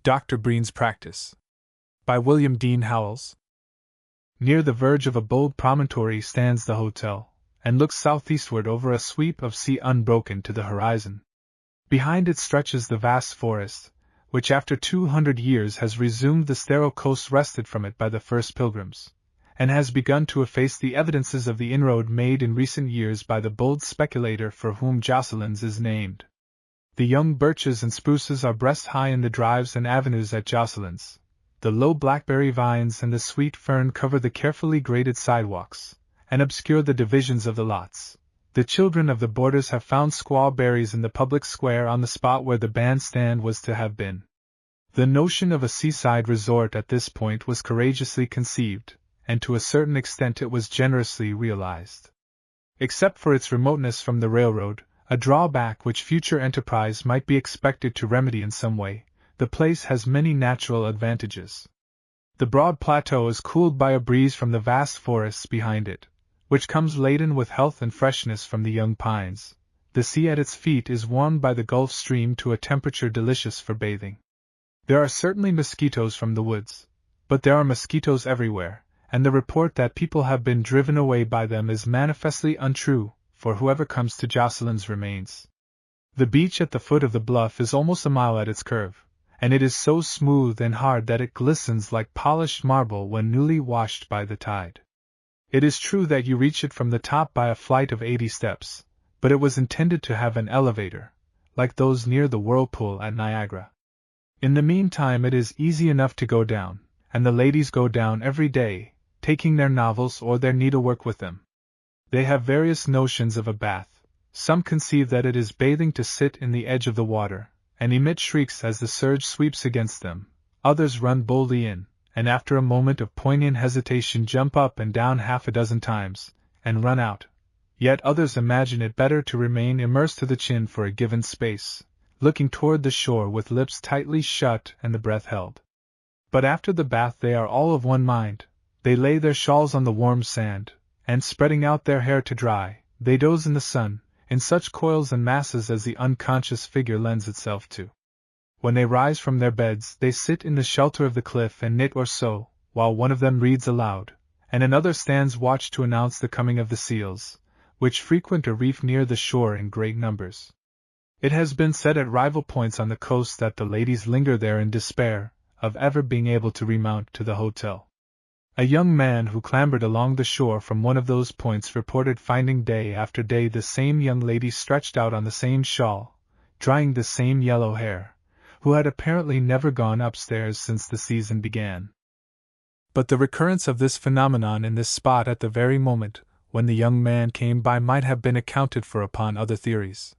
Dr. Breen's Practice. By William Dean Howells. Near the verge of a bold promontory stands the hotel, and looks southeastward over a sweep of sea unbroken to the horizon. Behind it stretches the vast forest, which after 200 years has resumed the sterile coast wrested from it by the first pilgrims, and has begun to efface the evidences of the inroad made in recent years by the bold speculator for whom Jocelyn's is named. The young birches and spruces are breast high in the drives and avenues at Jocelyn's. The low blackberry vines and the sweet fern cover the carefully graded sidewalks, and obscure the divisions of the lots. The children of the boarders have found squaw berries in the public square on the spot where the bandstand was to have been. The notion of a seaside resort at this point was courageously conceived, and to a certain extent it was generously realized. Except for its remoteness from the railroad, a drawback which future enterprise might be expected to remedy in some way, the place has many natural advantages. The broad plateau is cooled by a breeze from the vast forests behind it, which comes laden with health and freshness from the young pines. The sea at its feet is warmed by the Gulf Stream to a temperature delicious for bathing. There are certainly mosquitoes from the woods, but there are mosquitoes everywhere, and the report that people have been driven away by them is manifestly untrue, for whoever comes to Jocelyn's remains. The beach at the foot of the bluff is almost a mile at its curve, and it is so smooth and hard that it glistens like polished marble when newly washed by the tide. It is true that you reach it from the top by a flight of 80 steps, but it was intended to have an elevator, like those near the whirlpool at Niagara. In the meantime it is easy enough to go down, and the ladies go down every day, taking their novels or their needlework with them. They have various notions of a bath. Some conceive that it is bathing to sit in the edge of the water, and emit shrieks as the surge sweeps against them. Others run boldly in, and after a moment of poignant hesitation jump up and down half a dozen times, and run out. Yet others imagine it better to remain immersed to the chin for a given space, looking toward the shore with lips tightly shut and the breath held. But after the bath they are all of one mind. They lay their shawls on the warm sand, and spreading out their hair to dry, they doze in the sun, in such coils and masses as the unconscious figure lends itself to. When they rise from their beds they sit in the shelter of the cliff and knit or sew, while one of them reads aloud, and another stands watch to announce the coming of the seals, which frequent a reef near the shore in great numbers. It has been said at rival points on the coast that the ladies linger there in despair of ever being able to remount to the hotel. A young man who clambered along the shore from one of those points reported finding day after day the same young lady stretched out on the same shawl, drying the same yellow hair, who had apparently never gone upstairs since the season began. But the recurrence of this phenomenon in this spot at the very moment when the young man came by might have been accounted for upon other theories.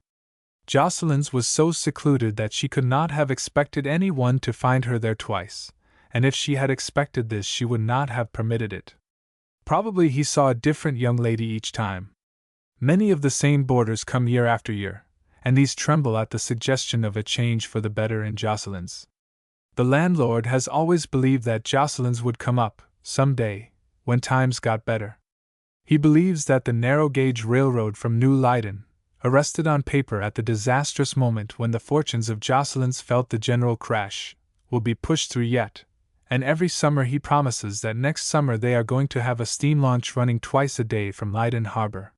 Jocelyn's was so secluded that she could not have expected any one to find her there twice, and if she had expected this she would not have permitted it. Probably he saw a different young lady each time. Many of the same boarders come year after year, and these tremble at the suggestion of a change for the better in Jocelyn's. The landlord has always believed that Jocelyn's would come up, some day, when times got better. He believes that the narrow-gauge railroad from New Leiden, arrested on paper at the disastrous moment when the fortunes of Jocelyn's felt the general crash, will be pushed through yet, and every summer he promises that next summer they are going to have a steam launch running twice a day from Leiden harbor.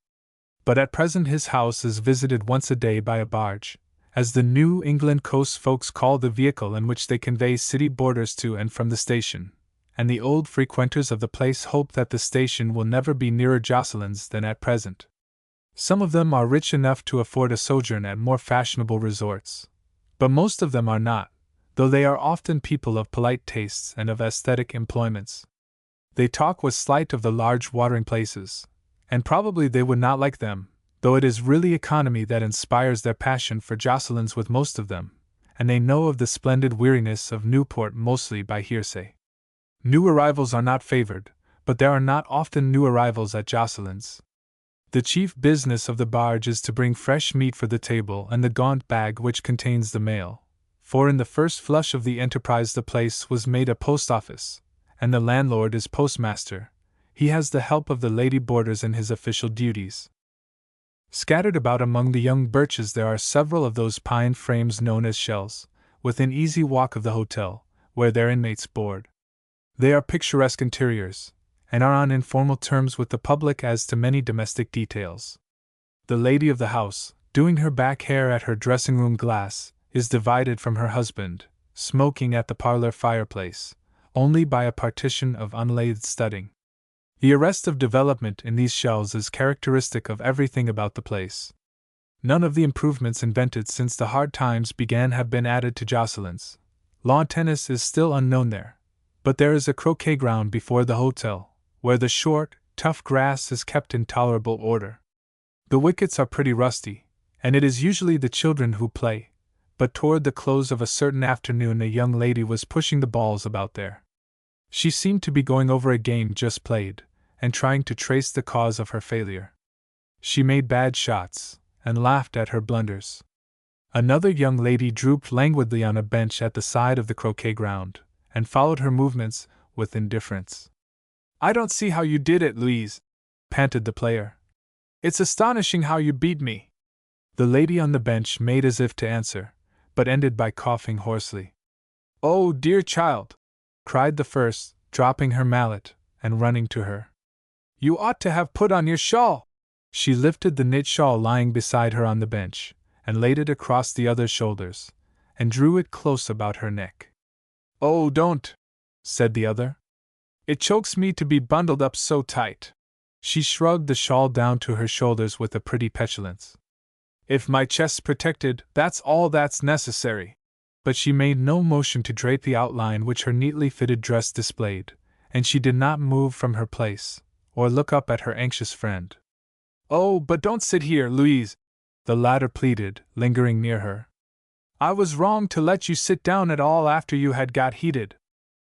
But at present his house is visited once a day by a barge, as the New England coast folks call the vehicle in which they convey city boarders to and from the station, and the old frequenters of the place hope that the station will never be nearer Jocelyn's than at present. Some of them are rich enough to afford a sojourn at more fashionable resorts, but most of them are not, though they are often people of polite tastes and of aesthetic employments. They talk with slight of the large watering places, and probably they would not like them, though it is really economy that inspires their passion for Jocelyn's with most of them, and they know of the splendid weariness of Newport mostly by hearsay. New arrivals are not favored, but there are not often new arrivals at Jocelyn's. The chief business of the barge is to bring fresh meat for the table and the gaunt bag which contains the mail, for in the first flush of the enterprise the place was made a post office, and the landlord is postmaster. He has the help of the lady boarders in his official duties. Scattered about among the young birches there are several of those pine frames known as shells, within easy walk of the hotel, where their inmates board. They are picturesque interiors, and are on informal terms with the public as to many domestic details. The lady of the house, doing her back hair at her dressing room glass, is divided from her husband, smoking at the parlor fireplace, only by a partition of unlathed studding. The arrest of development in these shells is characteristic of everything about the place. None of the improvements invented since the hard times began have been added to Jocelyn's. Lawn tennis is still unknown there, but there is a croquet ground before the hotel, where the short, tough grass is kept in tolerable order. The wickets are pretty rusty, and it is usually the children who play, but toward the close of a certain afternoon a young lady was pushing the balls about there. She seemed to be going over a game just played, and trying to trace the cause of her failure. She made bad shots, and laughed at her blunders. Another young lady drooped languidly on a bench at the side of the croquet ground, and followed her movements with indifference. "I don't see how you did it, Louise," panted the player. "It's astonishing how you beat me." The lady on the bench made as if to answer, but ended by coughing hoarsely. "Oh, dear child!" cried the first, dropping her mallet, and running to her. "You ought to have put on your shawl!" She lifted the knit shawl lying beside her on the bench, and laid it across the other's shoulders, and drew it close about her neck. "Oh, don't," said the other. "It chokes me to be bundled up so tight." She shrugged the shawl down to her shoulders with a pretty petulance. "If my chest's protected, that's all that's necessary." But she made no motion to drape the outline which her neatly fitted dress displayed, and she did not move from her place, or look up at her anxious friend. "Oh, but don't sit here, Louise," the latter pleaded, lingering near her. "I was wrong to let you sit down at all after you had got heated."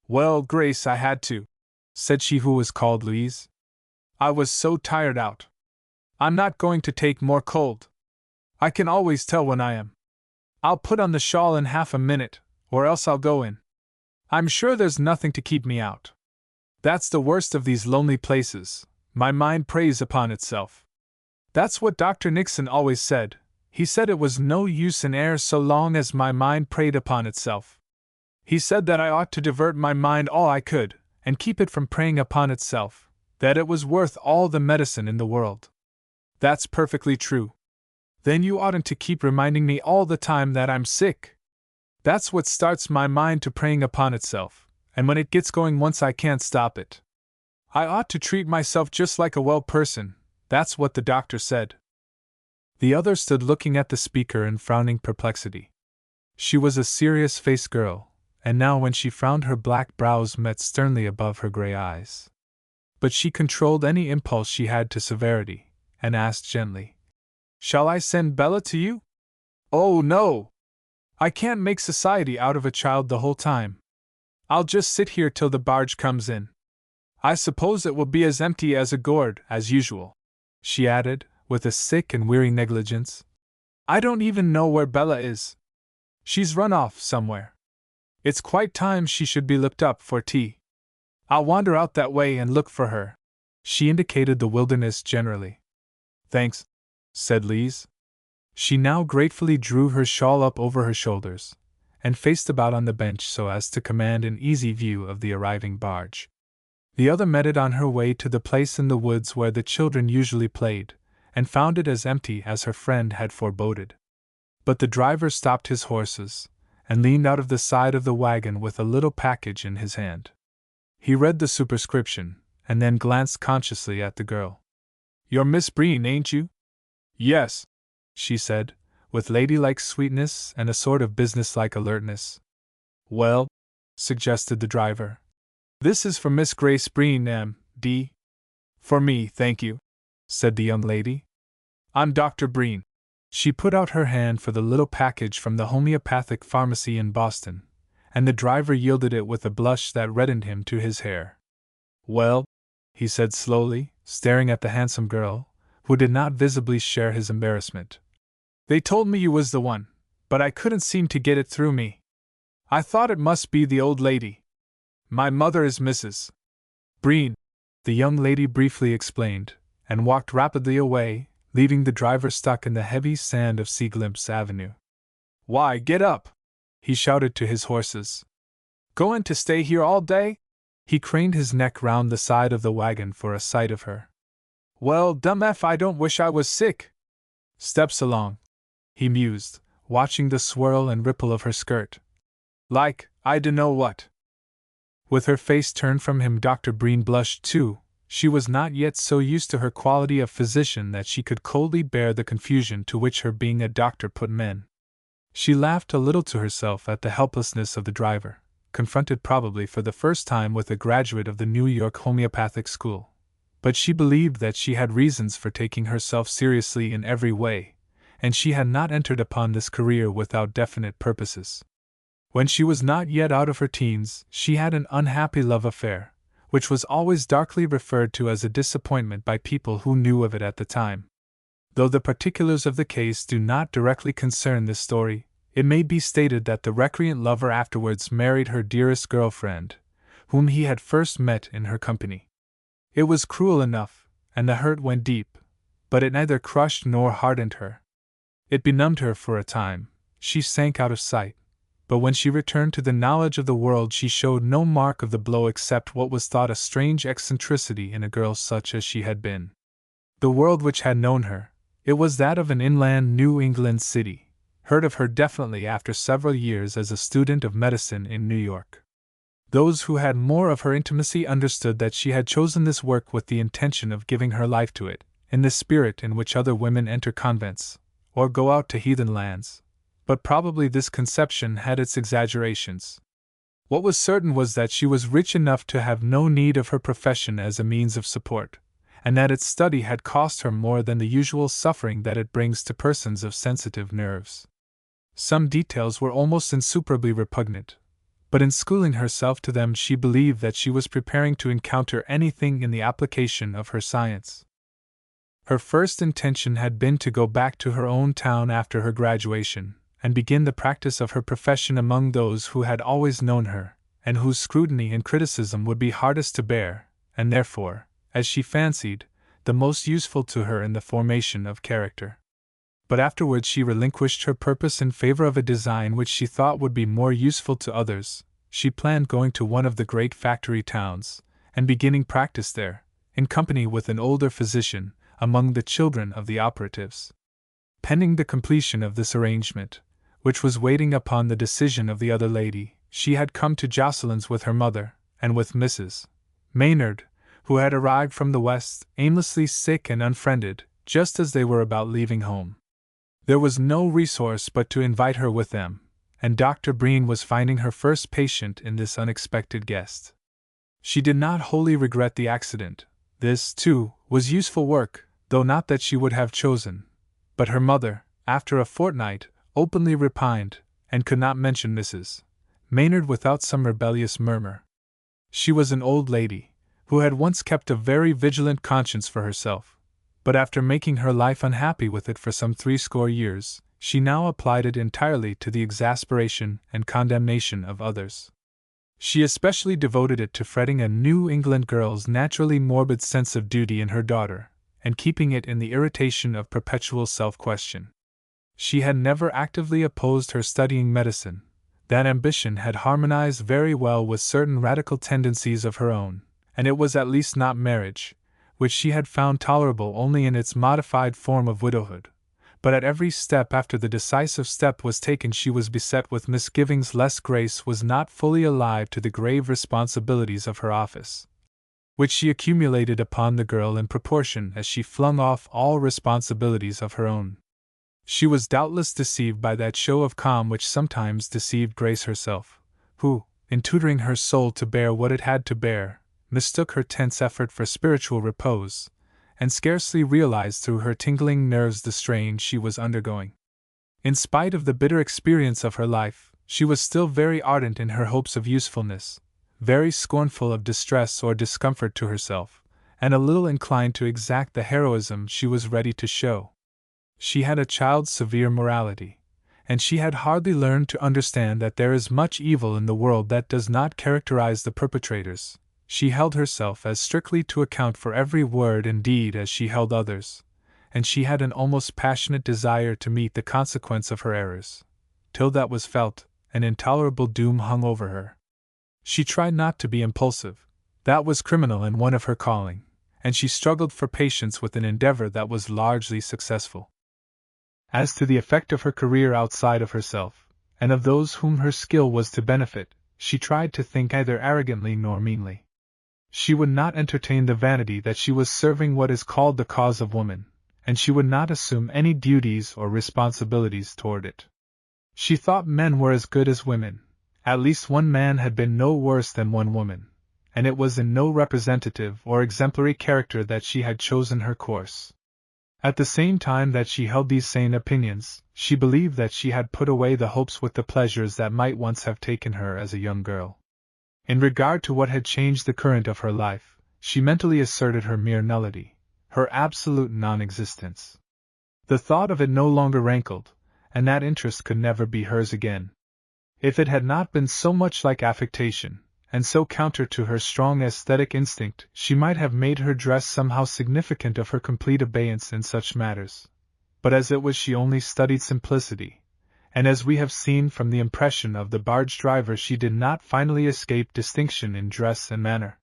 "Well, Grace, I had to," said she who was called Louise. "I was so tired out. I'm not going to take more cold. I can always tell when I am. I'll put on the shawl in half a minute, or else I'll go in. I'm sure there's nothing to keep me out. That's the worst of these lonely places, my mind preys upon itself. That's what Dr. Nixon always said. He said it was no use in air so long as my mind preyed upon itself. He said that I ought to divert my mind all I could, and keep it from preying upon itself, that it was worth all the medicine in the world. That's perfectly true. Then you oughtn't to keep reminding me all the time that I'm sick. That's what starts my mind to preying upon itself, and when it gets going once I can't stop it. I ought to treat myself just like a well person, that's what the doctor said." The other stood looking at the speaker in frowning perplexity. She was a serious-faced girl, and now when she frowned her black brows met sternly above her gray eyes. But she controlled any impulse she had to severity, and asked gently, "Shall I send Bella to you?" "Oh, no! I can't make society out of a child the whole time. I'll just sit here till the barge comes in. I suppose it will be as empty as a gourd, as usual," she added, with a sick and weary negligence. "I don't even know where Bella is. She's run off somewhere. It's quite time she should be looked up for tea. I'll wander out that way and look for her." She indicated the wilderness generally. "Thanks," said Lise. She now gratefully drew her shawl up over her shoulders, and faced about on the bench so as to command an easy view of the arriving barge. The other met it on her way to the place in the woods where the children usually played, and found it as empty as her friend had foreboded. But the driver stopped his horses, and leaned out of the side of the wagon with a little package in his hand. He read the superscription, and then glanced consciously at the girl. "You're Miss Breen, ain't you?" "Yes," she said, with ladylike sweetness and a sort of businesslike alertness. "Well," suggested the driver, "this is for Miss Grace Breen, M.D." "For me, thank you," said the young lady. "I'm Dr. Breen." She put out her hand for the little package from the homeopathic pharmacy in Boston, and the driver yielded it with a blush that reddened him to his hair. "Well," he said slowly, staring at the handsome girl, who did not visibly share his embarrassment. "They told me you was the one, but I couldn't seem to get it through me. I thought it must be the old lady. My mother is Mrs. Breen," the young lady briefly explained, and walked rapidly away, leaving the driver stuck in the heavy sand of Seaglimpse Avenue. "Why, get up!" he shouted to his horses. "Goin' to stay here all day?" He craned his neck round the side of the wagon for a sight of her. "Well, dumb if I don't wish I was sick." "Steps along," he mused, watching the swirl and ripple of her skirt. "Like, I dunno what." With her face turned from him, Dr. Breen blushed too. She was not yet so used to her quality of physician that she could coldly bear the confusion to which her being a doctor put men. She laughed a little to herself at the helplessness of the driver, confronted probably for the first time with a graduate of the New York homeopathic school. But she believed that she had reasons for taking herself seriously in every way, and she had not entered upon this career without definite purposes. When she was not yet out of her teens, she had an unhappy love affair, which was always darkly referred to as a disappointment by people who knew of it at the time. Though the particulars of the case do not directly concern this story, it may be stated that the recreant lover afterwards married her dearest girlfriend, whom he had first met in her company. It was cruel enough, and the hurt went deep, but it neither crushed nor hardened her. It benumbed her for a time, she sank out of sight, but when she returned to the knowledge of the world she showed no mark of the blow except what was thought a strange eccentricity in a girl such as she had been. The world which had known her, it was that of an inland New England city, heard of her definitely after several years as a student of medicine in New York. Those who had more of her intimacy understood that she had chosen this work with the intention of giving her life to it, in the spirit in which other women enter convents, or go out to heathen lands. But probably this conception had its exaggerations. What was certain was that she was rich enough to have no need of her profession as a means of support, and that its study had cost her more than the usual suffering that it brings to persons of sensitive nerves. Some details were almost insuperably repugnant, but in schooling herself to them she believed that she was preparing to encounter anything in the application of her science. Her first intention had been to go back to her own town after her graduation, and begin the practice of her profession among those who had always known her, and whose scrutiny and criticism would be hardest to bear, and therefore, as she fancied, the most useful to her in the formation of character. But afterwards she relinquished her purpose in favor of a design which she thought would be more useful to others. She planned going to one of the great factory towns, and beginning practice there, in company with an older physician, among the children of the operatives. Pending the completion of this arrangement, which was waiting upon the decision of the other lady, she had come to Jocelyn's with her mother, and with Mrs. Maynard, who had arrived from the West, aimlessly sick and unfriended, just as they were about leaving home. There was no resource but to invite her with them, and Dr. Breen was finding her first patient in this unexpected guest. She did not wholly regret the accident. This, too, was useful work, though not that she would have chosen. But her mother, after a fortnight, openly repined, and could not mention Mrs. Maynard without some rebellious murmur. She was an old lady, who had once kept a very vigilant conscience for herself, but after making her life unhappy with it for some 60 years, she now applied it entirely to the exasperation and condemnation of others. She especially devoted it to fretting a New England girl's naturally morbid sense of duty in her daughter, and keeping it in the irritation of perpetual self-question. She had never actively opposed her studying medicine. That ambition had harmonized very well with certain radical tendencies of her own, and it was at least not marriage, which she had found tolerable only in its modified form of widowhood. But at every step after the decisive step was taken she was beset with misgivings lest Grace was not fully alive to the grave responsibilities of her office, which she accumulated upon the girl in proportion as she flung off all responsibilities of her own. She was doubtless deceived by that show of calm which sometimes deceived Grace herself, who, in tutoring her soul to bear what it had to bear, mistook her tense effort for spiritual repose, and scarcely realized through her tingling nerves the strain she was undergoing. In spite of the bitter experience of her life, she was still very ardent in her hopes of usefulness, very scornful of distress or discomfort to herself, and a little inclined to exact the heroism she was ready to show. She had a child's severe morality, and she had hardly learned to understand that there is much evil in the world that does not characterize the perpetrators. She held herself as strictly to account for every word and deed as she held others, and she had an almost passionate desire to meet the consequence of her errors. Till that was felt, an intolerable doom hung over her. She tried not to be impulsive, that was criminal and one of her calling, and she struggled for patience with an endeavor that was largely successful. As to the effect of her career outside of herself, and of those whom her skill was to benefit, she tried to think neither arrogantly nor meanly. She would not entertain the vanity that she was serving what is called the cause of woman, and she would not assume any duties or responsibilities toward it. She thought men were as good as women, at least one man had been no worse than one woman, and it was in no representative or exemplary character that she had chosen her course. At the same time that she held these sane opinions, she believed that she had put away the hopes with the pleasures that might once have taken her as a young girl. In regard to what had changed the current of her life, she mentally asserted her mere nullity, her absolute non-existence. The thought of it no longer rankled, and that interest could never be hers again. If it had not been so much like affectation, and so counter to her strong aesthetic instinct, she might have made her dress somehow significant of her complete abeyance in such matters. But as it was, she only studied simplicity, and as we have seen from the impression of the barge driver, she did not finally escape distinction in dress and manner.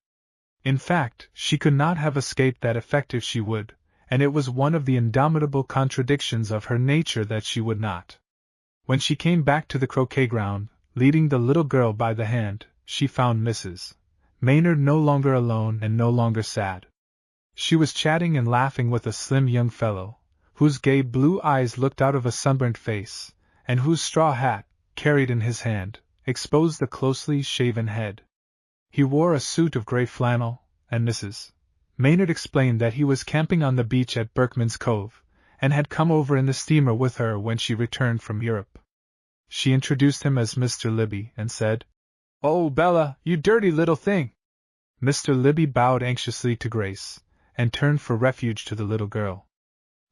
In fact, she could not have escaped that effect if she would, and it was one of the indomitable contradictions of her nature that she would not. When she came back to the croquet ground, leading the little girl by the hand, she found Mrs. Maynard no longer alone and no longer sad. She was chatting and laughing with a slim young fellow, whose gay blue eyes looked out of a sunburnt face, and whose straw hat, carried in his hand, exposed the closely shaven head. He wore a suit of gray flannel, and Mrs. Maynard explained that he was camping on the beach at Berkman's Cove, and had come over in the steamer with her when she returned from Europe. She introduced him as Mr. Libby and said, "Oh, Bella, you dirty little thing!" Mr. Libby bowed anxiously to Grace, and turned for refuge to the little girl.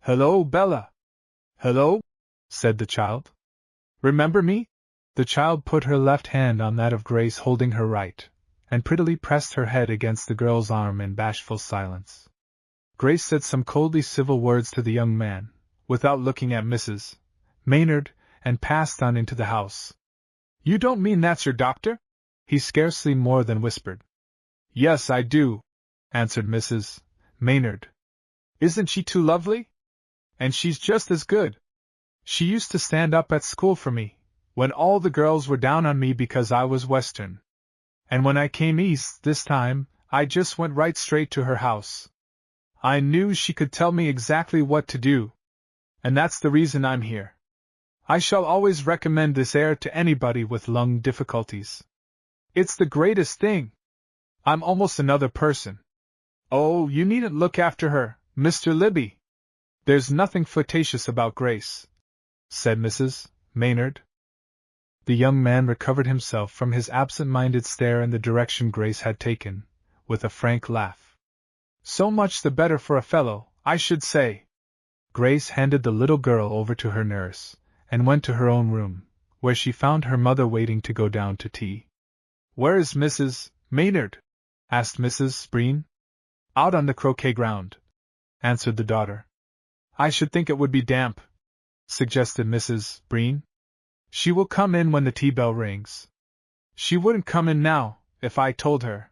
"Hello, Bella!" "Hello?" said the child. "Remember me?" The child put her left hand on that of Grace holding her right, and prettily pressed her head against the girl's arm in bashful silence. Grace said some coldly civil words to the young man, without looking at Mrs. Maynard, and passed on into the house. "You don't mean that's your doctor?" he scarcely more than whispered. "Yes, I do," answered Mrs. Maynard. "Isn't she too lovely? And she's just as good. She used to stand up at school for me, when all the girls were down on me because I was Western. And when I came East this time, I just went right straight to her house. I knew she could tell me exactly what to do. And that's the reason I'm here. I shall always recommend this air to anybody with lung difficulties. It's the greatest thing. I'm almost another person. Oh, you needn't look after her, Mr. Libby. There's nothing flirtatious about Grace," said Mrs. Maynard. The young man recovered himself from his absent-minded stare in the direction Grace had taken, with a frank laugh. "So much the better for a fellow, I should say." Grace handed the little girl over to her nurse, and went to her own room, where she found her mother waiting to go down to tea. "Where is Mrs. Maynard?" asked Mrs. Breen. "Out on the croquet ground," answered the daughter. "I should think it would be damp," suggested Mrs. Breen. "She will come in when the tea bell rings." "She wouldn't come in now, if I told her."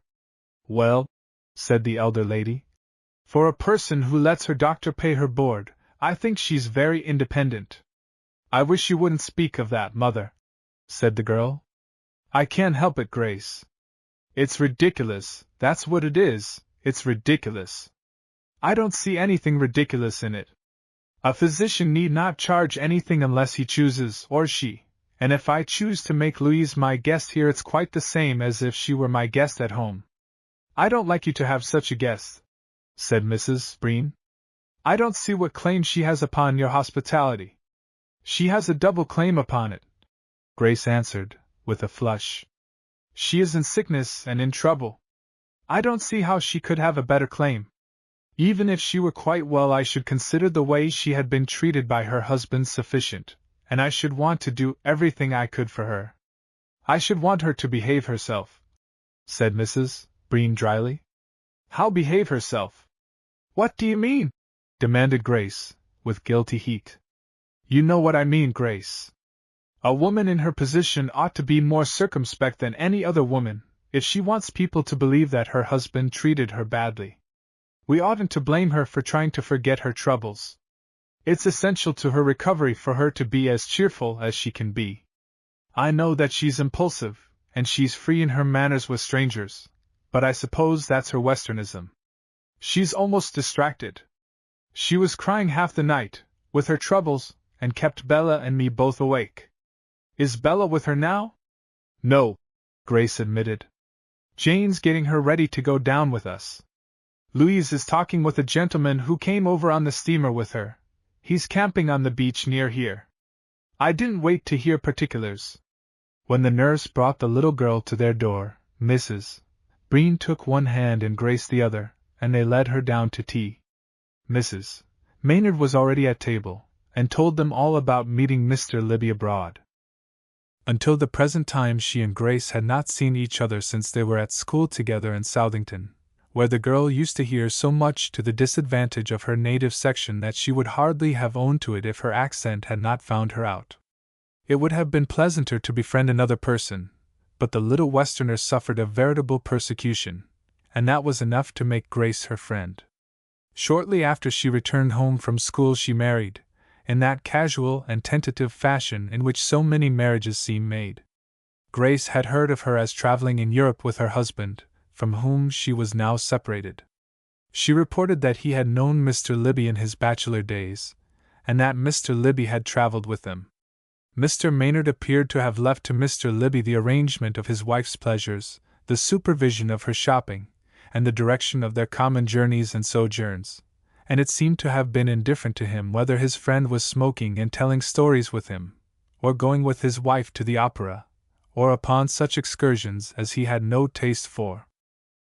"Well," said the elder lady, "for a person who lets her doctor pay her board, I think she's very independent." "I wish you wouldn't speak of that, Mother," said the girl. "I can't help it, Grace. It's ridiculous, that's what it is, it's ridiculous." "I don't see anything ridiculous in it. A physician need not charge anything unless he chooses, or she, and if I choose to make Louise my guest here, it's quite the same as if she were my guest at home." "I don't like you to have such a guest," said Mrs. Breen. "I don't see what claim she has upon your hospitality." "She has a double claim upon it," Grace answered, with a flush. "She is in sickness and in trouble. I don't see how she could have a better claim. Even if she were quite well, I should consider the way she had been treated by her husband sufficient, and I should want to do everything I could for her. I should want her to behave herself," said Mrs. Breen dryly. "How behave herself? What do you mean?" demanded Grace, with guilty heat. "You know what I mean, Grace. A woman in her position ought to be more circumspect than any other woman, if she wants people to believe that her husband treated her badly. We oughtn't to blame her for trying to forget her troubles. It's essential to her recovery for her to be as cheerful as she can be. I know that she's impulsive, and she's free in her manners with strangers, but I suppose that's her Westernism. She's almost distracted. She was crying half the night, with her troubles, and kept Bella and me both awake. Is Bella with her now? No, Grace admitted. Jane's getting her ready to go down with us. Louise is talking with a gentleman who came over on the steamer with her. He's camping on the beach near here. I didn't wait to hear particulars. When the nurse brought the little girl to their door, Mrs. Breen took one hand and Grace the other, and they led her down to tea. Mrs. Maynard was already at table, and told them all about meeting Mr. Libby abroad. Until the present time she and Grace had not seen each other since they were at school together in Southington, where the girl used to hear so much to the disadvantage of her native section that she would hardly have owned to it if her accent had not found her out. It would have been pleasanter to befriend another person, but the little Westerner suffered a veritable persecution, and that was enough to make Grace her friend. Shortly after she returned home from school she married, in that casual and tentative fashion in which so many marriages seem made. Grace had heard of her as traveling in Europe with her husband, from whom she was now separated. She reported that he had known Mr. Libby in his bachelor days, and that Mr. Libby had traveled with them. Mr. Maynard appeared to have left to Mr. Libby the arrangement of his wife's pleasures, the supervision of her shopping, and the direction of their common journeys and sojourns, and it seemed to have been indifferent to him whether his friend was smoking and telling stories with him, or going with his wife to the opera, or upon such excursions as he had no taste for.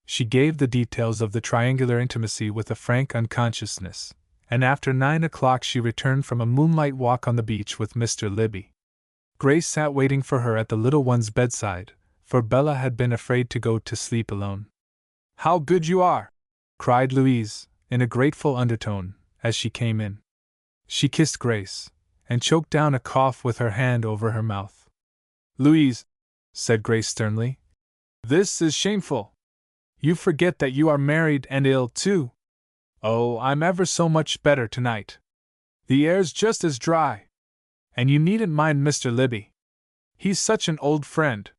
She gave the details of the triangular intimacy with a frank unconsciousness, and after 9 o'clock she returned from a moonlight walk on the beach with Mr. Libby. Grace sat waiting for her at the little one's bedside, for Bella had been afraid to go to sleep alone. "How good you are!" cried Louise, in a grateful undertone, as she came in. She kissed Grace, and choked down a cough with her hand over her mouth. "Louise," said Grace sternly, "this is shameful. You forget that you are married and ill, too." "Oh, I'm ever so much better tonight. The air's just as dry. And you needn't mind Mr. Libby. He's such an old friend.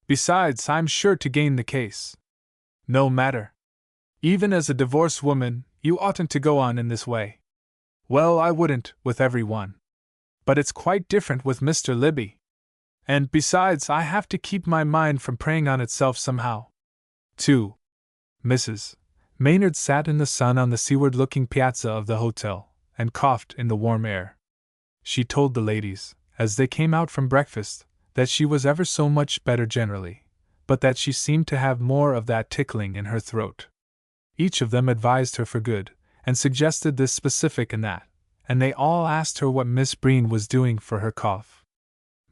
Besides, I'm sure to gain the case. No matter. Even as a divorced woman, you oughtn't to go on in this way." "Well, I wouldn't, with every one. But it's quite different with Mr. Libby. And besides, I have to keep my mind from preying on itself somehow." 2. Mrs. Maynard sat in the sun on the seaward-looking piazza of the hotel, and coughed in the warm air. She told the ladies, as they came out from breakfast, that she was ever so much better generally, but that she seemed to have more of that tickling in her throat. Each of them advised her for good, and suggested this specific and that, and they all asked her what Miss Breen was doing for her cough.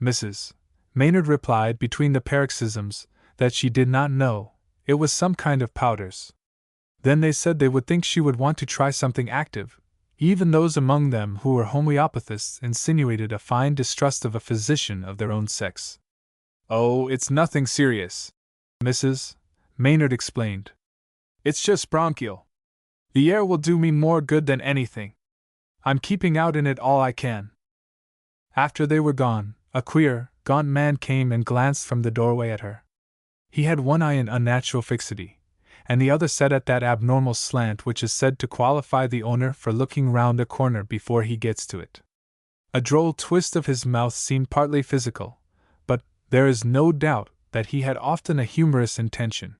Mrs. Maynard replied between the paroxysms that she did not know, it was some kind of powders. Then they said they would think she would want to try something active. Even those among them who were homeopathists insinuated a fine distrust of a physician of their own sex. "Oh, it's nothing serious," Mrs. Maynard explained. "It's just bronchial. The air will do me more good than anything. I'm keeping out in it all I can." After they were gone, a queer, gaunt man came and glanced from the doorway at her. He had one eye in unnatural fixity, and the other set at that abnormal slant which is said to qualify the owner for looking round a corner before he gets to it. A droll twist of his mouth seemed partly physical, but there is no doubt that he had often a humorous intention.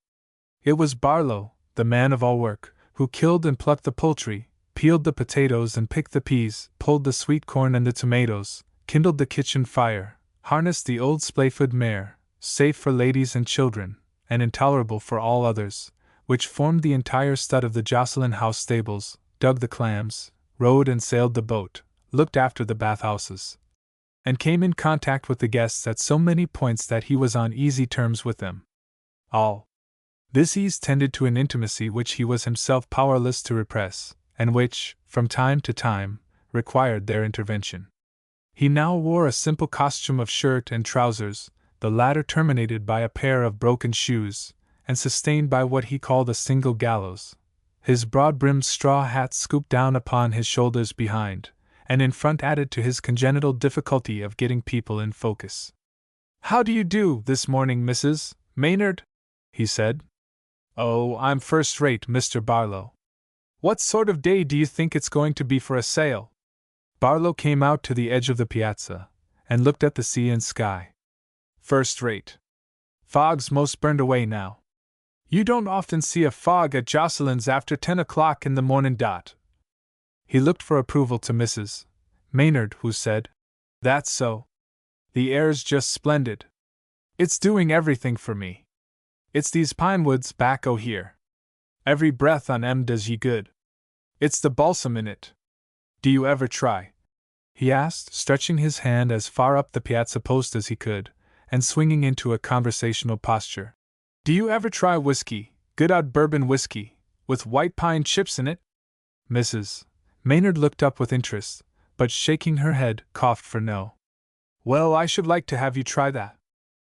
It was Barlow, the man of all work, who killed and plucked the poultry, peeled the potatoes and picked the peas, pulled the sweet corn and the tomatoes, kindled the kitchen fire, harnessed the old Splayfoot mare, safe for ladies and children, and intolerable for all others, which formed the entire stud of the Jocelyn House stables, dug the clams, rowed and sailed the boat, looked after the bathhouses, and came in contact with the guests at so many points that he was on easy terms with them. All this ease tended to an intimacy which he was himself powerless to repress, and which, from time to time, required their intervention. He now wore a simple costume of shirt and trousers, the latter terminated by a pair of broken shoes, and sustained by what he called a single gallows. His broad-brimmed straw hat scooped down upon his shoulders behind, and in front added to his congenital difficulty of getting people in focus. "How do you do this morning, Mrs. Maynard?" he said. "Oh, I'm first-rate, Mr. Barlow. What sort of day do you think it's going to be for a sail?" Barlow came out to the edge of the piazza, and looked at the sea and sky. "First-rate. Fog's most burned away now. You don't often see a fog at Jocelyn's after 10 o'clock in the morning dot." He looked for approval to Mrs. Maynard, who said, "That's so. The air's just splendid. It's doing everything for me. It's these pine woods back here. Every breath on 'em does ye good. It's the balsam in it. Do you ever try?" he asked, stretching his hand as far up the piazza post as he could, and swinging into a conversational posture. "Do you ever try whiskey, good old bourbon whiskey, with white pine chips in it?" Mrs. Maynard looked up with interest, but shaking her head, coughed for no. "Well, I should like to have you try that."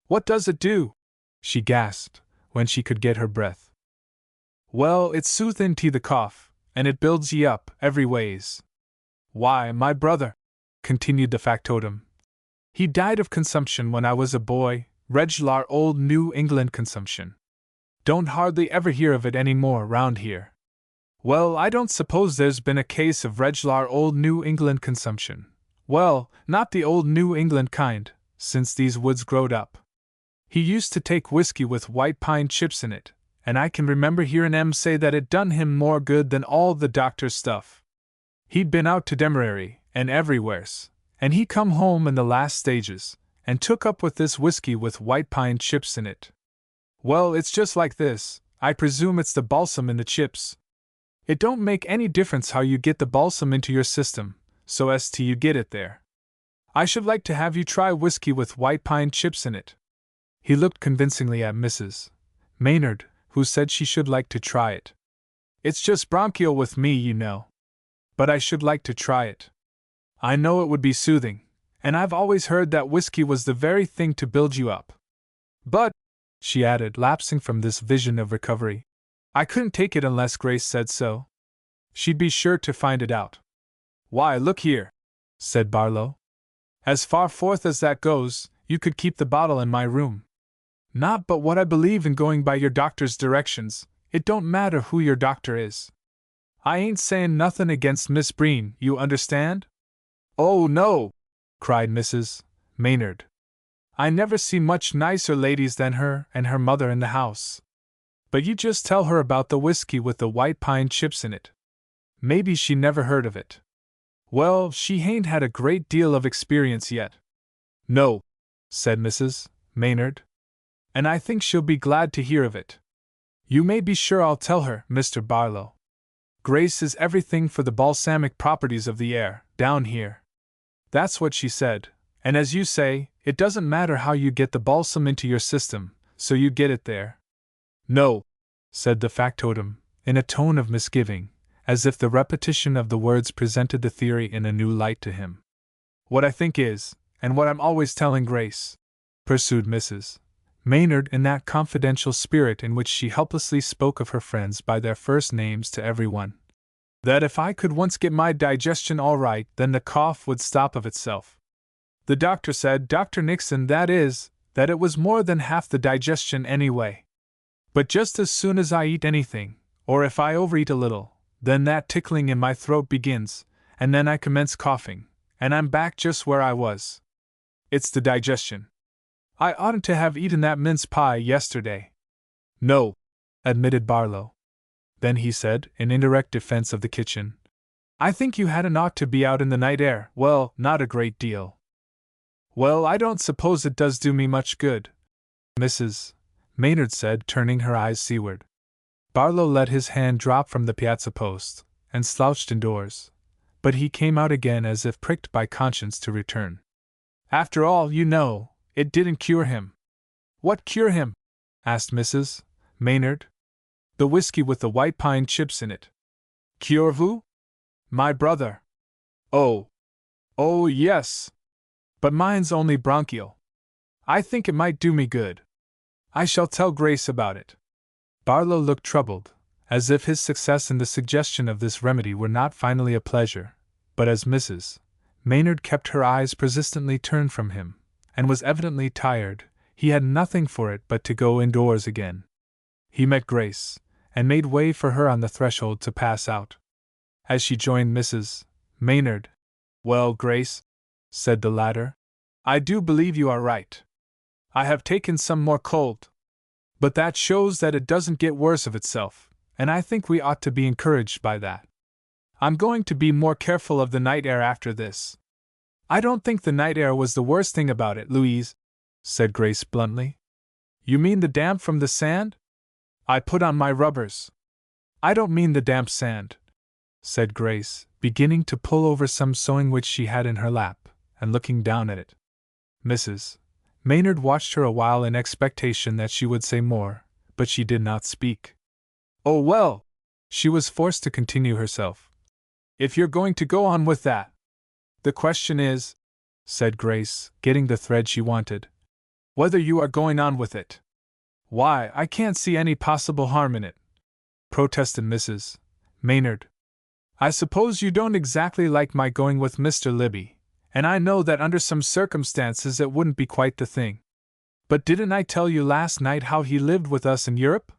"What does it do?" she gasped, when she could get her breath. "Well, it soothin' the cough, and it builds ye up, every ways. Why, my brother," continued the factotum, "he died of consumption when I was a boy, reg'lar old New England consumption. Don't hardly ever hear of it any more round here. Well, I don't suppose there's been a case of reg'lar old New England consumption. Well, not the old New England kind, since these woods growed up. He used to take whiskey with white pine chips in it, and I can remember hearin' 'em say that it done him more good than all the doctor's stuff. He'd been out to Demerary, and everywheres, and he come home in the last stages, and took up with this whiskey with white pine chips in it. Well, it's just like this, I presume it's the balsam in the chips. It don't make any difference how you get the balsam into your system, so as to you get it there. I should like to have you try whiskey with white pine chips in it." He looked convincingly at Mrs. Maynard, who said she should like to try it. "It's just bronchial with me, you know. But I should like to try it. I know it would be soothing, and I've always heard that whiskey was the very thing to build you up. But," she added, lapsing from this vision of recovery, "I couldn't take it unless Grace said so. She'd be sure to find it out." "Why, look here," said Barlow. "As far forth as that goes, you could keep the bottle in my room. Not but what I believe in going by your doctor's directions, it don't matter who your doctor is. I ain't sayin' nothin' against Miss Breen, you understand?" "Oh, no!" cried Mrs. Maynard. "I never see much nicer ladies than her and her mother in the house. But you just tell her about the whiskey with the white pine chips in it. Maybe she never heard of it. Well, she hain't had a great deal of experience yet." "No," said Mrs. Maynard. "And I think she'll be glad to hear of it. You may be sure I'll tell her, Mr. Barlow. Grace is everything for the balsamic properties of the air, down here. That's what she said, and as you say, it doesn't matter how you get the balsam into your system, so you get it there." "No," said the factotum, in a tone of misgiving, as if the repetition of the words presented the theory in a new light to him. "What I think is, and what I'm always telling Grace," pursued Mrs. Maynard in that confidential spirit in which she helplessly spoke of her friends by their first names to everyone, "that if I could once get my digestion all right, then the cough would stop of itself. The doctor said, Dr. Nixon, that is, that it was more than half the digestion anyway. But just as soon as I eat anything, or if I overeat a little, then that tickling in my throat begins, and then I commence coughing, and I'm back just where I was. It's the digestion. I oughtn't to have eaten that mince pie yesterday." "No," admitted Barlow. Then he said, in indirect defense of the kitchen, "I think you hadn't ought to be out in the night air, well, not a great deal." "Well, I don't suppose it does do me much good," Mrs. Maynard said, turning her eyes seaward. Barlow let his hand drop from the piazza post, and slouched indoors, but he came out again as if pricked by conscience to return. "After all, you know, it didn't cure him." "What cure him?" asked Mrs. Maynard. "The whiskey with the white pine chips in it." "Cure vous? My brother? Oh, yes," But mine's only bronchial. I think it might do me good. I shall tell Grace about it. Barlow looked troubled, as if his success in the suggestion of this remedy were not finally a pleasure, but as Mrs. Maynard kept her eyes persistently turned from him, and was evidently tired, he had nothing for it but to go indoors again. He met Grace, and made way for her on the threshold to pass out. As she joined Mrs. Maynard, "Well, Grace," said the latter, "I do believe you are right. I have taken some more cold. But that shows that it doesn't get worse of itself, and I think we ought to be encouraged by that. I'm going to be more careful of the night air after this." "I don't think the night air was the worst thing about it, Louise," said Grace bluntly. "You mean the damp from the sand?" "I put on my rubbers." "I don't mean the damp sand," said Grace, beginning to pull over some sewing which she had in her lap, and looking down at it. Mrs. Maynard watched her a while in expectation that she would say more, but she did not speak. "Oh well," she was forced to continue herself, "if you're going to go on with that. The question is," said Grace, getting the thread she wanted, "whether you are going on with it." "Why, I can't see any possible harm in it," protested Mrs. Maynard. "I suppose you don't exactly like my going with Mr. Libby, and I know that under some circumstances it wouldn't be quite the thing. But didn't I tell you last night how he lived with us in Europe?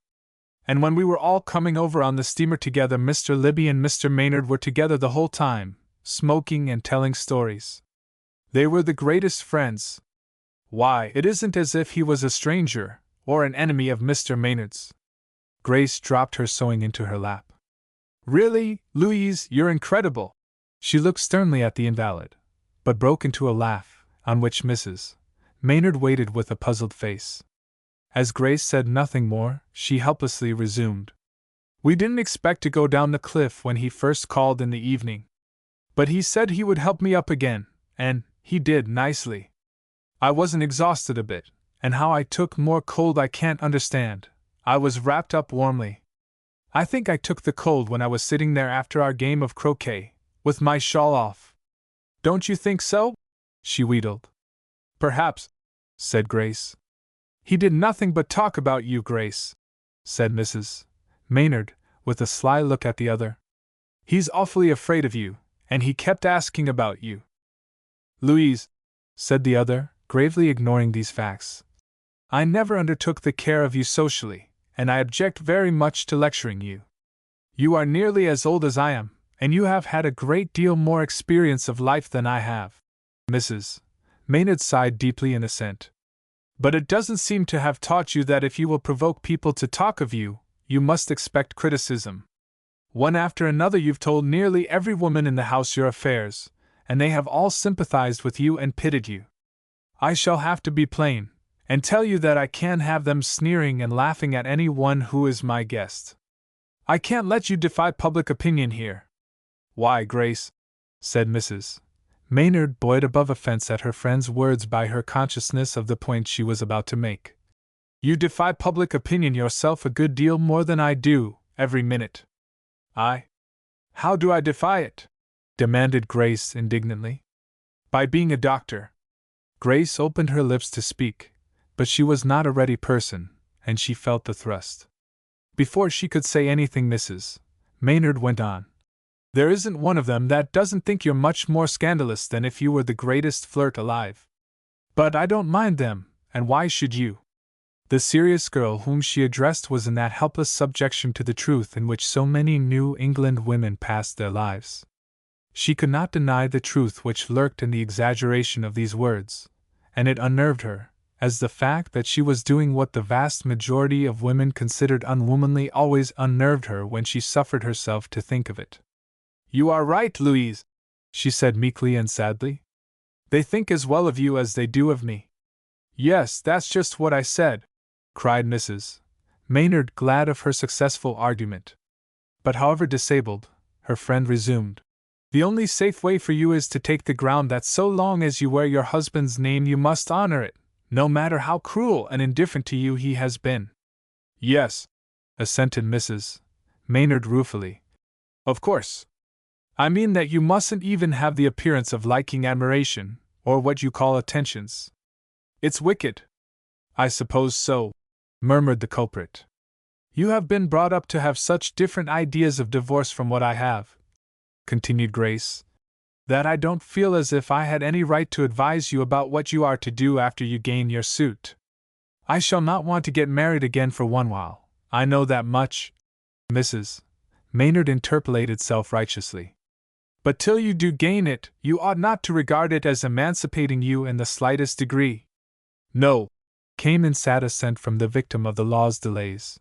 And when we were all coming over on the steamer together, Mr. Libby and Mr. Maynard were together the whole time, smoking and telling stories. They were the greatest friends. Why, it isn't as if he was a stranger, or an enemy of Mr. Maynard's." Grace dropped her sewing into her lap. "Really, Louise, you're incredible!" She looked sternly at the invalid, but broke into a laugh, on which Mrs. Maynard waited with a puzzled face. As Grace said nothing more, she helplessly resumed. "We didn't expect to go down the cliff when he first called in the evening. But he said he would help me up again, and he did nicely. I wasn't exhausted a bit, and how I took more cold I can't understand. I was wrapped up warmly. I think I took the cold when I was sitting there after our game of croquet, with my shawl off. Don't you think so?" she wheedled. "Perhaps," said Grace. "He did nothing but talk about you, Grace," said Mrs. Maynard, with a sly look at the other. "He's awfully afraid of you, and he kept asking about you." "Louise," said the other, gravely ignoring these facts, "I never undertook the care of you socially, and I object very much to lecturing you. You are nearly as old as I am, and you have had a great deal more experience of life than I have." Mrs. Maynard sighed deeply in assent. "But it doesn't seem to have taught you that if you will provoke people to talk of you, you must expect criticism. One after another you've told nearly every woman in the house your affairs, and they have all sympathized with you and pitied you. I shall have to be plain, and tell you that I can't have them sneering and laughing at any one who is my guest. I can't let you defy public opinion here." "Why, Grace," said Mrs. Maynard, buoyed above offense at her friend's words by her consciousness of the point she was about to make. "You defy public opinion yourself a good deal more than I do, every minute." How do I defy it?" demanded Grace indignantly. "By being a doctor." Grace opened her lips to speak, but she was not a ready person, and she felt the thrust. Before she could say anything, Mrs. Maynard went on. "There isn't one of them that doesn't think you're much more scandalous than if you were the greatest flirt alive. But I don't mind them, and why should you?" The serious girl whom she addressed was in that helpless subjection to the truth in which so many New England women passed their lives. She could not deny the truth which lurked in the exaggeration of these words, and it unnerved her, as the fact that she was doing what the vast majority of women considered unwomanly always unnerved her when she suffered herself to think of it. "You are right, Louise," she said meekly and sadly. "They think as well of you as they do of me." "Yes, that's just what I said," cried Mrs. Maynard, glad of her successful argument. But however disabled, her friend resumed, "The only safe way for you is to take the ground that so long as you wear your husband's name you must honor it, no matter how cruel and indifferent to you he has been." "Yes," assented Mrs. Maynard ruefully. "Of course. I mean that you mustn't even have the appearance of liking admiration, or what you call attentions. It's wicked." "I suppose so," murmured the culprit. "You have been brought up to have such different ideas of divorce from what I have," continued Grace, "that I don't feel as if I had any right to advise you about what you are to do after you gain your suit. I shall not want to get married again for one while, I know that much." Mrs. Maynard interpolated self-righteously. "But till you do gain it, you ought not to regard it as emancipating you in the slightest degree." "No," came in sad assent from the victim of the law's delays.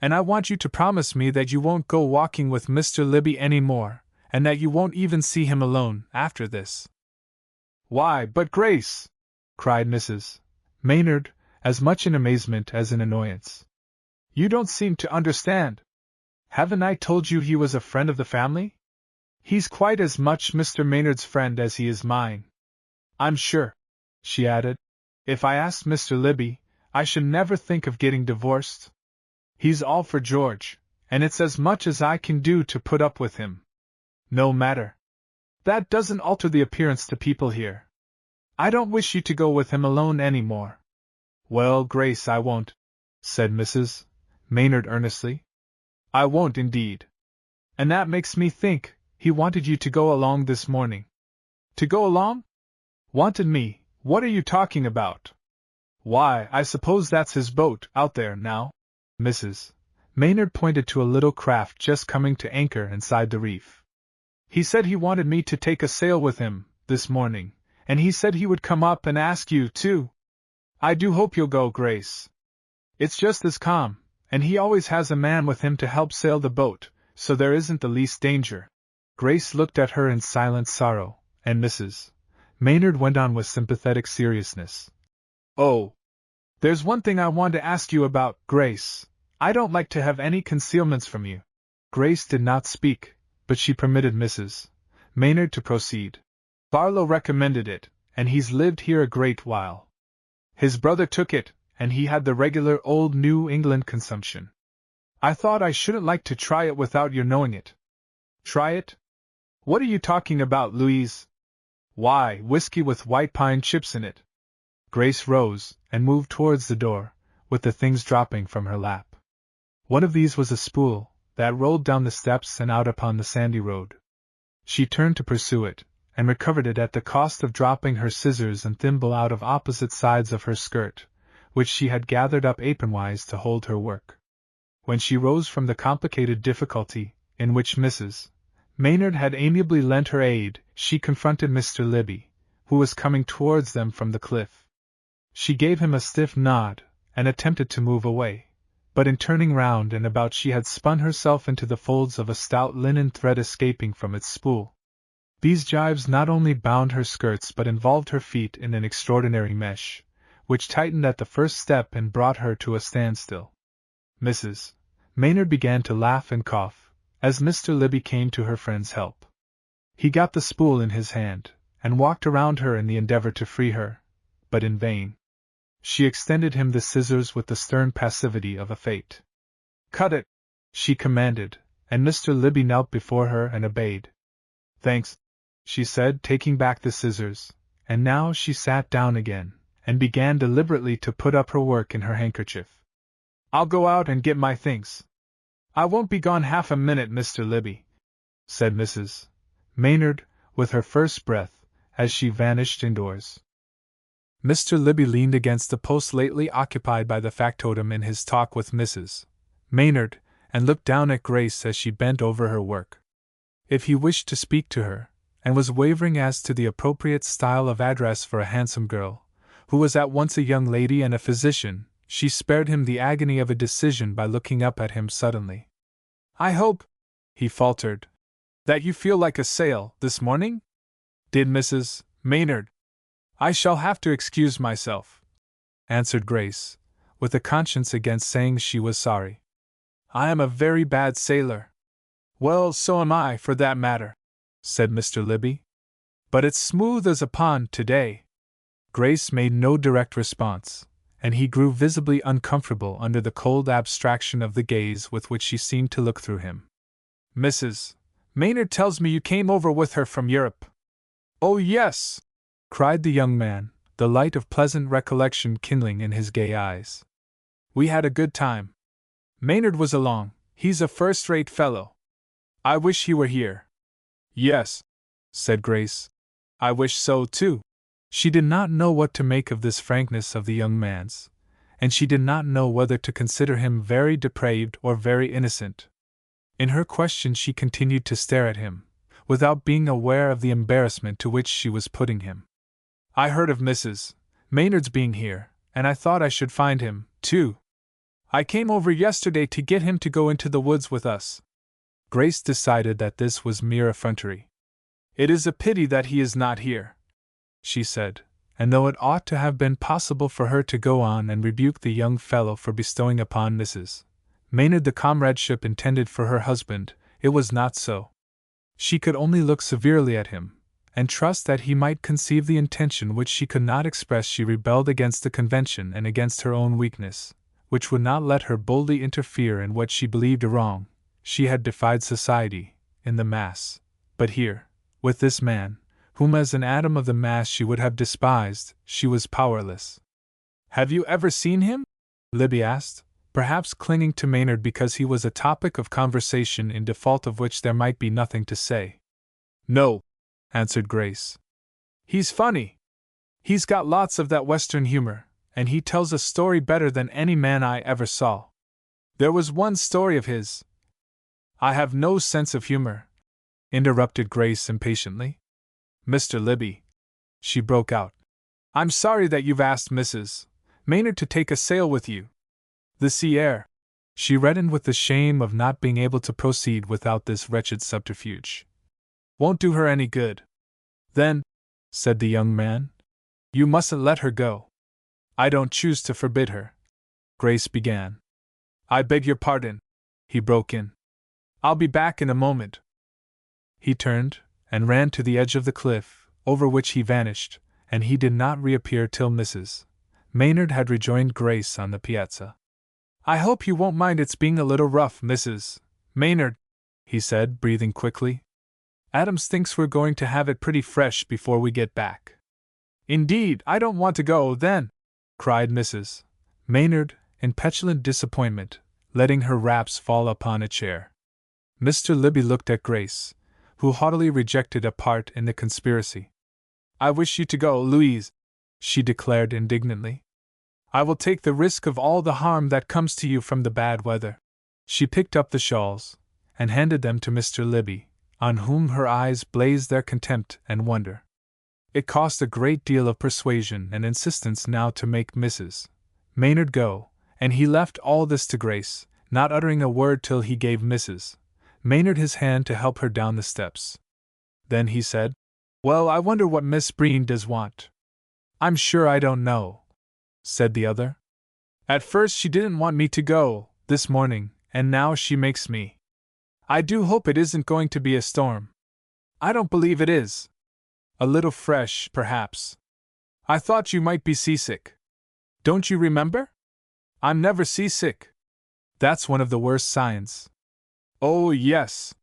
"And I want you to promise me that you won't go walking with Mr. Libby any more, and that you won't even see him alone after this." "Why, but Grace!" cried Mrs. Maynard, as much in amazement as in annoyance. "You don't seem to understand. Haven't I told you he was a friend of the family? He's quite as much Mr. Maynard's friend as he is mine. I'm sure," she added, "if I asked Mr. Libby, I should never think of getting divorced. He's all for George, and it's as much as I can do to put up with him. No matter. That doesn't alter the appearance to people here. I don't wish you to go with him alone any more." "Well, Grace, I won't," said Mrs. Maynard earnestly. "I won't indeed. And that makes me think, he wanted you to go along this morning." "To go along? Wanted me? What are you talking about?" "Why, I suppose that's his boat, out there, now." Mrs. Maynard pointed to a little craft just coming to anchor inside the reef. "He said he wanted me to take a sail with him, this morning, and he said he would come up and ask you, too. I do hope you'll go, Grace. It's just as calm, and he always has a man with him to help sail the boat, so there isn't the least danger." Grace looked at her in silent sorrow, and Mrs. Maynard went on with sympathetic seriousness. "Oh, there's one thing I want to ask you about, Grace. I don't like to have any concealments from you." Grace did not speak, but she permitted Mrs. Maynard to proceed. "Barlow recommended it, and he's lived here a great while. His brother took it, and he had the regular old New England consumption. I thought I shouldn't like to try it without your knowing it." "Try it? What are you talking about, Louise?" "Why, whiskey with white pine chips in it." Grace rose and moved towards the door, with the things dropping from her lap. One of these was a spool that rolled down the steps and out upon the sandy road. She turned to pursue it, and recovered it at the cost of dropping her scissors and thimble out of opposite sides of her skirt, which she had gathered up apronwise to hold her work. When she rose from the complicated difficulty, in which Mrs. Maynard had amiably lent her aid, she confronted Mr. Libby, who was coming towards them from the cliff. She gave him a stiff nod, and attempted to move away, but in turning round and about she had spun herself into the folds of a stout linen thread escaping from its spool. These gyves not only bound her skirts but involved her feet in an extraordinary mesh, which tightened at the first step and brought her to a standstill. Mrs. Maynard began to laugh and cough, as Mr. Libby came to her friend's help. He got the spool in his hand, and walked around her in the endeavor to free her, but in vain. She extended him the scissors with the stern passivity of a fate. "Cut it," she commanded, and Mr. Libby knelt before her and obeyed. "Thanks," she said, taking back the scissors, and now she sat down again, and began deliberately to put up her work in her handkerchief. "I'll go out and get my things. I won't be gone half a minute, Mr. Libby," said Mrs. Maynard, with her first breath, as she vanished indoors. Mr. Libby leaned against the post lately occupied by the factotum in his talk with Mrs. Maynard, and looked down at Grace as she bent over her work. If he wished to speak to her, and was wavering as to the appropriate style of address for a handsome girl, who was at once a young lady and a physician, she spared him the agony of a decision by looking up at him suddenly. "I hope," he faltered, "that you feel like a sail, this morning?" "Did Mrs. Maynard?" "I shall have to excuse myself," answered Grace, with a conscience against saying she was sorry. "I am a very bad sailor." "Well, so am I, for that matter," said Mr. Libby. "But it's smooth as a pond today." Grace made no direct response, and he grew visibly uncomfortable under the cold abstraction of the gaze with which she seemed to look through him. "Mrs. Maynard tells me you came over with her from Europe." "Oh, yes!" cried the young man, the light of pleasant recollection kindling in his gay eyes. We had a good time. Maynard was along, he's a first-rate fellow. I wish he were here. Yes, said Grace. I wish so too. She did not know what to make of this frankness of the young man's, and she did not know whether to consider him very depraved or very innocent. In her question she continued to stare at him, without being aware of the embarrassment to which she was putting him. I heard of Mrs. Maynard's being here, and I thought I should find him, too. I came over yesterday to get him to go into the woods with us. Grace decided that this was mere effrontery. It is a pity that he is not here, she said, and though it ought to have been possible for her to go on and rebuke the young fellow for bestowing upon Mrs. Maynard the comradeship intended for her husband, it was not so. She could only look severely at him, and trust that he might conceive the intention which she could not express. She rebelled against the convention and against her own weakness, which would not let her boldly interfere in what she believed a wrong. She had defied society, in the mass, but here, with this man, whom as an atom of the mass she would have despised, she was powerless. Have you ever seen him? Libby asked, perhaps clinging to Maynard because he was a topic of conversation in default of which there might be nothing to say. No, answered Grace. He's funny. He's got lots of that Western humor, and he tells a story better than any man I ever saw. There was one story of his. I have no sense of humor, interrupted Grace impatiently. Mr. Libby, she broke out, I'm sorry that you've asked Mrs. Maynard to take a sail with you. The sea air. She reddened with the shame of not being able to proceed without this wretched subterfuge. Won't do her any good. Then, said the young man, you mustn't let her go. I don't choose to forbid her. Grace began. I beg your pardon, he broke in. I'll be back in a moment. He turned and ran to the edge of the cliff, over which he vanished, and he did not reappear till Mrs. Maynard had rejoined Grace on the piazza. I hope you won't mind its being a little rough, Mrs. Maynard, he said, breathing quickly. Adams thinks we're going to have it pretty fresh before we get back. Indeed, I don't want to go, then, cried Mrs. Maynard, in petulant disappointment, letting her wraps fall upon a chair. Mr. Libby looked at Grace, who haughtily rejected a part in the conspiracy. I wish you to go, Louise, she declared indignantly. I will take the risk of all the harm that comes to you from the bad weather. She picked up the shawls, and handed them to Mr. Libby, on whom her eyes blazed their contempt and wonder. It cost a great deal of persuasion and insistence now to make Mrs. Maynard go, and he left all this to Grace, not uttering a word till he gave Mrs. Maynard his hand to help her down the steps. Then he said, Well, I wonder what Miss Breen does want. I'm sure I don't know, said the other. At first she didn't want me to go, this morning, and now she makes me. I do hope it isn't going to be a storm. I don't believe it is. A little fresh, perhaps. I thought you might be seasick. Don't you remember? I'm never seasick. That's one of the worst signs. Oh, yes.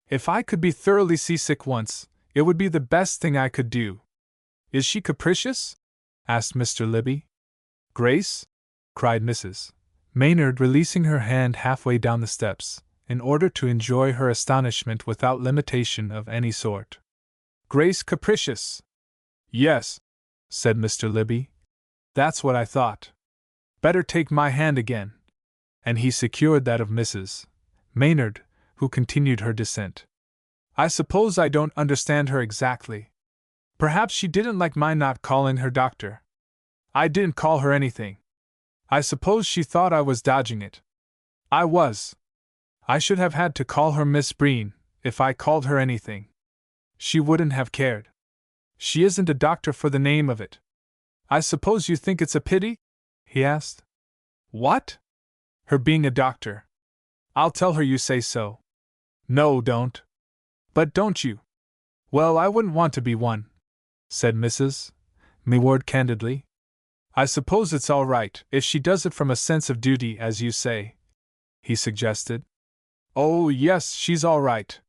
If I could be thoroughly seasick once, it would be the best thing I could do. Is she capricious? Asked Mr. Libby. Grace? Cried Mrs. Maynard, releasing her hand halfway down the steps, in order to enjoy her astonishment without limitation of any sort. Grace capricious? Yes, said Mr. Libby. That's what I thought. Better take my hand again. And he secured that of Mrs. Maynard, who continued her descent. I suppose I don't understand her exactly. Perhaps she didn't like my not calling her doctor. I didn't call her anything. I suppose she thought I was dodging it. I was. I should have had to call her Miss Breen, if I called her anything. She wouldn't have cared. She isn't a doctor for the name of it. I suppose you think it's a pity? He asked. What? Her being a doctor. I'll tell her you say so. No, don't. But don't you? Well, I wouldn't want to be one, said Mrs. Maynard candidly. I suppose it's all right if she does it from a sense of duty, as you say, he suggested. Oh, yes, she's all right.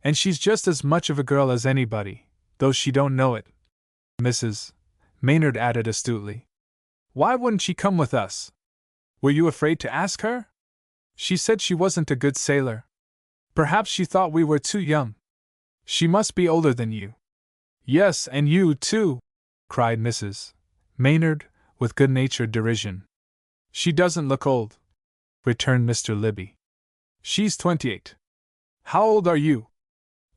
And she's just as much of a girl as anybody, though she don't know it. Mrs. Maynard added astutely. Why wouldn't she come with us? Were you afraid to ask her? She said she wasn't a good sailor. Perhaps she thought we were too young. She must be older than you. Yes, and you too, cried Mrs. Maynard, with good-natured derision. She doesn't look old, returned Mr. Libby. She's 28. How old are you?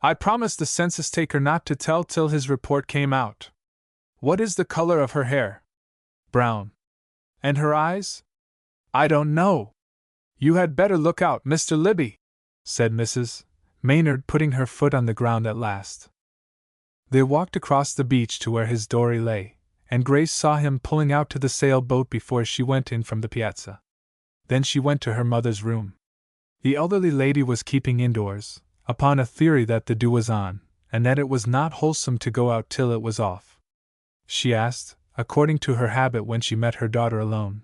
I promised the census taker not to tell till his report came out. What is the color of her hair? Brown. And her eyes? I don't know. You had better look out, Mr. Libby, said Mrs. Maynard, putting her foot on the ground at last. They walked across the beach to where his dory lay, and Grace saw him pulling out to the sailboat before she went in from the piazza. Then she went to her mother's room. The elderly lady was keeping indoors, upon a theory that the dew was on, and that it was not wholesome to go out till it was off. She asked, according to her habit when she met her daughter alone,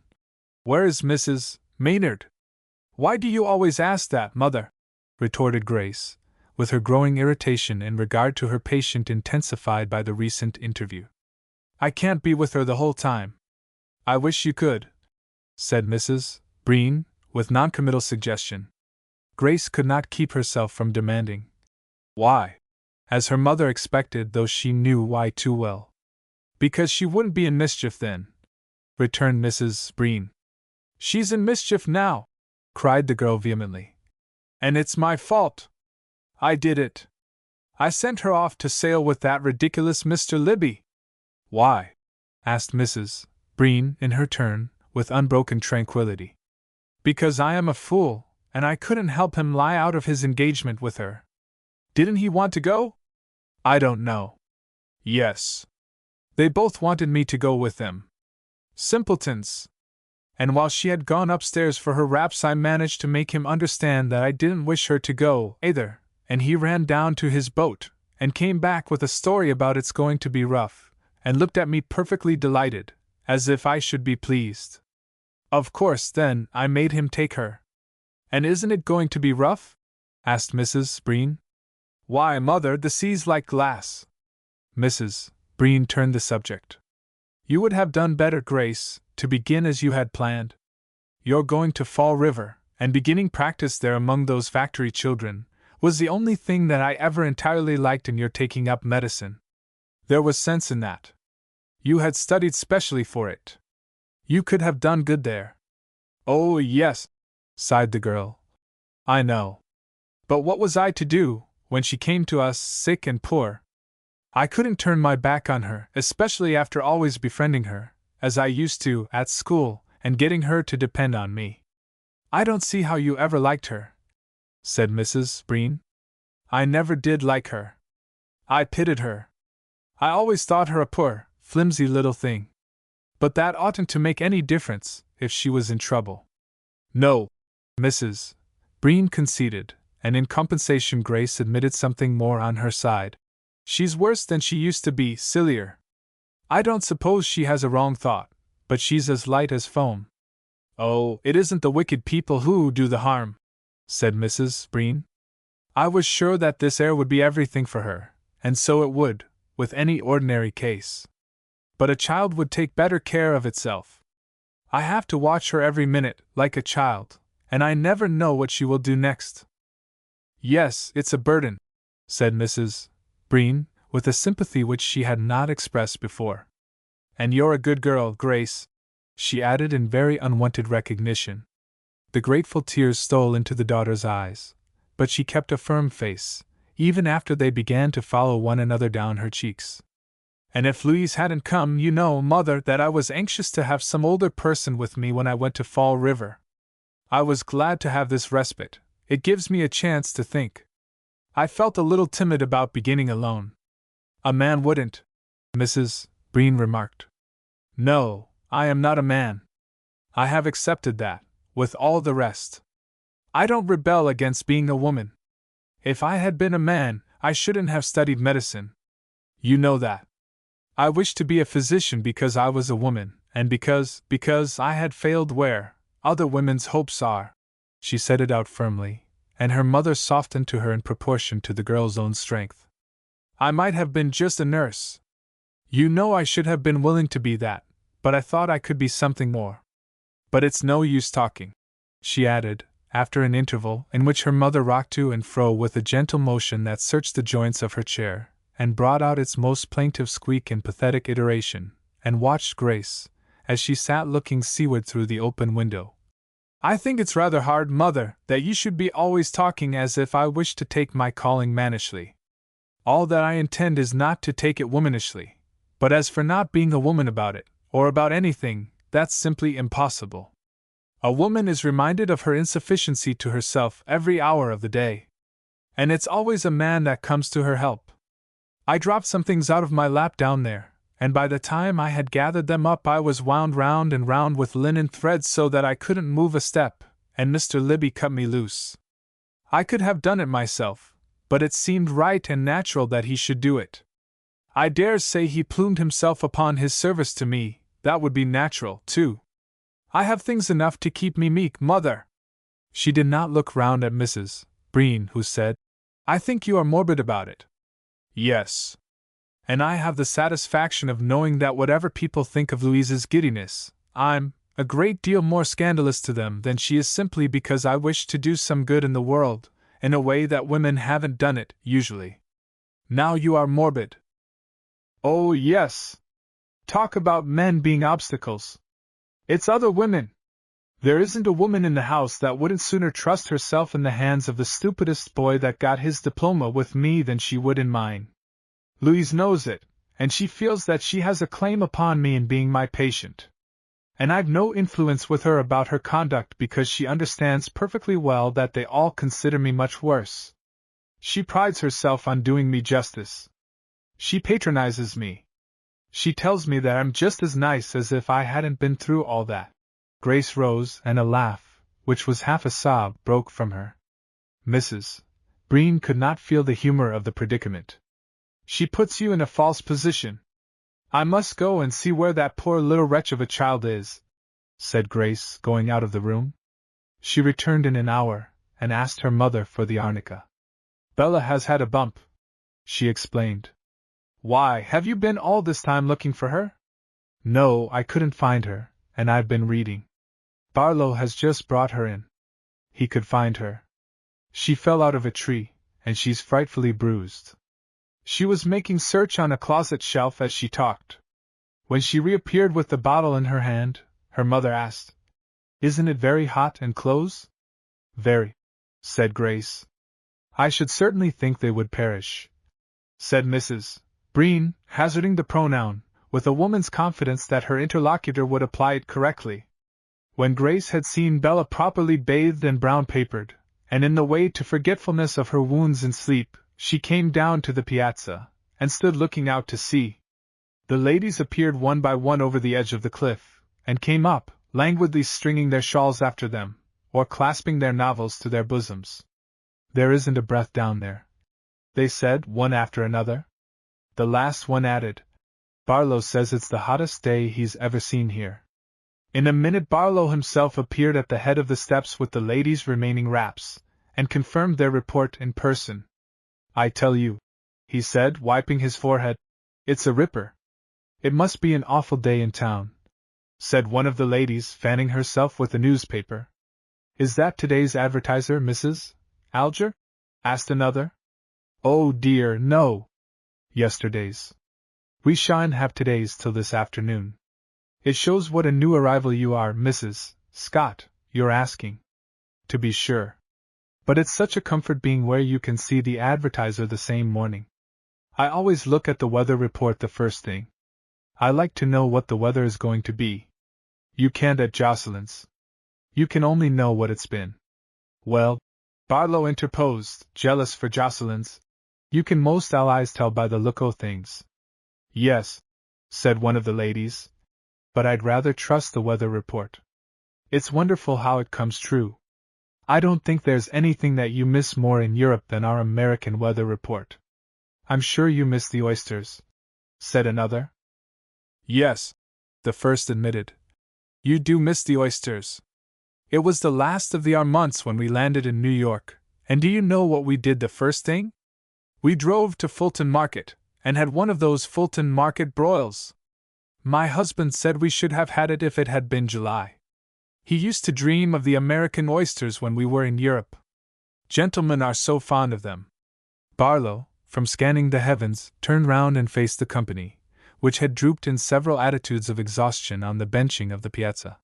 "Where is Mrs. Maynard?" "Why do you always ask that, Mother?" retorted Grace, with her growing irritation in regard to her patient intensified by the recent interview. "I can't be with her the whole time." "I wish you could," said Mrs. Breen, with noncommittal suggestion. Grace could not keep herself from demanding, "Why?" as her mother expected, though she knew why too well. "Because she wouldn't be in mischief then," returned Mrs. Breen. "She's in mischief now," cried the girl vehemently. "And it's my fault. I did it. I sent her off to sail with that ridiculous Mr. Libby." "Why?" asked Mrs. Breen in her turn, with unbroken tranquility. "Because I am a fool, and I couldn't help him lie out of his engagement with her." "Didn't he want to go?" "I don't know." "Yes. They both wanted me to go with them. Simpletons! And while she had gone upstairs for her wraps, I managed to make him understand that I didn't wish her to go either, and he ran down to his boat, and came back with a story about it's going to be rough, and looked at me perfectly delighted, as if I should be pleased. Of course, then, I made him take her." "And isn't it going to be rough?" asked Mrs. Breen. "Why, Mother, the sea's like glass." Mrs. Breen turned the subject. "You would have done better, Grace, to begin as you had planned. Your going to Fall River, and beginning practice there among those factory children, was the only thing that I ever entirely liked in your taking up medicine. There was sense in that. You had studied specially for it. You could have done good there." "Oh, yes," sighed the girl. "I know. But what was I to do, when she came to us sick and poor? I couldn't turn my back on her, especially after always befriending her, as I used to, at school, and getting her to depend on me." "I don't see how you ever liked her," said Mrs. Breen. "I never did like her. I pitied her. I always thought her a poor, flimsy little thing. But that oughtn't to make any difference, if she was in trouble." "No," Mrs. Breen conceded, and in compensation Grace admitted something more on her side. "She's worse than she used to be, sillier. I don't suppose she has a wrong thought, but she's as light as foam." "Oh, it isn't the wicked people who do the harm," said Mrs. Breen. "I was sure that this air would be everything for her, and so it would, with any ordinary case. But a child would take better care of itself. I have to watch her every minute, like a child, and I never know what she will do next." "Yes, it's a burden," said Mrs. Breen, with a sympathy which she had not expressed before. "And you're a good girl, Grace," she added in very unwonted recognition. The grateful tears stole into the daughter's eyes, but she kept a firm face, even after they began to follow one another down her cheeks. "And if Louise hadn't come, you know, Mother, that I was anxious to have some older person with me when I went to Fall River. I was glad to have this respite. It gives me a chance to think. I felt a little timid about beginning alone." "A man wouldn't," Mrs. Breen remarked. "No, I am not a man. I have accepted that, with all the rest. I don't rebel against being a woman. If I had been a man, I shouldn't have studied medicine. You know that. I wished to be a physician because I was a woman, and because I had failed where other women's hopes are." She said it out firmly, and her mother softened to her in proportion to the girl's own strength. "I might have been just a nurse." You know I should have been willing to be that, but I thought I could be something more. But it's no use talking," she added, after an interval in which her mother rocked to and fro with a gentle motion that searched the joints of her chair, and brought out its most plaintive squeak in pathetic iteration, and watched Grace, as she sat looking seaward through the open window. "I think it's rather hard, Mother, that you should be always talking as if I wished to take my calling manishly. All that I intend is not to take it womanishly, but as for not being a woman about it, or about anything, that's simply impossible. A woman is reminded of her insufficiency to herself every hour of the day. And it's always a man that comes to her help. I dropped some things out of my lap down there, and by the time I had gathered them up I was wound round and round with linen threads so that I couldn't move a step, and Mr. Libby cut me loose. I could have done it myself, but it seemed right and natural that he should do it. I dare say he plumed himself upon his service to me, that would be natural, too. I have things enough to keep me meek, Mother." She did not look round at Mrs. Breen, who said, "I think you are morbid about it." "Yes. And I have the satisfaction of knowing that whatever people think of Louise's giddiness, I'm a great deal more scandalous to them than she is simply because I wish to do some good in the world, in a way that women haven't done it, usually. Now you are morbid." "Oh, yes. Talk about men being obstacles. It's other women. There isn't a woman in the house that wouldn't sooner trust herself in the hands of the stupidest boy that got his diploma with me than she would in mine. Louise knows it, and she feels that she has a claim upon me in being my patient. And I've no influence with her about her conduct because she understands perfectly well that they all consider me much worse. She prides herself on doing me justice. She patronizes me. She tells me that I'm just as nice as if I hadn't been through all that." Grace rose, and a laugh, which was half a sob, broke from her. Mrs. Breen could not feel the humor of the predicament. "She puts you in a false position. I must go and see where that poor little wretch of a child is," said Grace, going out of the room. She returned in an hour, and asked her mother for the arnica. "Bella has had a bump," she explained. "Why, have you been all this time looking for her?" "No, I couldn't find her, and I've been reading. Barlow has just brought her in. He could find her. She fell out of a tree, and she's frightfully bruised." She was making search on a closet shelf as she talked. When she reappeared with the bottle in her hand, her mother asked, "Isn't it very hot and close?" "Very," said Grace. "I should certainly think they would perish," said Mrs. Breen, hazarding the pronoun, with a woman's confidence that her interlocutor would apply it correctly. When Grace had seen Bella properly bathed and brown-papered, and in the way to forgetfulness of her wounds in sleep, she came down to the piazza, and stood looking out to sea. The ladies appeared one by one over the edge of the cliff, and came up, languidly stringing their shawls after them, or clasping their novels to their bosoms. "There isn't a breath down there," they said, one after another. The last one added, "Barlow says it's the hottest day he's ever seen here." In a minute Barlow himself appeared at the head of the steps with the ladies' remaining wraps, and confirmed their report in person. "I tell you," he said, wiping his forehead, "it's a ripper." "It must be an awful day in town," said one of the ladies, fanning herself with a newspaper. "Is that today's advertiser, Mrs. Alger?" asked another. "Oh dear, no. Yesterday's. We shan't have today's till this afternoon." "It shows what a new arrival you are, Mrs. Scott, you're asking." "To be sure. But it's such a comfort being where you can see the advertiser the same morning. I always look at the weather report the first thing. I like to know what the weather is going to be. You can't at Jocelyn's. You can only know what it's been." "Well," Barlow interposed, jealous for Jocelyn's, "you can most allies tell by the look o' things." "Yes," said one of the ladies, "but I'd rather trust the weather report. It's wonderful how it comes true. I don't think there's anything that you miss more in Europe than our American weather report." "I'm sure you miss the oysters," said another. "Yes," the first admitted. "You do miss the oysters. It was the last of the months when we landed in New York, and do you know what we did the first thing? We drove to Fulton Market, and had one of those Fulton Market broils. My husband said we should have had it if it had been July. He used to dream of the American oysters when we were in Europe. Gentlemen are so fond of them. Barlow, from scanning the heavens, turned round and faced the company, which had drooped in several attitudes of exhaustion on the benching of the piazza.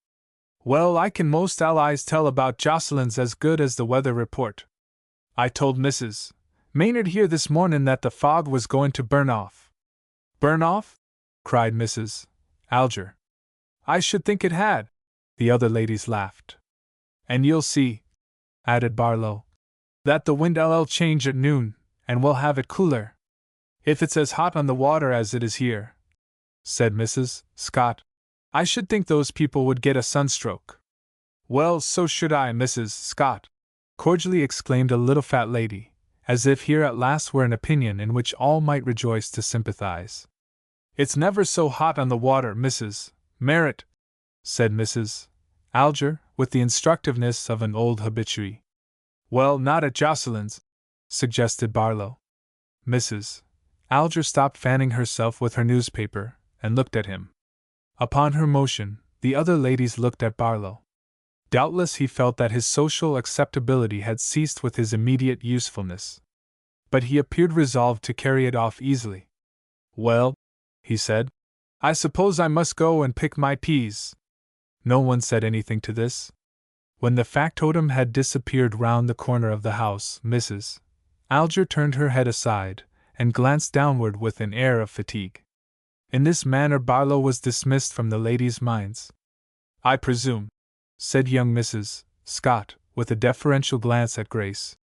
Well, I can most allies tell about Jocelyn's as good as the weather report. I told Mrs. Maynard here this morning that the fog was going to burn off. Burn off? Cried Mrs. Alger. I should think it had. The other ladies laughed. And you'll see, added Barlow, that the wind'll change at noon, and we'll have it cooler. If it's as hot on the water as it is here, said Mrs. Scott, I should think those people would get a sunstroke. Well, so should I, Mrs. Scott, cordially exclaimed a little fat lady, as if here at last were an opinion in which all might rejoice to sympathize. It's never so hot on the water, Mrs. Merritt, said Mrs. Alger, with the instructiveness of an old habitué. Well, not at Jocelyn's, suggested Barlow. Mrs. Alger stopped fanning herself with her newspaper, and looked at him. Upon her motion, the other ladies looked at Barlow. Doubtless he felt that his social acceptability had ceased with his immediate usefulness. But he appeared resolved to carry it off easily. Well, he said, I suppose I must go and pick my peas. No one said anything to this. When the factotum had disappeared round the corner of the house, Mrs. Alger turned her head aside, and glanced downward with an air of fatigue. In this manner Barlow was dismissed from the ladies' minds. I presume, said young Mrs. Scott, with a deferential glance at Grace,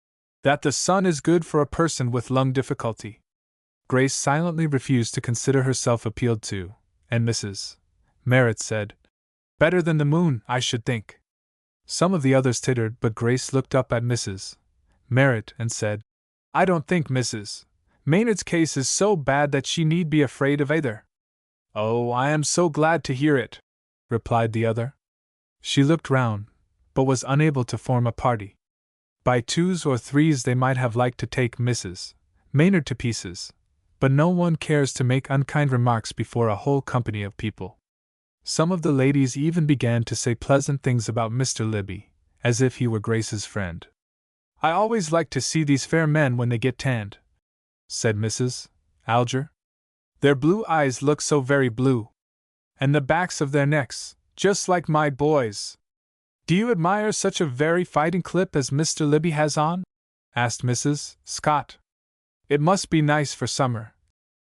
that the sun is good for a person with lung difficulty. Grace silently refused to consider herself appealed to, and Mrs. Merritt said, Better than the moon, I should think. Some of the others tittered, but Grace looked up at Mrs. Merritt and said, I don't think Mrs. Maynard's case is so bad that she need be afraid of either. Oh, I am so glad to hear it, replied the other. She looked round, but was unable to form a party. By twos or threes they might have liked to take Mrs. Maynard to pieces, but no one cares to make unkind remarks before a whole company of people. Some of the ladies even began to say pleasant things about Mr. Libby, as if he were Grace's friend. I always like to see these fair men when they get tanned, said Mrs. Alger. Their blue eyes look so very blue. And the backs of their necks, just like my boys. Do you admire such a very fighting clip as Mr. Libby has on? Asked Mrs. Scott. It must be nice for summer,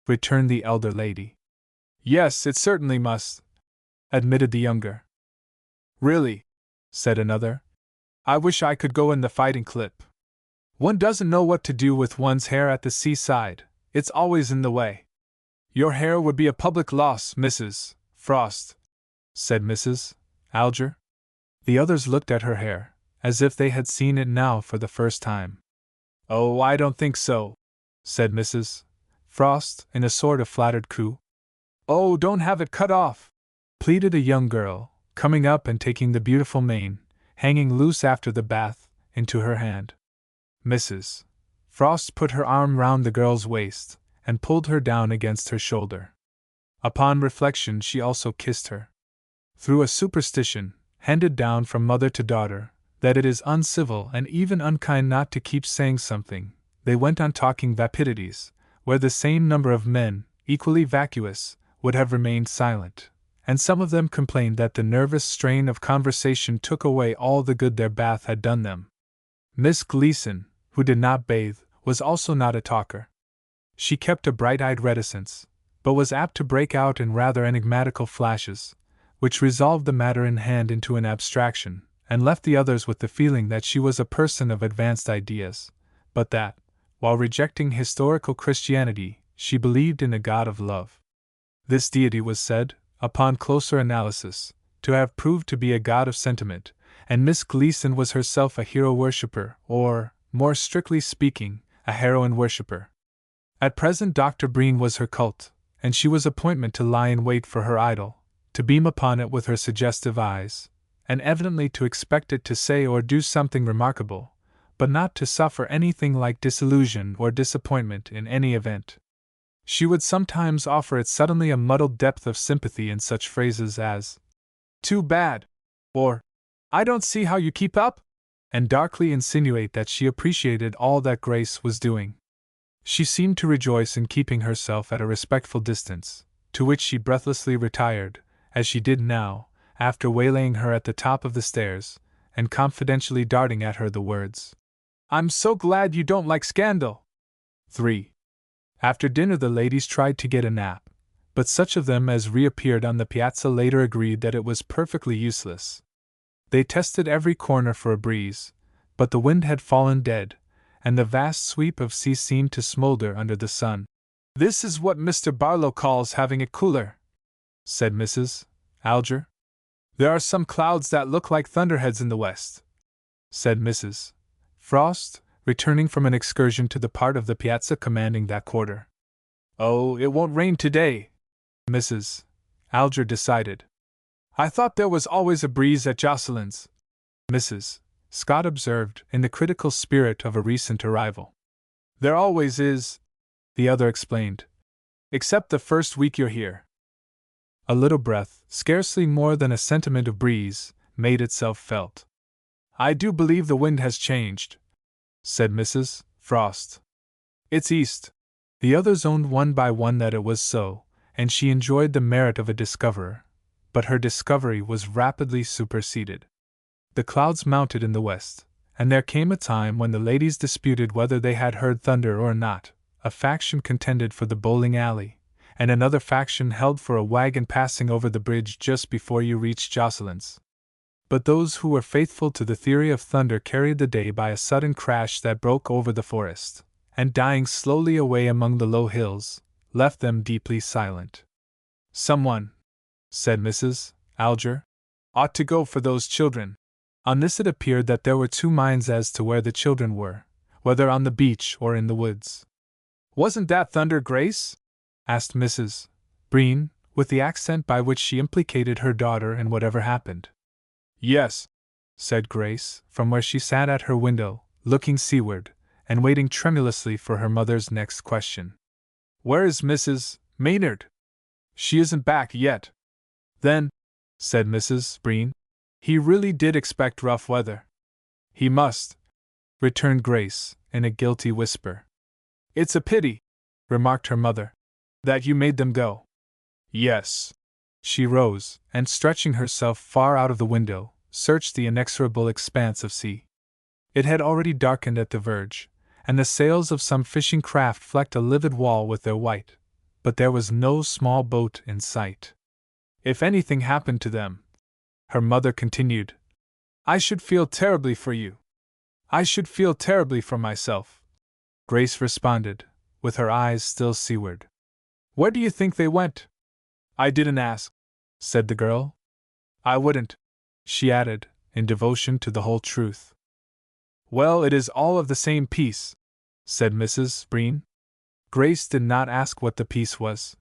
returned the elder lady. Yes, it certainly must, admitted the younger. Really, said another, I wish I could go in the fighting clip. One doesn't know what to do with one's hair at the seaside, it's always in the way. Your hair would be a public loss, Mrs. Frost, said Mrs. Alger. The others looked at her hair, as if they had seen it now for the first time. Oh, I don't think so, said Mrs. Frost, in a sort of flattered coo. Oh, don't have it cut off, pleaded a young girl, coming up and taking the beautiful mane, hanging loose after the bath, into her hand. Mrs. Frost put her arm round the girl's waist, and pulled her down against her shoulder. Upon reflection she also kissed her. Through a superstition, handed down from mother to daughter, that it is uncivil and even unkind not to keep saying something, they went on talking vapidities, where the same number of men, equally vacuous, would have remained silent, and some of them complained that the nervous strain of conversation took away all the good their bath had done them. Miss Gleason, who did not bathe, was also not a talker. She kept a bright-eyed reticence, but was apt to break out in rather enigmatical flashes, which resolved the matter in hand into an abstraction, and left the others with the feeling that she was a person of advanced ideas, but that, while rejecting historical Christianity, she believed in a God of love. This deity was said, upon closer analysis, to have proved to be a god of sentiment, and Miss Gleason was herself a hero-worshipper, or, more strictly speaking, a heroine-worshipper. At present Dr. Breen was her cult, and she was appointment to lie in wait for her idol, to beam upon it with her suggestive eyes, and evidently to expect it to say or do something remarkable, but not to suffer anything like disillusion or disappointment in any event. She would sometimes offer it suddenly a muddled depth of sympathy in such phrases as, "Too bad," or "I don't see how you keep up," and darkly insinuate that she appreciated all that Grace was doing. She seemed to rejoice in keeping herself at a respectful distance, to which she breathlessly retired, as she did now, after waylaying her at the top of the stairs, and confidentially darting at her the words, "I'm so glad you don't like scandal." 3. After dinner the ladies tried to get a nap, but such of them as reappeared on the piazza later agreed that it was perfectly useless. They tested every corner for a breeze, but the wind had fallen dead, and the vast sweep of sea seemed to smolder under the sun. "This is what Mr. Barlow calls having it cooler," said Mrs. Alger. "There are some clouds that look like thunderheads in the west," said Mrs. Frost, returning from an excursion to the part of the piazza commanding that quarter. "Oh, it won't rain today," Mrs. Alger decided. "I thought there was always a breeze at Jocelyn's," Mrs. Scott observed, in the critical spirit of a recent arrival. "There always is," the other explained. "Except the first week you're here." A little breath, scarcely more than a sentiment of breeze, made itself felt. "I do believe the wind has changed," said Mrs. Frost. "It's east." The others owned one by one that it was so, and she enjoyed the merit of a discoverer, but her discovery was rapidly superseded. The clouds mounted in the west, and there came a time when the ladies disputed whether they had heard thunder or not. A faction contended for the bowling alley, and another faction held for a wagon passing over the bridge just before you reached Jocelyn's. But those who were faithful to the theory of thunder carried the day by a sudden crash that broke over the forest, and dying slowly away among the low hills, left them deeply silent. "Someone," said Mrs. Alger, "ought to go for those children." On this it appeared that there were two minds as to where the children were, whether on the beach or in the woods. "Wasn't that thunder, Grace?" asked Mrs. Breen, with the accent by which she implicated her daughter in whatever happened. "Yes," said Grace, from where she sat at her window, looking seaward, and waiting tremulously for her mother's next question. "Where is Mrs. Maynard?" "She isn't back yet." "Then," said Mrs. Breen, "he really did expect rough weather." "He must," returned Grace, in a guilty whisper. "It's a pity," remarked her mother, "that you made them go." "Yes." She rose, and stretching herself far out of the window, searched the inexorable expanse of sea. It had already darkened at the verge, and the sails of some fishing craft flecked a livid wall with their white, but there was no small boat in sight. "If anything happened to them," her mother continued, "I should feel terribly for you." "I should feel terribly for myself," Grace responded, with her eyes still seaward. "Where do you think they went?" "I didn't ask," said the girl. "I wouldn't," she added, in devotion to the whole truth. "Well, it is all of the same piece," said Mrs. Breen. Grace did not ask what the piece was.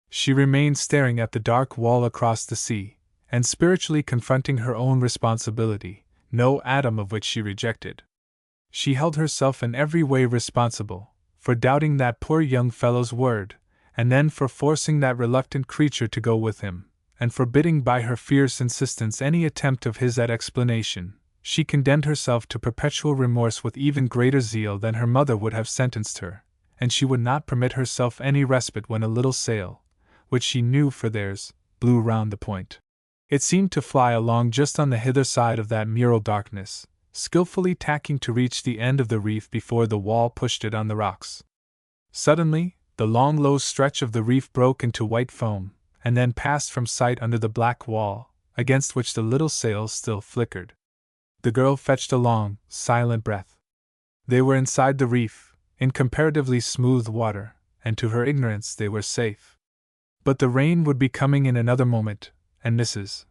She remained staring at the dark wall across the sea, and spiritually confronting her own responsibility, no atom of which she rejected. She held herself in every way responsible, for doubting that poor young fellow's word, and then for forcing that reluctant creature to go with him, and forbidding by her fierce insistence any attempt of his at explanation. She condemned herself to perpetual remorse with even greater zeal than her mother would have sentenced her, and she would not permit herself any respite when a little sail, which she knew for theirs, blew round the point. It seemed to fly along just on the hither side of that mural darkness, skillfully tacking to reach the end of the reef before the wall pushed it on the rocks. Suddenly, the long low stretch of the reef broke into white foam, and then passed from sight under the black wall, against which the little sail still flickered. The girl fetched a long, silent breath. They were inside the reef, in comparatively smooth water, and to her ignorance they were safe. But the rain would be coming in another moment, and Mrs.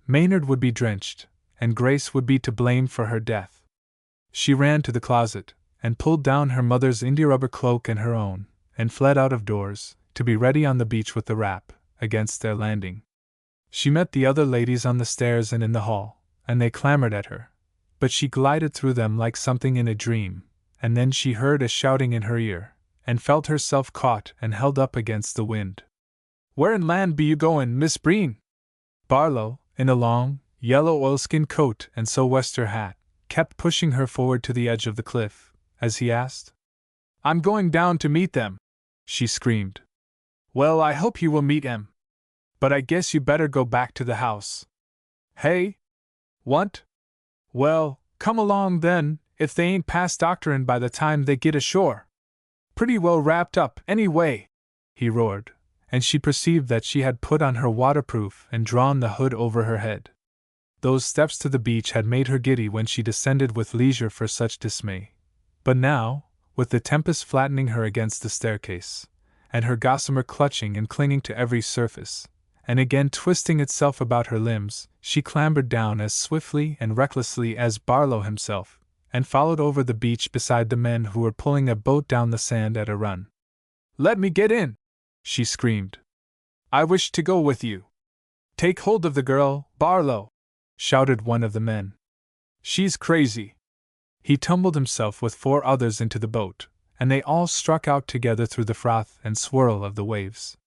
Maynard would be drenched, and Grace would be to blame for her death. She ran to the closet, and pulled down her mother's indiarubber cloak and her own, and fled out of doors, to be ready on the beach with the wrap, against their landing. She met the other ladies on the stairs and in the hall, and they clamored at her, but she glided through them like something in a dream, and then she heard a shouting in her ear, and felt herself caught and held up against the wind. "Where in land be you goin', Miss Breen?" Barlow, in a long, yellow oilskin coat and sou'wester hat, kept pushing her forward to the edge of the cliff, as he asked. "I'm going down to meet them," she screamed. "Well, I hope you will meet 'em. But I guess you better go back to the house." "Hey? What? Well, come along then, if they ain't past doctorin' by the time they get ashore. Pretty well wrapped up, anyway," he roared, and she perceived that she had put on her waterproof and drawn the hood over her head. Those steps to the beach had made her giddy when she descended with leisure for such dismay. But now, with the tempest flattening her against the staircase, and her gossamer clutching and clinging to every surface, and again twisting itself about her limbs, she clambered down as swiftly and recklessly as Barlow himself, and followed over the beach beside the men who were pulling a boat down the sand at a run. "Let me get in!" she screamed. "I wish to go with you." "Take hold of the girl, Barlow!" shouted one of the men. "She's crazy." He tumbled himself with 4 others into the boat, and they all struck out together through the froth and swirl of the waves.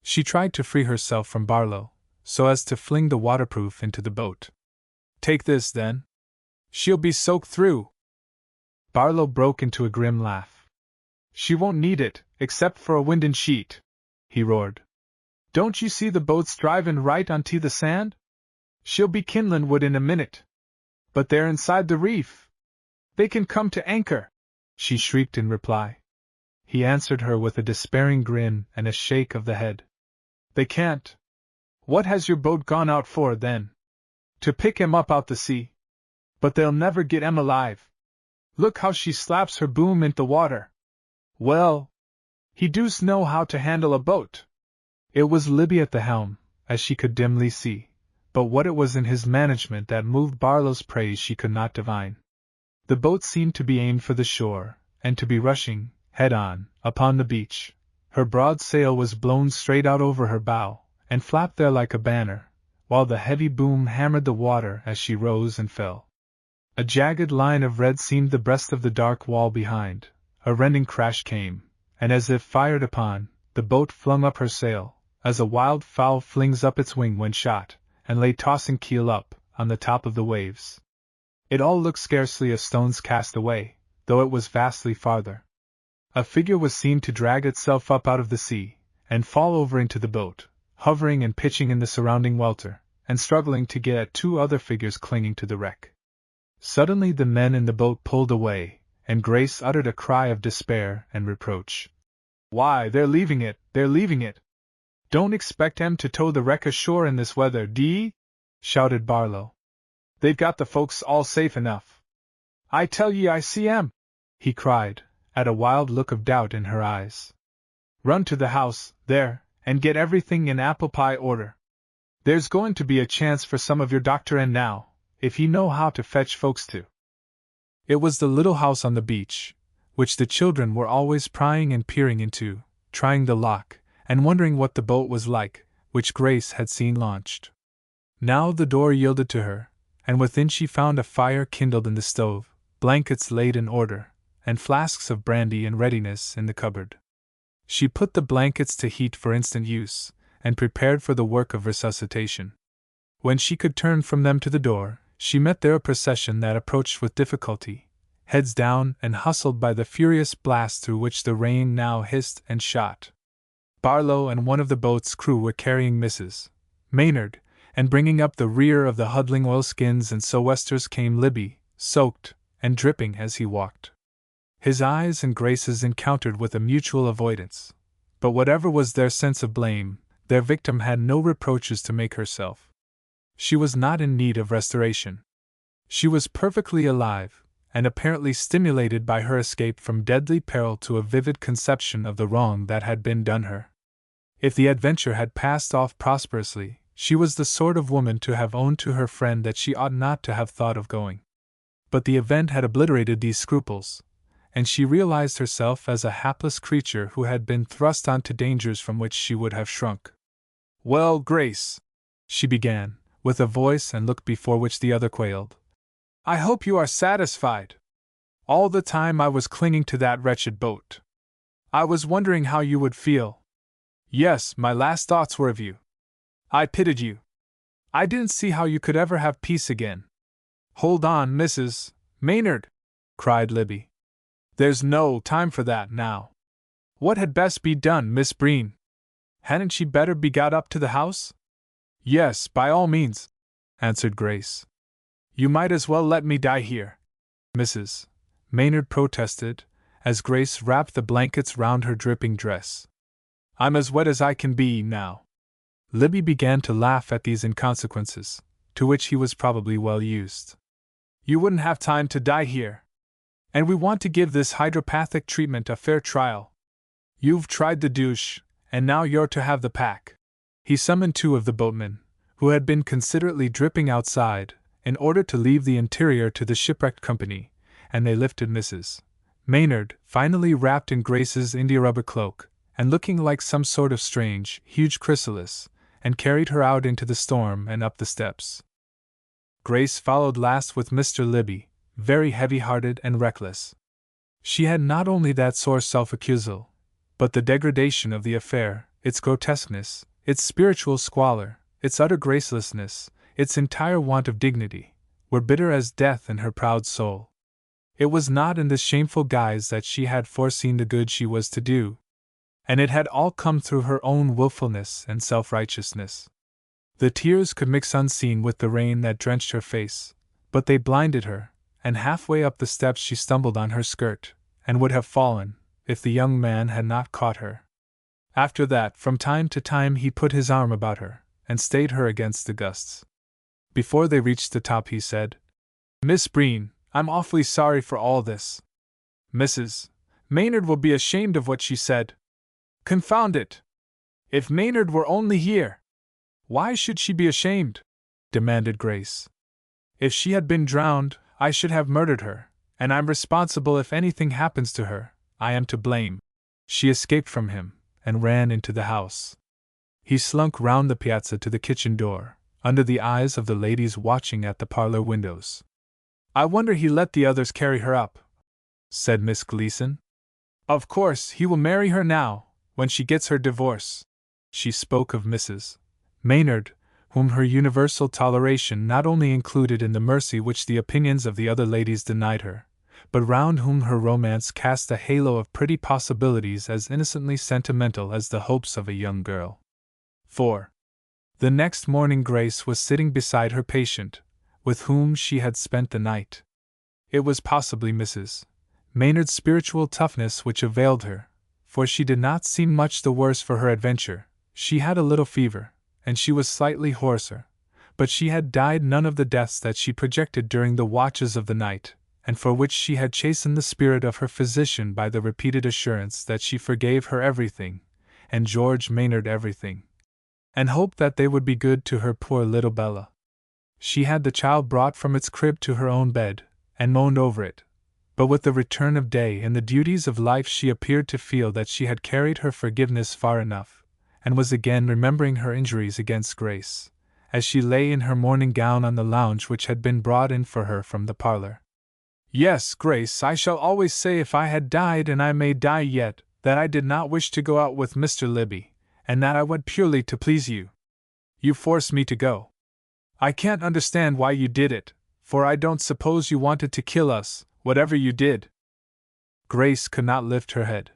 She tried to free herself from Barlow, so as to fling the waterproof into the boat. "Take this, then. She'll be soaked through." Barlow broke into a grim laugh. "She won't need it, except for a windin' sheet," he roared. "Don't you see the boat's drivin' right onto the sand? She'll be kindlin' wood in a minute. But they're inside the reef. They can come to anchor," she shrieked in reply. He answered her with a despairing grin and a shake of the head. "They can't. What has your boat gone out for, then? To pick him up out the sea? But they'll never get him alive. Look how she slaps her boom into the water. Well, he does know how to handle a boat." It was Libby at the helm, as she could dimly see, but what it was in his management that moved Barlow's praise she could not divine. The boat seemed to be aimed for the shore, and to be rushing, head-on, upon the beach. Her broad sail was blown straight out over her bow, and flapped there like a banner, while the heavy boom hammered the water as she rose and fell. A jagged line of red seamed the breast of the dark wall behind. A rending crash came, and as if fired upon, the boat flung up her sail, as a wild fowl flings up its wing when shot, and lay tossing keel up, on the top of the waves. It all looked scarcely a stone's cast away, though it was vastly farther. A figure was seen to drag itself up out of the sea, and fall over into the boat, hovering and pitching in the surrounding welter, and struggling to get at 2 other figures clinging to the wreck. Suddenly the men in the boat pulled away, and Grace uttered a cry of despair and reproach. "Why, they're leaving it, they're leaving it! Don't expect 'em to tow the wreck ashore in this weather, d'ye?" shouted Barlow. "They've got the folks all safe enough. I tell ye I see 'em!" he cried, at a wild look of doubt in her eyes. "Run to the house, there, and get everything in apple pie order. There's going to be a chance for some of your doctorin' now, if ye know how to fetch folks to." It was the little house on the beach, which the children were always prying and peering into, trying the lock, and wondering what the boat was like, which Grace had seen launched. Now the door yielded to her, and within she found a fire kindled in the stove, blankets laid in order, and flasks of brandy in readiness in the cupboard. She put the blankets to heat for instant use, and prepared for the work of resuscitation. When she could turn from them to the door, she met there a procession that approached with difficulty, heads down and hustled by the furious blast through which the rain now hissed and shot. Barlow and one of the boat's crew were carrying Mrs. Maynard, and bringing up the rear of the huddling oilskins and sou'westers came Libby, soaked and dripping as he walked. His eyes and Grace's encountered with a mutual avoidance, but whatever was their sense of blame, their victim had no reproaches to make herself. She was not in need of restoration. She was perfectly alive, and apparently stimulated by her escape from deadly peril to a vivid conception of the wrong that had been done her. If the adventure had passed off prosperously, she was the sort of woman to have owned to her friend that she ought not to have thought of going. But the event had obliterated these scruples, and she realized herself as a hapless creature who had been thrust on to dangers from which she would have shrunk. "Well, Grace," she began, with a voice and look before which the other quailed, "I hope you are satisfied. All the time I was clinging to that wretched boat. I was wondering how you would feel. Yes, my last thoughts were of you. I pitied you. I didn't see how you could ever have peace again. Hold on, Mrs. Maynard, cried Libby. There's no time for that now. What had best be done, Miss Breen? Hadn't she better be got up to the house? Yes, by all means, answered Grace. You might as well let me die here, Mrs. Maynard protested, as Grace wrapped the blankets round her dripping dress. I'm as wet as I can be now. Libby began to laugh at these inconsequences, to which he was probably well used. You wouldn't have time to die here. And we want to give this hydropathic treatment a fair trial. You've tried the douche, and now you're to have the pack. He summoned 2 of the boatmen, who had been considerately dripping outside, in order to leave the interior to the shipwrecked company, and they lifted Mrs. Maynard, finally wrapped in Grace's india-rubber cloak, and looking like some sort of strange, huge chrysalis, and carried her out into the storm and up the steps. Grace followed last with Mr. Libby, very heavy-hearted and reckless. She had not only that sore self-accusal, but the degradation of the affair, its grotesqueness, its spiritual squalor, its utter gracelessness, its entire want of dignity, were bitter as death in her proud soul. It was not in this shameful guise that she had foreseen the good she was to do, and it had all come through her own wilfulness and self-righteousness. The tears could mix unseen with the rain that drenched her face, but they blinded her, and halfway up the steps she stumbled on her skirt, and would have fallen, if the young man had not caught her. After that, from time to time he put his arm about her, and stayed her against the gusts. Before they reached the top he said, Miss Breen, I'm awfully sorry for all this. Mrs. Maynard will be ashamed of what she said. Confound it! If Maynard were only here! Why should she be ashamed? Demanded Grace. If she had been drowned, I should have murdered her, and I'm responsible if anything happens to her. I am to blame. She escaped from him, and ran into the house. He slunk round the piazza to the kitchen door, under the eyes of the ladies watching at the parlor windows. I wonder he let the others carry her up, said Miss Gleason. Of course, he will marry her now, when she gets her divorce. She spoke of Mrs. Maynard, whom her universal toleration not only included in the mercy which the opinions of the other ladies denied her, but round whom her romance cast a halo of pretty possibilities as innocently sentimental as the hopes of a young girl. 4. The next morning Grace was sitting beside her patient, with whom she had spent the night. It was possibly Mrs. Maynard's spiritual toughness which availed her, for she did not seem much the worse for her adventure. She had a little fever, and she was slightly hoarser, but she had died none of the deaths that she projected during the watches of the night, and for which she had chastened the spirit of her physician by the repeated assurance that she forgave her everything, and George Maynard everything, and hoped that they would be good to her poor little Bella. She had the child brought from its crib to her own bed, and moaned over it, but with the return of day and the duties of life she appeared to feel that she had carried her forgiveness far enough, and was again remembering her injuries against Grace, as she lay in her morning gown on the lounge which had been brought in for her from the parlor. Yes, Grace, I shall always say if I had died, and I may die yet, that I did not wish to go out with Mr. Libby, and that I went purely to please you. You forced me to go. I can't understand why you did it, for I don't suppose you wanted to kill us, whatever you did. Grace could not lift her head.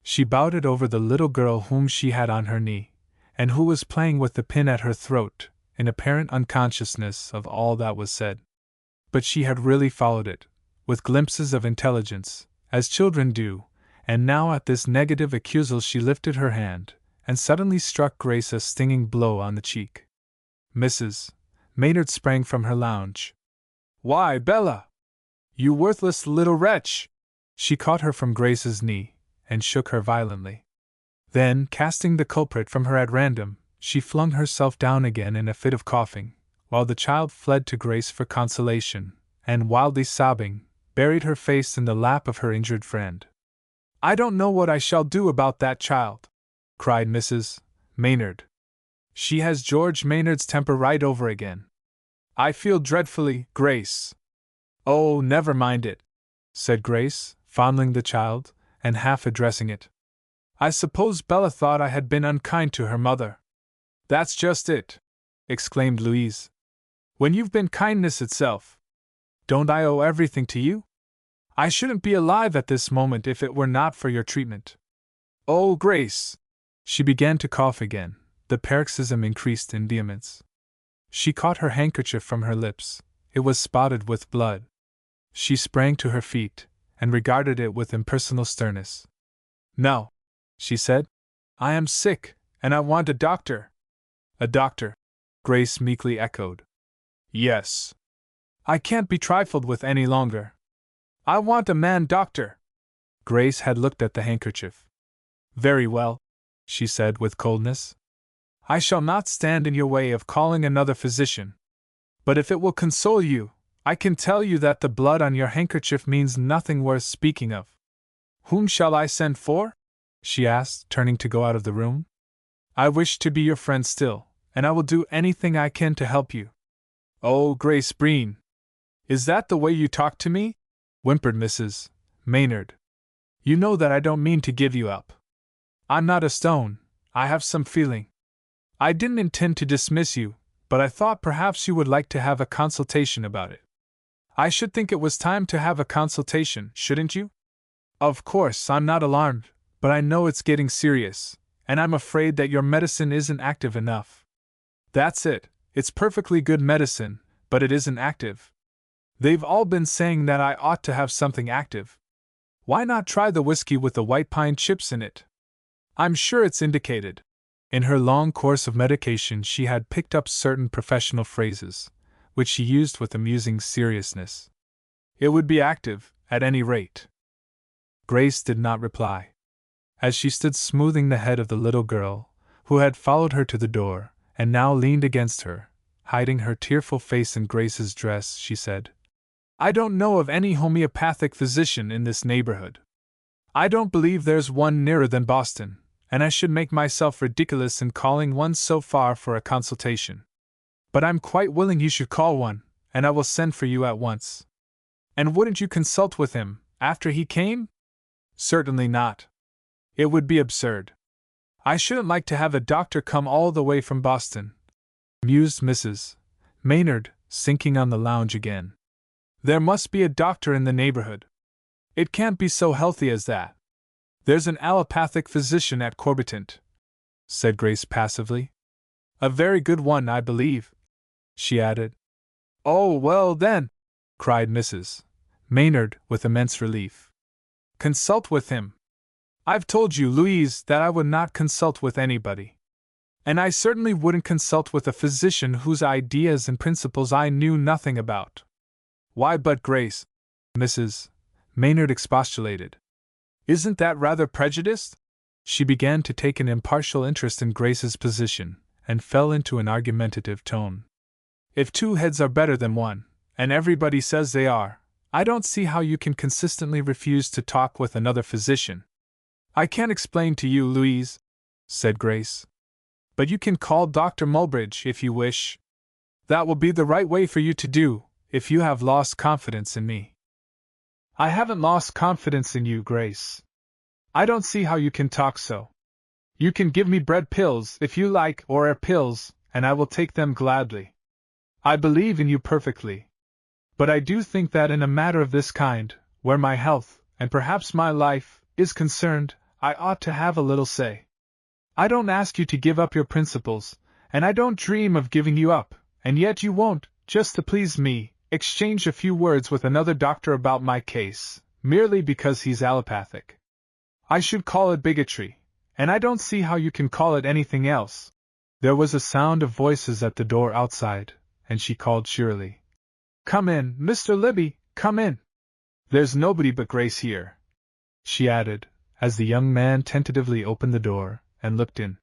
She bowed it over the little girl whom she had on her knee, and who was playing with the pin at her throat, in apparent unconsciousness of all that was said. But she had really followed it, with glimpses of intelligence, as children do, and now at this negative accusal she lifted her hand, and suddenly struck Grace a stinging blow on the cheek. Mrs. Maynard sprang from her lounge. Why, Bella! You worthless little wretch! She caught her from Grace's knee, and shook her violently. Then, casting the culprit from her at random, she flung herself down again in a fit of coughing, while the child fled to Grace for consolation, and wildly sobbing, buried her face in the lap of her injured friend. I don't know what I shall do about that child, cried Mrs. Maynard. She has George Maynard's temper right over again. I feel dreadfully, Grace. Oh, never mind it, said Grace, fondling the child, and half addressing it. I suppose Bella thought I had been unkind to her mother. That's just it, exclaimed Louise. When you've been kindness itself. Don't I owe everything to you? I shouldn't be alive at this moment if it were not for your treatment. Oh, Grace! She began to cough again. The paroxysm increased in vehemence. She caught her handkerchief from her lips. It was spotted with blood. She sprang to her feet, and regarded it with impersonal sternness. No, she said. I am sick, and I want a doctor. A doctor, Grace meekly echoed. Yes. I can't be trifled with any longer. I want a man doctor. Grace had looked at the handkerchief. Very well, she said with coldness. I shall not stand in your way of calling another physician. But if it will console you, I can tell you that the blood on your handkerchief means nothing worth speaking of. Whom shall I send for? She asked, turning to go out of the room. I wish to be your friend still, and I will do anything I can to help you. Oh, Grace Breen! Is that the way you talk to me? Whimpered Mrs. Maynard. You know that I don't mean to give you up. I'm not a stone, I have some feeling. I didn't intend to dismiss you, but I thought perhaps you would like to have a consultation about it. I should think it was time to have a consultation, shouldn't you? Of course, I'm not alarmed, but I know it's getting serious, and I'm afraid that your medicine isn't active enough. That's it, it's perfectly good medicine, but it isn't active. They've all been saying that I ought to have something active. Why not try the whiskey with the white pine chips in it? I'm sure it's indicated. In her long course of medication, she had picked up certain professional phrases, which she used with amusing seriousness. It would be active, at any rate. Grace did not reply. As she stood smoothing the head of the little girl, who had followed her to the door, and now leaned against her, hiding her tearful face in Grace's dress, she said, I don't know of any homeopathic physician in this neighborhood. I don't believe there's one nearer than Boston, and I should make myself ridiculous in calling one so far for a consultation. But I'm quite willing you should call one, and I will send for you at once. And wouldn't you consult with him, after he came? Certainly not. It would be absurd. I shouldn't like to have a doctor come all the way from Boston, mused Mrs. Maynard, sinking on the lounge again. There must be a doctor in the neighborhood. It can't be so healthy as that. There's an allopathic physician at Corbitant, said Grace passively. A very good one, I believe, she added. Oh, well then, cried Mrs. Maynard with immense relief. Consult with him. I've told you, Louise, that I would not consult with anybody. And I certainly wouldn't consult with a physician whose ideas and principles I knew nothing about. Why, but Grace, Mrs. Maynard expostulated. Isn't that rather prejudiced? She began to take an impartial interest in Grace's position, and fell into an argumentative tone. If two heads are better than one, and everybody says they are, I don't see how you can consistently refuse to talk with another physician. I can't explain to you, Louise, said Grace. But you can call Dr. Mulbridge if you wish. That will be the right way for you to do, if you have lost confidence in me. I haven't lost confidence in you, Grace. I don't see how you can talk so. You can give me bread pills if you like, or air pills, and I will take them gladly. I believe in you perfectly. But I do think that in a matter of this kind, where my health, and perhaps my life, is concerned, I ought to have a little say. I don't ask you to give up your principles, and I don't dream of giving you up, and yet you won't, just to please me, exchange a few words with another doctor about my case, merely because he's allopathic. I should call it bigotry, and I don't see how you can call it anything else. There was a sound of voices at the door outside, and she called cheerily. Come in, Mr. Libby, come in. There's nobody but Grace here, she added, as the young man tentatively opened the door, and looked in.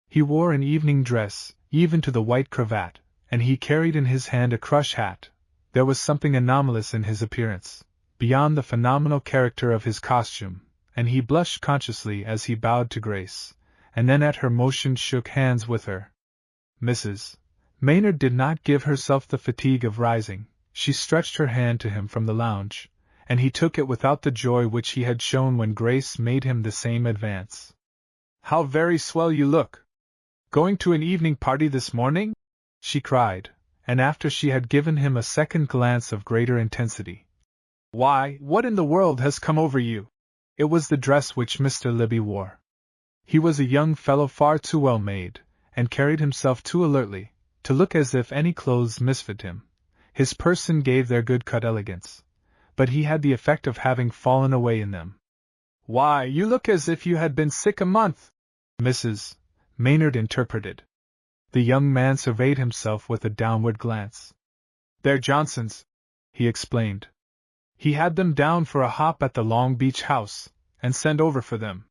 He wore an evening dress, even to the white cravat, and he carried in his hand a crush hat. There was something anomalous in his appearance, beyond the phenomenal character of his costume, and he blushed consciously as he bowed to Grace, and then at her motion shook hands with her. Mrs. Maynard did not give herself the fatigue of rising. She stretched her hand to him from the lounge, and he took it without the joy which he had shown when Grace made him the same advance. How very swell you look! Going to an evening party this morning? She cried, and after she had given him a second glance of greater intensity. Why, what in the world has come over you? It was the dress which Mr. Libby wore. He was a young fellow far too well made, and carried himself too alertly, to look as if any clothes misfit him. His person gave their good-cut elegance, but he had the effect of having fallen away in them. Why, you look as if you had been sick a month, Mrs. Maynard interpreted. The young man surveyed himself with a downward glance. They're Johnson's, he explained. He had them down for a hop at the Long Beach house, and sent over for them.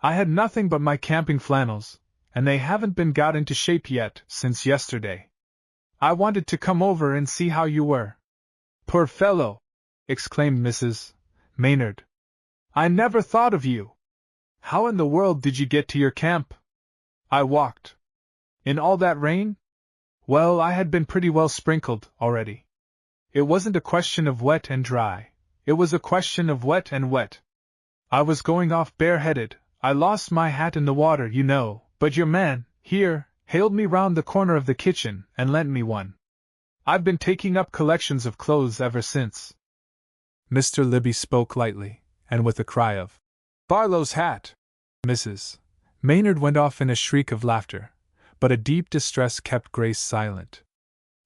I had nothing but my camping flannels, and they haven't been got into shape yet since yesterday. I wanted to come over and see how you were. Poor fellow! Exclaimed Mrs. Maynard. I never thought of you. How in the world did you get to your camp? I walked. In all that rain? Well, I had been pretty well sprinkled already. It wasn't a question of wet and dry, it was a question of wet and wet. I was going off bareheaded, I lost my hat in the water, you know, but your man, here, hailed me round the corner of the kitchen and lent me one. I've been taking up collections of clothes ever since. Mr. Libby spoke lightly, and with a cry of, Barlow's hat! Mrs. Maynard went off in a shriek of laughter, but a deep distress kept Grace silent.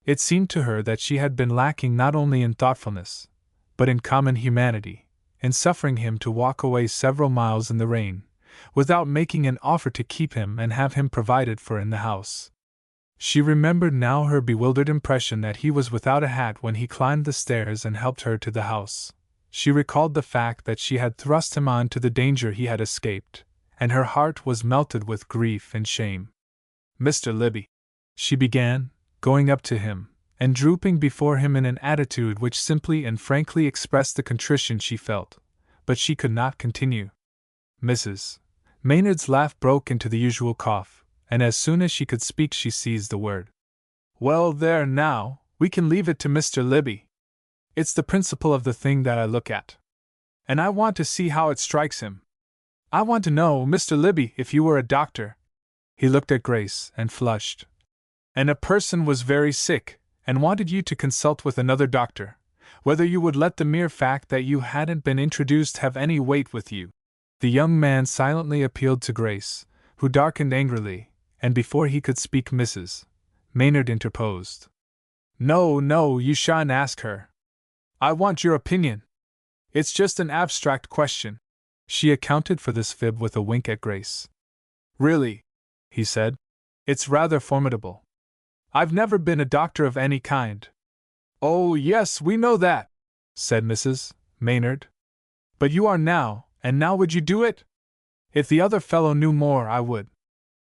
It seemed to her that she had been lacking not only in thoughtfulness, but in common humanity, in suffering him to walk away several miles in the rain, without making an offer to keep him and have him provided for in the house. She remembered now her bewildered impression that he was without a hat when he climbed the stairs and helped her to the house. She recalled the fact that she had thrust him on to the danger he had escaped, and her heart was melted with grief and shame. Mr. Libby, she began, going up to him, and drooping before him in an attitude which simply and frankly expressed the contrition she felt, but she could not continue. Mrs. Maynard's laugh broke into the usual cough, and as soon as she could speak she seized the word. Well, there now, we can leave it to Mr. Libby. It's the principle of the thing that I look at. And I want to see how it strikes him. I want to know, Mr. Libby, if you were a doctor. He looked at Grace and flushed. And a person was very sick, and wanted you to consult with another doctor, whether you would let the mere fact that you hadn't been introduced have any weight with you. The young man silently appealed to Grace, who darkened angrily, and before he could speak Mrs. Maynard interposed. No, you shan't ask her. I want your opinion. It's just an abstract question. She accounted for this fib with a wink at Grace. Really, he said, it's rather formidable. I've never been a doctor of any kind. Oh, yes, we know that, said Mrs. Maynard. But you are now, and now would you do it? If the other fellow knew more, I would.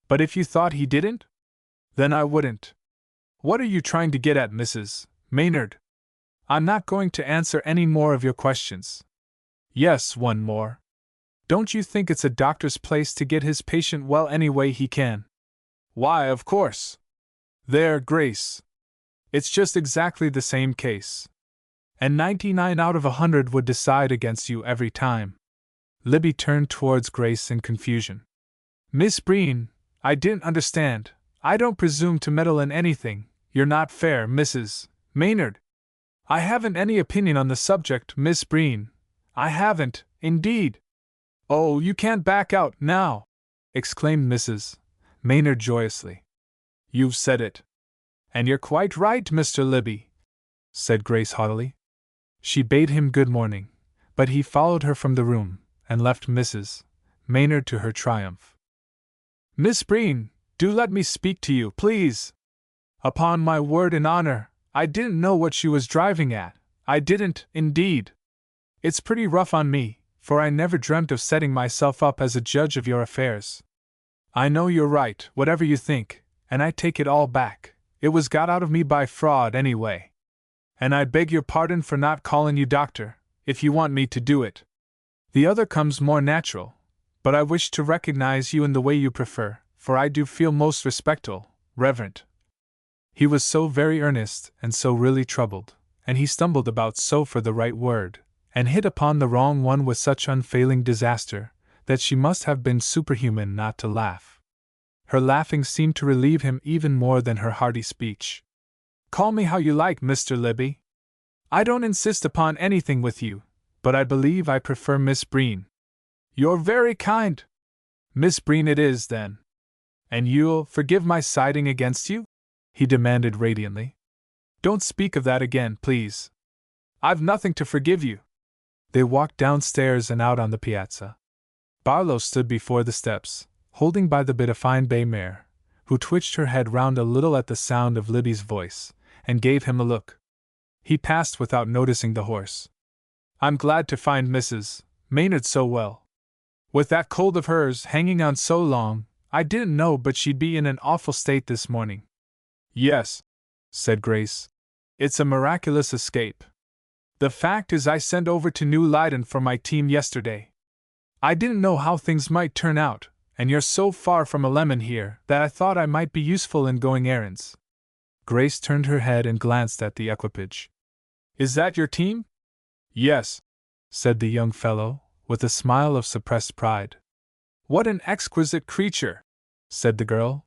But if you thought he didn't? Then I wouldn't. What are you trying to get at, Mrs. Maynard? I'm not going to answer any more of your questions. Yes, one more. Don't you think it's a doctor's place to get his patient well any way he can? Why, of course. There, Grace. It's just exactly the same case. And 99 out of 100 would decide against you every time. Libby turned towards Grace in confusion. Miss Breen, I didn't understand. I don't presume to meddle in anything. You're not fair, Mrs. Maynard. I haven't any opinion on the subject, Miss Breen. I haven't, indeed. Oh, you can't back out now, exclaimed Mrs. Maynard joyously. You've said it. And you're quite right, Mr. Libby, said Grace haughtily. She bade him good morning, but he followed her from the room, and left Mrs. Maynard to her triumph. Miss Breen, do let me speak to you, please. Upon my word and honor, I didn't know what she was driving at. I didn't, indeed. It's pretty rough on me, for I never dreamt of setting myself up as a judge of your affairs. I know you're right, whatever you think, and I take it all back. It was got out of me by fraud anyway. And I beg your pardon for not calling you doctor, if you want me to do it. The other comes more natural, but I wish to recognize you in the way you prefer, for I do feel most respectful, reverent. He was so very earnest and so really troubled, and he stumbled about so for the right word, and hit upon the wrong one with such unfailing disaster, that she must have been superhuman not to laugh. Her laughing seemed to relieve him even more than her hearty speech. "Call me how you like, Mr. Libby. I don't insist upon anything with you, but I believe I prefer Miss Breen." "You're very kind. Miss Breen it is, then. And you'll forgive my siding against you?" he demanded radiantly. "Don't speak of that again, please. I've nothing to forgive you." They walked downstairs and out on the piazza. Barlow stood before the steps, holding by the bit a fine bay mare, who twitched her head round a little at the sound of Libby's voice, and gave him a look. He passed without noticing the horse. "I'm glad to find Mrs. Maynard so well. With that cold of hers hanging on so long, I didn't know but she'd be in an awful state this morning." "Yes," said Grace. "It's a miraculous escape. The fact is I sent over to New Leiden for my team yesterday. I didn't know how things might turn out, and you're so far from a lemon here that I thought I might be useful in going errands." Grace turned her head and glanced at the equipage. "Is that your team?" "Yes," said the young fellow, with a smile of suppressed pride. "What an exquisite creature!" said the girl.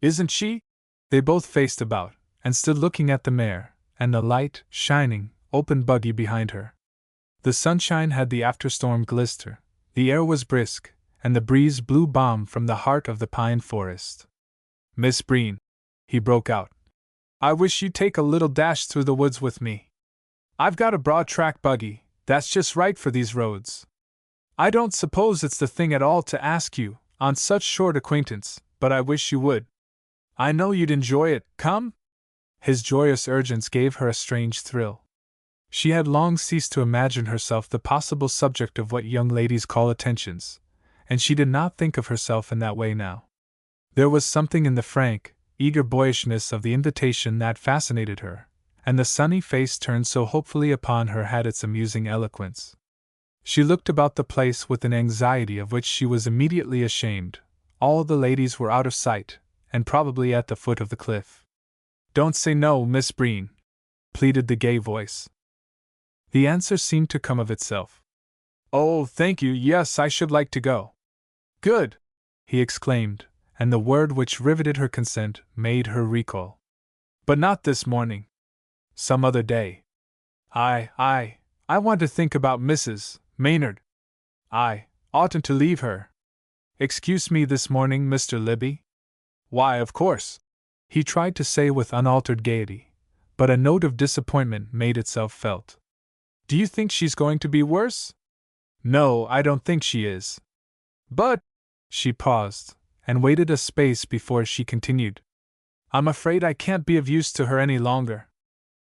"Isn't she?" They both faced about, and stood looking at the mare, and the light, shining, open buggy behind her. The sunshine had the after-storm glister, the air was brisk, and the breeze blew balm from the heart of the pine forest. "Miss Breen," he broke out, "I wish you'd take a little dash through the woods with me. I've got a broad-track buggy, that's just right for these roads. I don't suppose it's the thing at all to ask you, on such short acquaintance, but I wish you would. I know you'd enjoy it, come?" His joyous urgence gave her a strange thrill. She had long ceased to imagine herself the possible subject of what young ladies call attentions, and she did not think of herself in that way now. There was something in the frank, eager boyishness of the invitation that fascinated her, and the sunny face turned so hopefully upon her had its amusing eloquence. She looked about the place with an anxiety of which she was immediately ashamed. All the ladies were out of sight, and probably at the foot of the cliff. "Don't say no, Miss Breen," pleaded the gay voice. The answer seemed to come of itself. "Oh, thank you, yes, I should like to go." "Good!" he exclaimed, and the word which riveted her consent made her recoil. "But not this morning. Some other day. I want to think about Mrs. Maynard. I oughtn't to leave her. Excuse me this morning, Mr. Libby?" "Why, of course," he tried to say with unaltered gaiety, but a note of disappointment made itself felt. "Do you think she's going to be worse?" "No, I don't think she is. But—" She paused, and waited a space before she continued. "I'm afraid I can't be of use to her any longer.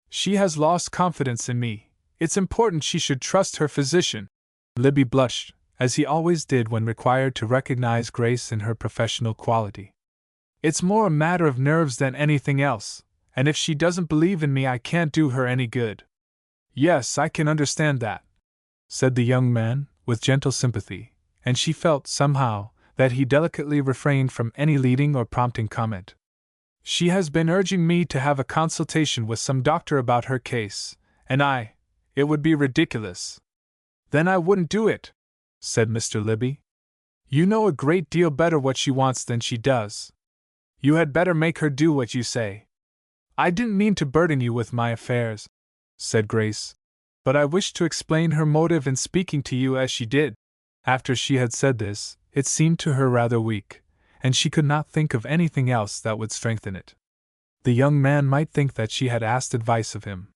She has lost confidence in me. It's important she should trust her physician." Libby blushed, as he always did when required to recognize Grace in her professional quality. "It's more a matter of nerves than anything else, and if she doesn't believe in me I can't do her any good." "Yes, I can understand that," said the young man, with gentle sympathy, and she felt, somehow, that he delicately refrained from any leading or prompting comment. "She has been urging me to have a consultation with some doctor about her case, and it would be ridiculous." "Then I wouldn't do it," said Mr. Libby. "You know a great deal better what she wants than she does. You had better make her do what you say." "I didn't mean to burden you with my affairs," said Grace, "but I wished to explain her motive in speaking to you as she did." After she had said this, it seemed to her rather weak, and she could not think of anything else that would strengthen it. The young man might think that she had asked advice of him.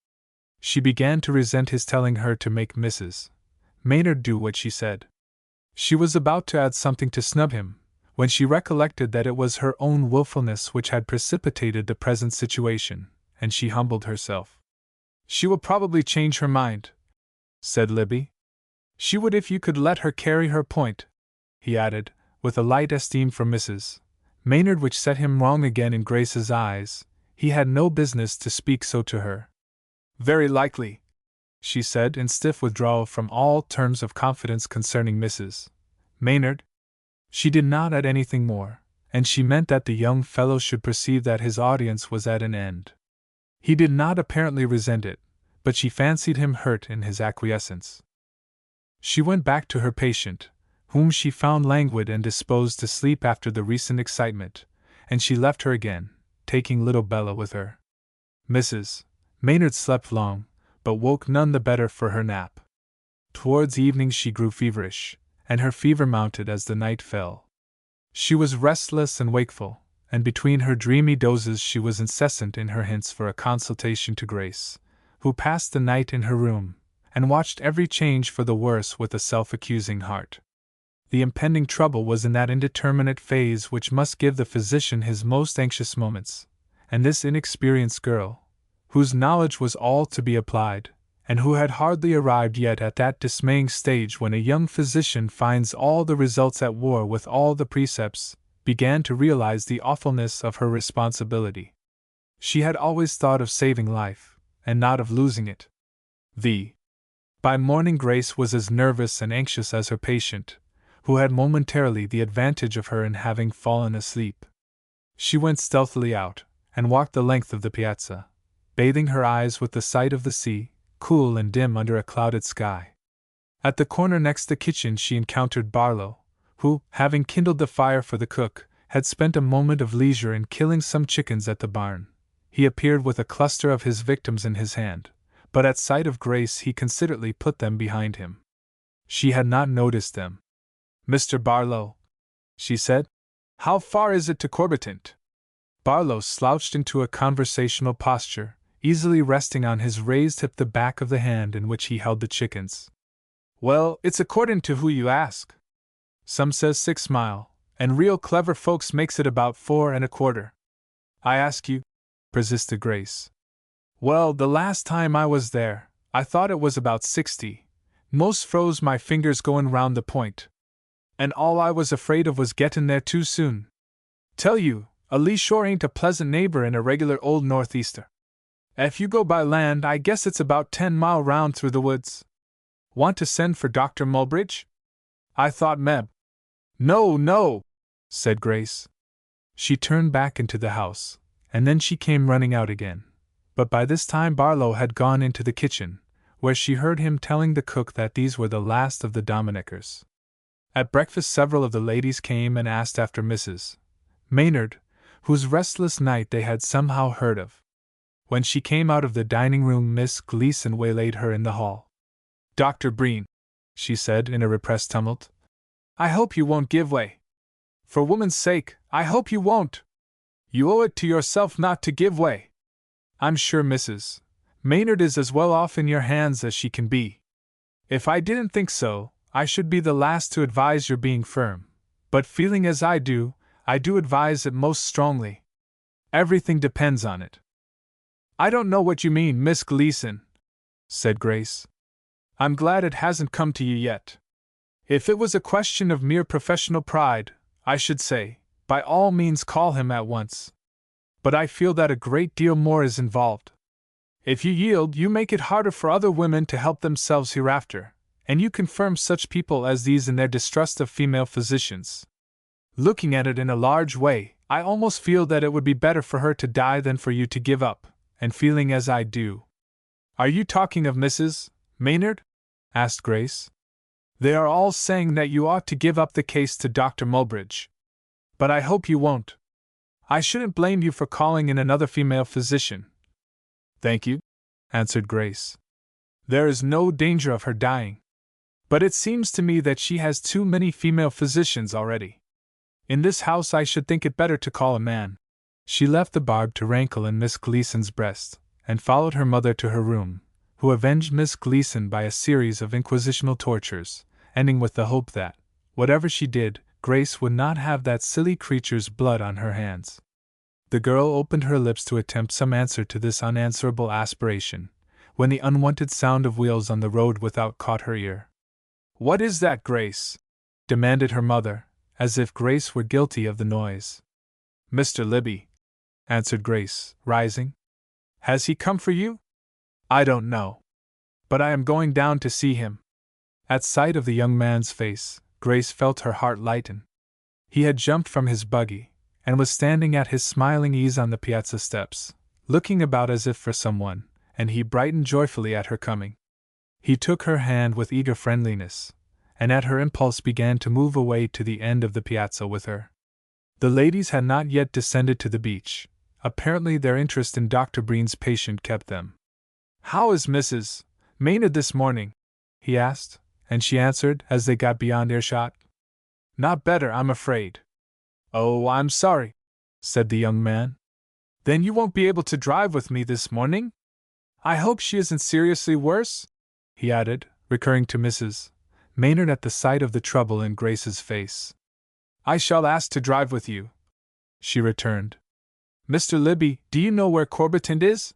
She began to resent his telling her to make Mrs. Maynard do what she said. She was about to add something to snub him, when she recollected that it was her own willfulness which had precipitated the present situation, and she humbled herself. "She will probably change her mind," said Libby. "She would if you could let her carry her point," he added, with a light esteem for Mrs. Maynard which set him wrong again in Grace's eyes. He had no business to speak so to her. "Very likely," she said in stiff withdrawal from all terms of confidence concerning Mrs. Maynard. She did not add anything more, and she meant that the young fellow should perceive that his audience was at an end. He did not apparently resent it, but she fancied him hurt in his acquiescence. She went back to her patient, whom she found languid and disposed to sleep after the recent excitement, and she left her again, taking little Bella with her. Mrs. Maynard slept long, but woke none the better for her nap. Towards evening she grew feverish, and her fever mounted as the night fell. She was restless and wakeful, and between her dreamy dozes she was incessant in her hints for a consultation to Grace, who passed the night in her room, and watched every change for the worse with a self-accusing heart. The impending trouble was in that indeterminate phase which must give the physician his most anxious moments, and this inexperienced girl, whose knowledge was all to be applied, and who had hardly arrived yet at that dismaying stage when a young physician finds all the results at war with all the precepts, began to realize the awfulness of her responsibility. She had always thought of saving life, and not of losing it. By morning Grace was as nervous and anxious as her patient, who had momentarily the advantage of her in having fallen asleep. She went stealthily out, and walked the length of the piazza, bathing her eyes with the sight of the sea, cool and dim under a clouded sky. At the corner next the kitchen she encountered Barlow, who, having kindled the fire for the cook, had spent a moment of leisure in killing some chickens at the barn. He appeared with a cluster of his victims in his hand, but at sight of Grace he considerately put them behind him. She had not noticed them. "Mr. Barlow," she said, "how far is it to Corbitant?" Barlow slouched into a conversational posture, easily resting on his raised hip the back of the hand in which he held the chickens. "Well, it's according to who you ask. Some says 6 mile, and real clever folks makes it about 4 1/4. I ask you," persisted Grace. "Well, the last time I was there, I thought it was about 60. Most froze my fingers goin' round the point. And all I was afraid of was gettin' there too soon. Tell you, a lee shore ain't a pleasant neighbor in a regular old northeaster. If you go by land, I guess it's about 10 mile round through the woods. Want to send for Dr. Mulbridge? I thought Meb." "No, no," said Grace. She turned back into the house, and then she came running out again. But by this time Barlow had gone into the kitchen, where she heard him telling the cook that these were the last of the Dominickers. At breakfast several of the ladies came and asked after Mrs. Maynard, whose restless night they had somehow heard of. When she came out of the dining room, Miss Gleason waylaid her in the hall. "Dr. Breen," she said in a repressed tumult, "I hope you won't give way. For woman's sake, I hope you won't. You owe it to yourself not to give way. I'm sure Mrs. Maynard is as well off in your hands as she can be. If I didn't think so, I should be the last to advise your being firm, but feeling as I do advise it most strongly. Everything depends on it." "I don't know what you mean, Miss Gleason," said Grace. "I'm glad it hasn't come to you yet. If it was a question of mere professional pride, I should say, by all means call him at once. But I feel that a great deal more is involved. If you yield, you make it harder for other women to help themselves hereafter, and you confirm such people as these in their distrust of female physicians. Looking at it in a large way, I almost feel that it would be better for her to die than for you to give up, and feeling as I do—" "Are you talking of Mrs. Maynard?" asked Grace. "They are all saying that you ought to give up the case to Dr. Mulbridge. But I hope you won't. I shouldn't blame you for calling in another female physician." "Thank you," answered Grace. "There is no danger of her dying. But it seems to me that she has too many female physicians already. In this house I should think it better to call a man." She left the barb to rankle in Miss Gleason's breast, and followed her mother to her room, who avenged Miss Gleason by a series of inquisitional tortures, ending with the hope that, whatever she did, Grace would not have that silly creature's blood on her hands. The girl opened her lips to attempt some answer to this unanswerable aspiration, when the unwonted sound of wheels on the road without caught her ear. "What is that, Grace?" demanded her mother, as if Grace were guilty of the noise. "Mr. Libby," answered Grace, rising. "Has he come for you?" "I don't know. But I am going down to see him." At sight of the young man's face, Grace felt her heart lighten. He had jumped from his buggy, and was standing at his smiling ease on the piazza steps, looking about as if for someone, and he brightened joyfully at her coming. He took her hand with eager friendliness, and at her impulse began to move away to the end of the piazza with her. The ladies had not yet descended to the beach. Apparently their interest in Dr. Breen's patient kept them. "How is Mrs. Maynard this morning?" he asked, and she answered as they got beyond earshot. "Not better, I'm afraid." "Oh, I'm sorry," said the young man. "Then you won't be able to drive with me this morning? I hope she isn't seriously worse?" he added, recurring to Mrs. Maynard at the sight of the trouble in Grace's face. "I shall ask to drive with you," she returned. "Mr. Libby, do you know where Corbitant is?"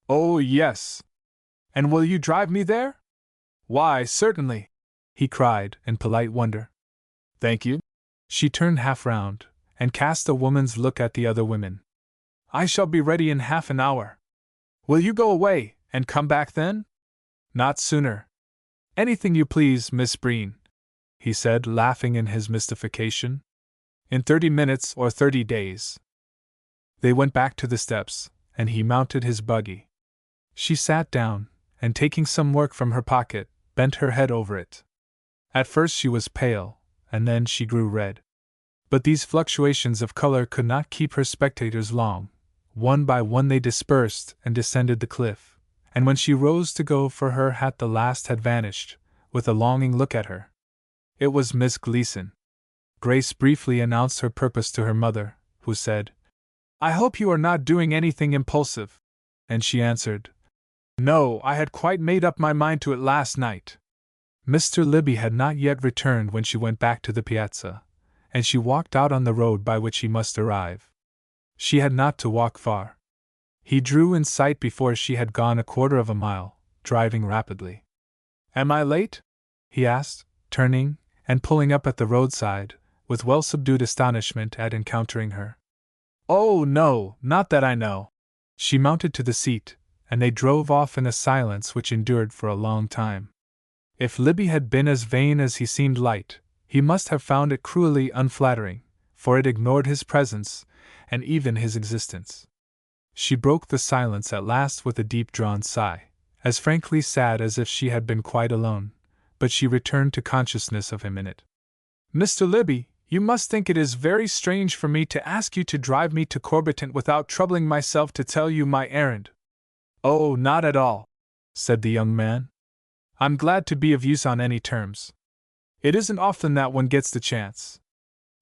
"Oh, yes." "And will you drive me there?" "Why, certainly," he cried, in polite wonder. "Thank you." She turned half round, and cast a woman's look at the other women. "I shall be ready in half an hour." "Will you go away, and come back then?" "Not sooner." "Anything you please, Miss Breen," he said, laughing in his mystification. "In 30 minutes or 30 days." They went back to the steps, and he mounted his buggy. She sat down, and taking some work from her pocket, bent her head over it. At first she was pale, and then she grew red. But these fluctuations of color could not keep her spectators long. One by one they dispersed and descended the cliff, and when she rose to go for her hat the last had vanished, with a longing look at her. It was Miss Gleason. Grace briefly announced her purpose to her mother, who said, "I hope you are not doing anything impulsive," and she answered, "No, I had quite made up my mind to it last night." Mr. Libby had not yet returned when she went back to the piazza, and she walked out on the road by which he must arrive. She had not to walk far. He drew in sight before she had gone a quarter of a mile, driving rapidly. "Am I late?" he asked, turning and pulling up at the roadside, with well-subdued astonishment at encountering her. "Oh, no, not that I know." She mounted to the seat, and they drove off in a silence which endured for a long time. If Libby had been as vain as he seemed light, he must have found it cruelly unflattering, for it ignored his presence, and even his existence. She broke the silence at last with a deep-drawn sigh, as frankly sad as if she had been quite alone, but she returned to consciousness of him in it. "Mr. Libby, you must think it is very strange for me to ask you to drive me to Corbitant without troubling myself to tell you my errand." "Oh, not at all," said the young man. "I'm glad to be of use on any terms. It isn't often that one gets the chance.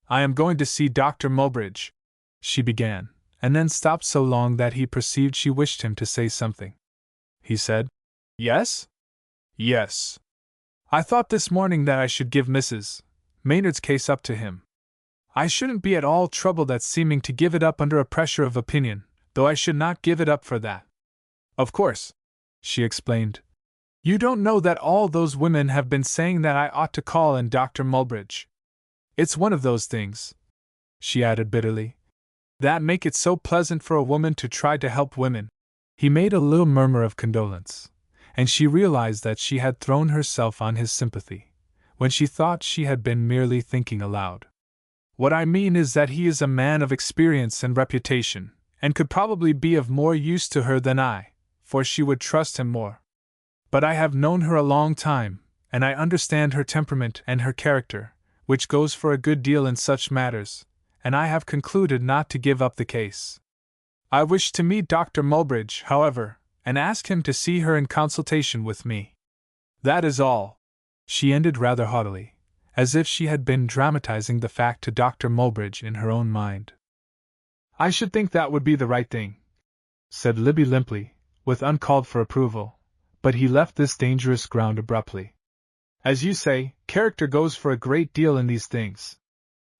I am going to see Dr. Mulbridge," she began, and then stopped so long that he perceived she wished him to say something. He said, "Yes? Yes. I thought this morning that I should give Mrs. Maynard's case up to him. I shouldn't be at all troubled at seeming to give it up under a pressure of opinion, though I should not give it up for that. Of course," she explained, "you don't know that all those women have been saying that I ought to call in Dr. Mulbridge. It's one of those things," she added bitterly, "that make it so pleasant for a woman to try to help women." He made a little murmur of condolence, and she realized that she had thrown herself on his sympathy, when she thought she had been merely thinking aloud. "What I mean is that he is a man of experience and reputation, and could probably be of more use to her than I, for she would trust him more. But I have known her a long time, and I understand her temperament and her character, which goes for a good deal in such matters, and I have concluded not to give up the case. I wish to meet Dr. Mulbridge, however, and ask him to see her in consultation with me. That is all," she ended rather haughtily, as if she had been dramatizing the fact to Dr. Mulbridge in her own mind. "I should think that would be the right thing," said Libby limply, with uncalled-for approval, but he left this dangerous ground abruptly. "As you say, character goes for a great deal in these things.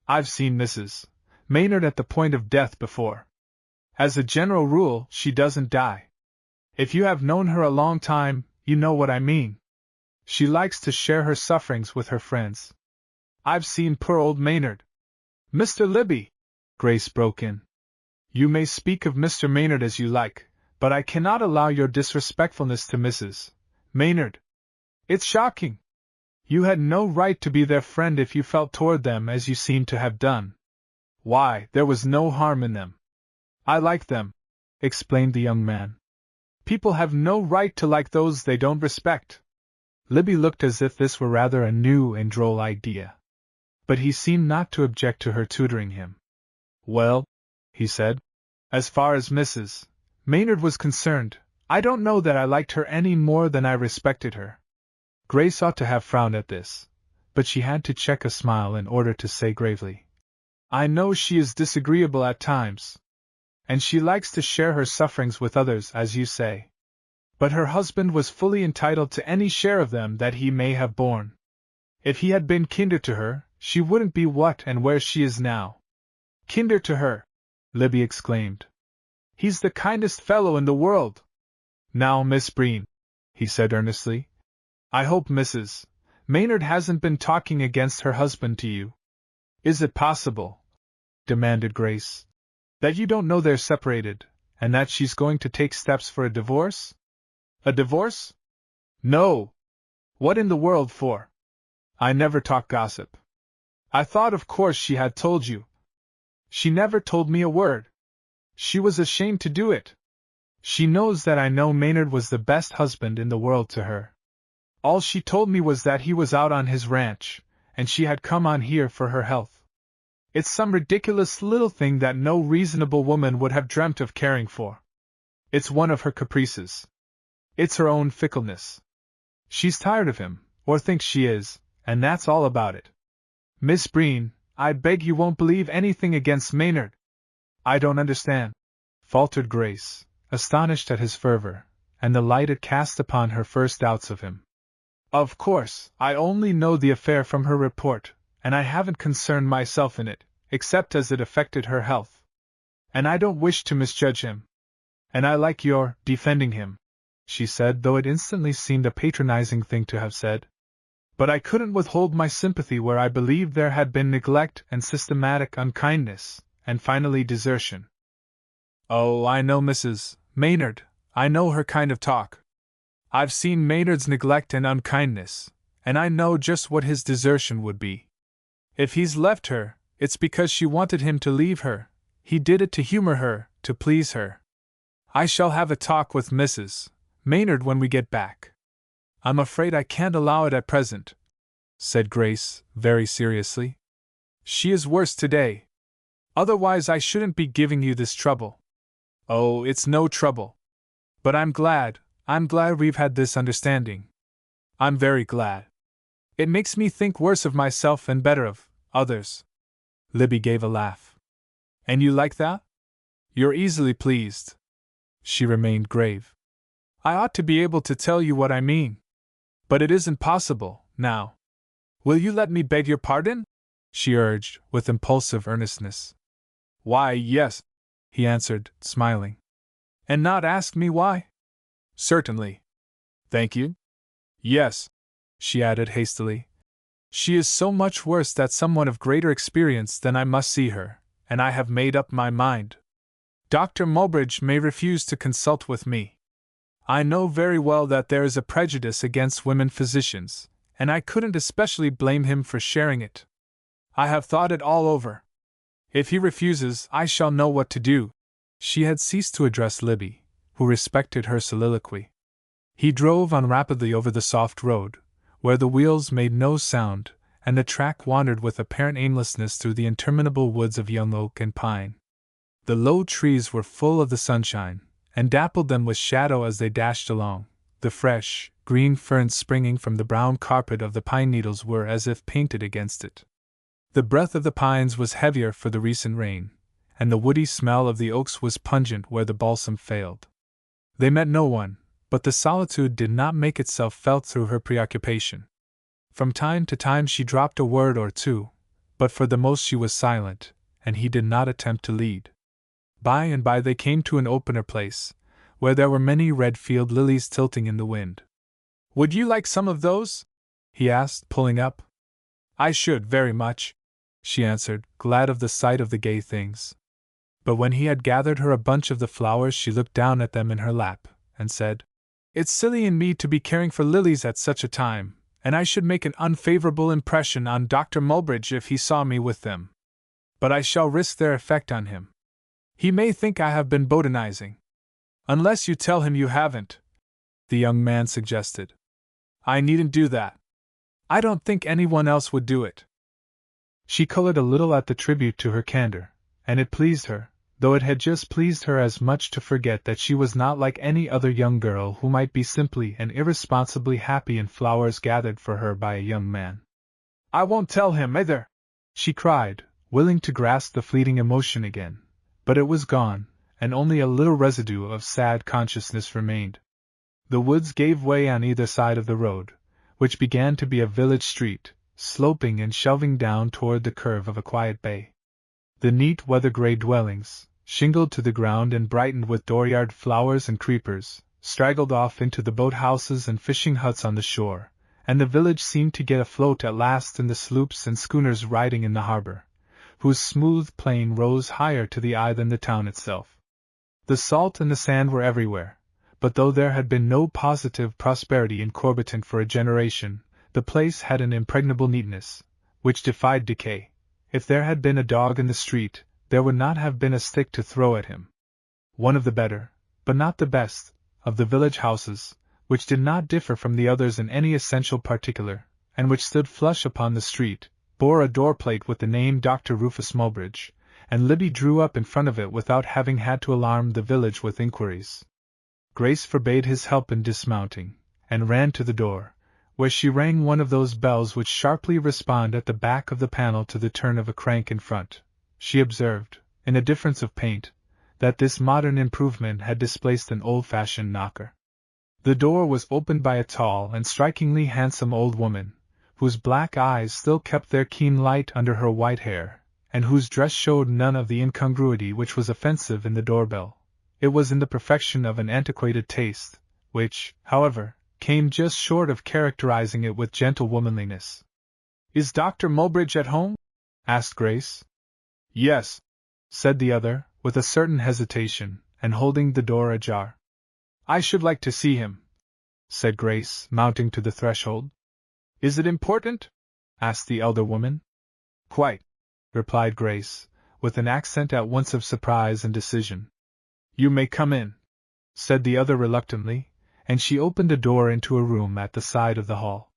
I've seen Mrs. Maynard at the point of death before. As a general rule, she doesn't die. If you have known her a long time, you know what I mean. She likes to share her sufferings with her friends. I've seen poor old Maynard." "Mr. Libby," Grace broke in, "you may speak of Mr. Maynard as you like, but I cannot allow your disrespectfulness to Mrs. Maynard. It's shocking. You had no right to be their friend if you felt toward them as you seem to have done. Why, there was no harm in them." "I like them," explained the young man. "People have no right to like those they don't respect." Libby looked as if this were rather a new and droll idea. But he seemed not to object to her tutoring him. Well, he said, as far as Mrs. Maynard was concerned, I don't know that I liked her any more than I respected her. Grace ought to have frowned at this, but she had to check a smile in order to say gravely, I know she is disagreeable at times, and she likes to share her sufferings with others, as you say. But her husband was fully entitled to any share of them that he may have borne. If he had been kinder to her, she wouldn't be what and where she is now. Kinder to her! Libby exclaimed. He's the kindest fellow in the world! Now, Miss Breen, he said earnestly, I hope Mrs. Maynard hasn't been talking against her husband to you. Is it possible, demanded Grace, that you don't know they're separated, and that she's going to take steps for a divorce? A divorce? No! What in the world for? I never talk gossip. I thought of course she had told you. She never told me a word. She was ashamed to do it. She knows that I know Maynard was the best husband in the world to her. All she told me was that he was out on his ranch, and she had come on here for her health. It's some ridiculous little thing that no reasonable woman would have dreamt of caring for. It's one of her caprices. It's her own fickleness. She's tired of him, or thinks she is, and that's all about it. Miss Breen, I beg you won't believe anything against Maynard. I don't understand, faltered Grace, astonished at his fervor, and the light it cast upon her first doubts of him. Of course, I only know the affair from her report, and I haven't concerned myself in it, except as it affected her health. And I don't wish to misjudge him. And I like your defending him, she said, though it instantly seemed a patronizing thing to have said. But I couldn't withhold my sympathy where I believed there had been neglect and systematic unkindness, and finally desertion. Oh, I know Mrs. Maynard, I know her kind of talk. I've seen Maynard's neglect and unkindness, and I know just what his desertion would be. If he's left her, it's because she wanted him to leave her. He did it to humor her, to please her. I shall have a talk with Mrs. Maynard when we get back. I'm afraid I can't allow it at present, said Grace, very seriously. She is worse today. Otherwise I shouldn't be giving you this trouble. Oh, it's no trouble. But I'm glad we've had this understanding. I'm very glad. It makes me think worse of myself and better of others. Libby gave a laugh. And you like that? You're easily pleased. She remained grave. I ought to be able to tell you what I mean. But it isn't possible, now. Will you let me beg your pardon? She urged, with impulsive earnestness. Why, yes, he answered, smiling. And not ask me why? Certainly. Thank you. Yes, she added hastily. She is so much worse that someone of greater experience than I must see her, and I have made up my mind. Dr. Mulbridge may refuse to consult with me. I know very well that there is a prejudice against women physicians, and I couldn't especially blame him for sharing it. I have thought it all over. If he refuses, I shall know what to do. She had ceased to address Libby, who respected her soliloquy. He drove on rapidly over the soft road, where the wheels made no sound, and the track wandered with apparent aimlessness through the interminable woods of young oak and pine. The low trees were full of the sunshine, and dappled them with shadow as they dashed along. The fresh, green ferns springing from the brown carpet of the pine needles were as if painted against it. The breath of the pines was heavier for the recent rain, and the woody smell of the oaks was pungent where the balsam failed. They met no one, but the solitude did not make itself felt through her preoccupation. From time to time she dropped a word or two, but for the most she was silent, and he did not attempt to lead. By and by they came to an opener place, where there were many red field lilies tilting in the wind. Would you like some of those? He asked, pulling up. I should, very much, she answered, glad of the sight of the gay things. But when he had gathered her a bunch of the flowers, she looked down at them in her lap, and said, It's silly in me to be caring for lilies at such a time, and I should make an unfavorable impression on Dr. Mulbridge if he saw me with them. But I shall risk their effect on him. He may think I have been botanizing. Unless you tell him you haven't, the young man suggested. I needn't do that. I don't think anyone else would do it. She colored a little at the tribute to her candor, and it pleased her, though it had just pleased her as much to forget that she was not like any other young girl who might be simply and irresponsibly happy in flowers gathered for her by a young man. I won't tell him either, she cried, willing to grasp the fleeting emotion again, but it was gone, and only a little residue of sad consciousness remained. The woods gave way on either side of the road, which began to be a village street, sloping and shelving down toward the curve of a quiet bay. The neat weather-gray dwellings, shingled to the ground and brightened with dooryard flowers and creepers, straggled off into the boathouses and fishing huts on the shore, and the village seemed to get afloat at last in the sloops and schooners riding in the harbor, whose smooth plain rose higher to the eye than the town itself. The salt and the sand were everywhere, but though there had been no positive prosperity in Corbiton for a generation, the place had an impregnable neatness, which defied decay. If there had been a dog in the street, there would not have been a stick to throw at him. One of the better, but not the best, of the village houses, which did not differ from the others in any essential particular, and which stood flush upon the street, bore a door-plate with the name Dr. Rufus Mulbridge, and Libby drew up in front of it without having had to alarm the village with inquiries. Grace forbade his help in dismounting, and ran to the door, where she rang one of those bells which sharply respond at the back of the panel to the turn of a crank in front. She observed, in a difference of paint, that this modern improvement had displaced an old-fashioned knocker. The door was opened by a tall and strikingly handsome old woman, whose black eyes still kept their keen light under her white hair, and whose dress showed none of the incongruity which was offensive in the doorbell. It was in the perfection of an antiquated taste, which, however, came just short of characterizing it with gentle womanliness. "Is Dr. Mulbridge at home?" asked Grace. "Yes," said the other, with a certain hesitation, and holding the door ajar. "I should like to see him," said Grace, mounting to the threshold. "Is it important?" asked the elder woman. "Quite," replied Grace, with an accent at once of surprise and decision. "You may come in," said the other reluctantly, and she opened a door into a room at the side of the hall.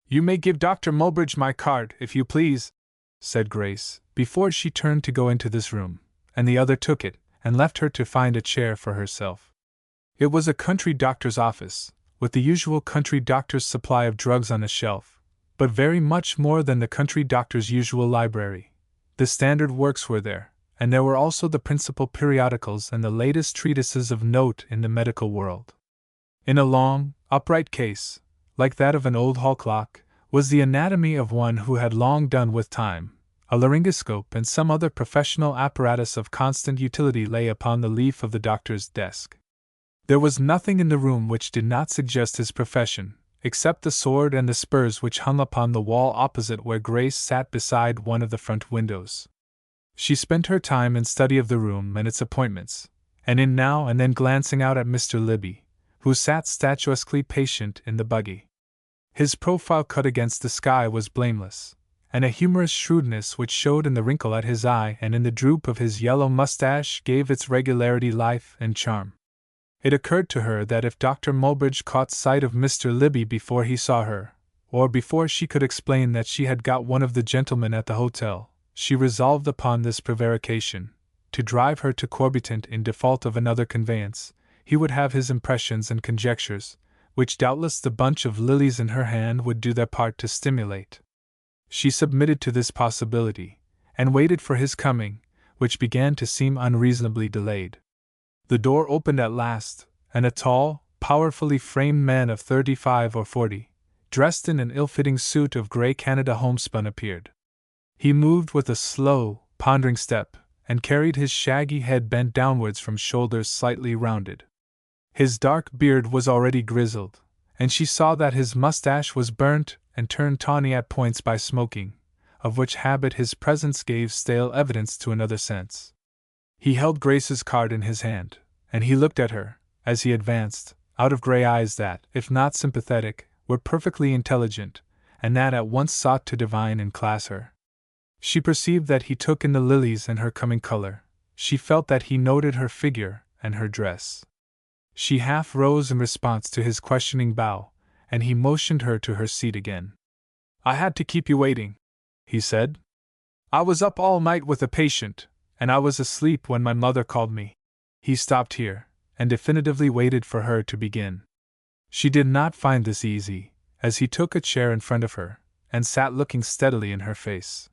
"You may give Dr. Mulbridge my card, if you please," said Grace, before she turned to go into this room, and the other took it, and left her to find a chair for herself. It was a country doctor's office, with the usual country doctor's supply of drugs on a shelf, but very much more than the country doctor's usual library. The standard works were there, and there were also the principal periodicals and the latest treatises of note in the medical world. In a long, upright case, like that of an old hall clock, was the anatomy of one who had long done with time. A laryngoscope and some other professional apparatus of constant utility lay upon the leaf of the doctor's desk. There was nothing in the room which did not suggest his profession, except the sword and the spurs which hung upon the wall opposite where Grace sat beside one of the front windows. She spent her time in study of the room and its appointments, and in now and then glancing out at Mr. Libby, who sat statuesquely patient in the buggy. His profile cut against the sky was blameless, and a humorous shrewdness which showed in the wrinkle at his eye and in the droop of his yellow mustache gave its regularity life and charm. It occurred to her that if Dr. Mulbridge caught sight of Mr. Libby before he saw her, or before she could explain that she had got one of the gentlemen at the hotel, she resolved upon this prevarication, to drive her to Corbiton in default of another conveyance. He would have his impressions and conjectures, which doubtless the bunch of lilies in her hand would do their part to stimulate. She submitted to this possibility, and waited for his coming, which began to seem unreasonably delayed. The door opened at last, and a tall, powerfully framed man of 35 or 40, dressed in an ill-fitting suit of grey Canada homespun, appeared. He moved with a slow, pondering step, and carried his shaggy head bent downwards from shoulders slightly rounded. His dark beard was already grizzled, and she saw that his mustache was burnt and turned tawny at points by smoking, of which habit his presence gave stale evidence to another sense. He held Grace's card in his hand, and he looked at her, as he advanced, out of grey eyes that, if not sympathetic, were perfectly intelligent, and that at once sought to divine and class her. She perceived that he took in the lilies and her coming color. She felt that he noted her figure and her dress. She half rose in response to his questioning bow, and he motioned her to her seat again. "I had to keep you waiting," he said. "I was up all night with a patient, and I was asleep when my mother called me." He stopped here, and definitively waited for her to begin. She did not find this easy, as he took a chair in front of her, and sat looking steadily in her face.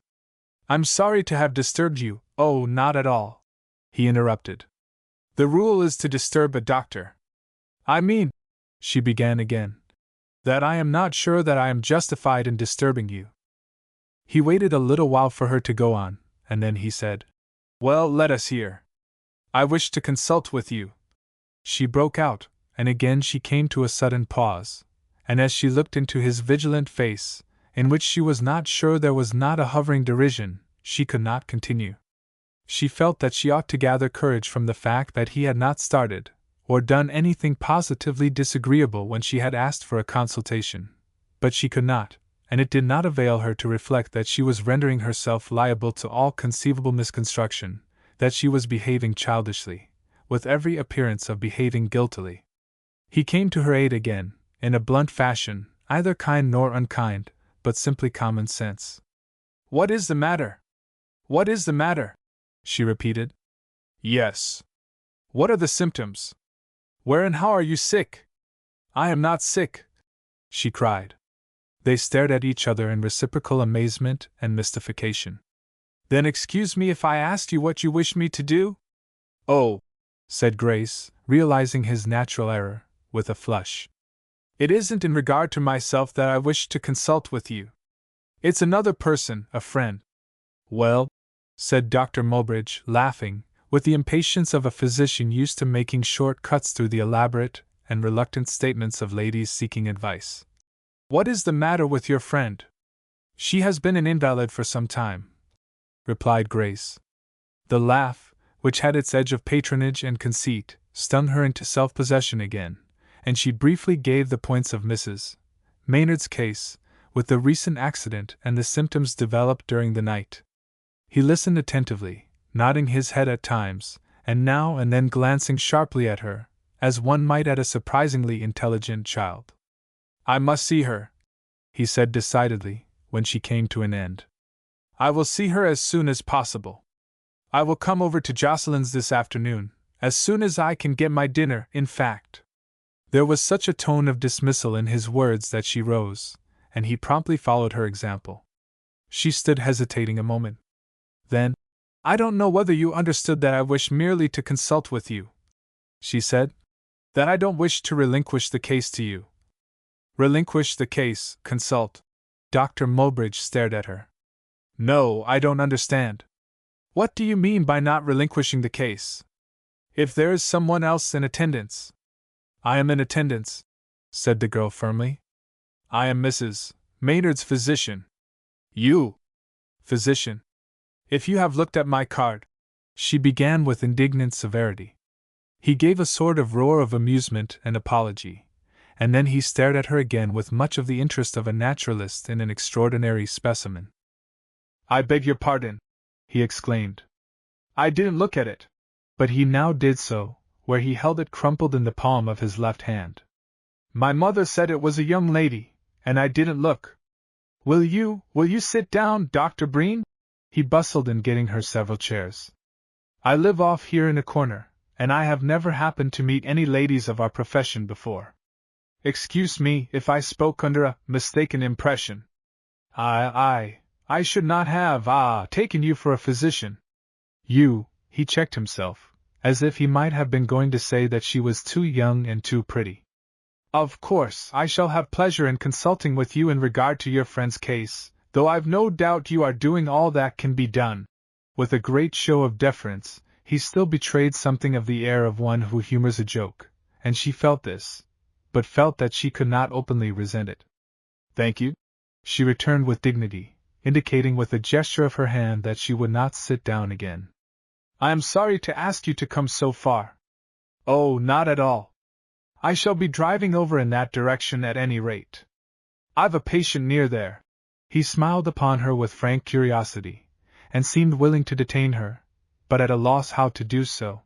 "I'm sorry to have disturbed you." "Oh, not at all," he interrupted. "The rule is to disturb a doctor. I mean," she began again, "that I am not sure that I am justified in disturbing you." He waited a little while for her to go on, and then he said, "Well, let us hear. I wish to consult with you," she broke out, and again she came to a sudden pause, and as she looked into his vigilant face, in which she was not sure there was not a hovering derision, she could not continue. She felt that she ought to gather courage from the fact that he had not started, or done anything positively disagreeable when she had asked for a consultation, but she could not, and it did not avail her to reflect that she was rendering herself liable to all conceivable misconstruction, that she was behaving childishly, with every appearance of behaving guiltily. He came to her aid again, in a blunt fashion, neither kind nor unkind, but simply common sense. "What is the matter? What is the matter?" she repeated. "Yes. What are the symptoms? Where and how are you sick?" "I am not sick," she cried. They stared at each other in reciprocal amazement and mystification. "Then excuse me if I asked you what you wish me to do?" "Oh," said Grace, realizing his natural error, with a flush. "It isn't in regard to myself that I wish to consult with you. It's another person, a friend." "Well," said Dr. Mulbridge, laughing, with the impatience of a physician used to making short cuts through the elaborate and reluctant statements of ladies seeking advice. "What is the matter with your friend?" "She has been an invalid for some time," replied Grace. The laugh, which had its edge of patronage and conceit, stung her into self-possession again, and she briefly gave the points of Mrs. Maynard's case, with the recent accident and the symptoms developed during the night. He listened attentively, nodding his head at times, and now and then glancing sharply at her, as one might at a surprisingly intelligent child. "I must see her," he said decidedly, when she came to an end. "I will see her as soon as possible. I will come over to Jocelyn's this afternoon, as soon as I can get my dinner, in fact." There was such a tone of dismissal in his words that she rose, and he promptly followed her example. She stood hesitating a moment. Then, "I don't know whether you understood that I wish merely to consult with you," she said. "That I don't wish to relinquish the case to you." "Relinquish the case, consult?" Dr. Mulbridge stared at her. "No, I don't understand. What do you mean by not relinquishing the case? If there is someone else in attendance—" "I am in attendance," said the girl firmly. "I am Mrs. Maynard's physician." "You? Physician? If you have looked at my card—" she began with indignant severity. He gave a sort of roar of amusement and apology, and then he stared at her again with much of the interest of a naturalist in an extraordinary specimen. "I beg your pardon," he exclaimed. "I didn't look at it." But he now did so, where he held it crumpled in the palm of his left hand. "My mother said it was a young lady, and I didn't look. Will you sit down, Dr. Breen?" He bustled in getting her several chairs. "I live off here in a corner, and I have never happened to meet any ladies of our profession before. Excuse me if I spoke under a mistaken impression. I should not have taken you for a physician." He checked himself, as if he might have been going to say that she was too young and too pretty. "Of course, I shall have pleasure in consulting with you in regard to your friend's case, though I've no doubt you are doing all that can be done." With a great show of deference, he still betrayed something of the air of one who humors a joke, and she felt this, but felt that she could not openly resent it. "Thank you," she returned with dignity, indicating with a gesture of her hand that she would not sit down again. "I am sorry to ask you to come so far." "Oh, not at all. I shall be driving over in that direction at any rate. I've a patient near there." He smiled upon her with frank curiosity, and seemed willing to detain her, but at a loss how to do so.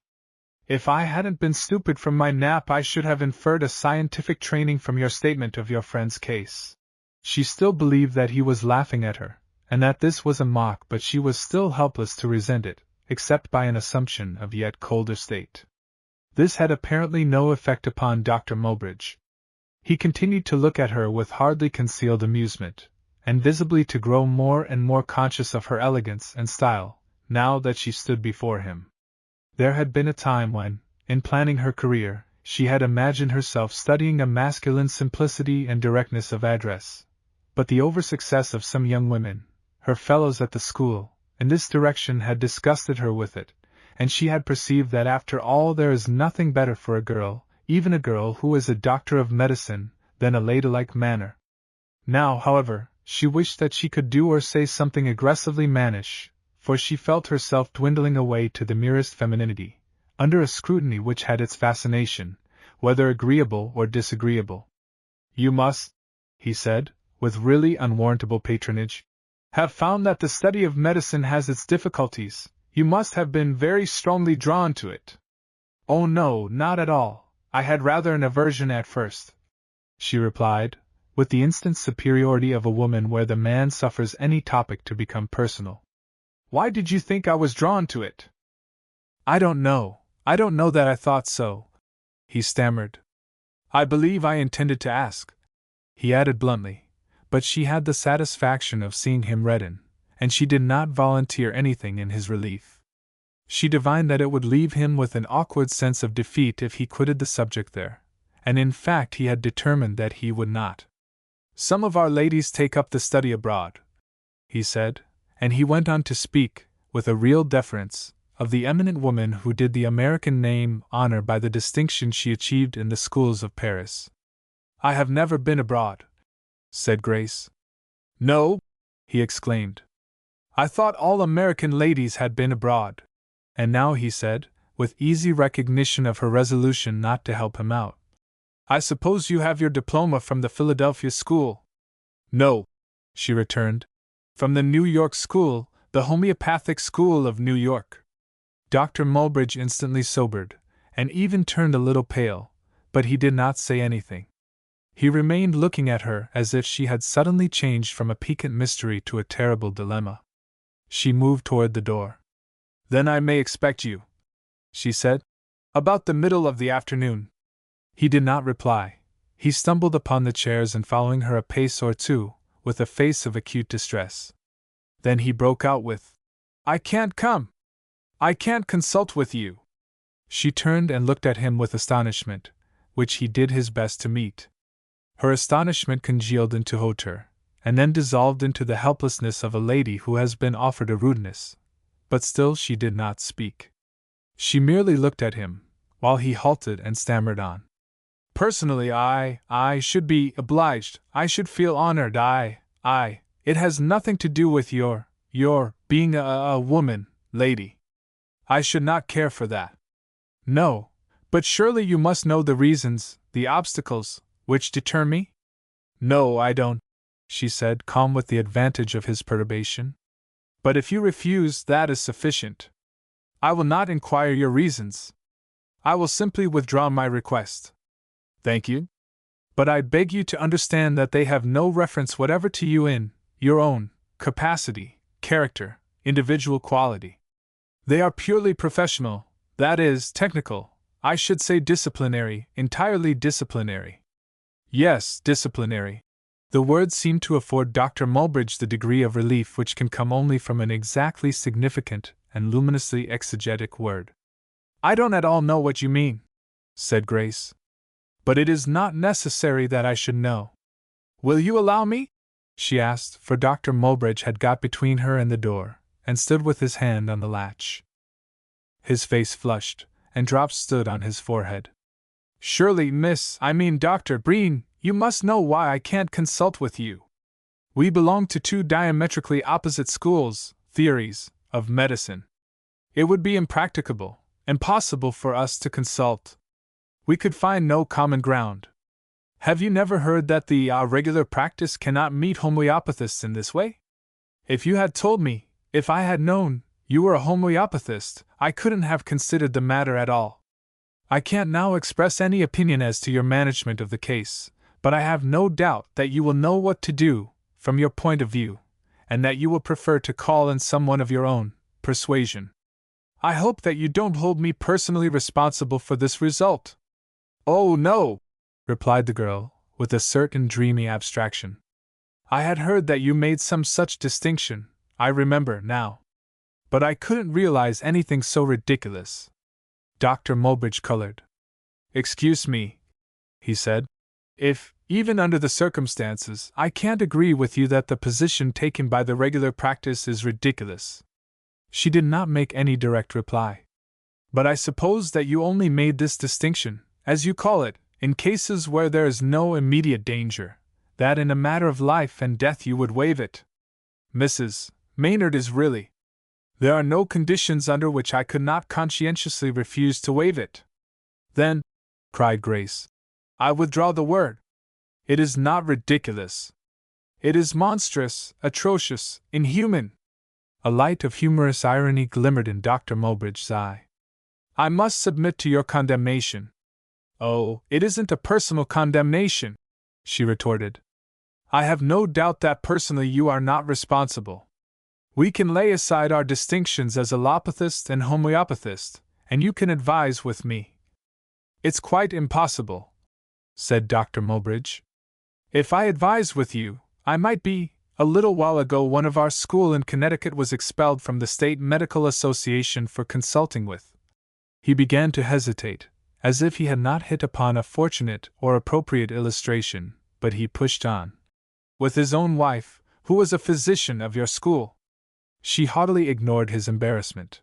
If I hadn't been stupid from my nap, I should have inferred a scientific training from your statement of your friend's case. She still believed that he was laughing at her, and that this was a mock, but she was still helpless to resent it, except by an assumption of yet colder state. This had apparently no effect upon Dr. Mulbridge. He continued to look at her with hardly concealed amusement, and visibly to grow more and more conscious of her elegance and style, now that she stood before him. There had been a time when, in planning her career, she had imagined herself studying a masculine simplicity and directness of address. But the over-success of some young women, her fellows at the school, in this direction had disgusted her with it, and she had perceived that after all there is nothing better for a girl, even a girl who is a doctor of medicine, than a ladylike manner. Now, however, she wished that she could do or say something aggressively mannish, for she felt herself dwindling away to the merest femininity, under a scrutiny which had its fascination, whether agreeable or disagreeable. You must, he said, with really unwarrantable patronage, have found that the study of medicine has its difficulties. You must have been very strongly drawn to it. Oh no, not at all. I had rather an aversion at first, she replied, with the instant superiority of a woman where the man suffers any topic to become personal. Why did you think I was drawn to it? I don't know that I thought so, he stammered. I believe I intended to ask, he added bluntly, but she had the satisfaction of seeing him redden, and she did not volunteer anything in his relief. She divined that it would leave him with an awkward sense of defeat if he quitted the subject there, and in fact he had determined that he would not. Some of our ladies take up the study abroad, he said, and he went on to speak, with a real deference, of the eminent woman who did the American name honor by the distinction she achieved in the schools of Paris. I have never been abroad, said Grace. No, he exclaimed. I thought all American ladies had been abroad. And now, he said, with easy recognition of her resolution not to help him out, I suppose you have your diploma from the Philadelphia school? No, she returned. From the New York school, the homeopathic school of New York. Dr. Mulbridge instantly sobered, and even turned a little pale, but he did not say anything. He remained looking at her as if she had suddenly changed from a piquant mystery to a terrible dilemma. She moved toward the door. Then I may expect you, she said, about the middle of the afternoon. He did not reply. He stumbled upon the chairs and following her a pace or two, with a face of acute distress. Then he broke out with, I can't come. I can't consult with you. She turned and looked at him with astonishment, which he did his best to meet. Her astonishment congealed into hauteur, and then dissolved into the helplessness of a lady who has been offered a rudeness. But still she did not speak. She merely looked at him, while he halted and stammered on. Personally, I should be obliged, I should feel honored, it has nothing to do with your being a woman, lady. I should not care for that. No, but surely you must know the reasons, the obstacles, which deter me? No, I don't, she said, calm with the advantage of his perturbation. But if you refuse, that is sufficient. I will not inquire your reasons. I will simply withdraw my request. Thank you. But I beg you to understand that they have no reference whatever to you in your own capacity, character, individual quality. They are purely professional, that is, technical, I should say disciplinary, entirely disciplinary. Yes, disciplinary. The word seemed to afford Dr. Mulbridge the degree of relief which can come only from an exactly significant and luminously exegetic word. I don't at all know what you mean, said Grace. But it is not necessary that I should know. Will you allow me? She asked, for Dr. Mulbridge had got between her and the door, and stood with his hand on the latch. His face flushed, and drops stood on his forehead. Surely, Dr. Breen, you must know why I can't consult with you. We belong to two diametrically opposite schools, theories, of medicine. It would be impracticable, impossible for us to consult. We could find no common ground. Have you never heard that the regular practice cannot meet homeopathists in this way? If you had told me, if I had known, you were a homeopathist, I couldn't have considered the matter at all. I can't now express any opinion as to your management of the case, but I have no doubt that you will know what to do, from your point of view, and that you will prefer to call in someone of your own persuasion. I hope that you don't hold me personally responsible for this result." "Oh, no," replied the girl, with a certain dreamy abstraction. "I had heard that you made some such distinction, I remember now. But I couldn't realize anything so ridiculous." Dr. Mulbridge colored. "Excuse me," he said, "if, even under the circumstances, I can't agree with you that the position taken by the regular practice is ridiculous." She did not make any direct reply. "But I suppose that you only made this distinction, as you call it, in cases where there is no immediate danger, that in a matter of life and death you would waive it. Mrs. Maynard is really. There are no conditions under which I could not conscientiously refuse to waive it." "Then," cried Grace, "I withdraw the word. It is not ridiculous. It is monstrous, atrocious, inhuman." A light of humorous irony glimmered in Dr. Mulbridge's eye. "I must submit to your condemnation." "Oh, it isn't a personal condemnation," she retorted. "I have no doubt that personally you are not responsible. We can lay aside our distinctions as allopathist and homeopathist, and you can advise with me." "It's quite impossible," said Dr. Mulbridge. "If I advised with you, I might be. A little while ago one of our school in Connecticut was expelled from the State Medical Association for consulting with—" He began to hesitate, as if he had not hit upon a fortunate or appropriate illustration, but he pushed on. "With his own wife, who was a physician of your school." She haughtily ignored his embarrassment.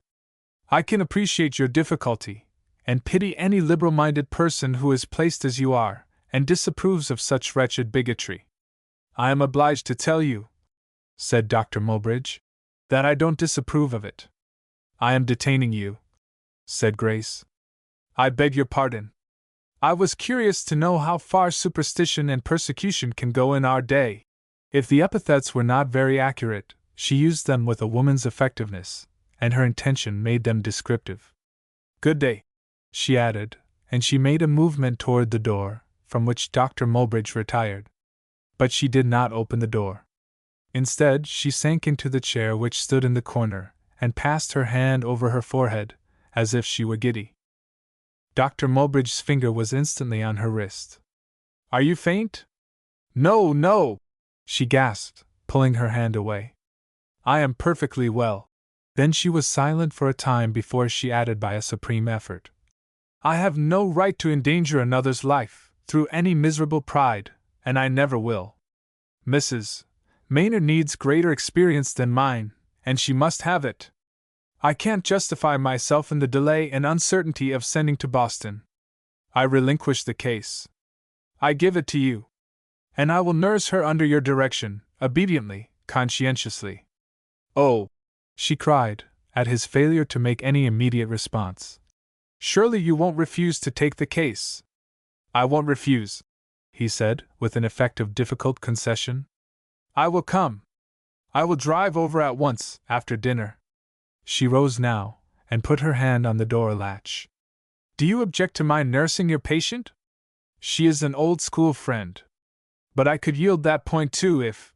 "I can appreciate your difficulty, and pity any liberal-minded person who is placed as you are, and disapproves of such wretched bigotry. I am obliged to tell you," said Dr. Mulbridge, "that I don't disapprove of it." "I am detaining you," said Grace. "I beg your pardon. I was curious to know how far superstition and persecution can go in our day." If the epithets were not very accurate, she used them with a woman's effectiveness, and her intention made them descriptive. "Good day," she added, and she made a movement toward the door, from which Dr. Mulbridge retired. But she did not open the door. Instead, she sank into the chair which stood in the corner, and passed her hand over her forehead, as if she were giddy. Dr. Mulbridge's finger was instantly on her wrist. "Are you faint?" "No, no!" she gasped, pulling her hand away. "I am perfectly well." Then she was silent for a time before she added by a supreme effort, "I have no right to endanger another's life, through any miserable pride, and I never will. Mrs. Maynard needs greater experience than mine, and she must have it. I can't justify myself in the delay and uncertainty of sending to Boston. I relinquish the case. I give it to you. And I will nurse her under your direction, obediently, conscientiously." "Oh!" she cried, at his failure to make any immediate response. "Surely you won't refuse to take the case?" "I won't refuse," he said, with an effect of difficult concession. "I will come. I will drive over at once, after dinner." She rose now, and put her hand on the door latch. "Do you object to my nursing your patient? She is an old school friend. But I could yield that point too if—"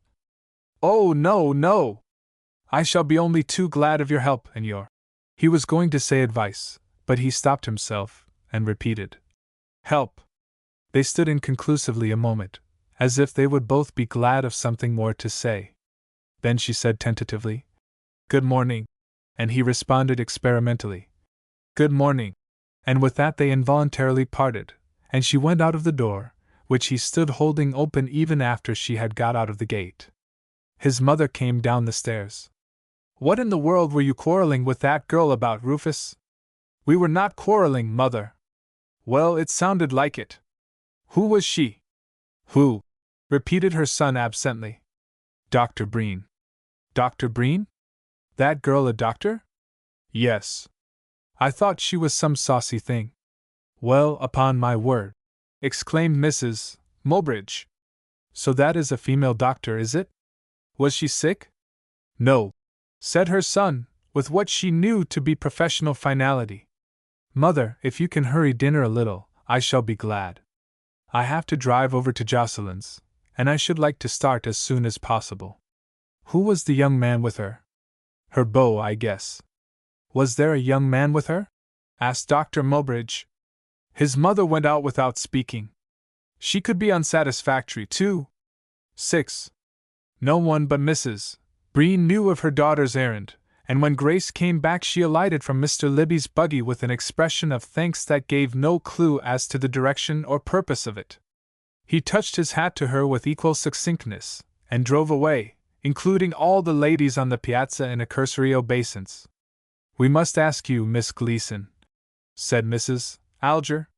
"Oh, no, no! I shall be only too glad of your help and your—" He was going to say advice, but he stopped himself, and repeated, "Help." They stood inconclusively a moment, as if they would both be glad of something more to say. Then she said tentatively, "Good morning," and he responded experimentally, "Good morning," and with that they involuntarily parted, and she went out of the door, which he stood holding open even after she had got out of the gate. His mother came down the stairs. "What in the world were you quarreling with that girl about, Rufus?" "We were not quarreling, Mother." "Well, it sounded like it. Who was she?" "Who?" repeated her son absently. "Dr. Breen." "Dr. Breen? That girl a doctor?" "Yes." "I thought she was some saucy thing." "Well, upon my word!" exclaimed Mrs. Mulbridge. "So that is a female doctor, is it? Was she sick?" "No," said her son, with what she knew to be professional finality. Mother, if you can hurry dinner a little, I shall be glad. I have to drive over to Jocelyn's, and I should like to start as soon as possible. Who was the young man with her? Her beau, I guess. Was there a young man with her? Asked Dr. Mulbridge. His mother went out without speaking. She could be unsatisfactory, too. 6. No one but Mrs. Breen knew of her daughter's errand, and when Grace came back she alighted from Mr. Libby's buggy with an expression of thanks that gave no clue as to the direction or purpose of it. He touched his hat to her with equal succinctness, and drove away, including all the ladies on the piazza in a cursory obeisance. We must ask you, Miss Gleason, said Mrs. Alger.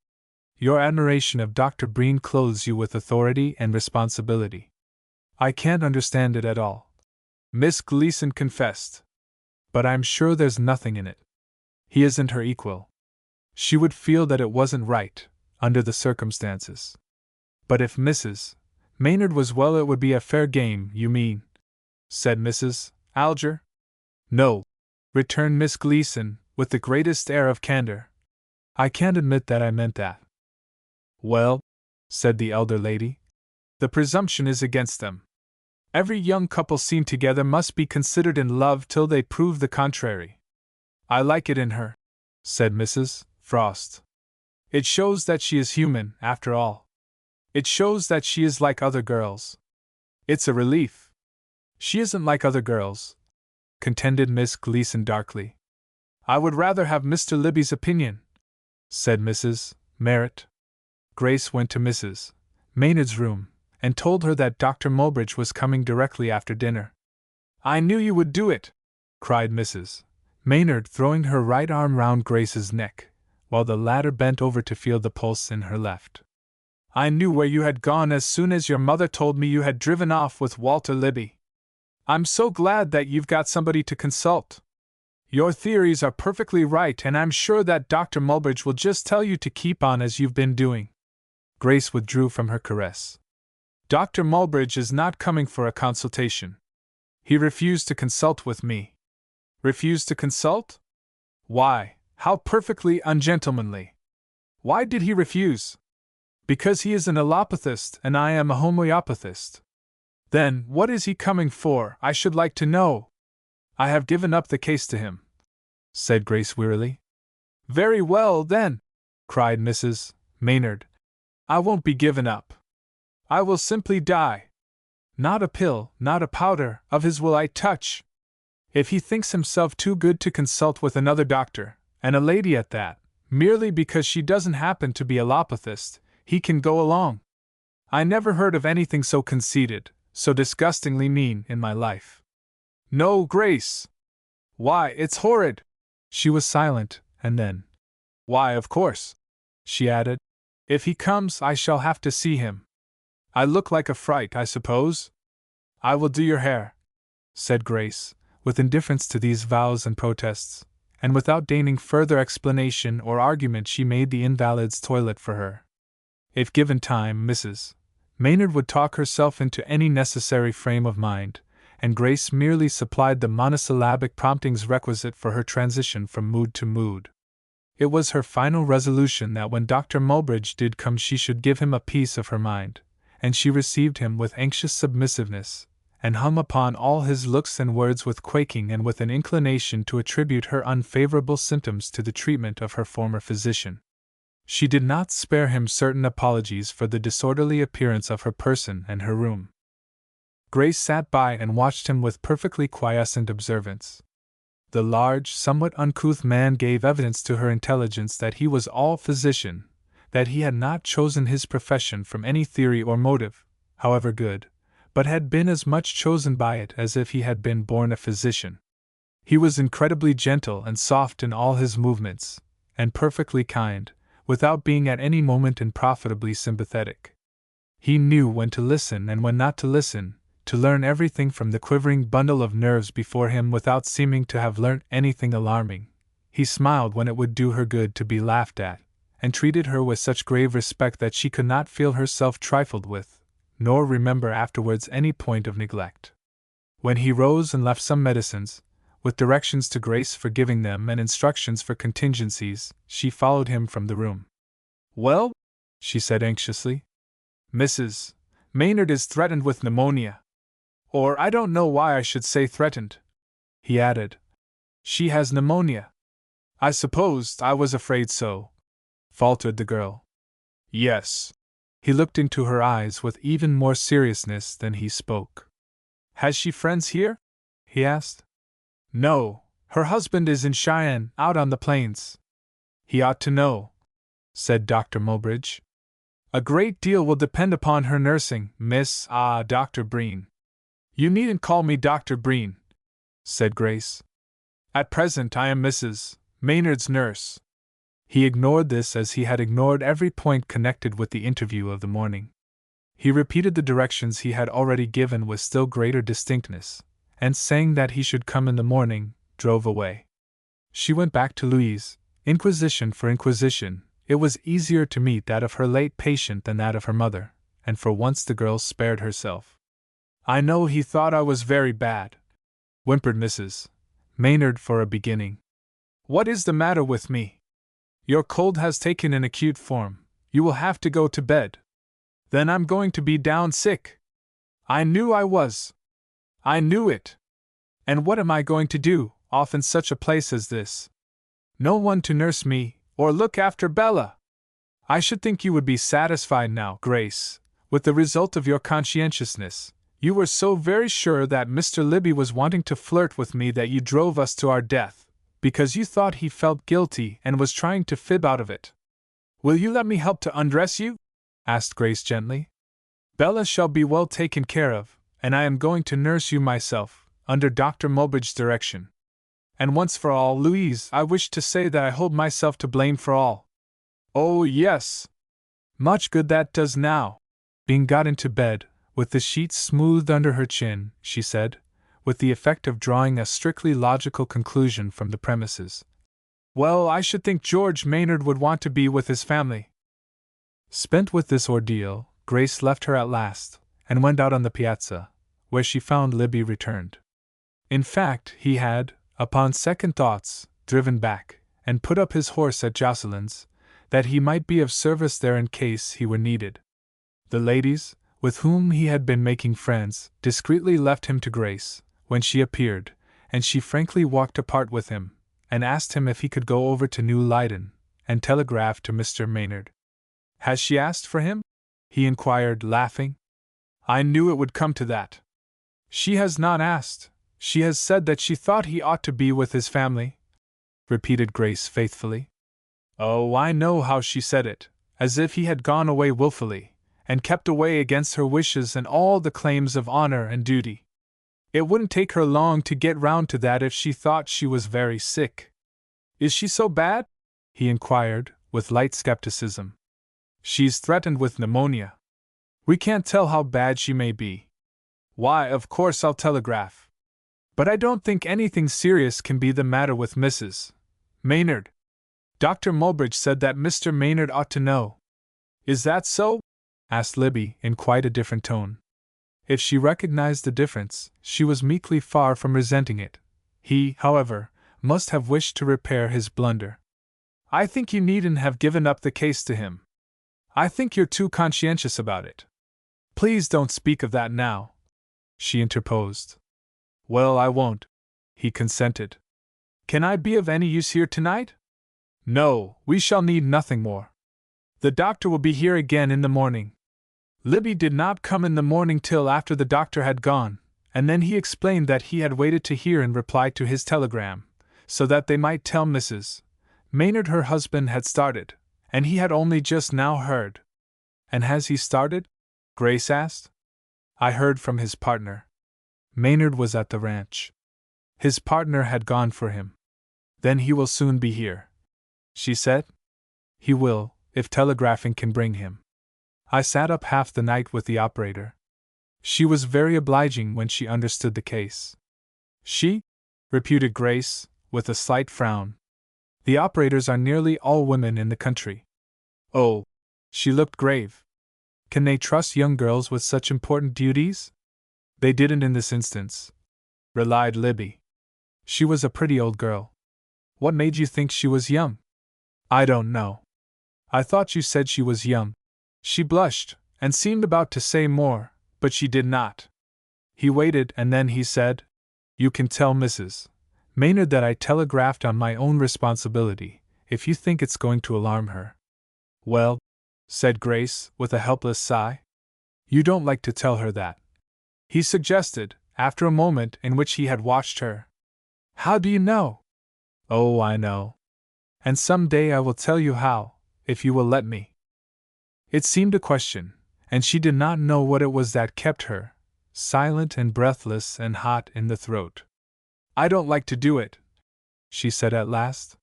Your admiration of Dr. Breen clothes you with authority and responsibility. I can't understand it at all, Miss Gleason confessed. But I'm sure there's nothing in it. He isn't her equal. She would feel that it wasn't right, under the circumstances. But if Mrs. Maynard was well, it would be a fair game, you mean, said Mrs. Alger. No, returned Miss Gleason, with the greatest air of candor. I can't admit that I meant that. Well, said the elder lady, the presumption is against them. Every young couple seen together must be considered in love till they prove the contrary. I like it in her, said Mrs. Frost. It shows that she is human, after all. It shows that she is like other girls. It's a relief. She isn't like other girls, contended Miss Gleason darkly. I would rather have Mr. Libby's opinion, said Mrs. Merritt. Grace went to Mrs. Maynard's room, and told her that Dr. Mulbridge was coming directly after dinner. I knew you would do it, cried Mrs. Maynard, throwing her right arm round Grace's neck, while the latter bent over to feel the pulse in her left. I knew where you had gone as soon as your mother told me you had driven off with Walter Libby. I'm so glad that you've got somebody to consult. Your theories are perfectly right, and I'm sure that Dr. Mulbridge will just tell you to keep on as you've been doing. Grace withdrew from her caress. Dr. Mulbridge is not coming for a consultation. He refused to consult with me. Refused to consult? Why, how perfectly ungentlemanly. Why did he refuse? Because he is an allopathist and I am a homeopathist. Then, what is he coming for, I should like to know? I have given up the case to him, said Grace wearily. Very well, then, cried Mrs. Maynard. I won't be given up. I will simply die. Not a pill, not a powder, of his will I touch. If he thinks himself too good to consult with another doctor, and a lady at that, merely because she doesn't happen to be a allopathist, he can go along. I never heard of anything so conceited, so disgustingly mean in my life. No, Grace. Why, it's horrid. She was silent, and then, why, of course, she added. If he comes, I shall have to see him. I look like a fright, I suppose? I will do your hair, said Grace, with indifference to these vows and protests, and without deigning further explanation or argument she made the invalid's toilet for her. If given time, Mrs. Maynard would talk herself into any necessary frame of mind, and Grace merely supplied the monosyllabic promptings requisite for her transition from mood to mood. It was her final resolution that when Dr. Mulbridge did come she should give him a piece of her mind, and she received him with anxious submissiveness, and hung upon all his looks and words with quaking and with an inclination to attribute her unfavorable symptoms to the treatment of her former physician. She did not spare him certain apologies for the disorderly appearance of her person and her room. Grace sat by and watched him with perfectly quiescent observance. The large, somewhat uncouth man gave evidence to her intelligence that he was all physician, that he had not chosen his profession from any theory or motive, however good, but had been as much chosen by it as if he had been born a physician. He was incredibly gentle and soft in all his movements, and perfectly kind, without being at any moment unprofitably sympathetic. He knew when to listen and when not to listen, to learn everything from the quivering bundle of nerves before him without seeming to have learnt anything alarming. He smiled when it would do her good to be laughed at, and treated her with such grave respect that she could not feel herself trifled with, nor remember afterwards any point of neglect. When he rose and left some medicines, With directions to Grace for giving them and instructions for contingencies, she followed him from the room. "Well?" she said anxiously. "Mrs. Maynard is threatened with pneumonia. Or I don't know why I should say threatened," he added. "She has pneumonia." "I supposed, I was afraid so," faltered the girl. "Yes." He looked into her eyes with even more seriousness than he spoke. "Has she friends here?" he asked. "No, her husband is in Cheyenne, out on the plains." "He ought to know," said Dr. Mulbridge. "A great deal will depend upon her nursing, Dr. Breen." "You needn't call me Dr. Breen," said Grace. "At present I am Mrs. Maynard's nurse." He ignored this as he had ignored every point connected with the interview of the morning. He repeated the directions he had already given with still greater distinctness, and saying that he should come in the morning, drove away. She went back to Louise. Inquisition for inquisition, it was easier to meet that of her late patient than that of her mother, and for once the girl spared herself. "I know he thought I was very bad," whimpered Mrs. Maynard for a beginning. "What is the matter with me?" "Your cold has taken an acute form. You will have to go to bed." "Then I'm going to be down sick." "I knew I was. I knew it. And what am I going to do, off in such a place as this? No one to nurse me, or look after Bella." "I should think you would be satisfied now, Grace, with the result of your conscientiousness. You were so very sure that Mr. Libby was wanting to flirt with me that you drove us to our death, because you thought he felt guilty and was trying to fib out of it." "Will you let me help to undress you?" asked Grace gently. "Bella shall be well taken care of, and I am going to nurse you myself, under Dr. Mulbridge's direction. And once for all, Louise, I wish to say that I hold myself to blame for all." "Oh, yes. Much good that does now." Being got into bed, with the sheets smoothed under her chin, she said, with the effect of drawing a strictly logical conclusion from the premises. "Well, I should think George Maynard would want to be with his family." Spent with this ordeal, Grace left her at last, and went out on the piazza, where she found Libby returned. In fact, he had, upon second thoughts, driven back, and put up his horse at Jocelyn's, that he might be of service there in case he were needed. The ladies, with whom he had been making friends, discreetly left him to Grace, when she appeared, and she frankly walked apart with him, and asked him if he could go over to New Leyden, and telegraph to Mr. Maynard. "Has she asked for him?" he inquired, laughing. "I knew it would come to that." "She has not asked. She has said that she thought he ought to be with his family," repeated Grace faithfully. "Oh, I know how she said it, as if he had gone away wilfully, and kept away against her wishes and all the claims of honor and duty. It wouldn't take her long to get round to that if she thought she was very sick." "Is she so bad?" he inquired, with light skepticism. "She's threatened with pneumonia. We can't tell how bad she may be." "Why, of course I'll telegraph. But I don't think anything serious can be the matter with Mrs. Maynard. Dr. Mulbridge said that Mr. Maynard ought to know." "Is that so?" asked Libby, in quite a different tone. If she recognized the difference, she was meekly far from resenting it. He, however, must have wished to repair his blunder. "I think you needn't have given up the case to him. I think you're too conscientious about it." "Please don't speak of that now," she interposed. "Well, I won't," he consented. "Can I be of any use here tonight?" "No, we shall need nothing more. The doctor will be here again in the morning." Libby did not come in the morning till after the doctor had gone, and then he explained that he had waited to hear in reply to his telegram, so that they might tell Mrs. Maynard her husband had started, and he had only just now heard. "And has he started?" Grace asked. "I heard from his partner." Maynard was at the ranch. His partner had gone for him. "Then he will soon be here," she said. "He will, if telegraphing can bring him. I sat up half the night with the operator. She was very obliging when she understood the case." "She?" repeated Grace, with a slight frown. "The operators are nearly all women in the country." "Oh." She looked grave. "Can they trust young girls with such important duties?" "They didn't in this instance," relied Libby. She was a pretty old girl. What made you think she was young? I don't know. I thought you said she was young. She blushed, and seemed about to say more, but she did not. He waited, and then he said, You can tell Mrs. Maynard that I telegraphed on my own responsibility, if you think it's going to alarm her. Well, said Grace, with a helpless sigh. You don't like to tell her that, he suggested, after a moment in which he had watched her. How do you know? Oh, I know. And some day I will tell you how, if you will let me. It seemed a question, and she did not know what it was that kept her, silent and breathless and hot in the throat. I don't like to do it, she said at last.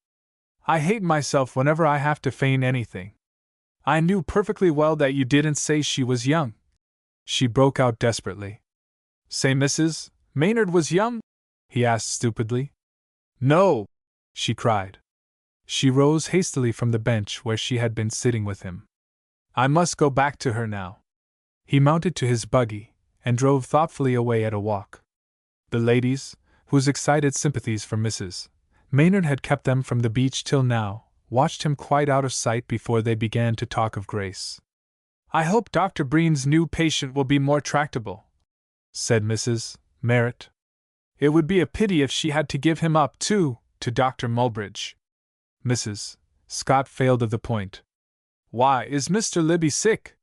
I hate myself whenever I have to feign anything. I knew perfectly well that you didn't say she was young. She broke out desperately. Say Mrs. Maynard was young? He asked stupidly. No, she cried. She rose hastily from the bench where she had been sitting with him. I must go back to her now. He mounted to his buggy, and drove thoughtfully away at a walk. The ladies, whose excited sympathies for Mrs. Maynard had kept them from the beach till now, watched him quite out of sight before they began to talk of Grace. I hope Dr. Breen's new patient will be more tractable, said Mrs. Merritt. It would be a pity if she had to give him up, too, to Dr. Mulbridge. Mrs. Scott failed of the point. Why, is Mr. Libby sick?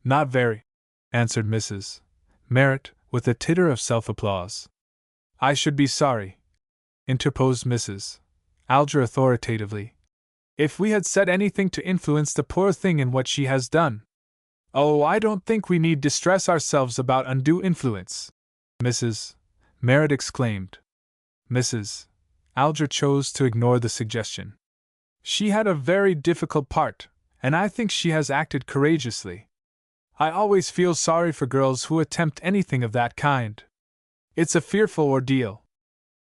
Not very, answered Mrs. Merritt, with a titter of self-applause. I should be sorry, interposed Mrs. Alger authoritatively, if we had said anything to influence the poor thing in what she has done. Oh, I don't think we need distress ourselves about undue influence, Mrs. Merritt exclaimed. Mrs. Alger chose to ignore the suggestion. She had a very difficult part, and I think she has acted courageously. I always feel sorry for girls who attempt anything of that kind. It's a fearful ordeal.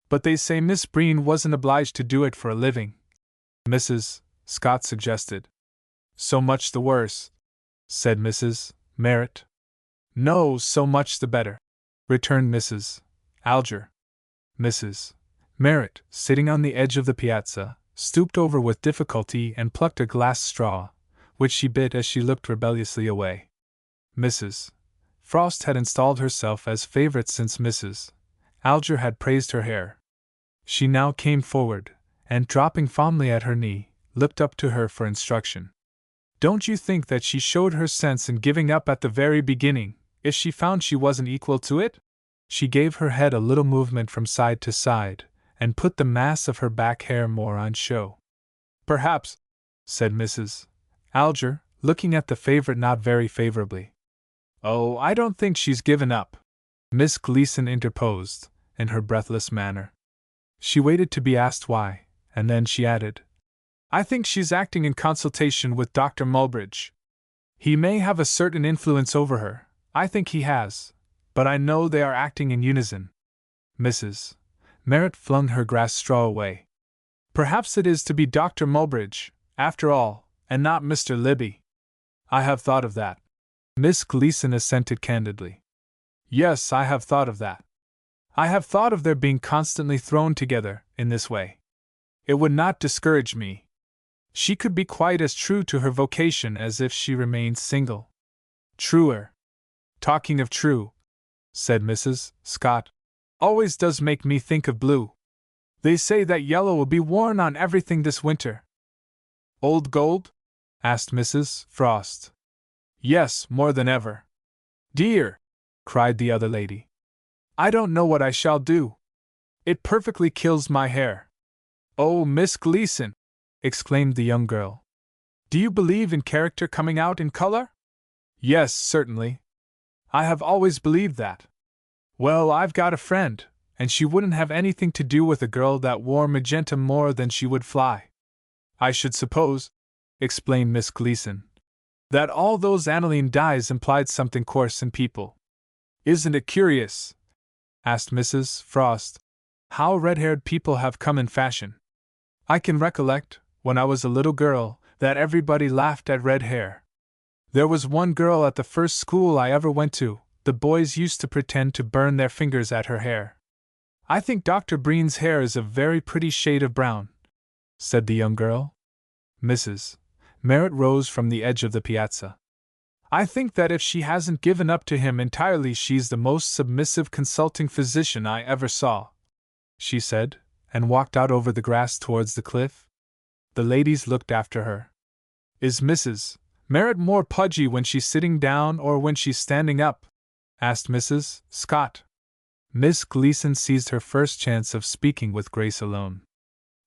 But they say Miss Breen wasn't obliged to do it for a living, Mrs. Scott suggested. So much the worse, said Mrs. Merritt. No, so much the better, returned Mrs. Alger. Mrs. Merritt, sitting on the edge of the piazza, stooped over with difficulty and plucked a glass straw, which she bit as she looked rebelliously away. Mrs. Frost had installed herself as favorite since Mrs. Alger had praised her hair. She now came forward, and dropping fondly at her knee, looked up to her for instruction. Don't you think that she showed her sense in giving up at the very beginning, if she found she wasn't equal to it? She gave her head a little movement from side to side, and put the mass of her back hair more on show. Perhaps, said Mrs. Alger, looking at the favorite not very favorably. Oh, I don't think she's given up, Miss Gleason interposed, in her breathless manner. She waited to be asked why, and then she added, I think she's acting in consultation with Dr. Mulbridge. He may have a certain influence over her, I think he has, but I know they are acting in unison. Mrs. Merritt flung her grass straw away. Perhaps it is to be Dr. Mulbridge, after all, and not Mr. Libby. I have thought of that. Miss Gleason assented candidly. Yes, I have thought of that. I have thought of their being constantly thrown together, in this way. It would not discourage me. She could be quite as true to her vocation as if she remained single. Truer. Talking of true, said Mrs. Scott, always does make me think of blue. They say that yellow will be worn on everything this winter. Old gold? Asked Mrs. Frost. Yes, more than ever. Dear, cried the other lady. I don't know what I shall do. It perfectly kills my hair. Oh, Miss Gleason, exclaimed the young girl. Do you believe in character coming out in color? Yes, certainly. I have always believed that. Well, I've got a friend, and she wouldn't have anything to do with a girl that wore magenta more than she would fly. I should suppose, explained Miss Gleason, that all those aniline dyes implied something coarse in people. Isn't it curious, asked Mrs. Frost, how red-haired people have come in fashion? I can recollect, when I was a little girl, that everybody laughed at red hair. There was one girl at the first school I ever went to, the boys used to pretend to burn their fingers at her hair. I think Dr. Breen's hair is a very pretty shade of brown, said the young girl. Mrs. Merritt rose from the edge of the piazza. I think that if she hasn't given up to him entirely, she's the most submissive consulting physician I ever saw, she said, and walked out over the grass towards the cliff. The ladies looked after her. Is Mrs. Merritt more pudgy when she's sitting down or when she's standing up? Asked Mrs. Scott. Miss Gleason seized her first chance of speaking with Grace alone.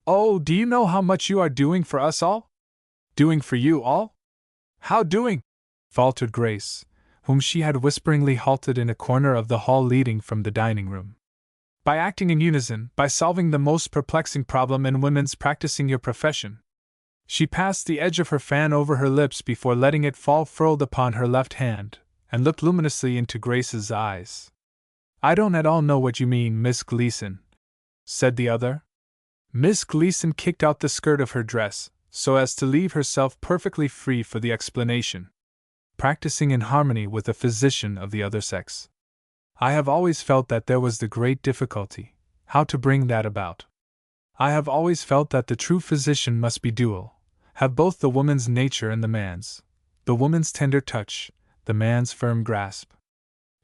Oh, do you know how much you are doing for us all? Doing for you all? How doing? Faltered Grace, whom she had whisperingly halted in a corner of the hall leading from the dining room. By acting in unison, by solving the most perplexing problem in women's practicing your profession. She passed the edge of her fan over her lips before letting it fall furled upon her left hand, and looked luminously into Grace's eyes. I don't at all know what you mean, Miss Gleason, said the other. Miss Gleason kicked out the skirt of her dress, so as to leave herself perfectly free for the explanation. Practicing in harmony with a physician of the other sex. I have always felt that there was the great difficulty, how to bring that about. I have always felt that the true physician must be dual, have both the woman's nature and the man's, the woman's tender touch, the man's firm grasp.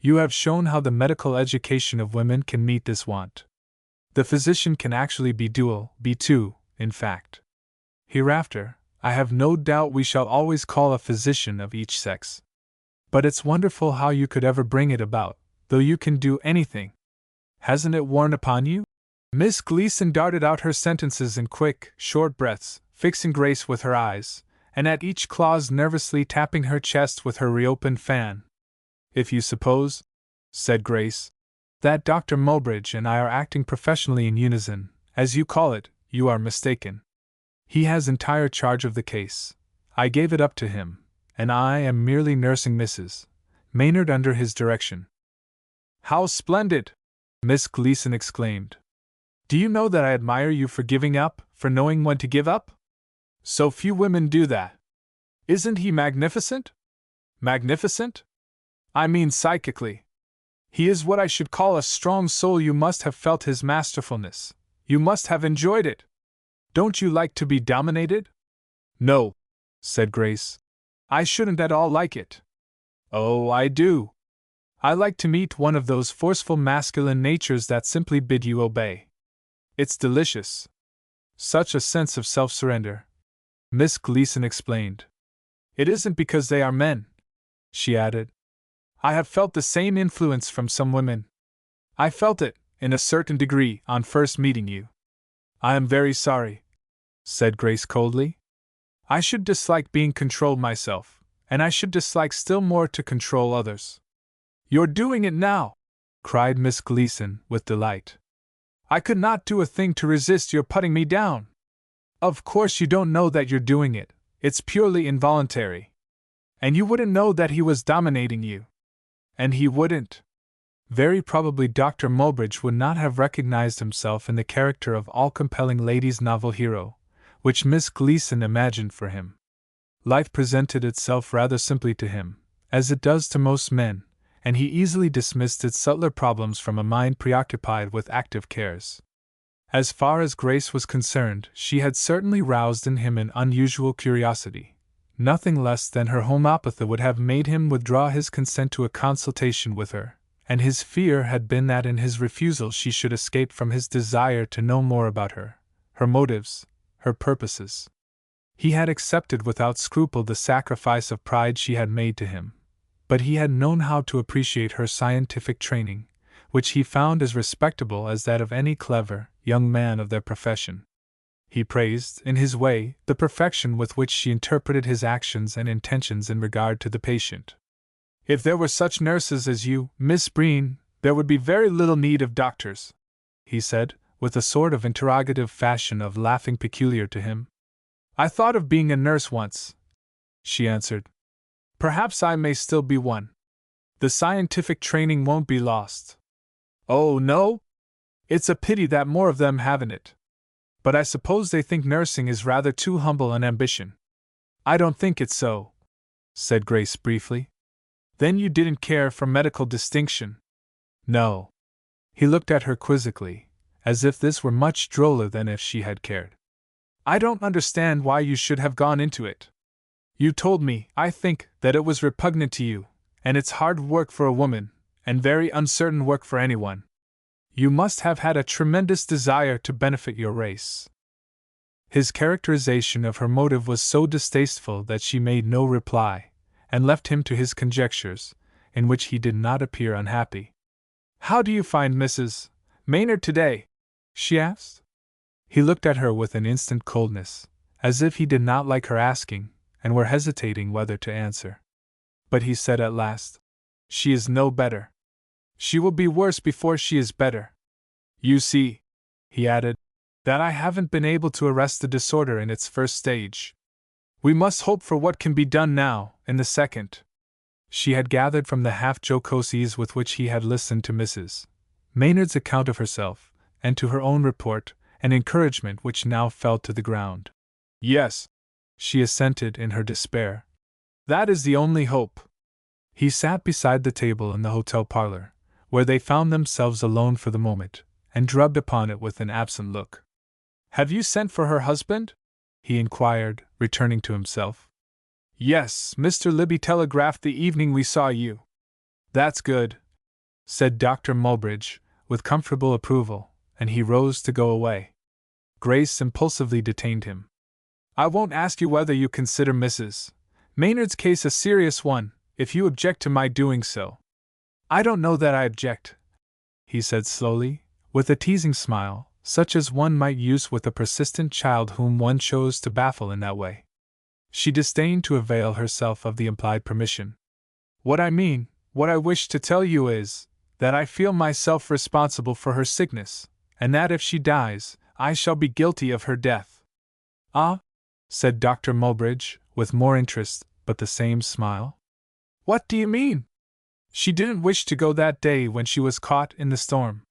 You have shown how the medical education of women can meet this want. The physician can actually be dual, be two, in fact. Hereafter, I have no doubt we shall always call a physician of each sex. But it's wonderful how you could ever bring it about, though you can do anything. Hasn't it worn upon you? Miss Gleason darted out her sentences in quick, short breaths, fixing Grace with her eyes, and at each clause nervously tapping her chest with her reopened fan. If you suppose, said Grace, that Dr. Mulbridge and I are acting professionally in unison, as you call it, you are mistaken. He has entire charge of the case. I gave it up to him, and I am merely nursing Mrs. Maynard under his direction. How splendid! Miss Gleason exclaimed. Do you know that I admire you for giving up, for knowing when to give up? So few women do that. Isn't he magnificent? Magnificent? I mean psychically. He is what I should call a strong soul. You must have felt his masterfulness. You must have enjoyed it. Don't you like to be dominated? No, said Grace. I shouldn't at all like it. Oh, I do. I like to meet one of those forceful masculine natures that simply bid you obey. It's delicious. Such a sense of self-surrender. Miss Gleason explained. It isn't because they are men, she added. I have felt the same influence from some women. I felt it, in a certain degree, on first meeting you. I am very sorry, said Grace coldly. I should dislike being controlled myself, and I should dislike still more to control others. You're doing it now, cried Miss Gleason, with delight. I could not do a thing to resist your putting me down. Of course you don't know that you're doing it, it's purely involuntary. And you wouldn't know that he was dominating you. And he wouldn't. Very probably Dr. Mulbridge would not have recognized himself in the character of all-compelling ladies' novel hero, which Miss Gleason imagined for him. Life presented itself rather simply to him, as it does to most men, and he easily dismissed its subtler problems from a mind preoccupied with active cares. As far as Grace was concerned, she had certainly roused in him an unusual curiosity. Nothing less than her homeopathy would have made him withdraw his consent to a consultation with her, and his fear had been that in his refusal she should escape from his desire to know more about her motives, her purposes. He had accepted without scruple the sacrifice of pride she had made to him, but he had known how to appreciate her scientific training, which he found as respectable as that of any clever young man of their profession. He praised, in his way, the perfection with which she interpreted his actions and intentions in regard to the patient. If there were such nurses as you, Miss Breen, there would be very little need of doctors, he said, with a sort of interrogative fashion of laughing peculiar to him. I thought of being a nurse once, she answered. Perhaps I may still be one. The scientific training won't be lost. Oh, no? It's a pity that more of them haven't it. But I suppose they think nursing is rather too humble an ambition. I don't think it's so, said Grace briefly. Then you didn't care for medical distinction? No. He looked at her quizzically, as if this were much droller than if she had cared. I don't understand why you should have gone into it. You told me, I think, that it was repugnant to you, and it's hard work for a woman, and very uncertain work for anyone. You must have had a tremendous desire to benefit your race. His characterization of her motive was so distasteful that she made no reply, and left him to his conjectures, in which he did not appear unhappy. How do you find Mrs. Maynard today? She asked. He looked at her with an instant coldness, as if he did not like her asking, and were hesitating whether to answer. But he said at last, She is no better. She will be worse before she is better. You see, he added, that I haven't been able to arrest the disorder in its first stage. We must hope for what can be done now, in the second. She had gathered from the half-jocose ease with which he had listened to Mrs. Maynard's account of herself, and to her own report, an encouragement which now fell to the ground. Yes, she assented in her despair. That is the only hope. He sat beside the table in the hotel parlor, where they found themselves alone for the moment, and drubbed upon it with an absent look. Have you sent for her husband? He inquired, returning to himself. Yes, Mr. Libby telegraphed the evening we saw you. That's good, said Dr. Mulbridge, with comfortable approval, and he rose to go away. Grace impulsively detained him. I won't ask you whether you consider Mrs. Maynard's case a serious one, if you object to my doing so. I don't know that I object, he said slowly, with a teasing smile, such as one might use with a persistent child whom one chose to baffle in that way. She disdained to avail herself of the implied permission. What I wish to tell you is, that I feel myself responsible for her sickness, and that if she dies, I shall be guilty of her death. Ah? Said Dr. Mulbridge, with more interest, but the same smile. What do you mean? She didn't wish to go that day when she was caught in the storm.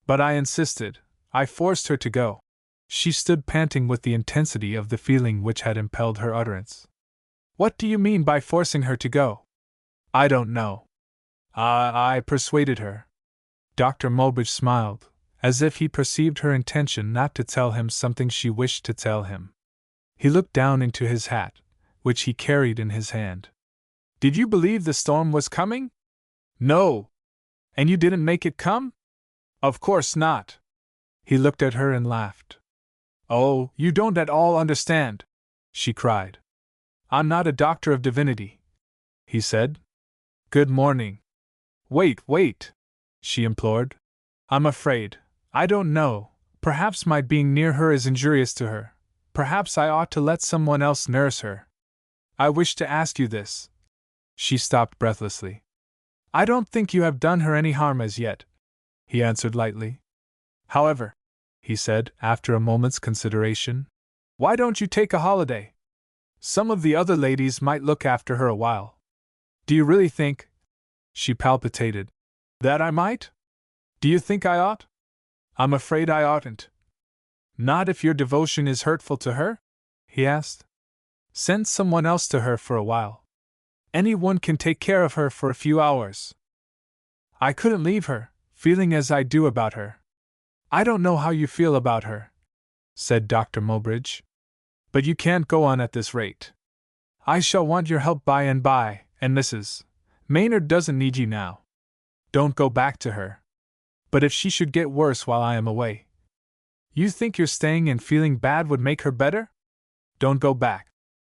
But I insisted. I forced her to go. She stood panting with the intensity of the feeling which had impelled her utterance. What do you mean by forcing her to go? I don't know. I persuaded her. Dr. Mulbridge smiled, as if he perceived her intention not to tell him something she wished to tell him. He looked down into his hat, which he carried in his hand. Did you believe the storm was coming? No. And you didn't make it come? Of course not. He looked at her and laughed. Oh, you don't at all understand, she cried. I'm not a doctor of divinity, he said. Good morning. Wait, she implored. I'm afraid. I don't know. Perhaps my being near her is injurious to her. Perhaps I ought to let someone else nurse her. I wish to ask you this. She stopped breathlessly. I don't think you have done her any harm as yet, he answered lightly. However, he said, after a moment's consideration, why don't you take a holiday? Some of the other ladies might look after her a while. Do you really think, she palpitated, that I might? Do you think I ought? I'm afraid I oughtn't. Not if your devotion is hurtful to her? He asked. Send someone else to her for a while. Anyone can take care of her for a few hours. I couldn't leave her, feeling as I do about her. I don't know how you feel about her, said Dr. Mulbridge. But you can't go on at this rate. I shall want your help by and by, and Mrs. Maynard doesn't need you now. Don't go back to her. But if she should get worse while I am away, you think your staying and feeling bad would make her better? Don't go back,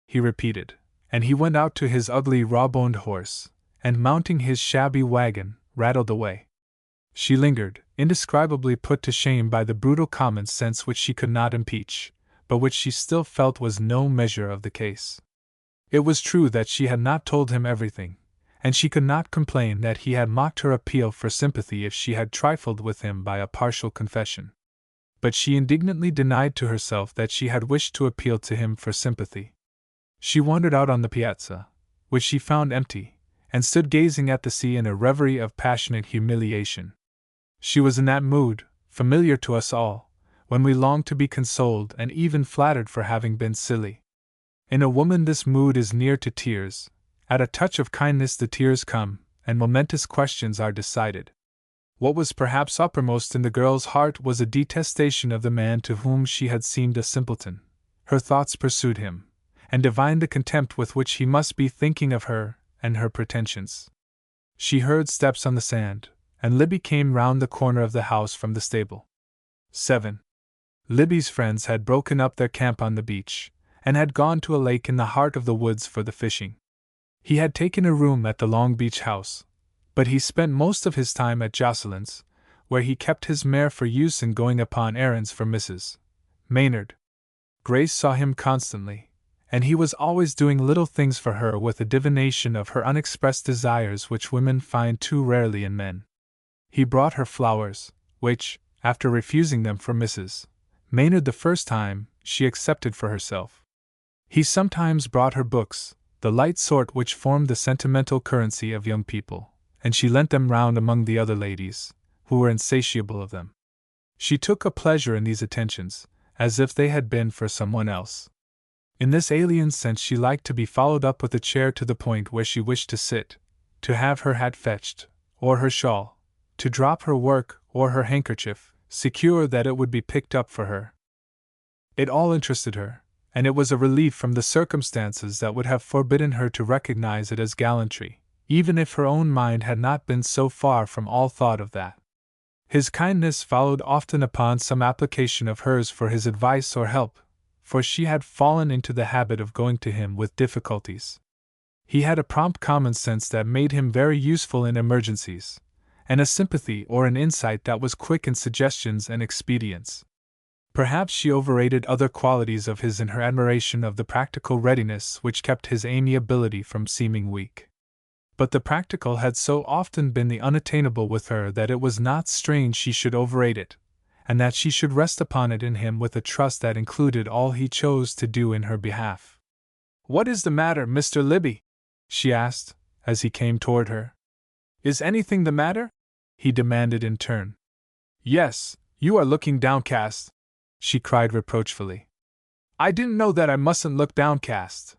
he repeated, and he went out to his ugly raw-boned horse, and mounting his shabby wagon, rattled away. She lingered, indescribably put to shame by the brutal common sense which she could not impeach, but which she still felt was no measure of the case. It was true that she had not told him everything, and she could not complain that he had mocked her appeal for sympathy if she had trifled with him by a partial confession. But she indignantly denied to herself that she had wished to appeal to him for sympathy. She wandered out on the piazza, which she found empty, and stood gazing at the sea in a reverie of passionate humiliation. She was in that mood, familiar to us all, when we long to be consoled and even flattered for having been silly. In a woman this mood is near to tears. At a touch of kindness the tears come, and momentous questions are decided. What was perhaps uppermost in the girl's heart was a detestation of the man to whom she had seemed a simpleton. Her thoughts pursued him, and divined the contempt with which he must be thinking of her and her pretensions. She heard steps on the sand, and Libby came round the corner of the house from the stable. 7. Libby's friends had broken up their camp on the beach, and had gone to a lake in the heart of the woods for the fishing. He had taken a room at the Long Beach house, but he spent most of his time at Jocelyn's, where he kept his mare for use in going upon errands for Mrs. Maynard. Grace saw him constantly, and he was always doing little things for her with a divination of her unexpressed desires which women find too rarely in men. He brought her flowers, which, after refusing them for Mrs. Maynard the first time, she accepted for herself. He sometimes brought her books, the light sort which formed the sentimental currency of young people, and she lent them round among the other ladies, who were insatiable of them. She took a pleasure in these attentions, as if they had been for someone else. In this alien sense she liked to be followed up with a chair to the point where she wished to sit, to have her hat fetched, or her shawl, to drop her work or her handkerchief, secure that it would be picked up for her. It all interested her, and it was a relief from the circumstances that would have forbidden her to recognize it as gallantry, even if her own mind had not been so far from all thought of that. His kindness followed often upon some application of hers for his advice or help, for she had fallen into the habit of going to him with difficulties. He had a prompt common sense that made him very useful in emergencies, and a sympathy or an insight that was quick in suggestions and expedients. Perhaps she overrated other qualities of his in her admiration of the practical readiness which kept his amiability from seeming weak. But the practical had so often been the unattainable with her that it was not strange she should overrate it, and that she should rest upon it in him with a trust that included all he chose to do in her behalf. "What is the matter, Mr. Libby?" she asked, as he came toward her. "Is anything the matter?" he demanded in turn. "Yes, you are looking downcast," she cried reproachfully. "I didn't know that I mustn't look downcast.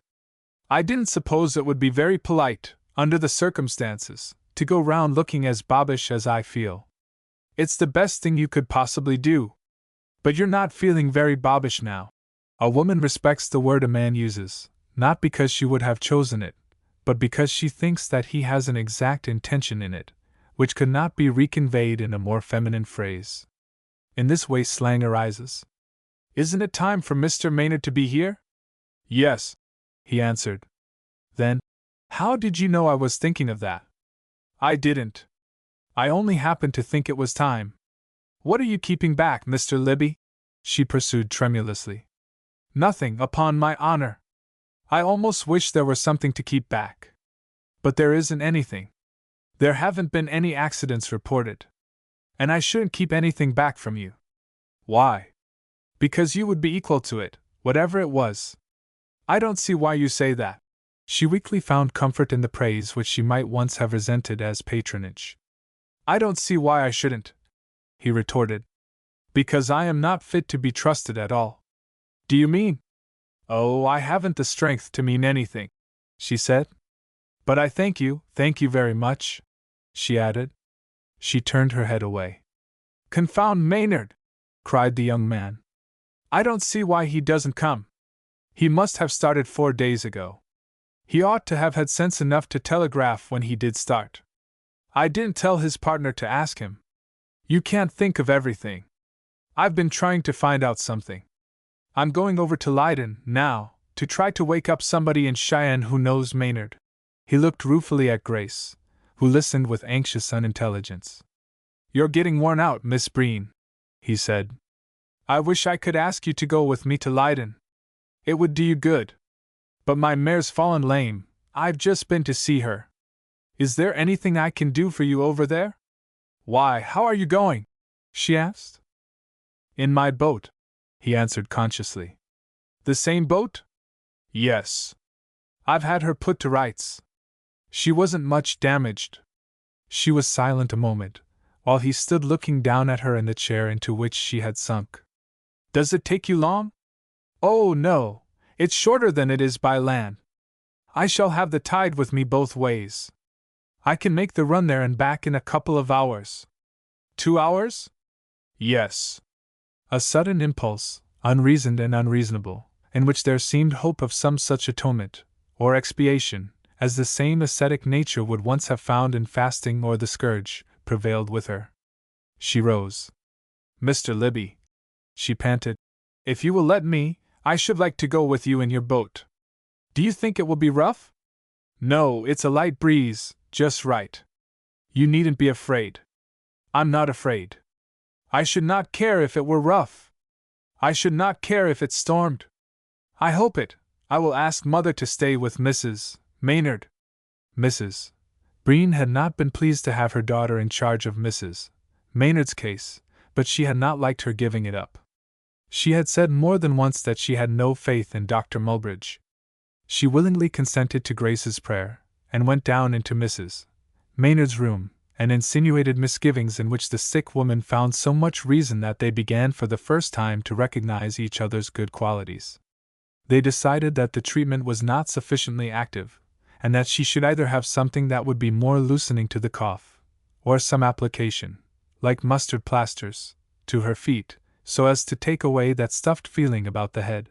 I didn't suppose it would be very polite, under the circumstances, to go round looking as bobbish as I feel. It's the best thing you could possibly do. But you're not feeling very bobbish now." A woman respects the word a man uses, not because she would have chosen it, but because she thinks that he has an exact intention in it, which could not be reconveyed in a more feminine phrase. In this way slang arises. "Isn't it time for Mr. Maynard to be here?" "Yes," he answered. Then, "How did you know I was thinking of that?" "I didn't. I only happened to think it was time." "What are you keeping back, Mr. Libby?" she pursued tremulously. "Nothing, upon my honor. I almost wish there were something to keep back. But there isn't anything. There haven't been any accidents reported. And I shouldn't keep anything back from you." "Why?" "Because you would be equal to it, whatever it was." "I don't see why you say that." She weakly found comfort in the praise which she might once have resented as patronage. "I don't see why I shouldn't," he retorted. "Because I am not fit to be trusted at all." "Do you mean?" "Oh, I haven't the strength to mean anything," she said. "But I thank you very much," she added. She turned her head away. "Confound Maynard!" cried the young man. "I don't see why he doesn't come. He must have started 4 days ago. He ought to have had sense enough to telegraph when he did start. I didn't tell his partner to ask him. You can't think of everything. I've been trying to find out something. I'm going over to Leiden, now, to try to wake up somebody in Cheyenne who knows Maynard." He looked ruefully at Grace, who listened with anxious unintelligence. "You're getting worn out, Miss Breen," he said. "I wish I could ask you to go with me to Leiden. It would do you good. But my mare's fallen lame. I've just been to see her. Is there anything I can do for you over there?" "Why, how are you going?" she asked. "In my boat," he answered consciously. "The same boat?" "Yes. I've had her put to rights. She wasn't much damaged." She was silent a moment, while he stood looking down at her in the chair into which she had sunk. "Does it take you long?" "Oh, no, it's shorter than it is by land. I shall have the tide with me both ways. I can make the run there and back in a couple of hours." 2 hours? Yes. A sudden impulse, unreasoned and unreasonable, in which there seemed hope of some such atonement, or expiation, as the same ascetic nature would once have found in fasting or the scourge, prevailed with her. She rose. Mr. Libby, she panted, if you will let me, I should like to go with you in your boat. Do you think it will be rough? No, it's a light breeze, just right. You needn't be afraid. I'm not afraid. I should not care if it were rough. I should not care if it stormed. I hope it. I will ask Mother to stay with Mrs. Maynard. Mrs. Breen had not been pleased to have her daughter in charge of Mrs. Maynard's case, but she had not liked her giving it up. She had said more than once that she had no faith in Dr. Mulbridge. She willingly consented to Grace's prayer, and went down into Mrs. Maynard's room, and insinuated misgivings in which the sick woman found so much reason that they began for the first time to recognize each other's good qualities. They decided that the treatment was not sufficiently active, and that she should either have something that would be more loosening to the cough, or some application, like mustard plasters, to her feet, so as to take away that stuffed feeling about the head.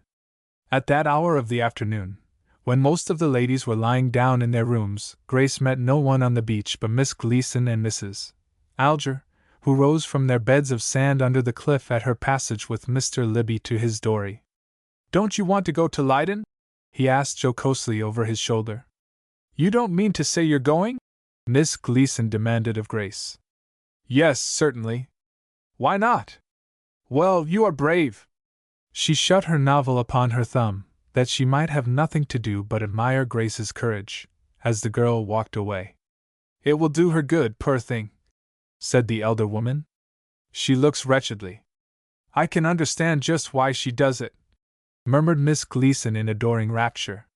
At that hour of the afternoon, when most of the ladies were lying down in their rooms, Grace met no one on the beach but Miss Gleason and Mrs. Alger, who rose from their beds of sand under the cliff at her passage with Mr. Libby to his dory. Don't you want to go to Leyden? He asked jocosely over his shoulder. You don't mean to say you're going? Miss Gleason demanded of Grace. Yes, certainly. Why not? Well, you are brave. She shut her novel upon her thumb, that she might have nothing to do but admire Grace's courage, as the girl walked away. It will do her good, poor thing, said the elder woman. She looks wretchedly. I can understand just why she does it, murmured Miss Gleason in adoring rapture.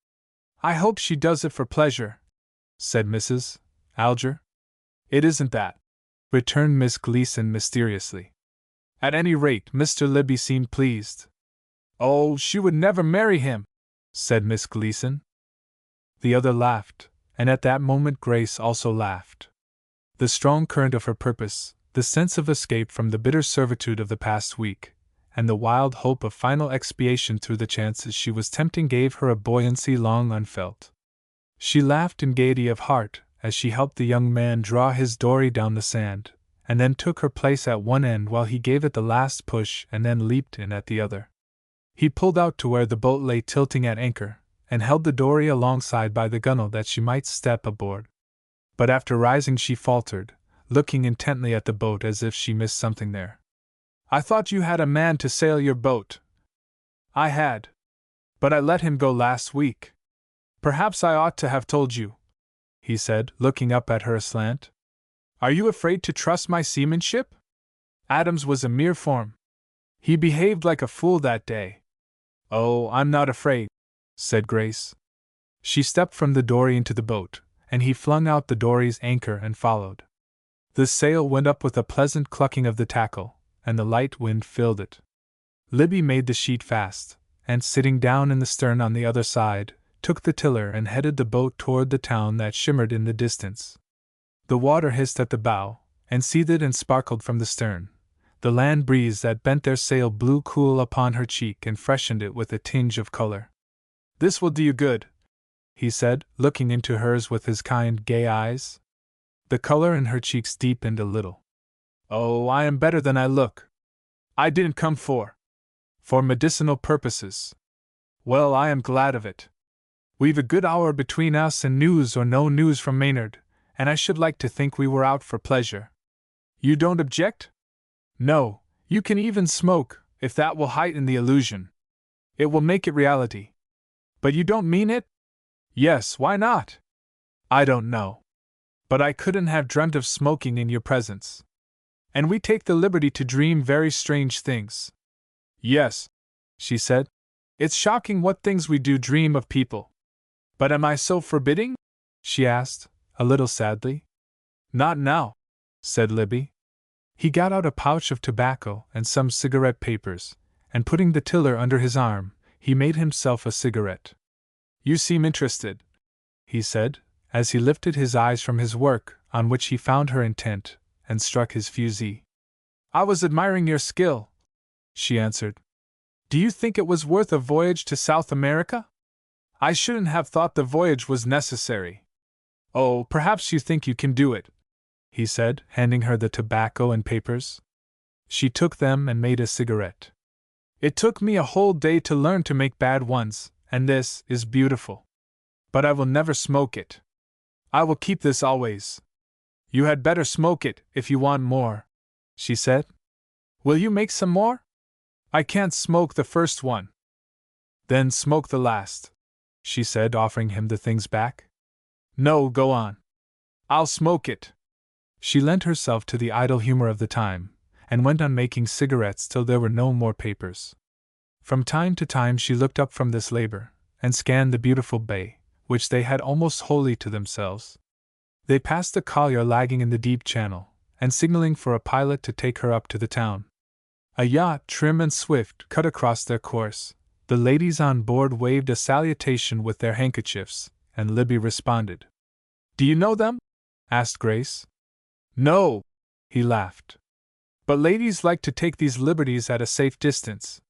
I hope she does it for pleasure, said Mrs. Alger. It isn't that, returned Miss Gleason mysteriously. At any rate, Mr. Libby seemed pleased. Oh, she would never marry him, said Miss Gleason. The other laughed, and at that moment Grace also laughed. The strong current of her purpose, the sense of escape from the bitter servitude of the past week, and the wild hope of final expiation through the chances she was tempting gave her a buoyancy long unfelt. She laughed in gaiety of heart as she helped the young man draw his dory down the sand, and then took her place at one end while he gave it the last push and then leaped in at the other. He pulled out to where the boat lay tilting at anchor, and held the dory alongside by the gunwale that she might step aboard. But after rising she faltered, looking intently at the boat as if she missed something there. I thought you had a man to sail your boat. I had. But I let him go last week. Perhaps I ought to have told you, he said, looking up at her aslant. Are you afraid to trust my seamanship? Adams was a mere form. He behaved like a fool that day. Oh, I'm not afraid, said Grace. She stepped from the dory into the boat, and he flung out the dory's anchor and followed. The sail went up with a pleasant clucking of the tackle, and the light wind filled it. Libby made the sheet fast, and sitting down in the stern on the other side, took the tiller and headed the boat toward the town that shimmered in the distance. The water hissed at the bow, and seethed and sparkled from the stern. The land breeze that bent their sail blew cool upon her cheek and freshened it with a tinge of color. This will do you good, he said, looking into hers with his kind, gay eyes. The color in her cheeks deepened a little. Oh, I am better than I look. I didn't come for medicinal purposes. Well, I am glad of it. We've a good hour between us and news or no news from Maynard, and I should like to think we were out for pleasure. You don't object? No, you can even smoke, if that will heighten the illusion. It will make it reality. But you don't mean it? Yes, why not? I don't know. But I couldn't have dreamt of smoking in your presence. And we take the liberty to dream very strange things. Yes, she said. It's shocking what things we do dream of people. But am I so forbidding? She asked, a little sadly. Not now, said Libby. He got out a pouch of tobacco and some cigarette papers, and putting the tiller under his arm, he made himself a cigarette. You seem interested, he said, as he lifted his eyes from his work, on which he found her intent, and struck his fusee. I was admiring your skill, she answered. Do you think it was worth a voyage to South America? I shouldn't have thought the voyage was necessary. Oh, perhaps you think you can do it, he said, handing her the tobacco and papers. She took them and made a cigarette. It took me a whole day to learn to make bad ones, and this is beautiful. But I will never smoke it. I will keep this always. You had better smoke it if you want more, she said. Will you make some more? I can't smoke the first one. Then smoke the last, she said, offering him the things back. No, go on. I'll smoke it. She lent herself to the idle humor of the time, and went on making cigarettes till there were no more papers. From time to time she looked up from this labor, and scanned the beautiful bay, which they had almost wholly to themselves. They passed a collier lagging in the deep channel, and signaling for a pilot to take her up to the town. A yacht, trim and swift, cut across their course. The ladies on board waved a salutation with their handkerchiefs, and Libby responded. Do you know them? Asked Grace. No, he laughed. But ladies like to take these liberties at a safe distance.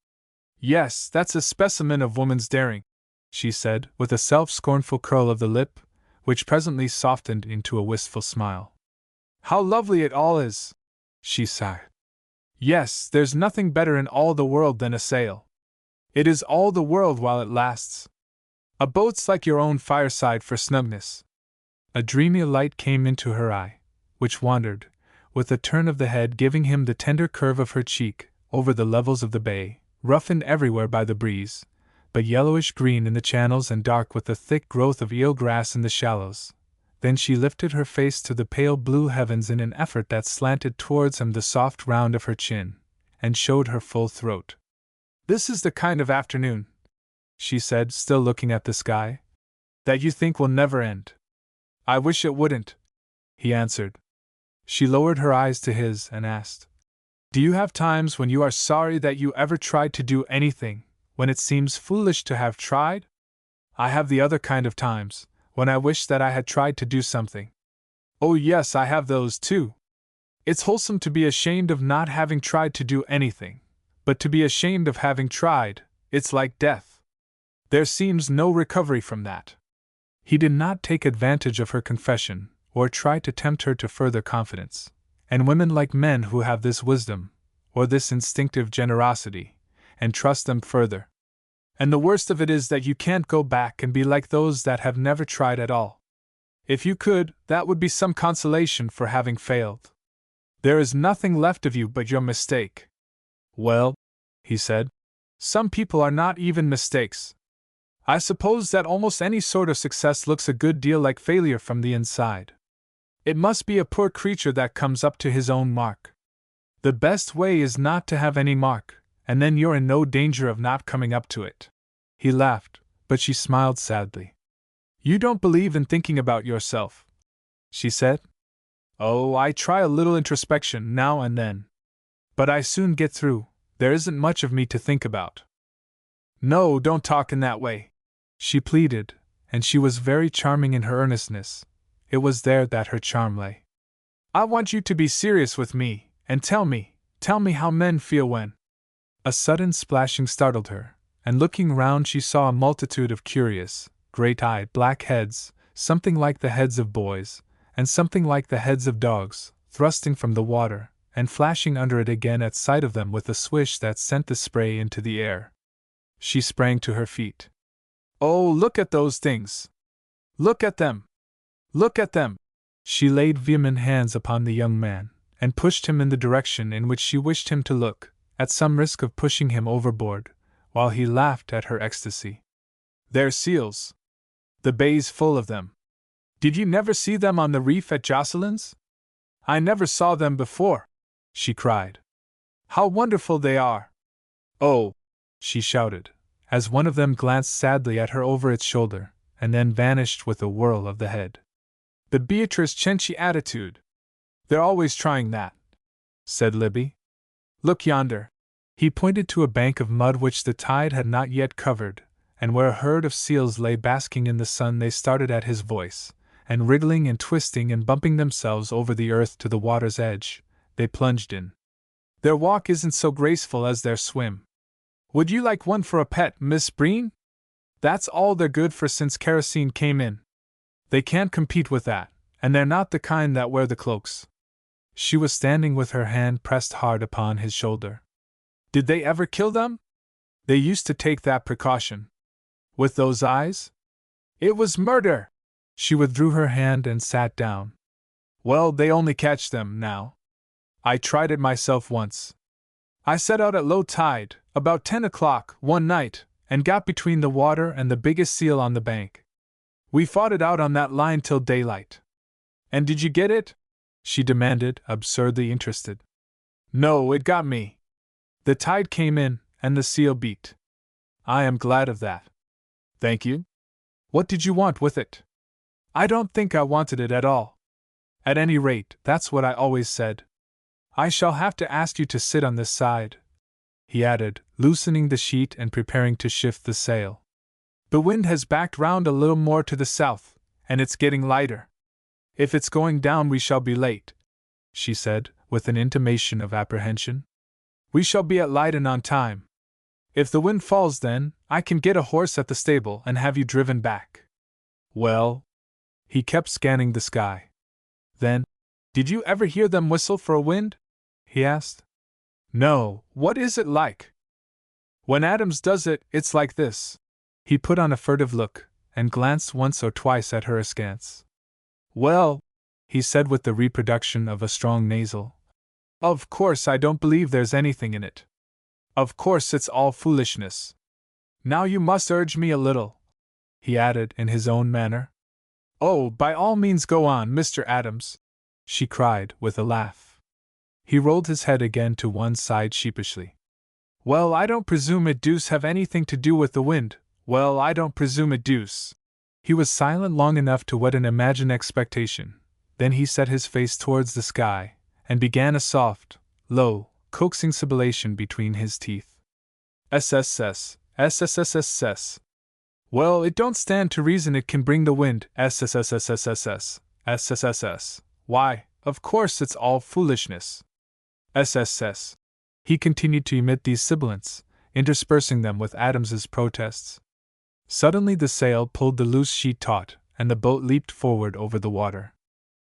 Yes, that's a specimen of woman's daring, she said, with a self-scornful curl of the lip, which presently softened into a wistful smile. How lovely it all is, she sighed. Yes, there's nothing better in all the world than a sail. It is all the world while it lasts. A boat's like your own fireside for snugness. A dreamy light came into her eye, which wandered, with a turn of the head giving him the tender curve of her cheek, over the levels of the bay, roughened everywhere by the breeze, but yellowish-green in the channels and dark with the thick growth of eel-grass in the shallows. Then she lifted her face to the pale blue heavens in an effort that slanted towards him the soft round of her chin, and showed her full throat. This is the kind of afternoon, she said, still looking at the sky, that you think will never end. I wish it wouldn't, he answered. She lowered her eyes to his and asked, Do you have times when you are sorry that you ever tried to do anything, when it seems foolish to have tried? I have the other kind of times, when I wish that I had tried to do something. Oh yes, I have those too. It's wholesome to be ashamed of not having tried to do anything, but to be ashamed of having tried, it's like death. There seems no recovery from that. He did not take advantage of her confession, or try to tempt her to further confidence, and women like men who have this wisdom, or this instinctive generosity, and trust them further. And the worst of it is that you can't go back and be like those that have never tried at all. If you could, that would be some consolation for having failed. There is nothing left of you but your mistake. Well, he said, some people are not even mistakes. I suppose that almost any sort of success looks a good deal like failure from the inside. It must be a poor creature that comes up to his own mark. The best way is not to have any mark, and then you're in no danger of not coming up to it. He laughed, but she smiled sadly. You don't believe in thinking about yourself, she said. Oh, I try a little introspection now and then. But I soon get through, there isn't much of me to think about. No, don't talk in that way, she pleaded, and she was very charming in her earnestness. It was there that her charm lay. I want you to be serious with me, and tell me how men feel when. A sudden splashing startled her, and looking round she saw a multitude of curious, great-eyed black heads, something like the heads of boys, and something like the heads of dogs, thrusting from the water, and flashing under it again at sight of them with a swish that sent the spray into the air. She sprang to her feet. Oh, look at those things! Look at them! Look at them! She laid vehement hands upon the young man, and pushed him in the direction in which she wished him to look, at some risk of pushing him overboard, while he laughed at her ecstasy. They're seals. The bay's full of them. Did you never see them on the reef at Jocelyn's? I never saw them before, she cried. How wonderful they are! Oh, she shouted, as one of them glanced sadly at her over its shoulder, and then vanished with a whirl of the head. The Beatrice Cenci attitude. They're always trying that, said Libby. Look yonder. He pointed to a bank of mud which the tide had not yet covered, and where a herd of seals lay basking in the sun. They started at his voice, and wriggling and twisting and bumping themselves over the earth to the water's edge, they plunged in. Their walk isn't so graceful as their swim. Would you like one for a pet, Miss Breen? That's all they're good for since kerosene came in. They can't compete with that, and they're not the kind that wear the cloaks. She was standing with her hand pressed hard upon his shoulder. Did they ever kill them? They used to take that precaution. With those eyes? It was murder! She withdrew her hand and sat down. Well, they only catch them now. I tried it myself once. I set out at low tide, about 10 o'clock, one night, and got between the water and the biggest seal on the bank. We fought it out on that line till daylight. And did you get it? She demanded, absurdly interested. No, it got me. The tide came in, and the seal beat. I am glad of that. Thank you. What did you want with it? I don't think I wanted it at all. At any rate, that's what I always said. I shall have to ask you to sit on this side, he added, loosening the sheet and preparing to shift the sail. The wind has backed round a little more to the south, and it's getting lighter. If it's going down we shall be late, she said, with an intimation of apprehension. We shall be at Leiden on time. If the wind falls then, I can get a horse at the stable and have you driven back. Well? He kept scanning the sky. Then, did you ever hear them whistle for a wind? He asked. No, what is it like? When Adams does it, it's like this. He put on a furtive look, and glanced once or twice at her askance. Well, he said with the reproduction of a strong nasal. Of course I don't believe there's anything in it. Of course it's all foolishness. Now you must urge me a little, he added in his own manner. Oh, by all means go on, Mr. Adams, she cried with a laugh. He rolled his head again to one side sheepishly. Well, I don't presume it deuce have anything to do with the wind. Well, I don't presume it deuce. He was silent long enough to whet an imagined expectation. Then he set his face towards the sky, and began a soft, low, coaxing sibilation between his teeth. SSS, SSSSS. Well, it don't stand to reason it can bring the wind. SSSSSSS, SSSS. Why, of course it's all foolishness. SSS. He continued to emit these sibilants, interspersing them with Adams's protests. Suddenly the sail pulled the loose sheet taut, and the boat leaped forward over the water.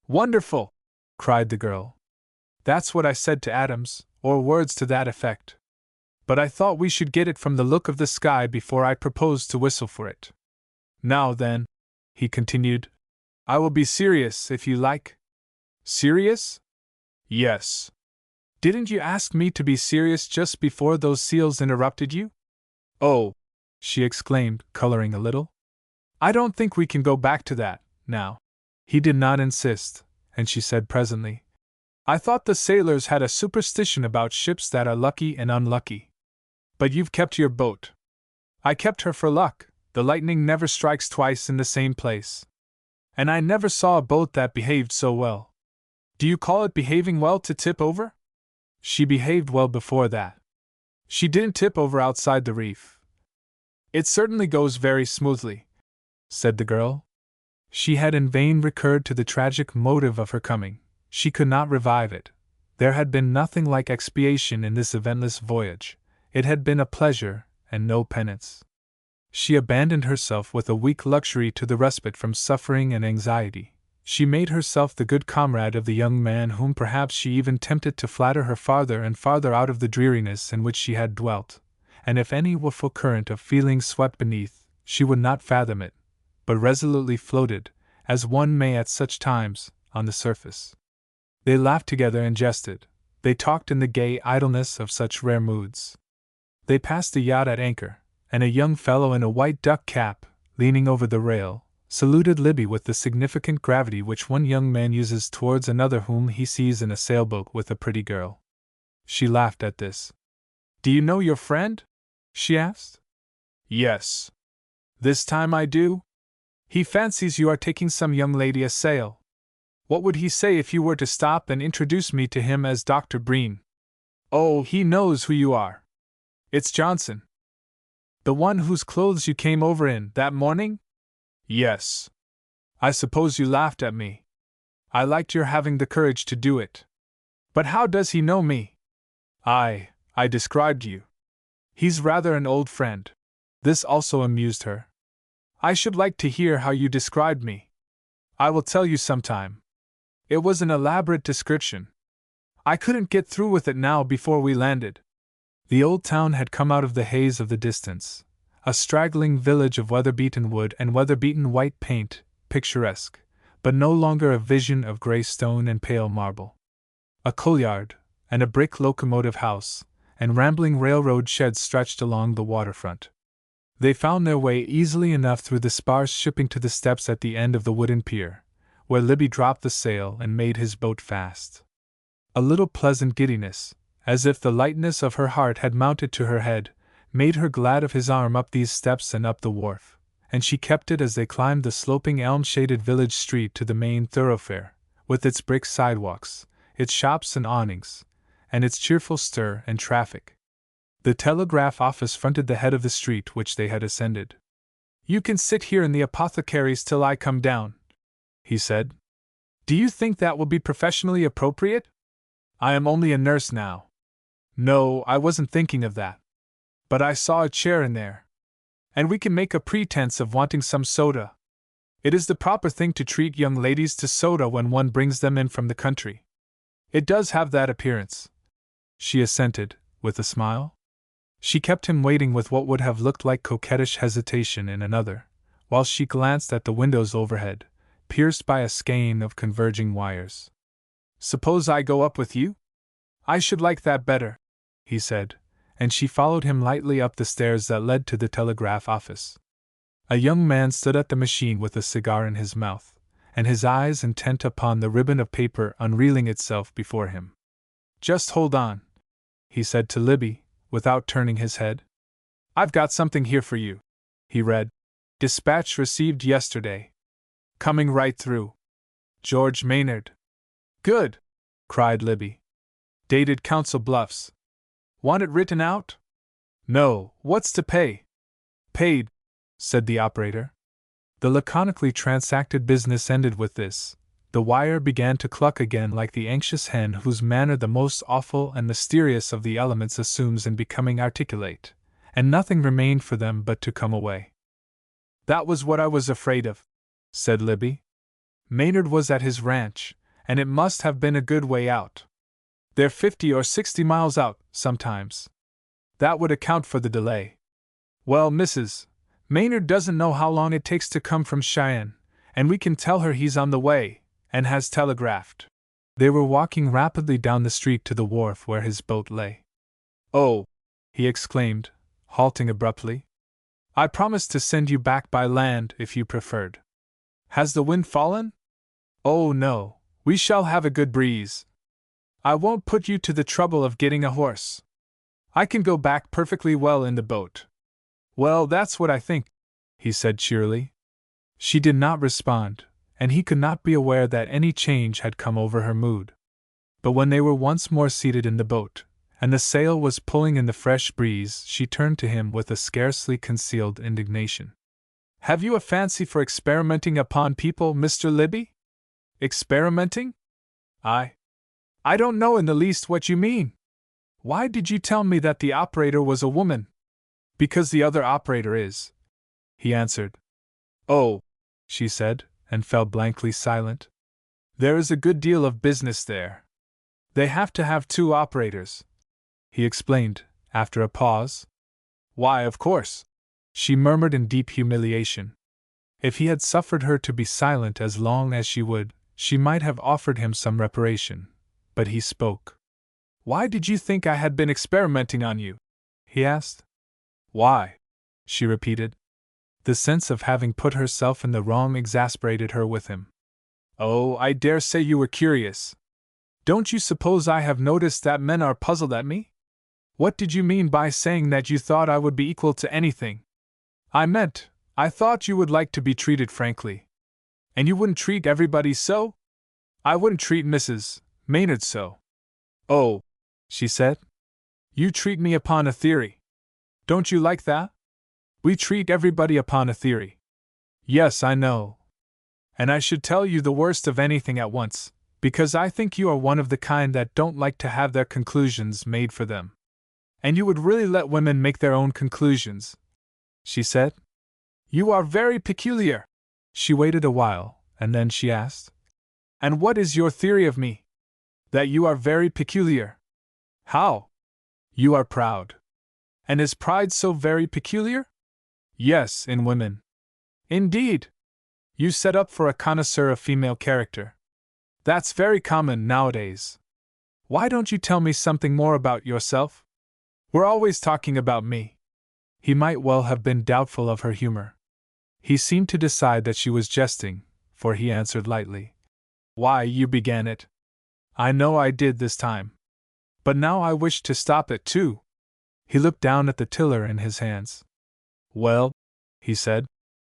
Wonderful! Cried the girl. That's what I said to Adams, or words to that effect. But I thought we should get it from the look of the sky before I proposed to whistle for it. Now then, he continued, I will be serious if you like. Serious? Yes. Didn't you ask me to be serious just before those seals interrupted you? Oh, she exclaimed, coloring a little. I don't think we can go back to that, now. He did not insist, and she said presently, I thought the sailors had a superstition about ships that are lucky and unlucky. But you've kept your boat. I kept her for luck. The lightning never strikes twice in the same place. And I never saw a boat that behaved so well. Do you call it behaving well to tip over? She behaved well before that. She didn't tip over outside the reef. It certainly goes very smoothly, said the girl. She had in vain recurred to the tragic motive of her coming. She could not revive it. There had been nothing like expiation in this eventless voyage. It had been a pleasure, and no penance. She abandoned herself with a weak luxury to the respite from suffering and anxiety. She made herself the good comrade of the young man whom perhaps she even tempted to flatter her farther and farther out of the dreariness in which she had dwelt, and if any woeful current of feeling swept beneath, she would not fathom it, but resolutely floated, as one may at such times, on the surface. They laughed together and jested. They talked in the gay idleness of such rare moods. They passed the yacht at anchor, and a young fellow in a white duck cap, leaning over the rail, saluted Libby with the significant gravity which one young man uses towards another whom he sees in a sailboat with a pretty girl. She laughed at this. Do you know your friend? She asked. Yes. This time I do. He fancies you are taking some young lady a sail. What would he say if you were to stop and introduce me to him as Dr. Breen? Oh, he knows who you are. It's Johnson. The one whose clothes you came over in that morning? Yes. I suppose you laughed at me. I liked your having the courage to do it. But how does he know me? I described you. He's rather an old friend. This also amused her. I should like to hear how you described me. I will tell you sometime. It was an elaborate description. I couldn't get through with it now before we landed. The old town had come out of the haze of the distance, a straggling village of weather-beaten wood and weather-beaten white paint, picturesque, but no longer a vision of grey stone and pale marble. A coalyard, and a brick locomotive house, and rambling railroad sheds stretched along the waterfront. They found their way easily enough through the sparse shipping to the steps at the end of the wooden pier, where Libby dropped the sail and made his boat fast. A little pleasant giddiness, as if the lightness of her heart had mounted to her head, made her glad of his arm up these steps and up the wharf, and she kept it as they climbed the sloping elm-shaded village street to the main thoroughfare, with its brick sidewalks, its shops and awnings, and its cheerful stir and traffic. The telegraph office fronted the head of the street which they had ascended. "You can sit here in the apothecary's till I come down," he said. "Do you think that will be professionally appropriate? I am only a nurse now." "No, I wasn't thinking of that. But I saw a chair in there. And we can make a pretense of wanting some soda. It is the proper thing to treat young ladies to soda when one brings them in from the country. It does have that appearance," she assented, with a smile. She kept him waiting with what would have looked like coquettish hesitation in another, while she glanced at the windows overhead, pierced by a skein of converging wires. "Suppose I go up with you? I should like that better," he said, and she followed him lightly up the stairs that led to the telegraph office. A young man stood at the machine with a cigar in his mouth, and his eyes intent upon the ribbon of paper unreeling itself before him. "Just hold on," he said to Libby, without turning his head. "I've got something here for you," he read. "Dispatch received yesterday. Coming right through. George Maynard." "Good!" cried Libby. "Dated Council Bluffs. Want it written out?" "No, what's to pay?" "Paid," said the operator. The laconically transacted business ended with this. The wire began to cluck again like the anxious hen whose manner the most awful and mysterious of the elements assumes in becoming articulate, and nothing remained for them but to come away. "That was what I was afraid of," said Libby. "Maynard was at his ranch, and it must have been a good way out. They're 50 or 60 miles out, sometimes. That would account for the delay. Well, Mrs. Maynard doesn't know how long it takes to come from Cheyenne, and we can tell her he's on the way, and has telegraphed." They were walking rapidly down the street to the wharf where his boat lay. "Oh!" he exclaimed, halting abruptly. "I promised to send you back by land if you preferred. Has the wind fallen?" "Oh, no, we shall have a good breeze. I won't put you to the trouble of getting a horse. I can go back perfectly well in the boat." "Well, that's what I think," he said cheerily. She did not respond, and he could not be aware that any change had come over her mood. But when they were once more seated in the boat, and the sail was pulling in the fresh breeze, she turned to him with a scarcely concealed indignation. "Have you a fancy for experimenting upon people, Mr. Libby?" "Experimenting? I don't know in the least what you mean. Why did you tell me that the operator was a woman?" "Because the other operator is," he answered. "Oh," she said, and fell blankly silent. "There is a good deal of business there. They have to have 2 operators," he explained, after a pause. "Why, of course," she murmured in deep humiliation. If he had suffered her to be silent as long as she would, she might have offered him some reparation. But he spoke. "Why did you think I had been experimenting on you?" he asked. "Why?" she repeated. The sense of having put herself in the wrong exasperated her with him. "Oh, I dare say you were curious. Don't you suppose I have noticed that men are puzzled at me? What did you mean by saying that you thought I would be equal to anything?" "I meant, I thought you would like to be treated frankly. And you wouldn't treat everybody so? I wouldn't treat Mrs. Maynard so." "Oh," she said. "You treat me upon a theory. Don't you like that? We treat everybody upon a theory." "Yes, I know. And I should tell you the worst of anything at once, Because I think you are one of the kind that don't like to have their conclusions made for them. And you would really let women make their own conclusions, she said. You are very peculiar. She waited a while, and then she asked, And what is your theory of me? That you are very peculiar. How? You are proud. And is pride so very peculiar? Yes, in women. Indeed. You set up for a connoisseur of female character. That's very common nowadays. Why don't you tell me something more about yourself? We're always talking about me. He might well have been doubtful of her humor. He seemed to decide that she was jesting, for he answered lightly. Why, you began it. I know I did this time. But now I wish to stop it too. He looked down at the tiller in his hands. Well, he said,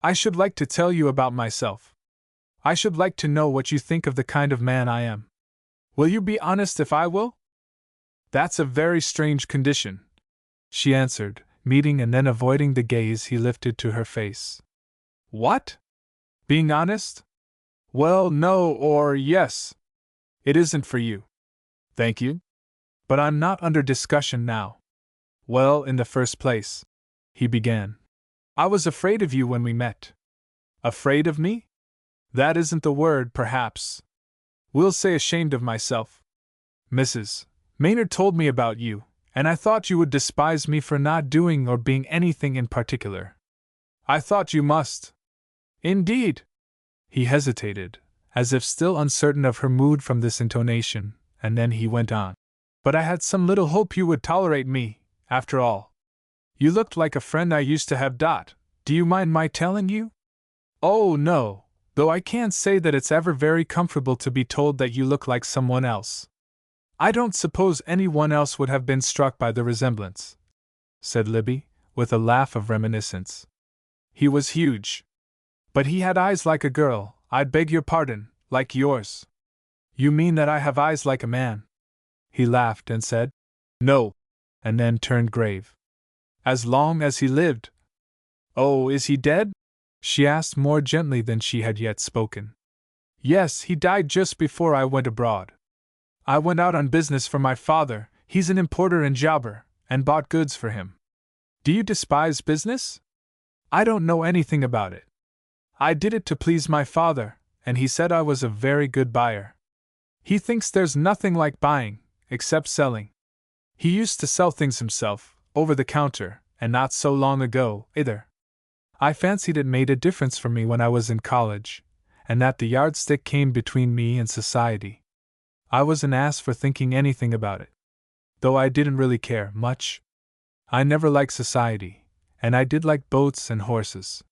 I should like to tell you about myself. I should like to know what you think of the kind of man I am. Will you be honest if I will? That's a very strange condition, she answered, meeting and then avoiding the gaze he lifted to her face. What? Being honest? Well, no or yes. It isn't for you. Thank you. But I'm not under discussion now. Well, in the first place, he began, I was afraid of you when we met. Afraid of me? That isn't the word, perhaps. We'll say ashamed of myself. Mrs. Maynard told me about you, and I thought you would despise me for not doing or being anything in particular. I thought you must. Indeed. He hesitated, as if still uncertain of her mood from this intonation, and then he went on. But I had some little hope you would tolerate me, after all. You looked like a friend I used to have. Do you mind my telling you? Oh, no, though I can't say that it's ever very comfortable to be told that you look like someone else. I don't suppose anyone else would have been struck by the resemblance, said Libby, with a laugh of reminiscence. He was huge. But he had eyes like a girl, I beg your pardon, like yours. You mean that I have eyes like a man? He laughed and said, No, and then turned grave. As long as he lived. Oh, is he dead? She asked more gently than she had yet spoken. Yes, he died just before I went abroad. I went out on business for my father, he's an importer and jobber, and bought goods for him. Do you despise business? I don't know anything about it. I did it to please my father, and he said I was a very good buyer. He thinks there's nothing like buying, except selling. He used to sell things himself, over the counter, and not so long ago, either. I fancied it made a difference for me when I was in college, and that the yardstick came between me and society. I was an ass for thinking anything about it. Though I didn't really care much. I never liked society, and I did like boats and horses.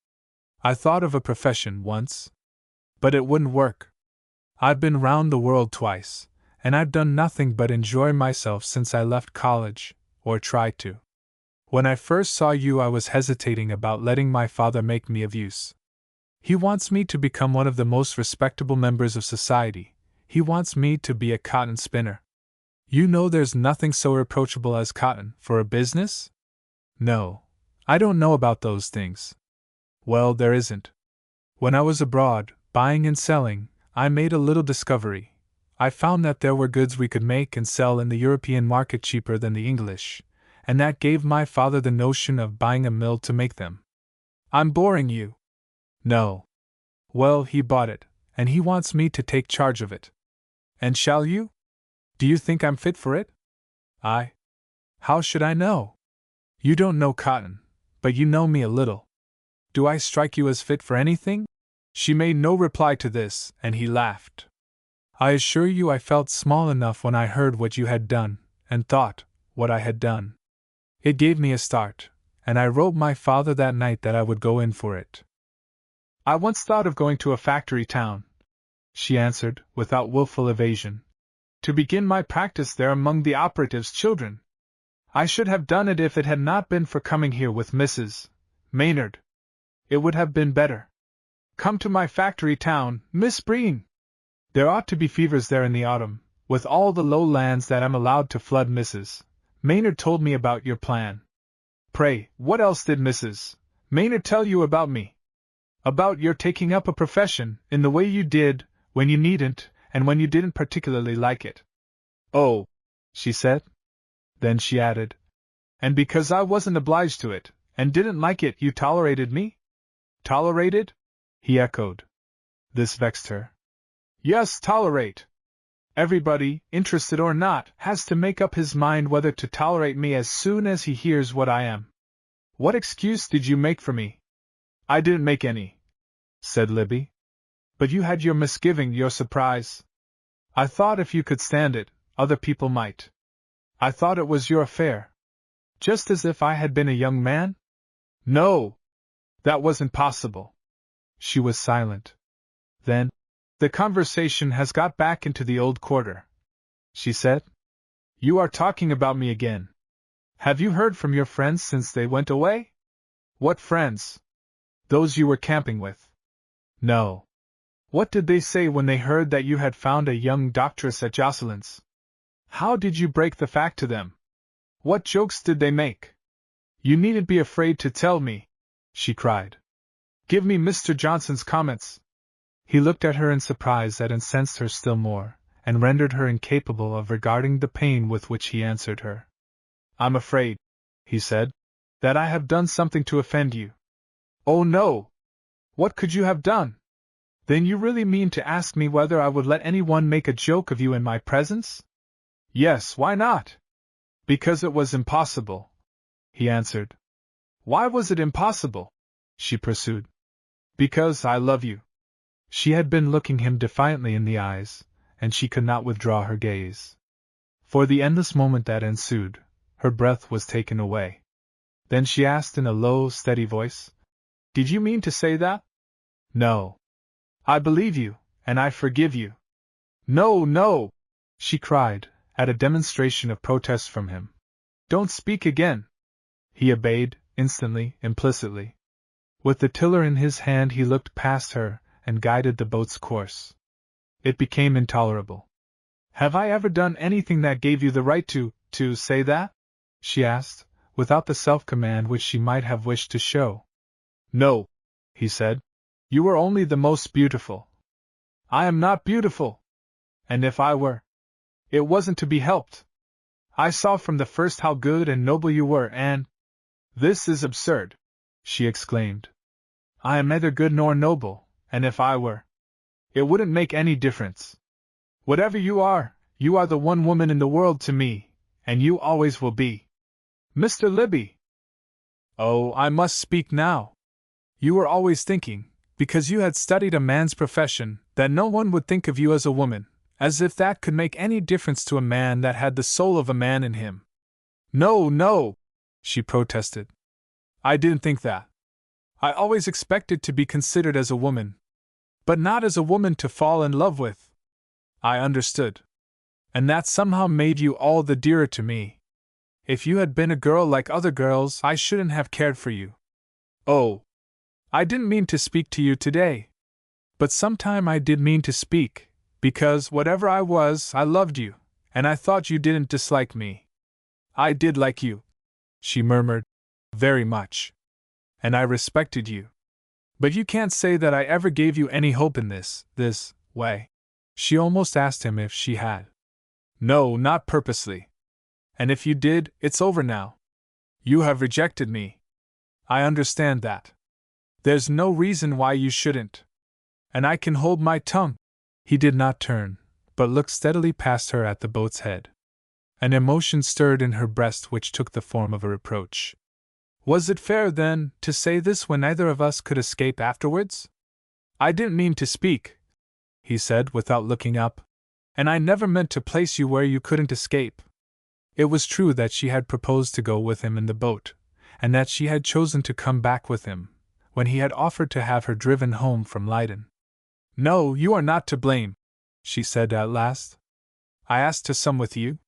I thought of a profession once. But it wouldn't work. I've been round the world twice, and I've done nothing but enjoy myself since I left college, or tried to. When I first saw you, I was hesitating about letting my father make me of use. He wants me to become one of the most respectable members of society. He wants me to be a cotton spinner. You know there's nothing so reproachable as cotton, for a business? No, I don't know about those things. Well, there isn't. When I was abroad, buying and selling, I made a little discovery. I found that there were goods we could make and sell in the European market cheaper than the English, and that gave my father the notion of buying a mill to make them. I'm boring you. No. Well, he bought it, and he wants me to take charge of it. And shall you? Do you think I'm fit for it? How should I know? You don't know cotton, but you know me a little. Do I strike you as fit for anything? She made no reply to this, and he laughed. I assure you I felt small enough when I heard what you had done, and thought what I had done. It gave me a start, and I wrote my father that night that I would go in for it. I once thought of going to a factory town, she answered, without wilful evasion, to begin my practice there among the operatives' children. I should have done it if it had not been for coming here with Mrs. Maynard. It would have been better. Come to my factory town, Miss Breen. There ought to be fevers there in the autumn, with all the low lands that I'm allowed to flood. Mrs. Maynard told me about your plan. Pray, what else did Mrs. Maynard tell you about me? About your taking up a profession, in the way you did, when you needn't, and when you didn't particularly like it. Oh, she said. Then she added, and because I wasn't obliged to it, and didn't like it, you tolerated me? Tolerated? He echoed. This vexed her. Yes, tolerate. Everybody, interested or not, has to make up his mind whether to tolerate me as soon as he hears what I am. What excuse did you make for me? I didn't make any, said Libby. But you had your misgiving, your surprise. I thought if you could stand it, other people might. I thought it was your affair. Just as if I had been a young man? No! That wasn't possible. She was silent. Then, the conversation has got back into the old quarter, she said. You are talking about me again. Have you heard from your friends since they went away? What friends? Those you were camping with. No. What did they say when they heard that you had found a young doctress at Jocelyn's? How did you break the fact to them? What jokes did they make? You needn't be afraid to tell me, she cried. Give me Mr. Johnson's comments. He looked at her in surprise that incensed her still more, and rendered her incapable of regarding the pain with which he answered her. I'm afraid, he said, that I have done something to offend you. Oh no! What could you have done? Then you really mean to ask me whether I would let anyone make a joke of you in my presence? Yes, why not? Because it was impossible, he answered. Why was it impossible? She pursued. Because I love you. She had been looking him defiantly in the eyes, and she could not withdraw her gaze. For the endless moment that ensued, her breath was taken away. Then she asked in a low, steady voice, Did you mean to say that? No. I believe you, and I forgive you. No, no, she cried, at a demonstration of protest from him. Don't speak again. He obeyed, instantly, implicitly. With the tiller in his hand he looked past her, and guided the boat's course. It became intolerable. Have I ever done anything that gave you the right to say that? She asked, without the self-command which she might have wished to show. No, he said. You were only the most beautiful. I am not beautiful. And if I were, it wasn't to be helped. I saw from the first how good and noble you were, and... This is absurd, she exclaimed. I am neither good nor noble, and if I were, it wouldn't make any difference. Whatever you are the one woman in the world to me, and you always will be. Mr. Libby! Oh, I must speak now. You were always thinking, because you had studied a man's profession, that no one would think of you as a woman, as if that could make any difference to a man that had the soul of a man in him. No, no, she protested. I didn't think that. I always expected to be considered as a woman, but not as a woman to fall in love with. I understood. And that somehow made you all the dearer to me. If you had been a girl like other girls, I shouldn't have cared for you. Oh, I didn't mean to speak to you today. But sometime I did mean to speak, because whatever I was, I loved you, and I thought you didn't dislike me. I did like you, she murmured, very much. And I respected you. But you can't say that I ever gave you any hope in this way. She almost asked him if she had. No, not purposely. And if you did, it's over now. You have rejected me. I understand that. There's no reason why you shouldn't. And I can hold my tongue. He did not turn, but looked steadily past her at the boat's head. An emotion stirred in her breast which took the form of a reproach. Was it fair, then, to say this when neither of us could escape afterwards? I didn't mean to speak, he said without looking up, and I never meant to place you where you couldn't escape. It was true that she had proposed to go with him in the boat, and that she had chosen to come back with him, when he had offered to have her driven home from Leyden. No, you are not to blame, she said at last. I asked to come with you.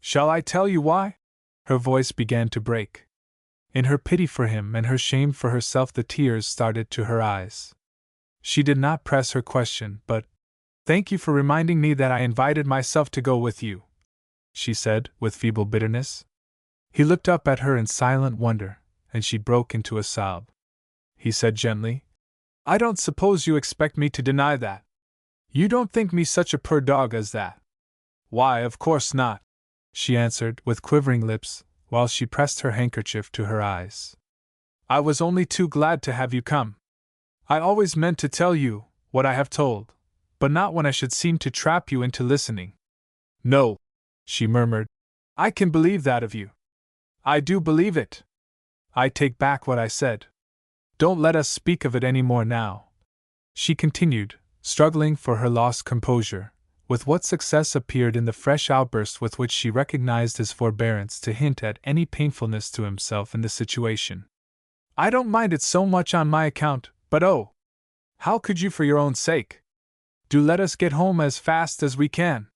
Shall I tell you why? Her voice began to break. In her pity for him and her shame for herself the tears started to her eyes. She did not press her question, but, Thank you for reminding me that I invited myself to go with you, she said, with feeble bitterness. He looked up at her in silent wonder, and she broke into a sob. He said gently, I don't suppose you expect me to deny that. You don't think me such a poor dog as that? Why, of course not, she answered with quivering lips, while she pressed her handkerchief to her eyes. I was only too glad to have you come. I always meant to tell you what I have told, but not when I should seem to trap you into listening. No, she murmured. I can believe that of you. I do believe it. I take back what I said. Don't let us speak of it any more now, she continued, struggling for her lost composure, with what success appeared in the fresh outburst with which she recognized his forbearance to hint at any painfulness to himself in the situation. I don't mind it so much on my account, but oh! How could you for your own sake? Do let us get home as fast as we can.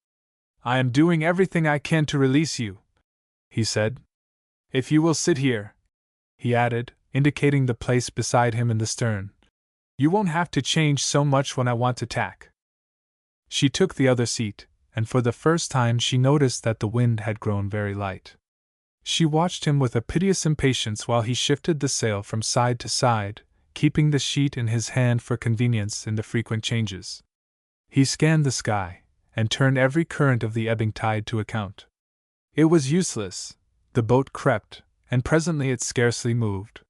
I am doing everything I can to release you, he said. If you will sit here, he added, indicating the place beside him in the stern, you won't have to change so much when I want to tack. She took the other seat, and for the first time she noticed that the wind had grown very light. She watched him with a piteous impatience while he shifted the sail from side to side, keeping the sheet in his hand for convenience in the frequent changes. He scanned the sky, and turned every current of the ebbing tide to account. It was useless. The boat crept, and presently it scarcely moved.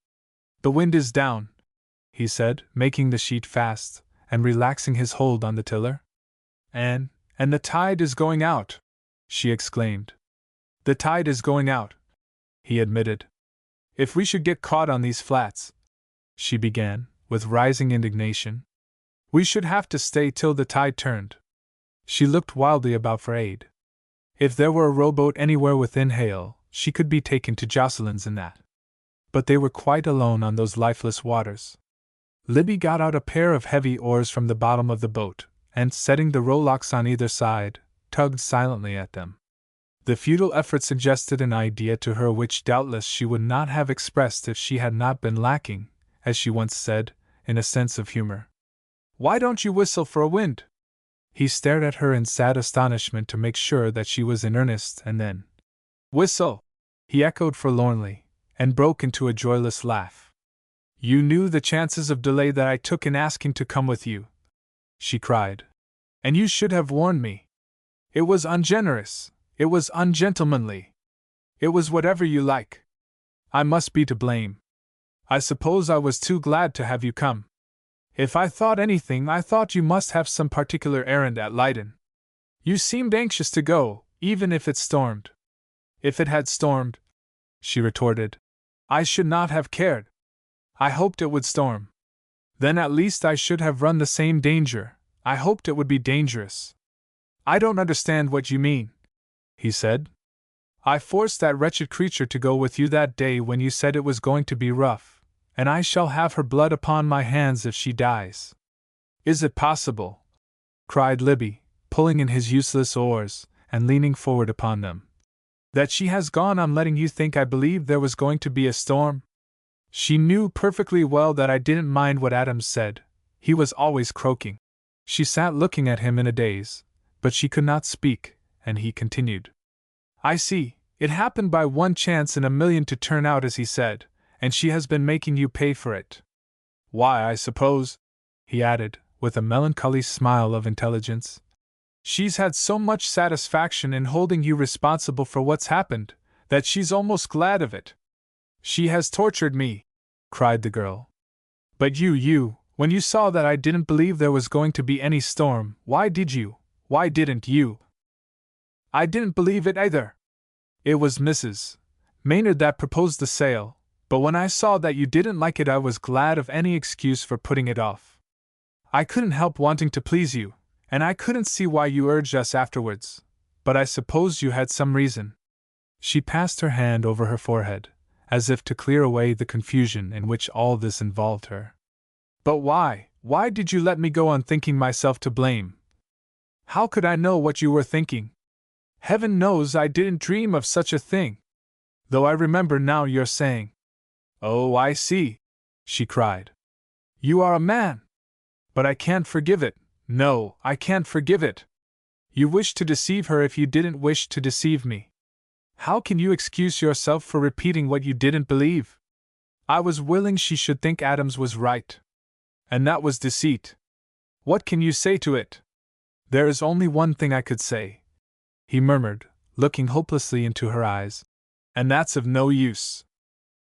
The wind is down, he said, making the sheet fast, and relaxing his hold on the tiller. And the tide is going out, she exclaimed. The tide is going out, he admitted. If we should get caught on these flats, she began, with rising indignation, we should have to stay till the tide turned. She looked wildly about for aid. If there were a rowboat anywhere within hail, she could be taken to Jocelyn's in that. But they were quite alone on those lifeless waters. Libby got out a pair of heavy oars from the bottom of the boat, and, setting the rowlocks on either side, tugged silently at them. The futile effort suggested an idea to her which doubtless she would not have expressed if she had not been lacking, as she once said, in a sense of humor. Why don't you whistle for a wind? He stared at her in sad astonishment to make sure that she was in earnest, and then, whistle, he echoed forlornly, and broke into a joyless laugh. You knew the chances of delay that I took in asking to come with you, she cried. And you should have warned me. It was ungenerous, it was ungentlemanly. It was whatever you like. I must be to blame. I suppose I was too glad to have you come. If I thought anything, I thought you must have some particular errand at Leyden. You seemed anxious to go, even if it stormed. If it had stormed, she retorted, I should not have cared. I hoped it would storm. Then at least I should have run the same danger. I hoped it would be dangerous. I don't understand what you mean, he said. I forced that wretched creature to go with you that day when you said it was going to be rough, and I shall have her blood upon my hands if she dies. Is it possible? Cried Libby, pulling in his useless oars, and leaning forward upon them. That she has gone on letting you think I believed there was going to be a storm? She knew perfectly well that I didn't mind what Adams said. He was always croaking. She sat looking at him in a daze, but she could not speak, and he continued. I see, it happened by one chance in a million to turn out as he said, and she has been making you pay for it. Why, I suppose, he added, with a melancholy smile of intelligence, she's had so much satisfaction in holding you responsible for what's happened, that she's almost glad of it. She has tortured me, cried the girl. But you, when you saw that I didn't believe there was going to be any storm, why didn't you? I didn't believe it either. It was Mrs. Maynard that proposed the sail, but when I saw that you didn't like it I was glad of any excuse for putting it off. I couldn't help wanting to please you, and I couldn't see why you urged us afterwards, but I suppose you had some reason. She passed her hand over her forehead, as if to clear away the confusion in which all this involved her. But why did you let me go on thinking myself to blame? How could I know what you were thinking? Heaven knows I didn't dream of such a thing. Though I remember now your saying, Oh, I see, she cried. You are a man. But I can't forgive it. No, I can't forgive it. You wished to deceive her if you didn't wish to deceive me. How can you excuse yourself for repeating what you didn't believe? I was willing she should think Adams was right. And that was deceit. What can you say to it? There is only one thing I could say, he murmured, looking hopelessly into her eyes. And that's of no use.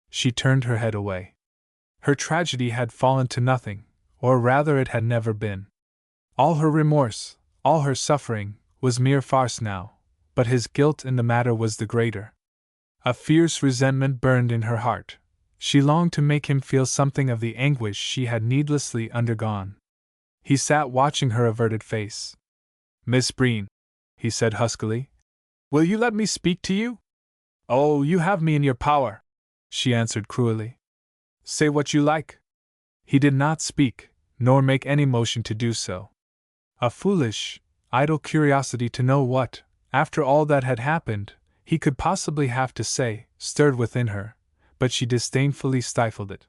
She turned her head away. Her tragedy had fallen to nothing, or rather it had never been. All her remorse, all her suffering, was mere farce now, but his guilt in the matter was the greater. A fierce resentment burned in her heart. She longed to make him feel something of the anguish she had needlessly undergone. He sat watching her averted face. Miss Breen, he said huskily, will you let me speak to you? Oh, you have me in your power, she answered cruelly. Say what you like. He did not speak, nor make any motion to do so. A foolish, idle curiosity to know what, after all that had happened, he could possibly have to say, stirred within her, but she disdainfully stifled it.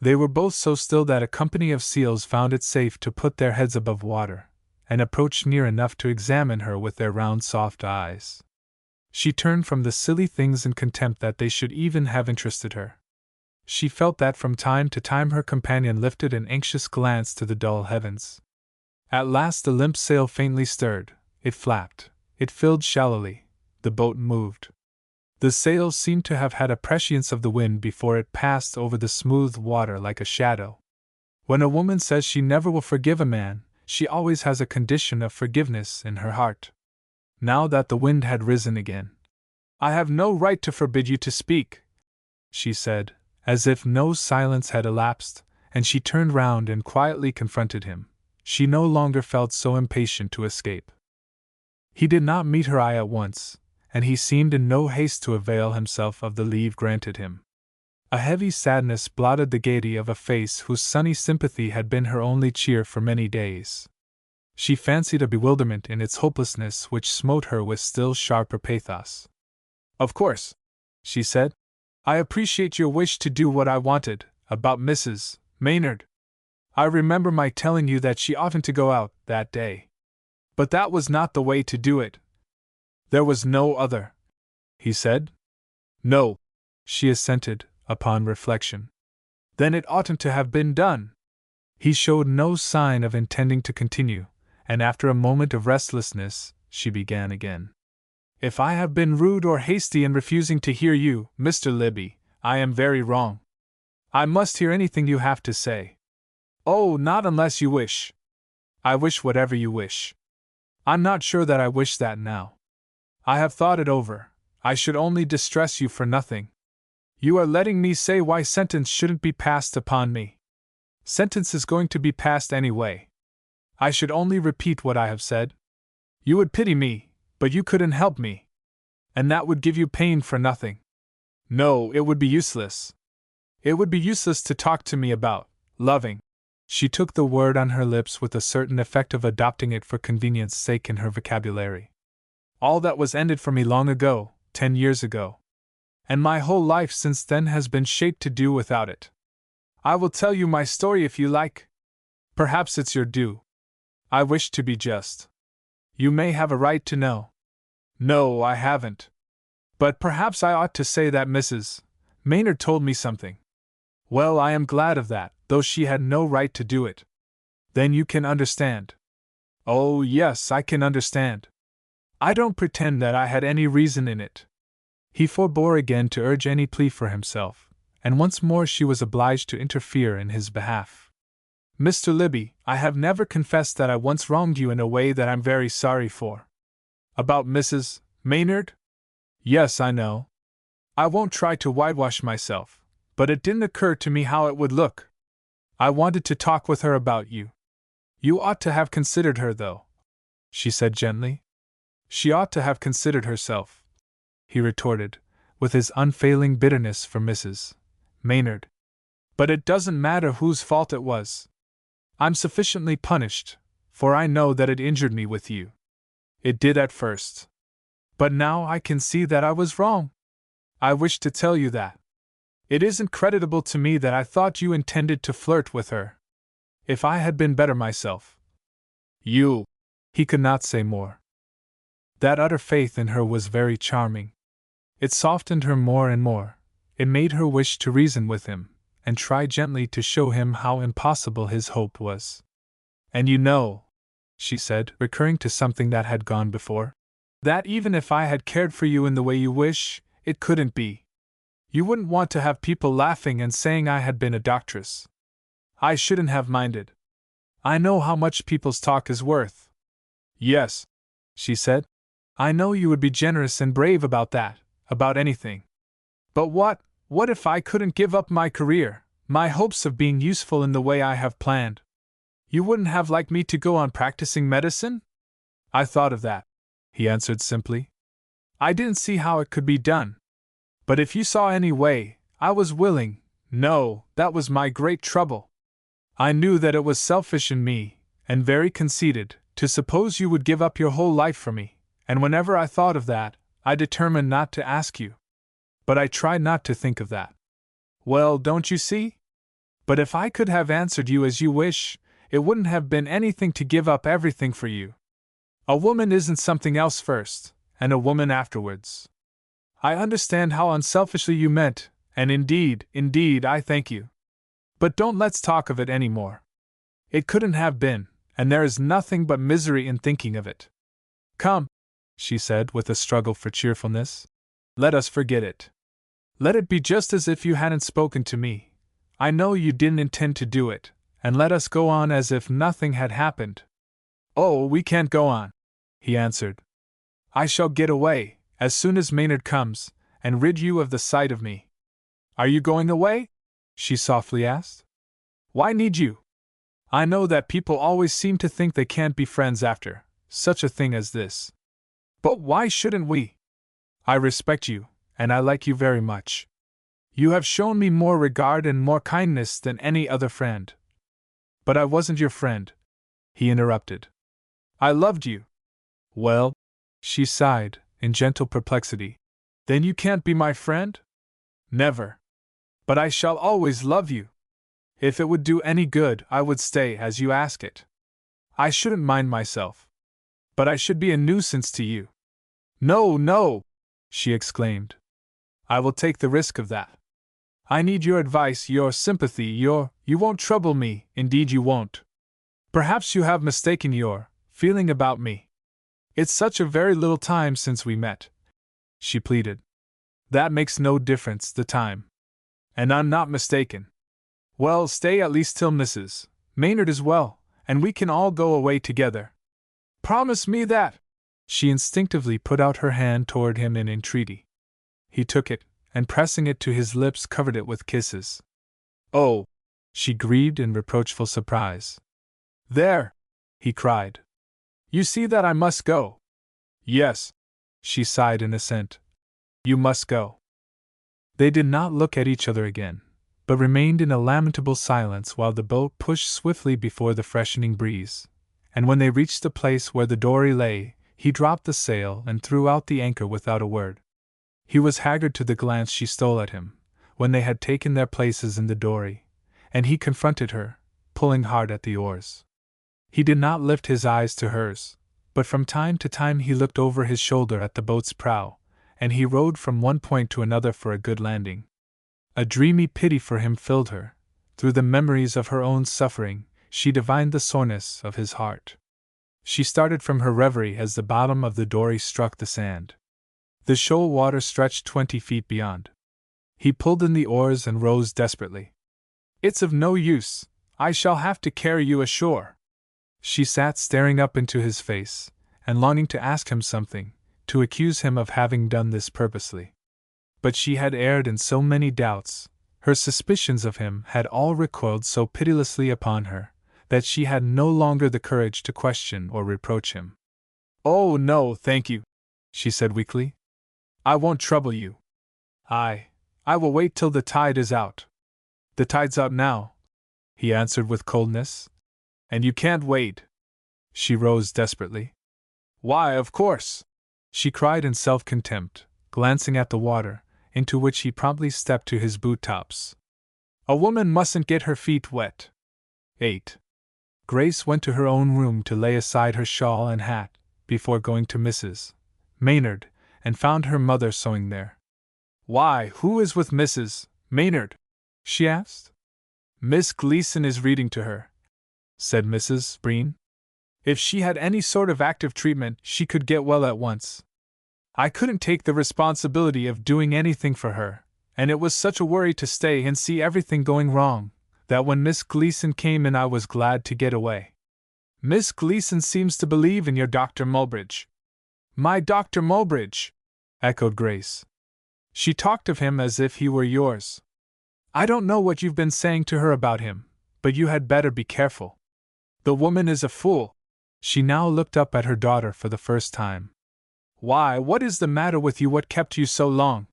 They were both so still that a company of seals found it safe to put their heads above water, and approached near enough to examine her with their round soft eyes. She turned from the silly things in contempt that they should even have interested her. She felt that from time to time her companion lifted an anxious glance to the dull heavens. At last the limp sail faintly stirred, it flapped, it filled shallowly, the boat moved. The sails seemed to have had a prescience of the wind before it passed over the smooth water like a shadow. When a woman says she never will forgive a man, she always has a condition of forgiveness in her heart. Now that the wind had risen again, I have no right to forbid you to speak, she said, as if no silence had elapsed, and she turned round and quietly confronted him. She no longer felt so impatient to escape. He did not meet her eye at once, and he seemed in no haste to avail himself of the leave granted him. A heavy sadness blotted the gaiety of a face whose sunny sympathy had been her only cheer for many days. She fancied a bewilderment in its hopelessness which smote her with still sharper pathos. Of course, she said, I appreciate your wish to do what I wanted, about Mrs. Maynard. I remember my telling you that she oughtn't to go out that day. But that was not the way to do it. There was no other, he said. No, she assented, upon reflection. Then it oughtn't to have been done. He showed no sign of intending to continue, and after a moment of restlessness, she began again. If I have been rude or hasty in refusing to hear you, Mr. Libby, I am very wrong. I must hear anything you have to say. Oh, not unless you wish. I wish whatever you wish. I'm not sure that I wish that now. I have thought it over. I should only distress you for nothing. You are letting me say why sentence shouldn't be passed upon me. Sentence is going to be passed anyway. I should only repeat what I have said. You would pity me, but you couldn't help me. And that would give you pain for nothing. No, it would be useless. It would be useless to talk to me about loving. She took the word on her lips with a certain effect of adopting it for convenience sake in her vocabulary. All that was ended for me long ago, 10 years ago. And my whole life since then has been shaped to do without it. I will tell you my story if you like. Perhaps it's your due. I wish to be just. You may have a right to know. No, I haven't. But perhaps I ought to say that Mrs. Maynard told me something. Well, I am glad of that, though she had no right to do it. Then you can understand. Oh, yes, I can understand. I don't pretend that I had any reason in it. He forbore again to urge any plea for himself, and once more she was obliged to interfere in his behalf. Mr. Libby, I have never confessed that I once wronged you in a way that I'm very sorry for. About Mrs. Maynard? Yes, I know. I won't try to whitewash myself, but it didn't occur to me how it would look. I wanted to talk with her about you. You ought to have considered her, though, she said gently. She ought to have considered herself, he retorted, with his unfailing bitterness for Mrs. Maynard. But it doesn't matter whose fault it was. I'm sufficiently punished, for I know that it injured me with you. It did at first. But now I can see that I was wrong. I wish to tell you that. It isn't creditable to me that I thought you intended to flirt with her. If I had been better myself. You. He could not say more. That utter faith in her was very charming. It softened her more and more. It made her wish to reason with him, and try gently to show him how impossible his hope was. And you know, she said, recurring to something that had gone before. That even if I had cared for you in the way you wish, it couldn't be. You wouldn't want to have people laughing and saying I had been a doctress. I shouldn't have minded. I know how much people's talk is worth. Yes, she said. I know you would be generous and brave about that, about anything. But what if I couldn't give up my career, my hopes of being useful in the way I have planned? You wouldn't have liked me to go on practicing medicine? I thought of that, he answered simply. I didn't see how it could be done. But if you saw any way, I was willing. No, that was my great trouble. I knew that it was selfish in me, and very conceited, to suppose you would give up your whole life for me, and whenever I thought of that, I determined not to ask you. But I tried not to think of that. Well, don't you see? But if I could have answered you as you wish, it wouldn't have been anything to give up everything for you. A woman isn't something else first, and a woman afterwards. I understand how unselfishly you meant, and indeed, I thank you. But don't let's talk of it any more. It couldn't have been, and there is nothing but misery in thinking of it. Come, she said with a struggle for cheerfulness. Let us forget it. Let it be just as if you hadn't spoken to me. I know you didn't intend to do it, and let us go on as if nothing had happened. Oh, we can't go on, he answered. I shall get away, as soon as Maynard comes, and rid you of the sight of me. Are you going away? She softly asked. Why need you? I know that people always seem to think they can't be friends after such a thing as this. But why shouldn't we? I respect you, and I like you very much. You have shown me more regard and more kindness than any other friend. But I wasn't your friend, he interrupted. I loved you. Well, she sighed, in gentle perplexity. Then you can't be my friend? Never. But I shall always love you. If it would do any good, I would stay as you ask it. I shouldn't mind myself. But I should be a nuisance to you. No, no, she exclaimed. I will take the risk of that. I need your advice, your sympathy, you won't trouble me, indeed you won't. Perhaps you have mistaken your feeling about me. It's such a very little time since we met, she pleaded. That makes no difference, the time. And I'm not mistaken. Well, stay at least till Mrs. Maynard is well, and we can all go away together. Promise me that! She instinctively put out her hand toward him in entreaty. He took it, and pressing it to his lips covered it with kisses. Oh! She grieved in reproachful surprise. There! He cried. You see that I must go. Yes, she sighed in assent. You must go. They did not look at each other again, but remained in a lamentable silence while the boat pushed swiftly before the freshening breeze, and when they reached the place where the dory lay, he dropped the sail and threw out the anchor without a word. He was haggard to the glance she stole at him, when they had taken their places in the dory, and he confronted her, pulling hard at the oars. He did not lift his eyes to hers, but from time to time he looked over his shoulder at the boat's prow, and he rowed from one point to another for a good landing. A dreamy pity for him filled her. Through the memories of her own suffering, she divined the soreness of his heart. She started from her reverie as the bottom of the dory struck the sand. The shoal water stretched 20 feet beyond. He pulled in the oars and rose desperately. It's of no use, I shall have to carry you ashore. She sat staring up into his face, and longing to ask him something, to accuse him of having done this purposely. But she had erred in so many doubts, her suspicions of him had all recoiled so pitilessly upon her, that she had no longer the courage to question or reproach him. Oh, no, thank you, she said weakly. I won't trouble you. I will wait till the tide is out. The tide's out now, he answered with coldness. And you can't wait. She rose desperately. Why, of course, she cried in self-contempt, glancing at the water, into which he promptly stepped to his boot-tops. A woman mustn't get her feet wet. 8. Grace went to her own room to lay aside her shawl and hat, before going to Mrs. Maynard, and found her mother sewing there. Why, who is with Mrs. Maynard? She asked. Miss Gleason is reading to her, said Mrs. Breen. If she had any sort of active treatment, she could get well at once. I couldn't take the responsibility of doing anything for her, and it was such a worry to stay and see everything going wrong, that when Miss Gleason came in I was glad to get away. Miss Gleason seems to believe in your Dr. Mulbridge. My Dr. Mulbridge! Echoed Grace. She talked of him as if he were yours. I don't know what you've been saying to her about him, but you had better be careful. The woman is a fool. She now looked up at her daughter for the first time. Why, what is the matter with you? What kept you so long?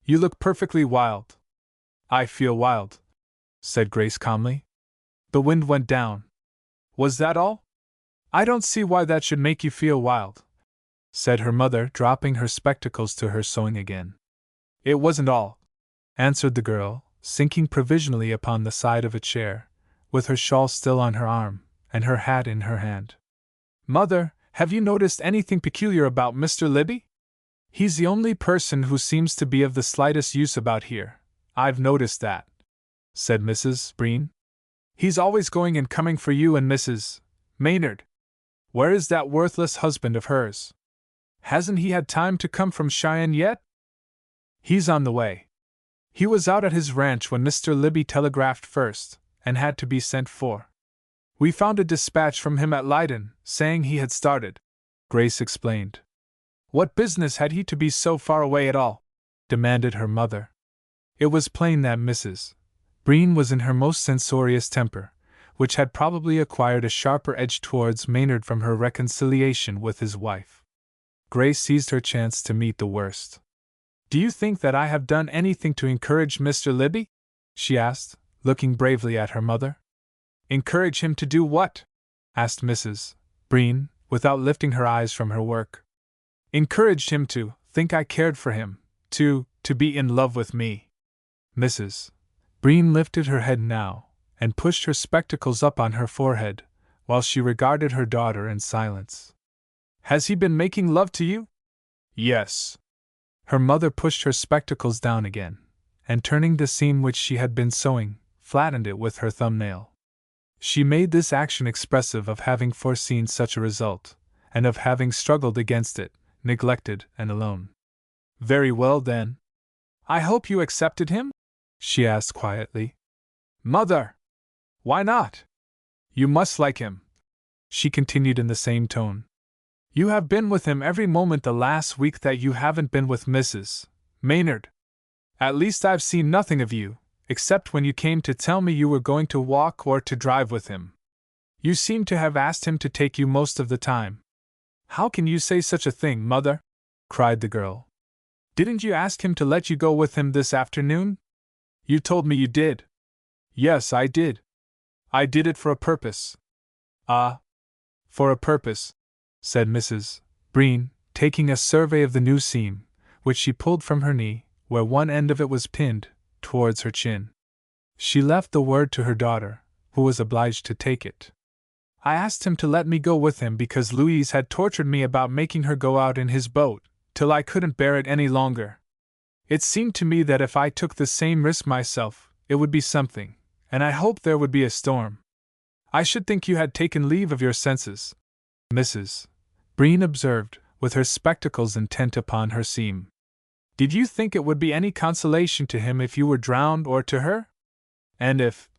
You look perfectly wild. I feel wild, said Grace calmly. The wind went down. Was that all? I don't see why that should make you feel wild, said her mother, dropping her spectacles to her sewing again. It wasn't all, answered the girl, sinking provisionally upon the side of a chair, with her shawl still on her arm, and her hat in her hand. Mother, have you noticed anything peculiar about Mr. Libby? He's the only person who seems to be of the slightest use about here. I've noticed that, said Mrs. Breen. He's always going and coming for you and Mrs. Maynard. Where is that worthless husband of hers? Hasn't he had time to come from Cheyenne yet? He's on the way. He was out at his ranch when Mr. Libby telegraphed first, and had to be sent for. We found a dispatch from him at Leiden, saying he had started, Grace explained. What business had he to be so far away at all? Demanded her mother. It was plain that Mrs. Breen was in her most censorious temper, which had probably acquired a sharper edge towards Maynard from her reconciliation with his wife. Grace seized her chance to meet the worst. Do you think that I have done anything to encourage Mr. Libby? She asked, looking bravely at her mother. Encourage him to do what? Asked Mrs. Breen, without lifting her eyes from her work. Encouraged him to think I cared for him, to be in love with me. Mrs. Breen lifted her head now, and pushed her spectacles up on her forehead, while she regarded her daughter in silence. Has he been making love to you? Yes. Her mother pushed her spectacles down again, and turning the seam which she had been sewing, flattened it with her thumbnail. She made this action expressive of having foreseen such a result, and of having struggled against it, neglected and alone. Very well, then. I hope you accepted him? She asked quietly. Mother! Why not? You must like him, she continued in the same tone. You have been with him every moment the last week that you haven't been with Mrs. Maynard. At least I've seen nothing of you, except when you came to tell me you were going to walk or to drive with him. You seem to have asked him to take you most of the time. How can you say such a thing, Mother? Cried the girl. Didn't you ask him to let you go with him this afternoon? You told me you did. Yes, I did. I did it for a purpose. Ah, for a purpose, said Mrs. Breen, taking a survey of the new seam, which she pulled from her knee, where one end of it was pinned, towards her chin. She left the word to her daughter, who was obliged to take it. I asked him to let me go with him because Louise had tortured me about making her go out in his boat, till I couldn't bear it any longer. It seemed to me that if I took the same risk myself, it would be something, and I hoped there would be a storm. I should think you had taken leave of your senses, Mrs. Breen observed, with her spectacles intent upon her seam. Did you think it would be any consolation to him if you were drowned, or to her? And if,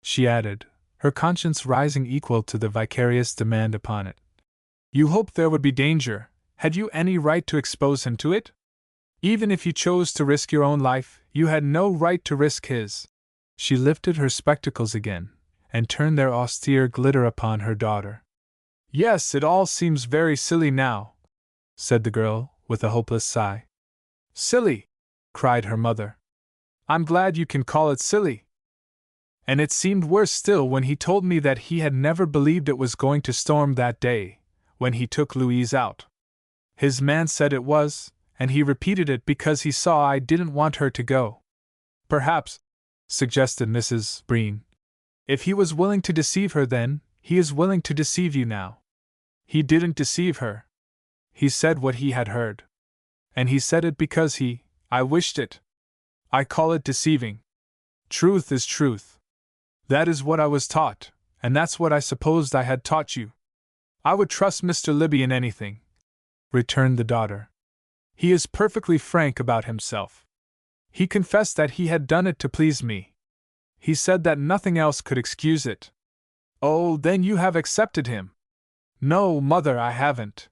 she added, her conscience rising equal to the vicarious demand upon it, you hoped there would be danger, had you any right to expose him to it? Even if you chose to risk your own life, you had no right to risk his. She lifted her spectacles again, and turned their austere glitter upon her daughter. Yes, it all seems very silly now, said the girl, with a hopeless sigh. Silly! Cried her mother. I'm glad you can call it silly. And it seemed worse still when he told me that he had never believed it was going to storm that day, when he took Louise out. His man said it was, and he repeated it because he saw I didn't want her to go. Perhaps, suggested Mrs. Breen, if he was willing to deceive her then, he is willing to deceive you now. He didn't deceive her. He said what he had heard. And he said it because I wished it. I call it deceiving. Truth is truth. That is what I was taught, and that's what I supposed I had taught you. I would trust Mr. Libby in anything, returned the daughter. He is perfectly frank about himself. He confessed that he had done it to please me. He said that nothing else could excuse it. Oh, then you have accepted him? No, Mother, I haven't.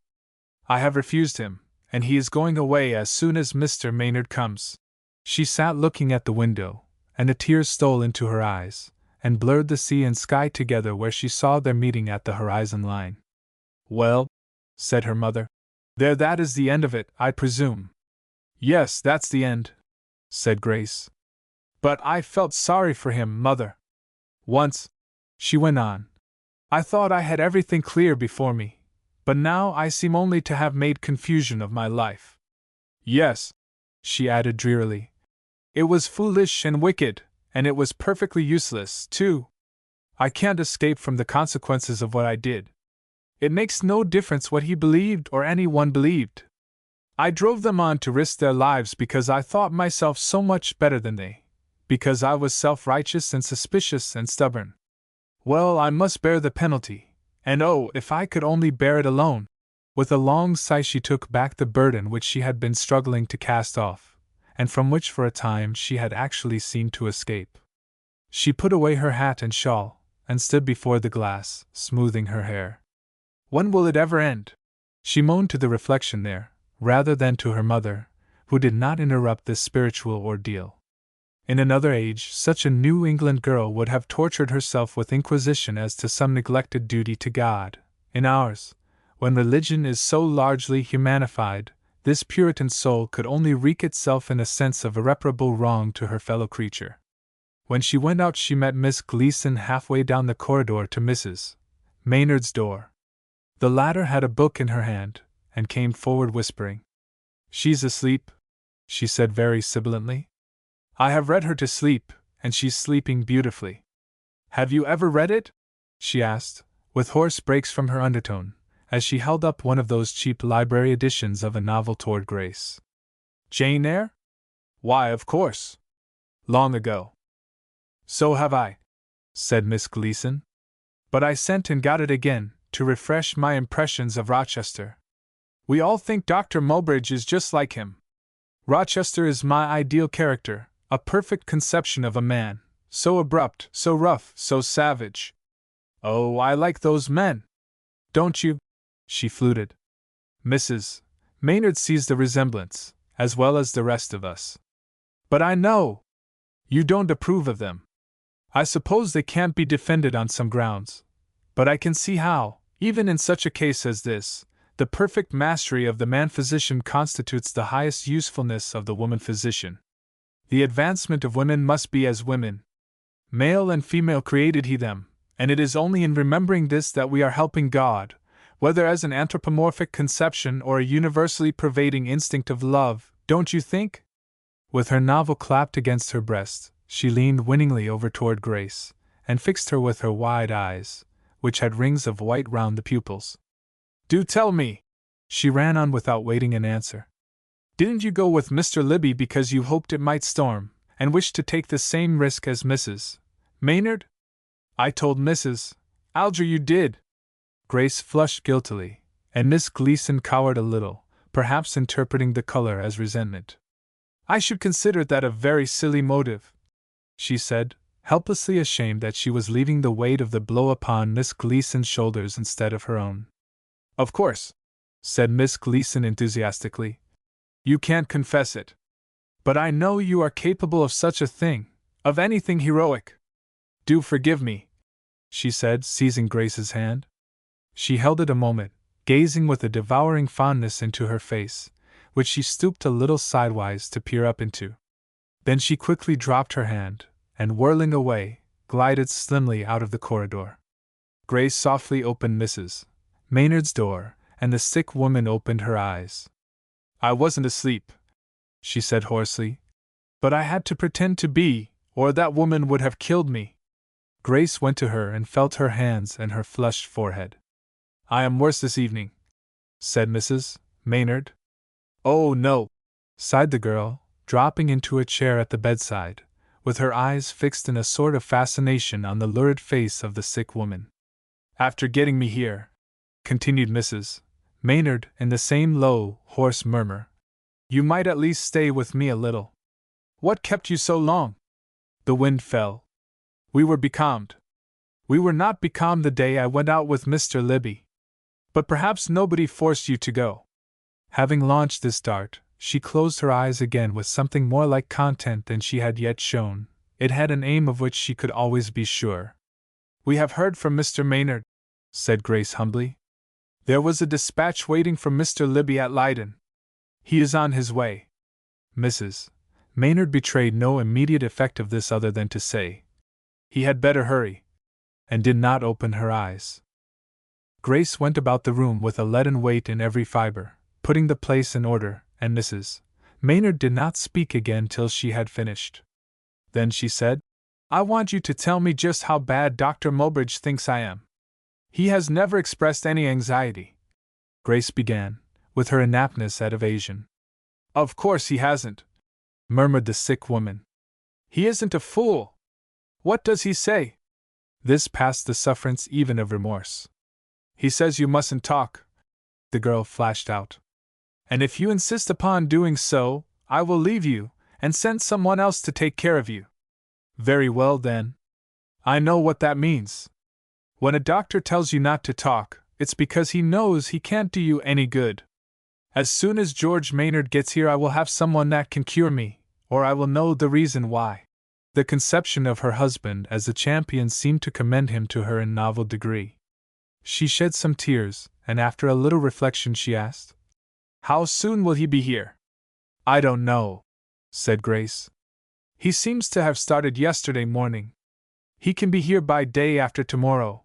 I have refused him, and he is going away as soon as Mr. Maynard comes. She sat looking at the window, and the tears stole into her eyes, and blurred the sea and sky together where she saw their meeting at the horizon line. Well, said her mother, there, that is the end of it, I presume. Yes, that's the end, said Grace. But I felt sorry for him, Mother. Once, she went on, I thought I had everything clear before me, but now I seem only to have made confusion of my life. Yes, she added drearily, it was foolish and wicked, and it was perfectly useless, too. I can't escape from the consequences of what I did. It makes no difference what he believed or anyone believed. I drove them on to risk their lives because I thought myself so much better than they, because I was self-righteous and suspicious and stubborn. Well, I must bear the penalty, and oh, if I could only bear it alone! With a long sigh she took back the burden which she had been struggling to cast off, and from which for a time she had actually seemed to escape. She put away her hat and shawl, and stood before the glass, smoothing her hair. When will it ever end? She moaned to the reflection there, rather than to her mother, who did not interrupt this spiritual ordeal. In another age, such a New England girl would have tortured herself with inquisition as to some neglected duty to God. In ours, when religion is so largely humanified, this Puritan soul could only wreak itself in a sense of irreparable wrong to her fellow creature. When she went out, she met Miss Gleason halfway down the corridor to Mrs. Maynard's door. The latter had a book in her hand, and came forward whispering. She's asleep, she said very sibilantly. I have read her to sleep, and she's sleeping beautifully. Have you ever read it? She asked, with hoarse breaks from her undertone, as she held up one of those cheap library editions of a novel toward Grace. Jane Eyre? Why, of course. Long ago. So have I, said Miss Gleason. But I sent and got it again, to refresh my impressions of Rochester. We all think Dr. Mulbridge is just like him. Rochester is my ideal character, a perfect conception of a man, so abrupt, so rough, so savage. Oh, I like those men. Don't you? She fluted. Mrs. Maynard sees the resemblance, as well as the rest of us. But I know. You don't approve of them. I suppose they can't be defended on some grounds. But I can see how, even in such a case as this, the perfect mastery of the man-physician constitutes the highest usefulness of the woman-physician. The advancement of women must be as women. Male and female created he them, and it is only in remembering this that we are helping God, whether as an anthropomorphic conception or a universally pervading instinct of love, don't you think? With her novel clapped against her breast, she leaned winningly over toward Grace, and fixed her with her wide eyes, which had rings of white round the pupils. Do tell me, she ran on without waiting an answer. Didn't you go with Mr. Libby because you hoped it might storm, and wished to take the same risk as Mrs. Maynard? I told Mrs. Alger you did. Grace flushed guiltily, and Miss Gleason cowered a little, perhaps interpreting the color as resentment. I should consider that a very silly motive, she said, helplessly ashamed that she was leaving the weight of the blow upon Miss Gleason's shoulders instead of her own. Of course, said Miss Gleason enthusiastically. You can't confess it. But I know you are capable of such a thing, of anything heroic. Do forgive me, she said, seizing Grace's hand. She held it a moment, gazing with a devouring fondness into her face, which she stooped a little sidewise to peer up into. Then she quickly dropped her hand, and whirling away, glided slimly out of the corridor. Grace softly opened Mrs. Maynard's door, and the sick woman opened her eyes. I wasn't asleep, she said hoarsely, but I had to pretend to be, or that woman would have killed me. Grace went to her and felt her hands and her flushed forehead. I am worse this evening, said Mrs. Maynard. Oh, no, sighed the girl, dropping into a chair at the bedside, with her eyes fixed in a sort of fascination on the lurid face of the sick woman. After getting me here, continued Mrs. Maynard in the same low, hoarse murmur. You might at least stay with me a little. What kept you so long? The wind fell. We were becalmed. We were not becalmed the day I went out with Mr. Libby. But perhaps nobody forced you to go. Having launched this dart, she closed her eyes again with something more like content than she had yet shown. It had an aim of which she could always be sure. We have heard from Mr. Maynard, said Grace humbly. There was a dispatch waiting for Mr. Libby at Leyden. He is on his way. Mrs. Maynard betrayed no immediate effect of this other than to say, he had better hurry, and did not open her eyes. Grace went about the room with a leaden weight in every fiber, putting the place in order, and Mrs. Maynard did not speak again till she had finished. Then she said, I want you to tell me just how bad Dr. Mulbridge thinks I am. He has never expressed any anxiety, Grace began, with her inaptness at evasion. Of course he hasn't, murmured the sick woman. He isn't a fool. What does he say? This passed the sufferance even of remorse. He says you mustn't talk, the girl flashed out. And if you insist upon doing so, I will leave you, and send someone else to take care of you. Very well then. I know what that means. When a doctor tells you not to talk, it's because he knows he can't do you any good. As soon as George Maynard gets here I will have someone that can cure me, or I will know the reason why. The conception of her husband as a champion seemed to commend him to her in novel degree. She shed some tears, and after a little reflection she asked, How soon will he be here? I don't know, said Grace. He seems to have started yesterday morning. He can be here by day after tomorrow,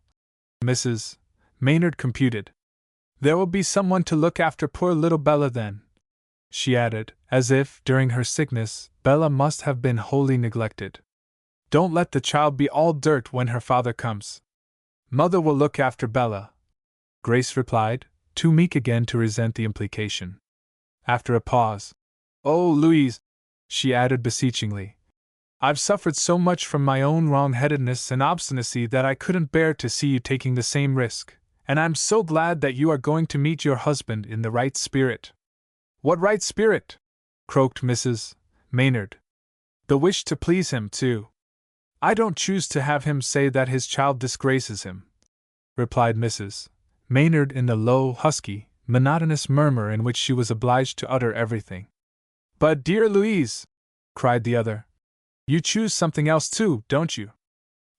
Mrs. Maynard computed. There will be someone to look after poor little Bella then, she added, as if, during her sickness, Bella must have been wholly neglected. Don't let the child be all dirt when her father comes. Mother will look after Bella, Grace replied, too meek again to resent the implication. After a pause, Oh, Louise, she added beseechingly, I've suffered so much from my own wrong-headedness and obstinacy that I couldn't bear to see you taking the same risk, and I'm so glad that you are going to meet your husband in the right spirit. What right spirit? Croaked Mrs. Maynard. The wish to please him, too. I don't choose to have him say that his child disgraces him, replied Mrs. Maynard in the low, husky, monotonous murmur in which she was obliged to utter everything. But, dear Louise, cried the other, you choose something else too, don't you?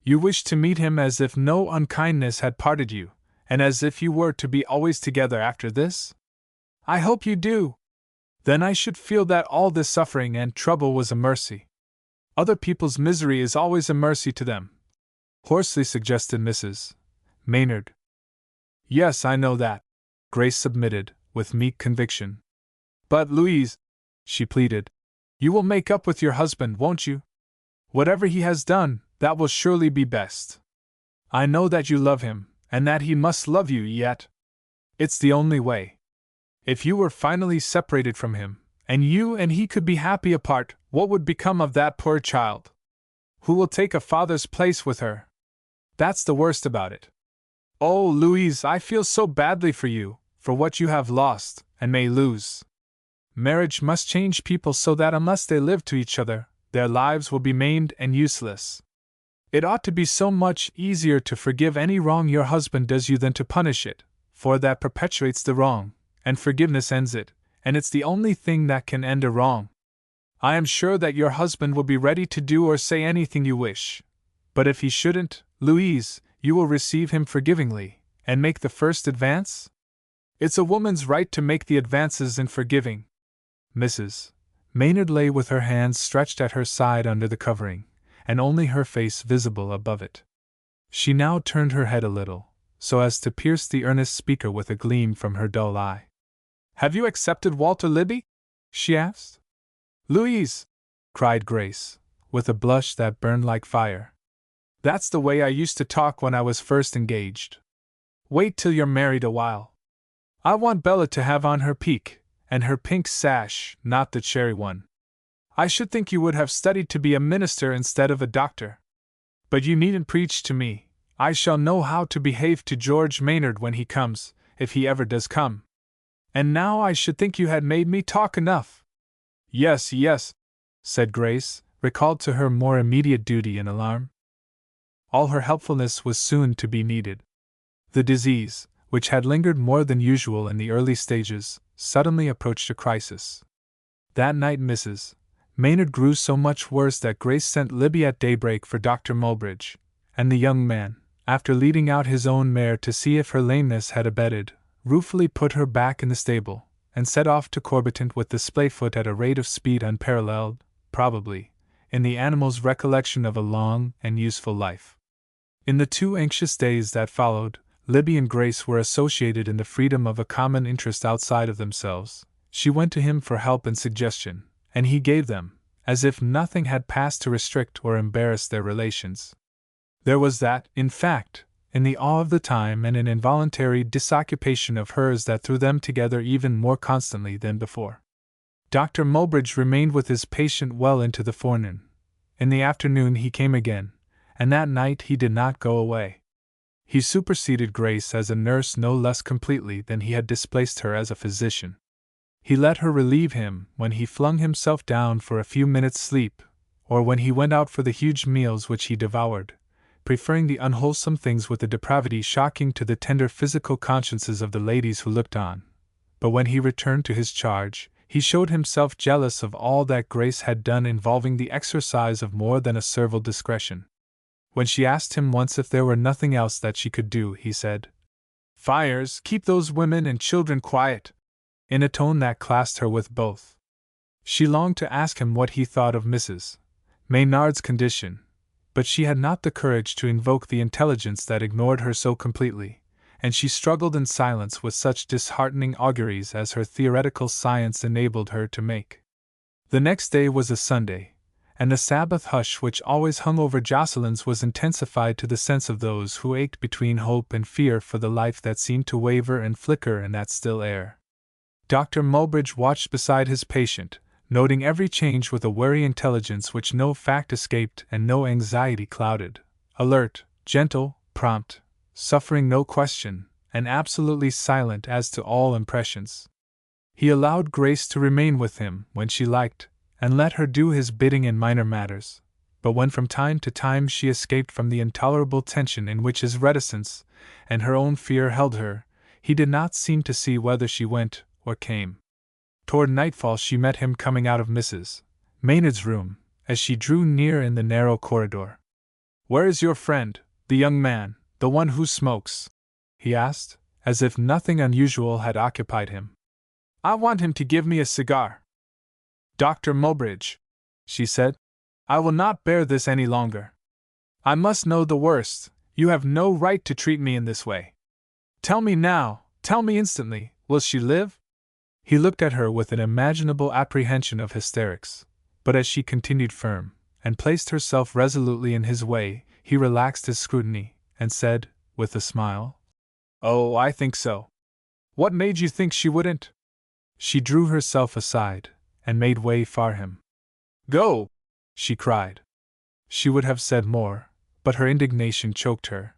You wish to meet him as if no unkindness had parted you, and as if you were to be always together after this? I hope you do. Then I should feel that all this suffering and trouble was a mercy. Other people's misery is always a mercy to them, hoarsely suggested Mrs. Maynard. Yes, I know that, Grace submitted, with meek conviction. But, Louise, she pleaded, you will make up with your husband, won't you? Whatever he has done, that will surely be best. I know that you love him, and that he must love you yet. It's the only way. If you were finally separated from him, and you and he could be happy apart, what would become of that poor child? Who will take a father's place with her? That's the worst about it. Oh, Louise, I feel so badly for you, for what you have lost, and may lose. Marriage must change people so that unless they live to each other, their lives will be maimed and useless. It ought to be so much easier to forgive any wrong your husband does you than to punish it, for that perpetuates the wrong, and forgiveness ends it, and it's the only thing that can end a wrong. I am sure that your husband will be ready to do or say anything you wish. But if he shouldn't, Louise, you will receive him forgivingly, and make the first advance? It's a woman's right to make the advances in forgiving. Mrs. Maynard lay with her hands stretched at her side under the covering, and only her face visible above it. She now turned her head a little, so as to pierce the earnest speaker with a gleam from her dull eye. Have you accepted Walter Libby? She asked. Louise, cried Grace, with a blush that burned like fire. That's the way I used to talk when I was first engaged. Wait till you're married a while. I want Bella to have on her peak, and her pink sash, not the cherry one. I should think you would have studied to be a minister instead of a doctor. But you needn't preach to me. I shall know how to behave to George Maynard when he comes, if he ever does come. And now I should think you had made me talk enough. Yes, yes, said Grace, recalled to her more immediate duty in alarm. All her helpfulness was soon to be needed. The disease, which had lingered more than usual in the early stages, suddenly approached a crisis. That night Mrs. Maynard grew so much worse that Grace sent Libby at daybreak for Dr. Mulbridge, and the young man, after leading out his own mare to see if her lameness had abated, ruefully put her back in the stable, and set off to Corbitant with the Splayfoot at a rate of speed unparalleled, probably, in the animal's recollection of a long and useful life. In the 2 anxious days that followed, Libby and Grace were associated in the freedom of a common interest outside of themselves. She went to him for help and suggestion, and he gave them, as if nothing had passed to restrict or embarrass their relations. There was that, in fact, in the awe of the time and an involuntary disoccupation of hers that threw them together even more constantly than before. Dr. Mulbridge remained with his patient well into the forenoon. In the afternoon he came again, and that night he did not go away. He superseded Grace as a nurse no less completely than he had displaced her as a physician. He let her relieve him when he flung himself down for a few minutes' sleep, or when he went out for the huge meals which he devoured, preferring the unwholesome things with a depravity shocking to the tender physical consciences of the ladies who looked on. But when he returned to his charge, he showed himself jealous of all that Grace had done involving the exercise of more than a servile discretion. When she asked him once if there were nothing else that she could do, he said, "Fires, keep those women and children quiet," in a tone that classed her with both. She longed to ask him what he thought of Mrs. Maynard's condition, but she had not the courage to invoke the intelligence that ignored her so completely, and she struggled in silence with such disheartening auguries as her theoretical science enabled her to make. The next day was a Sunday, and the Sabbath hush which always hung over Jocelyn's was intensified to the sense of those who ached between hope and fear for the life that seemed to waver and flicker in that still air. Dr. Mulbridge watched beside his patient, noting every change with a wary intelligence which no fact escaped and no anxiety clouded, alert, gentle, prompt, suffering no question, and absolutely silent as to all impressions. He allowed Grace to remain with him when she liked, and let her do his bidding in minor matters, but when from time to time she escaped from the intolerable tension in which his reticence and her own fear held her, he did not seem to see whether she went or came. Toward nightfall she met him coming out of Mrs. Maynard's room, as she drew near in the narrow corridor. "Where is your friend, the young man, the one who smokes?" he asked, as if nothing unusual had occupied him. "I want him to give me a cigar." "Dr. Mulbridge," she said, "I will not bear this any longer. I must know the worst. You have no right to treat me in this way. Tell me now, tell me instantly, will she live?" He looked at her with an imaginable apprehension of hysterics, but as she continued firm, and placed herself resolutely in his way, he relaxed his scrutiny, and said, with a smile, "Oh, I think so. What made you think she wouldn't?" She drew herself aside, and made way for him. "Go!" she cried. She would have said more, but her indignation choked her.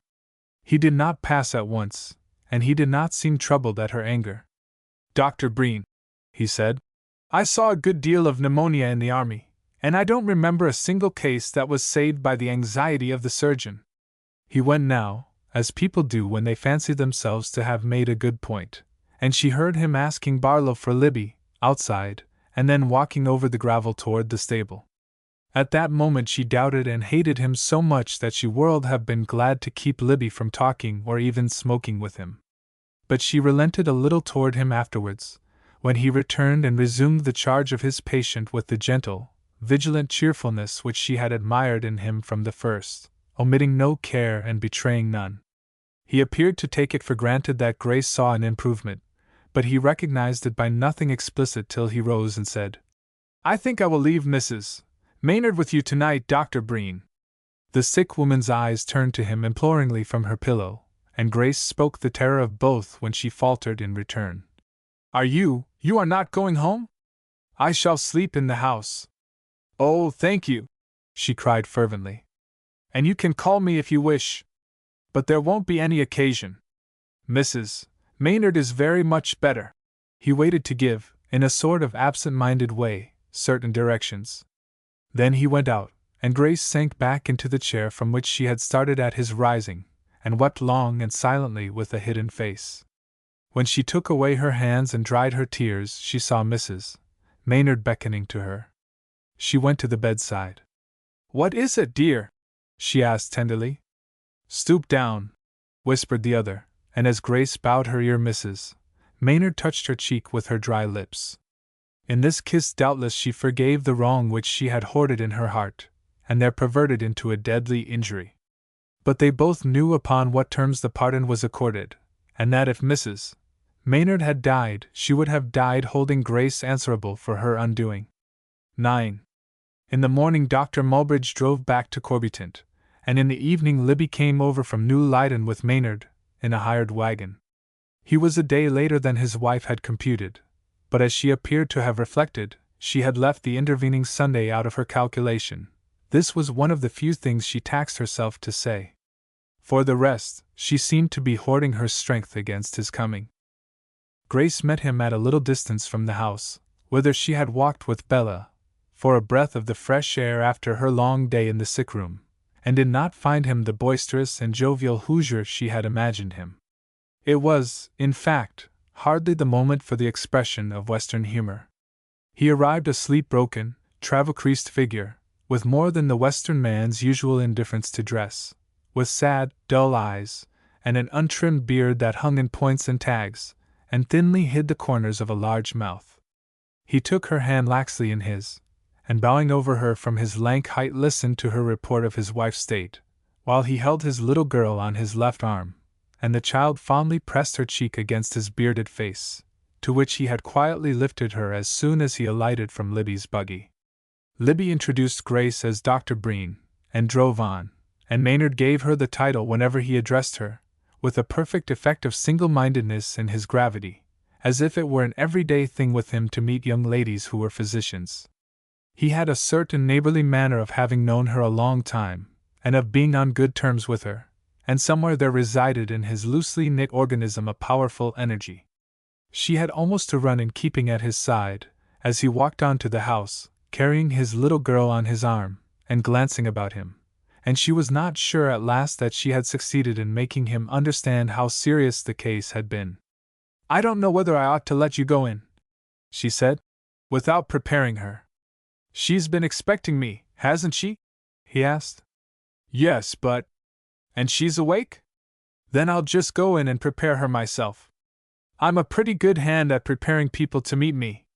He did not pass at once, and he did not seem troubled at her anger. "Dr. Breen," he said, "I saw a good deal of pneumonia in the army, and I don't remember a single case that was saved by the anxiety of the surgeon." He went now, as people do when they fancy themselves to have made a good point, and she heard him asking Barlow for Libby, outside, and then walking over the gravel toward the stable. At that moment she doubted and hated him so much that she would have been glad to keep Libby from talking or even smoking with him. But she relented a little toward him afterwards, when he returned and resumed the charge of his patient with the gentle, vigilant cheerfulness which she had admired in him from the first, omitting no care and betraying none. He appeared to take it for granted that Grace saw an improvement, but he recognized it by nothing explicit till he rose and said, "I think I will leave Mrs. Maynard with you tonight, Dr. Breen." The sick woman's eyes turned to him imploringly from her pillow, and Grace spoke the terror of both when she faltered in return. You are not going home?" "I shall sleep in the house." "Oh, thank you," she cried fervently. "And you can call me if you wish. But there won't be any occasion. Mrs. Maynard is very much better. He waited to give, in a sort of absent-minded way, certain directions. Then he went out, and Grace sank back into the chair from which she had started at his rising, and wept long and silently with a hidden face. When she took away her hands and dried her tears, she saw Mrs. Maynard beckoning to her. She went to the bedside. "What is it, dear?" she asked tenderly. "Stoop down," whispered the other, and as Grace bowed her ear, Mrs. Maynard touched her cheek with her dry lips. In this kiss doubtless she forgave the wrong which she had hoarded in her heart, and there perverted into a deadly injury. But they both knew upon what terms the pardon was accorded, and that if Mrs. Maynard had died, she would have died holding Grace answerable for her undoing. 9. In the morning Dr. Mulbridge drove back to Corbytant, and in the evening Libby came over from New Leyden with Maynard, in a hired wagon. He was a day later than his wife had computed, but as she appeared to have reflected, she had left the intervening Sunday out of her calculation. This was one of the few things she taxed herself to say. For the rest, she seemed to be hoarding her strength against his coming. Grace met him at a little distance from the house, whither she had walked with Bella, for a breath of the fresh air after her long day in the sick room, and did not find him the boisterous and jovial Hoosier she had imagined him. It was, in fact, hardly the moment for the expression of Western humor. He arrived a sleep-broken, travel-creased figure, with more than the Western man's usual indifference to dress, with sad, dull eyes, and an untrimmed beard that hung in points and tags, and thinly hid the corners of a large mouth. He took her hand laxly in his, and bowing over her from his lank height listened to her report of his wife's state, while he held his little girl on his left arm, and the child fondly pressed her cheek against his bearded face, to which he had quietly lifted her as soon as he alighted from Libby's buggy. Libby introduced Grace as Dr. Breen, and drove on, and Maynard gave her the title whenever he addressed her, with a perfect effect of single-mindedness in his gravity, as if it were an everyday thing with him to meet young ladies who were physicians. He had a certain neighborly manner of having known her a long time, and of being on good terms with her, and somewhere there resided in his loosely knit organism a powerful energy. She had almost to run in keeping at his side, as he walked on to the house, carrying his little girl on his arm, and glancing about him, and she was not sure at last that she had succeeded in making him understand how serious the case had been. "I don't know whether I ought to let you go in," she said, without preparing her. "She's been expecting me, hasn't she?" he asked. "Yes, but—" "And she's awake? Then I'll just go in and prepare her myself. I'm a pretty good hand at preparing people to meet me.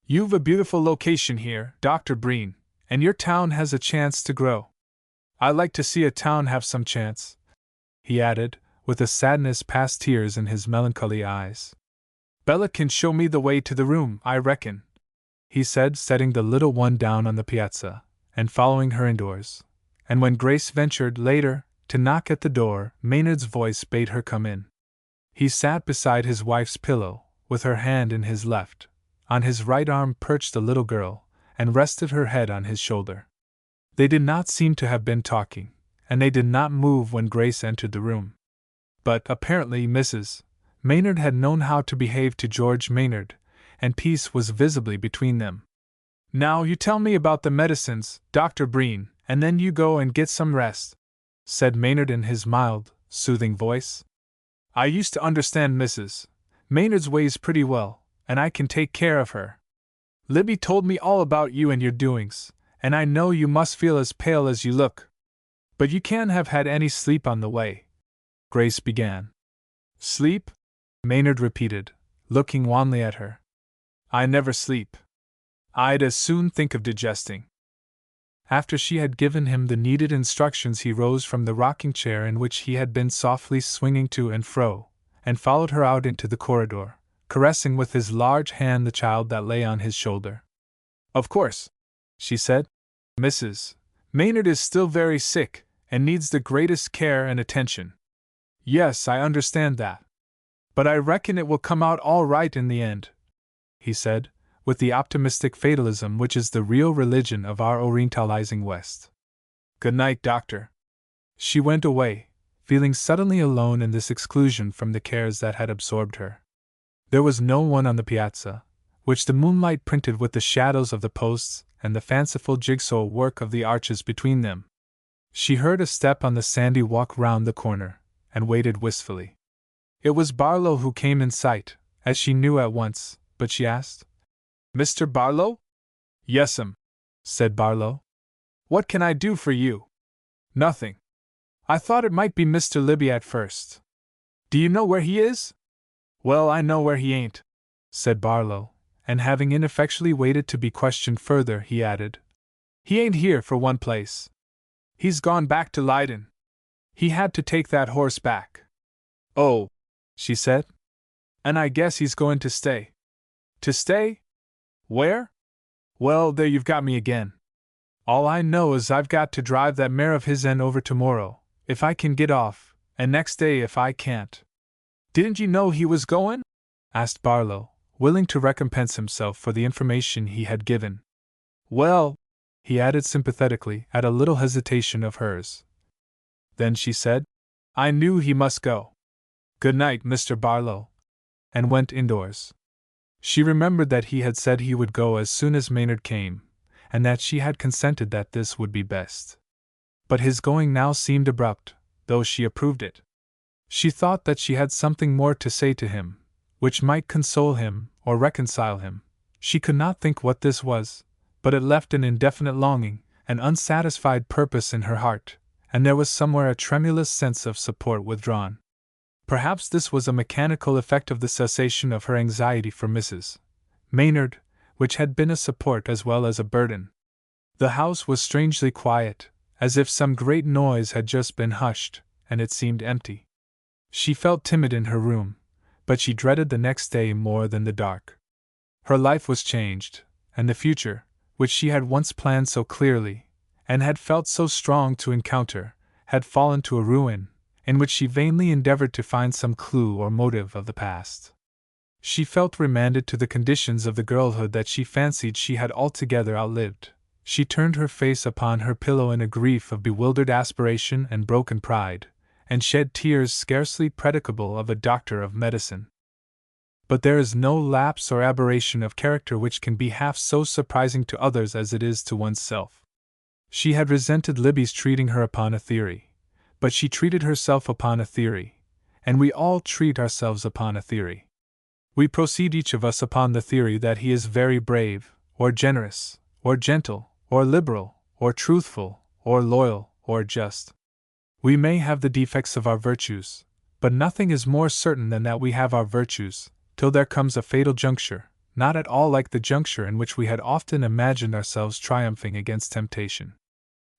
You've a beautiful location here, Dr. Breen, and your town has a chance to grow. I like to see a town have some chance," he added, with a sadness past tears in his melancholy eyes. "Bella can show me the way to the room, I reckon," he said, setting the little one down on the piazza, and following her indoors. And when Grace ventured, later, to knock at the door, Maynard's voice bade her come in. He sat beside his wife's pillow, with her hand in his left. On his right arm perched the little girl, and rested her head on his shoulder. They did not seem to have been talking, and they did not move when Grace entered the room. But, apparently, Mrs. Maynard had known how to behave to George Maynard, and peace was visibly between them. "Now you tell me about the medicines, Dr. Breen, and then you go and get some rest," said Maynard in his mild, soothing voice. "I used to understand Mrs. Maynard's ways pretty well, and I can take care of her. Libby told me all about you and your doings, and I know you must feel as pale as you look. But you can't have had any sleep on the way," Grace began. "Sleep?" Maynard repeated, looking wanly at her. "I never sleep. I'd as soon think of digesting." After she had given him the needed instructions, he rose from the rocking chair in which he had been softly swinging to and fro, and followed her out into the corridor, caressing with his large hand the child that lay on his shoulder. "Of course," she said, "Mrs. Maynard is still very sick, and needs the greatest care and attention." "Yes, I understand that. But I reckon it will come out all right in the end," he said, with the optimistic fatalism which is the real religion of our Orientalizing West. "Good night, Doctor." She went away, feeling suddenly alone in this exclusion from the cares that had absorbed her. There was no one on the piazza, which the moonlight printed with the shadows of the posts and the fanciful jigsaw work of the arches between them. She heard a step on the sandy walk round the corner, and waited wistfully. It was Barlow who came in sight, as she knew at once, but she asked, "Mr. Barlow?" "Yes'm," said Barlow. "What can I do for you?" "Nothing. I thought it might be Mr. Libby at first. Do you know where he is?" "Well, I know where he ain't," said Barlow, and having ineffectually waited to be questioned further, he added, "He ain't here, for one place. He's gone back to Leiden. He had to take that horse back." "Oh," she said. "And I guess he's going to stay." "To stay? Where?" "Well, there you've got me again. All I know is I've got to drive that mare of his over tomorrow, if I can get off, and next day if I can't." "Didn't you know he was going?" asked Barlow, willing to recompense himself for the information he had given. "Well," he added sympathetically at a little hesitation of hers. Then she said, "I knew he must go. Good night, Mr. Barlow," and went indoors. She remembered that he had said he would go as soon as Maynard came, and that she had consented that this would be best. But his going now seemed abrupt, though she approved it. She thought that she had something more to say to him, which might console him or reconcile him. She could not think what this was, but it left an indefinite longing, an unsatisfied purpose in her heart, and there was somewhere a tremulous sense of support withdrawn. Perhaps this was a mechanical effect of the cessation of her anxiety for Mrs. Maynard, which had been a support as well as a burden. The house was strangely quiet, as if some great noise had just been hushed, and it seemed empty. She felt timid in her room, but she dreaded the next day more than the dark. Her life was changed, and the future, which she had once planned so clearly, and had felt so strong to encounter, had fallen to a ruin, in which she vainly endeavored to find some clue or motive of the past. She felt remanded to the conditions of the girlhood that she fancied she had altogether outlived. She turned her face upon her pillow in a grief of bewildered aspiration and broken pride, and shed tears scarcely predicable of a doctor of medicine. But there is no lapse or aberration of character which can be half so surprising to others as it is to oneself. She had resented Libby's treating her upon a theory, but she treated herself upon a theory, and we all treat ourselves upon a theory. We proceed each of us upon the theory that he is very brave, or generous, or gentle, or liberal, or truthful, or loyal, or just. We may have the defects of our virtues, but nothing is more certain than that we have our virtues, till there comes a fatal juncture, not at all like the juncture in which we had often imagined ourselves triumphing against temptation.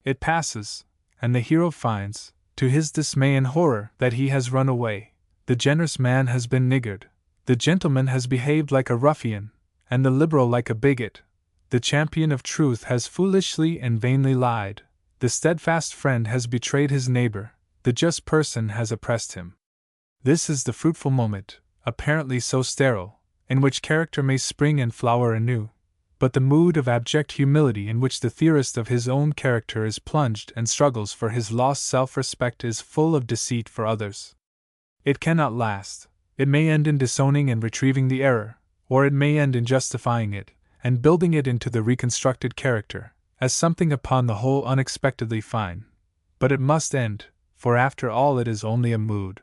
It passes, and the hero finds, to his dismay and horror, that he has run away. The generous man has been niggard, the gentleman has behaved like a ruffian, and the liberal like a bigot. The champion of truth has foolishly and vainly lied, the steadfast friend has betrayed his neighbor, the just person has oppressed him. This is the fruitful moment, apparently so sterile, in which character may spring and flower anew, but the mood of abject humility in which the theorist of his own character is plunged and struggles for his lost self-respect is full of deceit for others. It cannot last. It may end in disowning and retrieving the error, or it may end in justifying it, and building it into the reconstructed character, as something upon the whole unexpectedly fine. But it must end, for after all it is only a mood.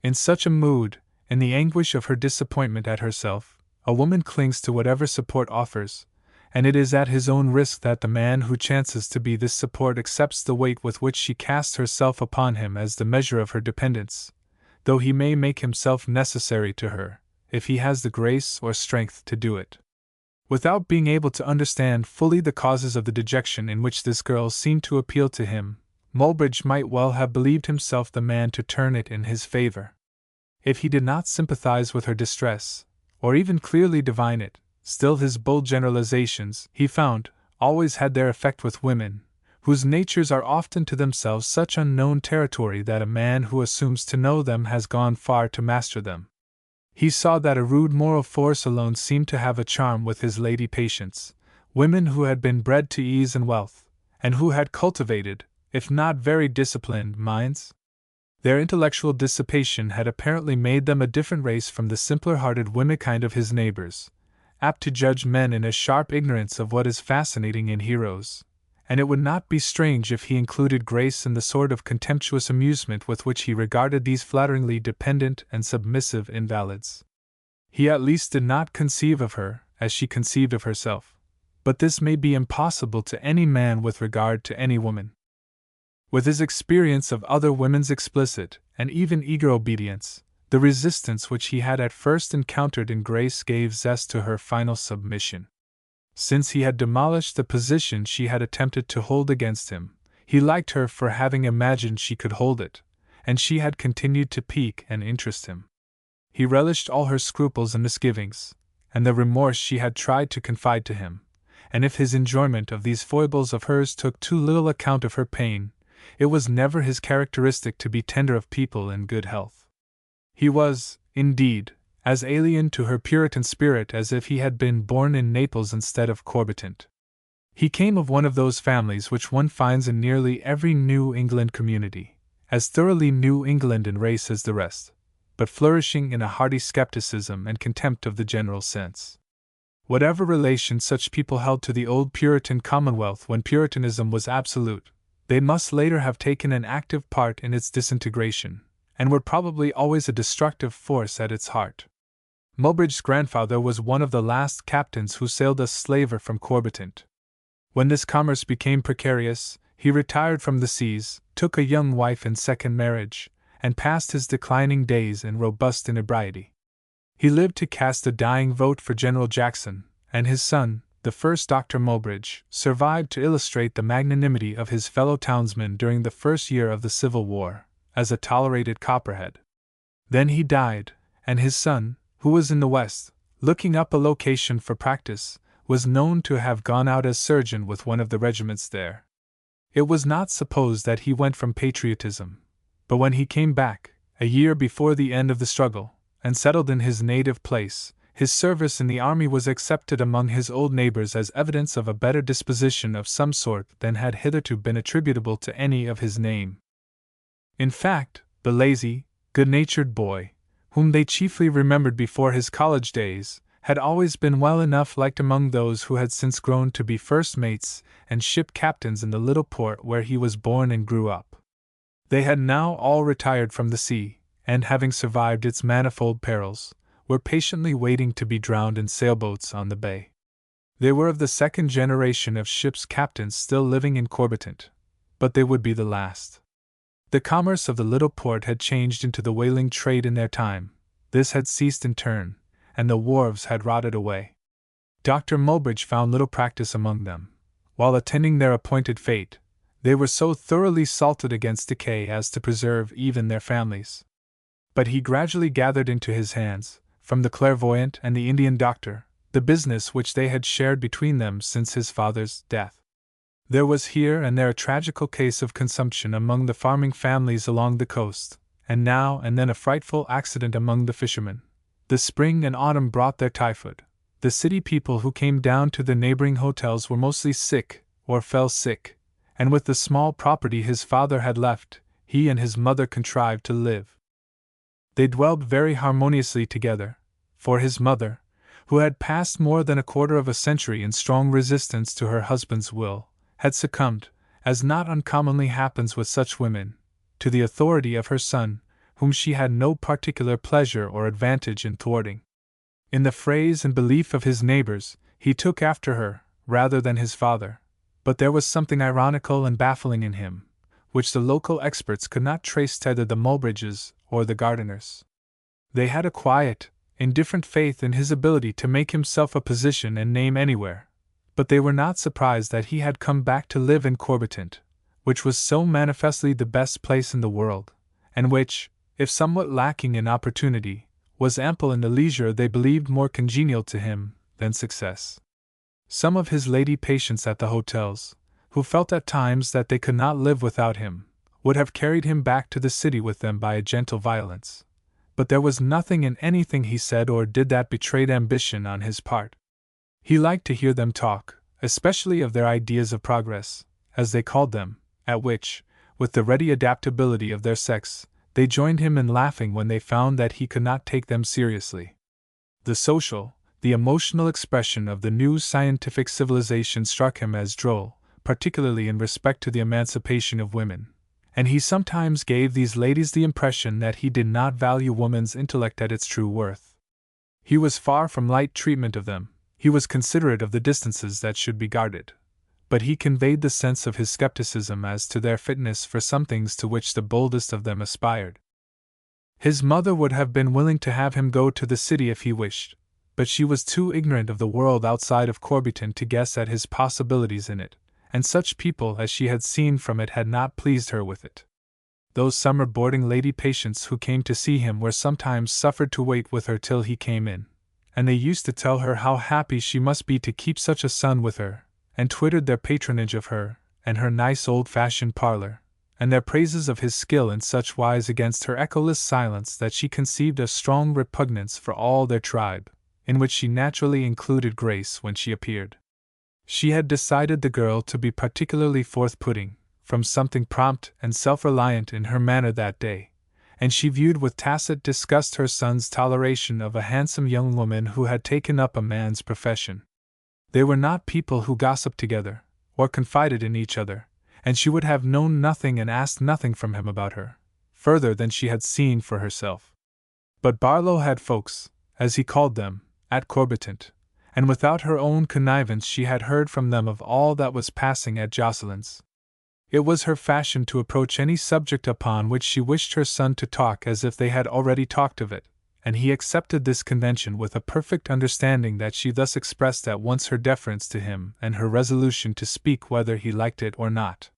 In such a mood, in the anguish of her disappointment at herself, a woman clings to whatever support offers, and it is at his own risk that the man who chances to be this support accepts the weight with which she casts herself upon him as the measure of her dependence, though he may make himself necessary to her, if he has the grace or strength to do it. Without being able to understand fully the causes of the dejection in which this girl seemed to appeal to him, Mulbridge might well have believed himself the man to turn it in his favor. If he did not sympathize with her distress, or even clearly divine it, still his bold generalizations, he found, always had their effect with women, whose natures are often to themselves such unknown territory that a man who assumes to know them has gone far to master them. He saw that a rude moral force alone seemed to have a charm with his lady patients, women who had been bred to ease and wealth, and who had cultivated, if not very disciplined, minds. Their intellectual dissipation had apparently made them a different race from the simpler-hearted womenkind of his neighbors, apt to judge men in a sharp ignorance of what is fascinating in heroes, and it would not be strange if he included Grace in the sort of contemptuous amusement with which he regarded these flatteringly dependent and submissive invalids. He at least did not conceive of her as she conceived of herself, but this may be impossible to any man with regard to any woman. With his experience of other women's explicit and even eager obedience, the resistance which he had at first encountered in Grace gave zest to her final submission. Since he had demolished the position she had attempted to hold against him, he liked her for having imagined she could hold it, and she had continued to pique and interest him. He relished all her scruples and misgivings, and the remorse she had tried to confide to him, and if his enjoyment of these foibles of hers took too little account of her pain, it was never his characteristic to be tender of people in good health. He was, indeed, as alien to her Puritan spirit as if he had been born in Naples instead of Corbitant. He came of one of those families which one finds in nearly every New England community, as thoroughly New England in race as the rest, but flourishing in a hearty skepticism and contempt of the general sense. Whatever relation such people held to the old Puritan Commonwealth when Puritanism was absolute, they must later have taken an active part in its disintegration, and were probably always a destructive force at its heart. Mowbridge's grandfather was one of the last captains who sailed a slaver from Corbitant. When this commerce became precarious, he retired from the seas, took a young wife in second marriage, and passed his declining days in robust inebriety. He lived to cast a dying vote for General Jackson, and his son, the first Dr. Mowbridge, survived to illustrate the magnanimity of his fellow townsmen during the first year of the Civil War, as a tolerated Copperhead. Then he died, and his son, who was in the West, looking up a location for practice, was known to have gone out as surgeon with one of the regiments there. It was not supposed that he went from patriotism, but when he came back, a year before the end of the struggle, and settled in his native place, his service in the army was accepted among his old neighbors as evidence of a better disposition of some sort than had hitherto been attributable to any of his name. In fact, the lazy, good-natured boy, whom they chiefly remembered before his college days, had always been well enough liked among those who had since grown to be first mates and ship captains in the little port where he was born and grew up. They had now all retired from the sea, and having survived its manifold perils, were patiently waiting to be drowned in sailboats on the bay. They were of the second generation of ship's captains still living in Corbitant, but they would be the last. The commerce of the little port had changed into the whaling trade in their time. This had ceased in turn, and the wharves had rotted away. Dr. Mowbridge found little practice among them. While attending their appointed fate, they were so thoroughly salted against decay as to preserve even their families. But he gradually gathered into his hands, from the clairvoyant and the Indian doctor, the business which they had shared between them since his father's death. There was here and there a tragical case of consumption among the farming families along the coast, and now and then a frightful accident among the fishermen. The spring and autumn brought their typhoid. The city people who came down to the neighboring hotels were mostly sick, or fell sick, and with the small property his father had left, he and his mother contrived to live. They dwelled very harmoniously together, for his mother, who had passed more than a quarter of a century in strong resistance to her husband's will, had succumbed, as not uncommonly happens with such women, to the authority of her son, whom she had no particular pleasure or advantage in thwarting. In the phrase and belief of his neighbors, he took after her, rather than his father, but there was something ironical and baffling in him, which the local experts could not trace to either the Mowbridges or the Gardiners. They had a quiet, indifferent faith in his ability to make himself a position and name anywhere, but they were not surprised that he had come back to live in Corbitant, which was so manifestly the best place in the world, and which, if somewhat lacking in opportunity, was ample in the leisure they believed more congenial to him than success. Some of his lady patients at the hotels, who felt at times that they could not live without him, would have carried him back to the city with them by a gentle violence, but there was nothing in anything he said or did that betrayed ambition on his part. He liked to hear them talk, especially of their ideas of progress, as they called them, at which, with the ready adaptability of their sex, They joined him in laughing when they found that he could not take them seriously. The social, the emotional expression of the new scientific civilization struck him as droll, particularly in respect to the emancipation of women, and he sometimes gave these ladies the impression that he did not value woman's intellect at its true worth. He was far from light treatment of them, he was considerate of the distances that should be guarded, but he conveyed the sense of his skepticism as to their fitness for some things to which the boldest of them aspired. His mother would have been willing to have him go to the city if he wished, but she was too ignorant of the world outside of Corbyton to guess at his possibilities in it, and such people as she had seen from it had not pleased her with it. Those summer boarding lady patients who came to see him were sometimes suffered to wait with her till he came in, and they used to tell her how happy she must be to keep such a son with her, and twittered their patronage of her, and her nice old-fashioned parlor, and their praises of his skill in such wise against her echoless silence that she conceived a strong repugnance for all their tribe, in which she naturally included Grace when she appeared. She had decided the girl to be particularly forth-putting, from something prompt and self-reliant in her manner that day, and she viewed with tacit disgust her son's toleration of a handsome young woman who had taken up a man's profession. They were not people who gossiped together, or confided in each other, and she would have known nothing and asked nothing from him about her, further than she had seen for herself. But Barlow had folks, as he called them, at Corbyton, and without her own connivance she had heard from them of all that was passing at Jocelyn's. It was her fashion to approach any subject upon which she wished her son to talk as if they had already talked of it, and he accepted this convention with a perfect understanding that she thus expressed at once her deference to him and her resolution to speak whether he liked it or not.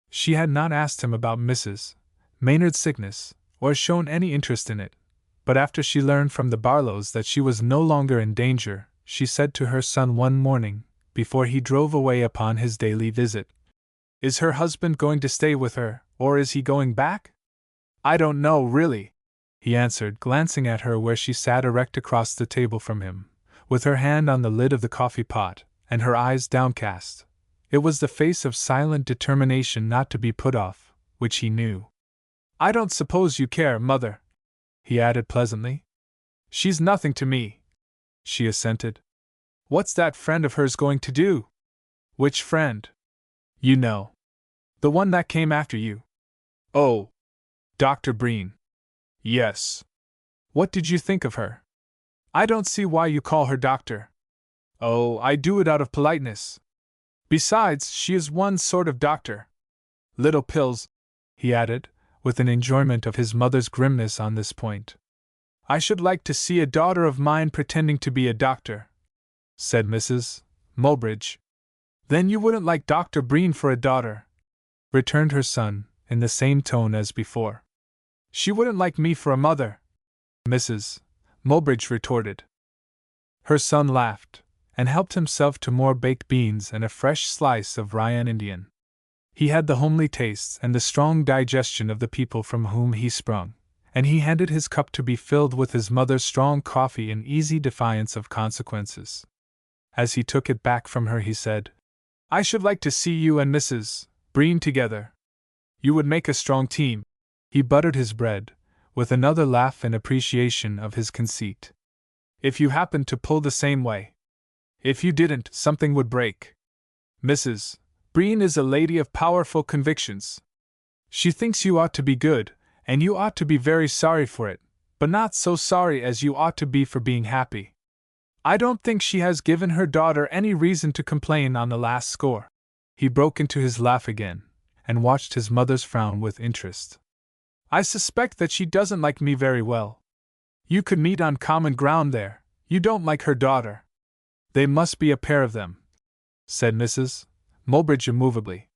She had not asked him about Mrs. Maynard's sickness, or shown any interest in it, but after she learned from the Barlows that she was no longer in danger, she said to her son one morning, before he drove away upon his daily visit, "Is her husband going to stay with her, or is he going back?" "I don't know, really," he answered, glancing at her where she sat erect across the table from him, with her hand on the lid of the coffee pot, and her eyes downcast. It was the face of silent determination not to be put off, which he knew. "I don't suppose you care, Mother," he added pleasantly. "She's nothing to me," she assented. "What's that friend of hers going to do?" "Which friend?" "You know. The one that came after you." "Oh, Dr. Breen." "Yes. What did you think of her?" "I don't see why you call her doctor." "Oh, I do it out of politeness. Besides, she is one sort of doctor. Little pills," he added, with an enjoyment of his mother's grimness on this point. "I should like to see a daughter of mine pretending to be a doctor," said Mrs. Mulbridge. "Then you wouldn't like Dr. Breen for a daughter," returned her son, in the same tone as before. "She wouldn't like me for a mother," Mrs. Mulbridge retorted. Her son laughed, and helped himself to more baked beans and a fresh slice of rye and Indian. He had the homely tastes and the strong digestion of the people from whom he sprung, and he handed his cup to be filled with his mother's strong coffee in easy defiance of consequences. As he took it back from her, he said, "I should like to see you and Mrs. Breen together. You would make a strong team." He buttered his bread, with another laugh in appreciation of his conceit. "If you happened to pull the same way. If you didn't, something would break. Mrs. Breen is a lady of powerful convictions. She thinks you ought to be good, and you ought to be very sorry for it, but not so sorry as you ought to be for being happy. I don't think she has given her daughter any reason to complain on the last score." He broke into his laugh again, and watched his mother's frown with interest. "I suspect that she doesn't like me very well. You could meet on common ground there. You don't like her daughter." "They must be a pair of them," said Mrs. Mulbridge immovably.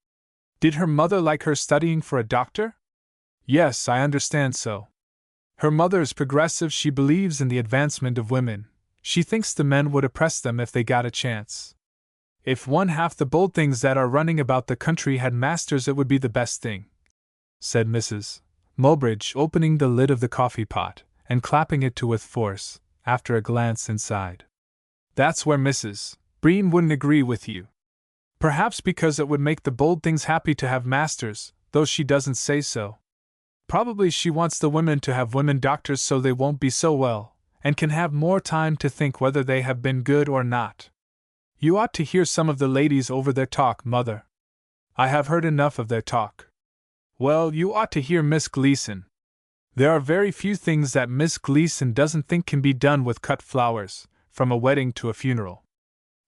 "Did her mother like her studying for a doctor?" "Yes, I understand so. Her mother is progressive. She believes in the advancement of women. She thinks the men would oppress them if they got a chance. If one half the bold things that are running about the country had masters, it would be the best thing," said Mrs. Mulbridge, opening the lid of the coffee pot, and clapping it to with force, after a glance inside. "That's where Mrs. Breen wouldn't agree with you. Perhaps because it would make the bold things happy to have masters, though she doesn't say so." Probably she wants the women to have women doctors so they won't be so well, and can have more time to think whether they have been good or not. You ought to hear some of the ladies over their talk, Mother. I have heard enough of their talk. Well, you ought to hear Miss Gleason. There are very few things that Miss Gleason doesn't think can be done with cut flowers, from a wedding to a funeral.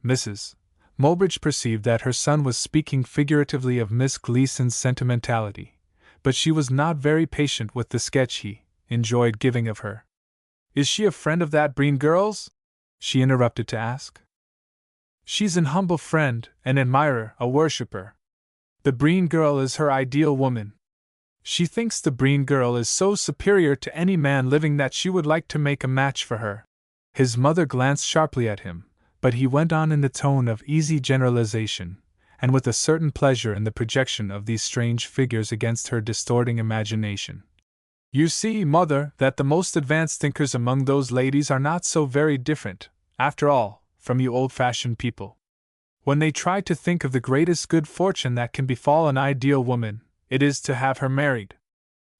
Mrs. Mulbridge perceived that her son was speaking figuratively of Miss Gleason's sentimentality, but she was not very patient with the sketch he enjoyed giving of her. Is she a friend of that Breen girl's? She interrupted to ask. She's an humble friend, an admirer, a worshipper. The Breen girl is her ideal woman. She thinks the Breen girl is so superior to any man living that she would like to make a match for her. His mother glanced sharply at him, but he went on in the tone of easy generalization, and with a certain pleasure in the projection of these strange figures against her distorting imagination. You see, Mother, that the most advanced thinkers among those ladies are not so very different, after all, from you old-fashioned people. When they try to think of the greatest good fortune that can befall an ideal woman, it is to have her married.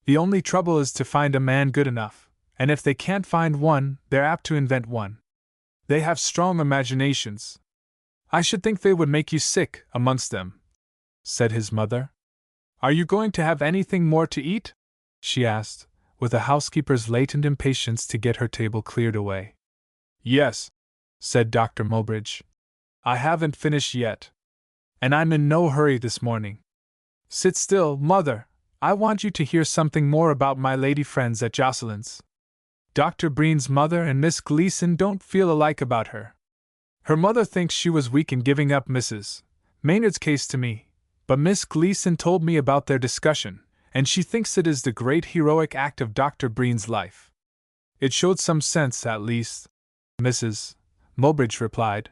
The only trouble is to find a man good enough, and if they can't find one, they're apt to invent one. They have strong imaginations. I should think they would make you sick, amongst them, said his mother. Are you going to have anything more to eat? She asked, with a housekeeper's latent impatience to get her table cleared away. Yes, said Dr. Mulbridge. I haven't finished yet. And I'm in no hurry this morning. Sit still, Mother. I want you to hear something more about my lady friends at Jocelyn's. Dr. Breen's mother and Miss Gleason don't feel alike about her. Her mother thinks she was weak in giving up Mrs. Maynard's case to me, but Miss Gleason told me about their discussion, and she thinks it is the great heroic act of Dr. Breen's life. It showed some sense, at least, Mrs. Mulbridge replied.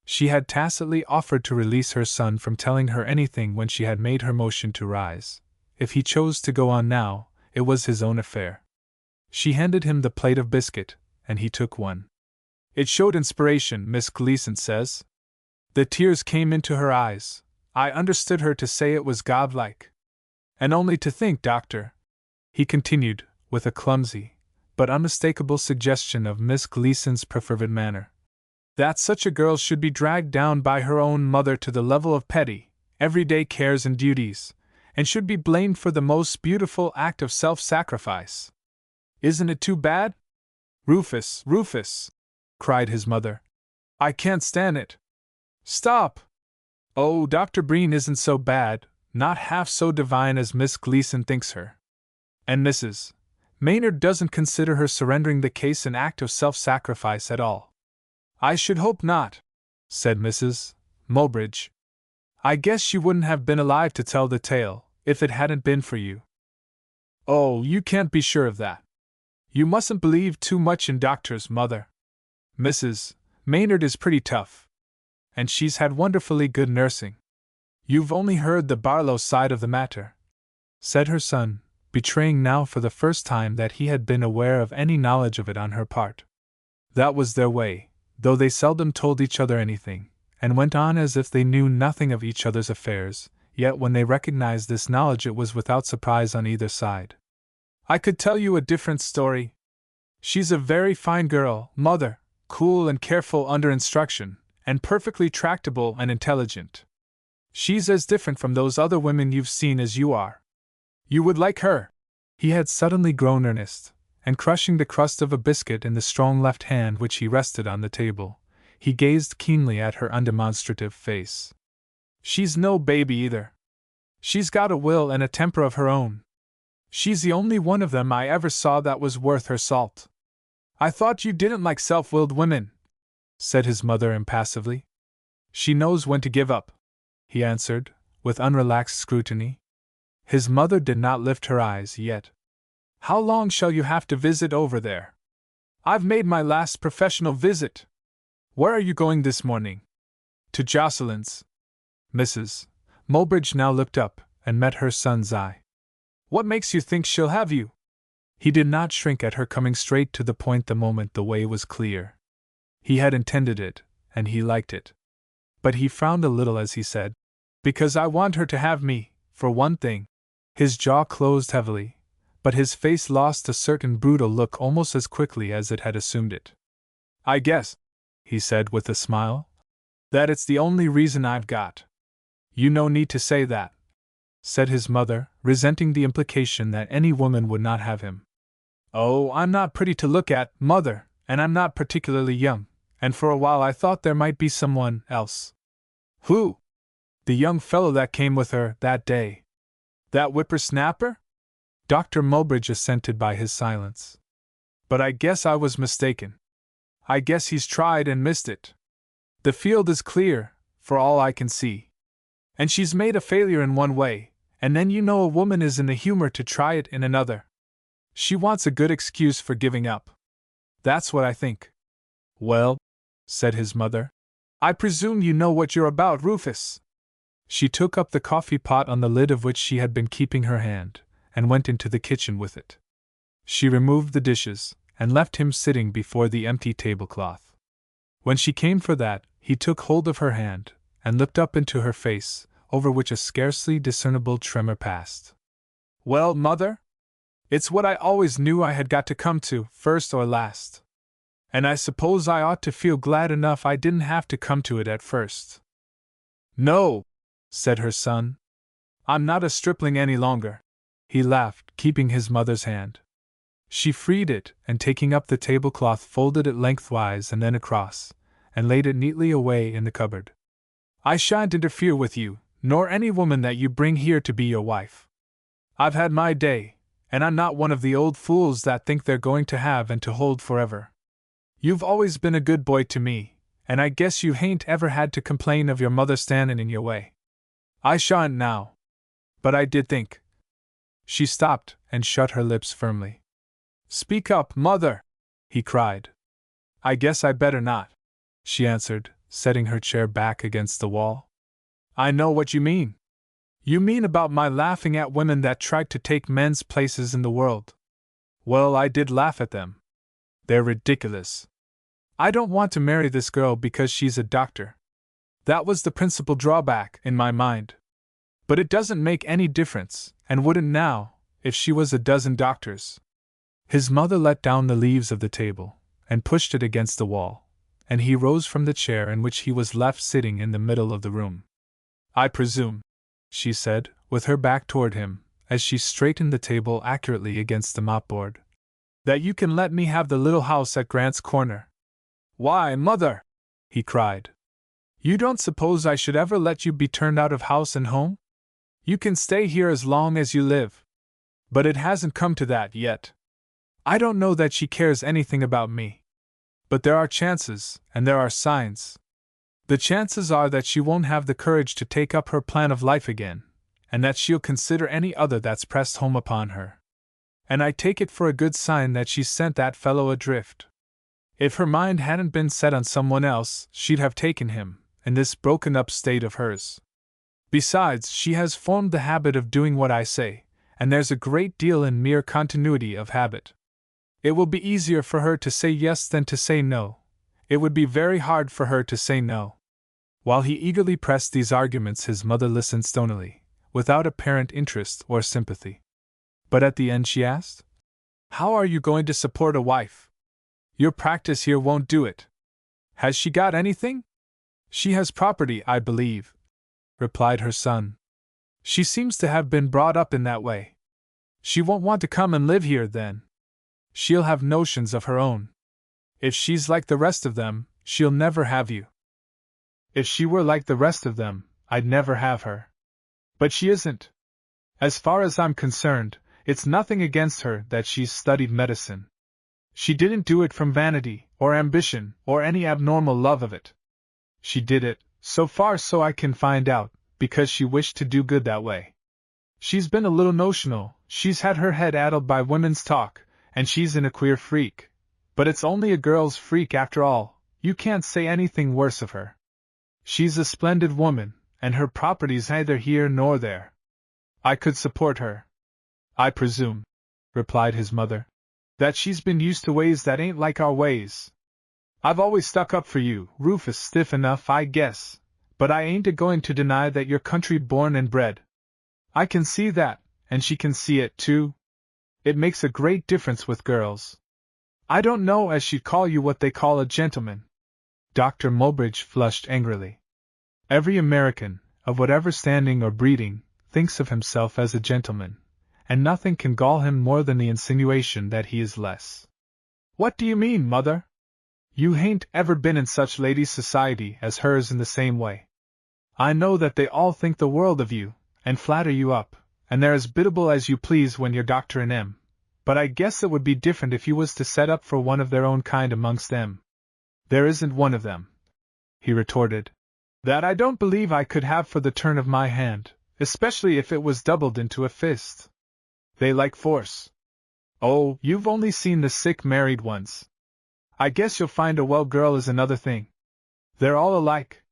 She had tacitly offered to release her son from telling her anything when she had made her motion to rise. If he chose to go on now, it was his own affair. She handed him the plate of biscuit, and he took one. It showed inspiration, Miss Gleason says. The tears came into her eyes. I understood her to say it was godlike. And only to think, Doctor, he continued, with a clumsy, but unmistakable suggestion of Miss Gleason's perfervid manner, that such a girl should be dragged down by her own mother to the level of petty, everyday cares and duties, and should be blamed for the most beautiful act of self-sacrifice. Isn't it too bad? Rufus, Rufus, cried his mother. I can't stand it. Stop! Oh, Dr. Breen isn't so bad, not half so divine as Miss Gleason thinks her. And Mrs. Maynard doesn't consider her surrendering the case an act of self-sacrifice at all. I should hope not, said Mrs. Mulbridge. I guess she wouldn't have been alive to tell the tale, if it hadn't been for you. Oh, you can't be sure of that. You mustn't believe too much in doctors, Mother. Mrs. Maynard is pretty tough. And she's had wonderfully good nursing. You've only heard the Barlow side of the matter, said her son, betraying now for the first time that he had been aware of any knowledge of it on her part. That was their way, though they seldom told each other anything, and went on as if they knew nothing of each other's affairs, yet when they recognized this knowledge it was without surprise on either side. I could tell you a different story. She's a very fine girl, Mother, cool and careful under instruction, and perfectly tractable and intelligent. She's as different from those other women you've seen as you are. You would like her. He had suddenly grown earnest, and crushing the crust of a biscuit in the strong left hand which he rested on the table, he gazed keenly at her undemonstrative face. She's no baby either. She's got a will and a temper of her own. She's the only one of them I ever saw that was worth her salt. I thought you didn't like self-willed women, said his mother impassively. She knows when to give up, he answered, with unrelaxed scrutiny. His mother did not lift her eyes yet. How long shall you have to visit over there? I've made my last professional visit. Where are you going this morning? To Jocelyn's. Mrs. Mulbridge now looked up and met her son's eye. What makes you think she'll have you? He did not shrink at her coming straight to the point the moment the way was clear. He had intended it, and he liked it. But he frowned a little as he said, Because I want her to have me, for one thing. His jaw closed heavily, but his face lost a certain brutal look almost as quickly as it had assumed it. "I guess," he said with a smile, "that it's the only reason I've got." "You no need to say that," said his mother, resenting the implication that any woman would not have him. "Oh, I'm not pretty to look at, Mother, and I'm not particularly young, and for a while I thought there might be someone else." "Who?" "The young fellow that came with her that day." "That whippersnapper?" Dr. Mulbridge assented by his silence. "But I guess I was mistaken. I guess he's tried and missed it. The field is clear, for all I can see. And she's made a failure in one way, and then you know a woman is in the humor to try it in another. She wants a good excuse for giving up. That's what I think." "Well," said his mother, "I presume you know what you're about, Rufus." She took up the coffee pot on the lid of which she had been keeping her hand, and went into the kitchen with it. She removed the dishes, and left him sitting before the empty tablecloth. When she came for that, he took hold of her hand, and looked up into her face, over which a scarcely discernible tremor passed. "Well, Mother? It's what I always knew I had got to come to, first or last. And I suppose I ought to feel glad enough I didn't have to come to it at first." "No," said her son. "I'm not a stripling any longer." He laughed, keeping his mother's hand. She freed it, and taking up the tablecloth folded it lengthwise and then across, and laid it neatly away in the cupboard. "I shan't interfere with you, nor any woman that you bring here to be your wife. I've had my day, and I'm not one of the old fools that think they're going to have and to hold forever. You've always been a good boy to me, and I guess you hain't ever had to complain of your mother standin' in your way. I shan't now. But I did think—" She stopped and shut her lips firmly. "Speak up, Mother!" he cried. "I guess I better not," she answered, setting her chair back against the wall. "I know what you mean. You mean about my laughing at women that tried to take men's places in the world. Well, I did laugh at them. They're ridiculous. I don't want to marry this girl because she's a doctor. That was the principal drawback, in my mind. But it doesn't make any difference, and wouldn't now, if she was a dozen doctors." His mother let down the leaves of the table, and pushed it against the wall, and he rose from the chair in which he was left sitting in the middle of the room. "I presume," she said, with her back toward him, as she straightened the table accurately against the mopboard, "that you can let me have the little house at Grant's Corner." "Why, Mother!" he cried. "You don't suppose I should ever let you be turned out of house and home? You can stay here as long as you live. But it hasn't come to that yet. I don't know that she cares anything about me. But there are chances, and there are signs. The chances are that she won't have the courage to take up her plan of life again, and that she'll consider any other that's pressed home upon her. And I take it for a good sign that she's sent that fellow adrift. If her mind hadn't been set on someone else, she'd have taken him, in this broken-up state of hers. Besides, she has formed the habit of doing what I say, and there's a great deal in mere continuity of habit. It will be easier for her to say yes than to say no. It would be very hard for her to say no." While he eagerly pressed these arguments, his mother listened stonily, without apparent interest or sympathy. But at the end she asked, "How are you going to support a wife? Your practice here won't do it. Has she got anything?" "She has property, I believe," replied her son. "She seems to have been brought up in that way. She won't want to come and live here, then. She'll have notions of her own. If she's like the rest of them, she'll never have you." "If she were like the rest of them, I'd never have her. But she isn't. As far as I'm concerned, it's nothing against her that she's studied medicine. She didn't do it from vanity, or ambition, or any abnormal love of it. She did it, so far so I can find out, because she wished to do good that way. She's been a little notional, she's had her head addled by women's talk, and she's in a queer freak. But it's only a girl's freak after all, you can't say anything worse of her. She's a splendid woman, and her property's neither here nor there. I could support her. I presume," replied his mother, "that she's been used to ways that ain't like our ways. I've always stuck up for you, Rufus, stiff enough, I guess, but I ain't a-going to deny that you're country born and bred. I can see that, and she can see it, too. It makes a great difference with girls. I don't know as she'd call you what they call a gentleman. Dr. Mulbridge flushed angrily. Every American, of whatever standing or breeding, thinks of himself as a gentleman, and nothing can gall him more than the insinuation that he is less. What do you mean, Mother? You hain't ever been in such ladies' society as hers in the same way. I know that they all think the world of you, and flatter you up, and they're as biddable as you please when you're Dr. and M. But I guess it would be different if you was to set up for one of their own kind amongst them. There isn't one of them, he retorted. That I don't believe I could have for the turn of my hand, especially if it was doubled into a fist. They like force. Oh, you've only seen the sick married ones. I guess you'll find a well girl is another thing. They're all alike.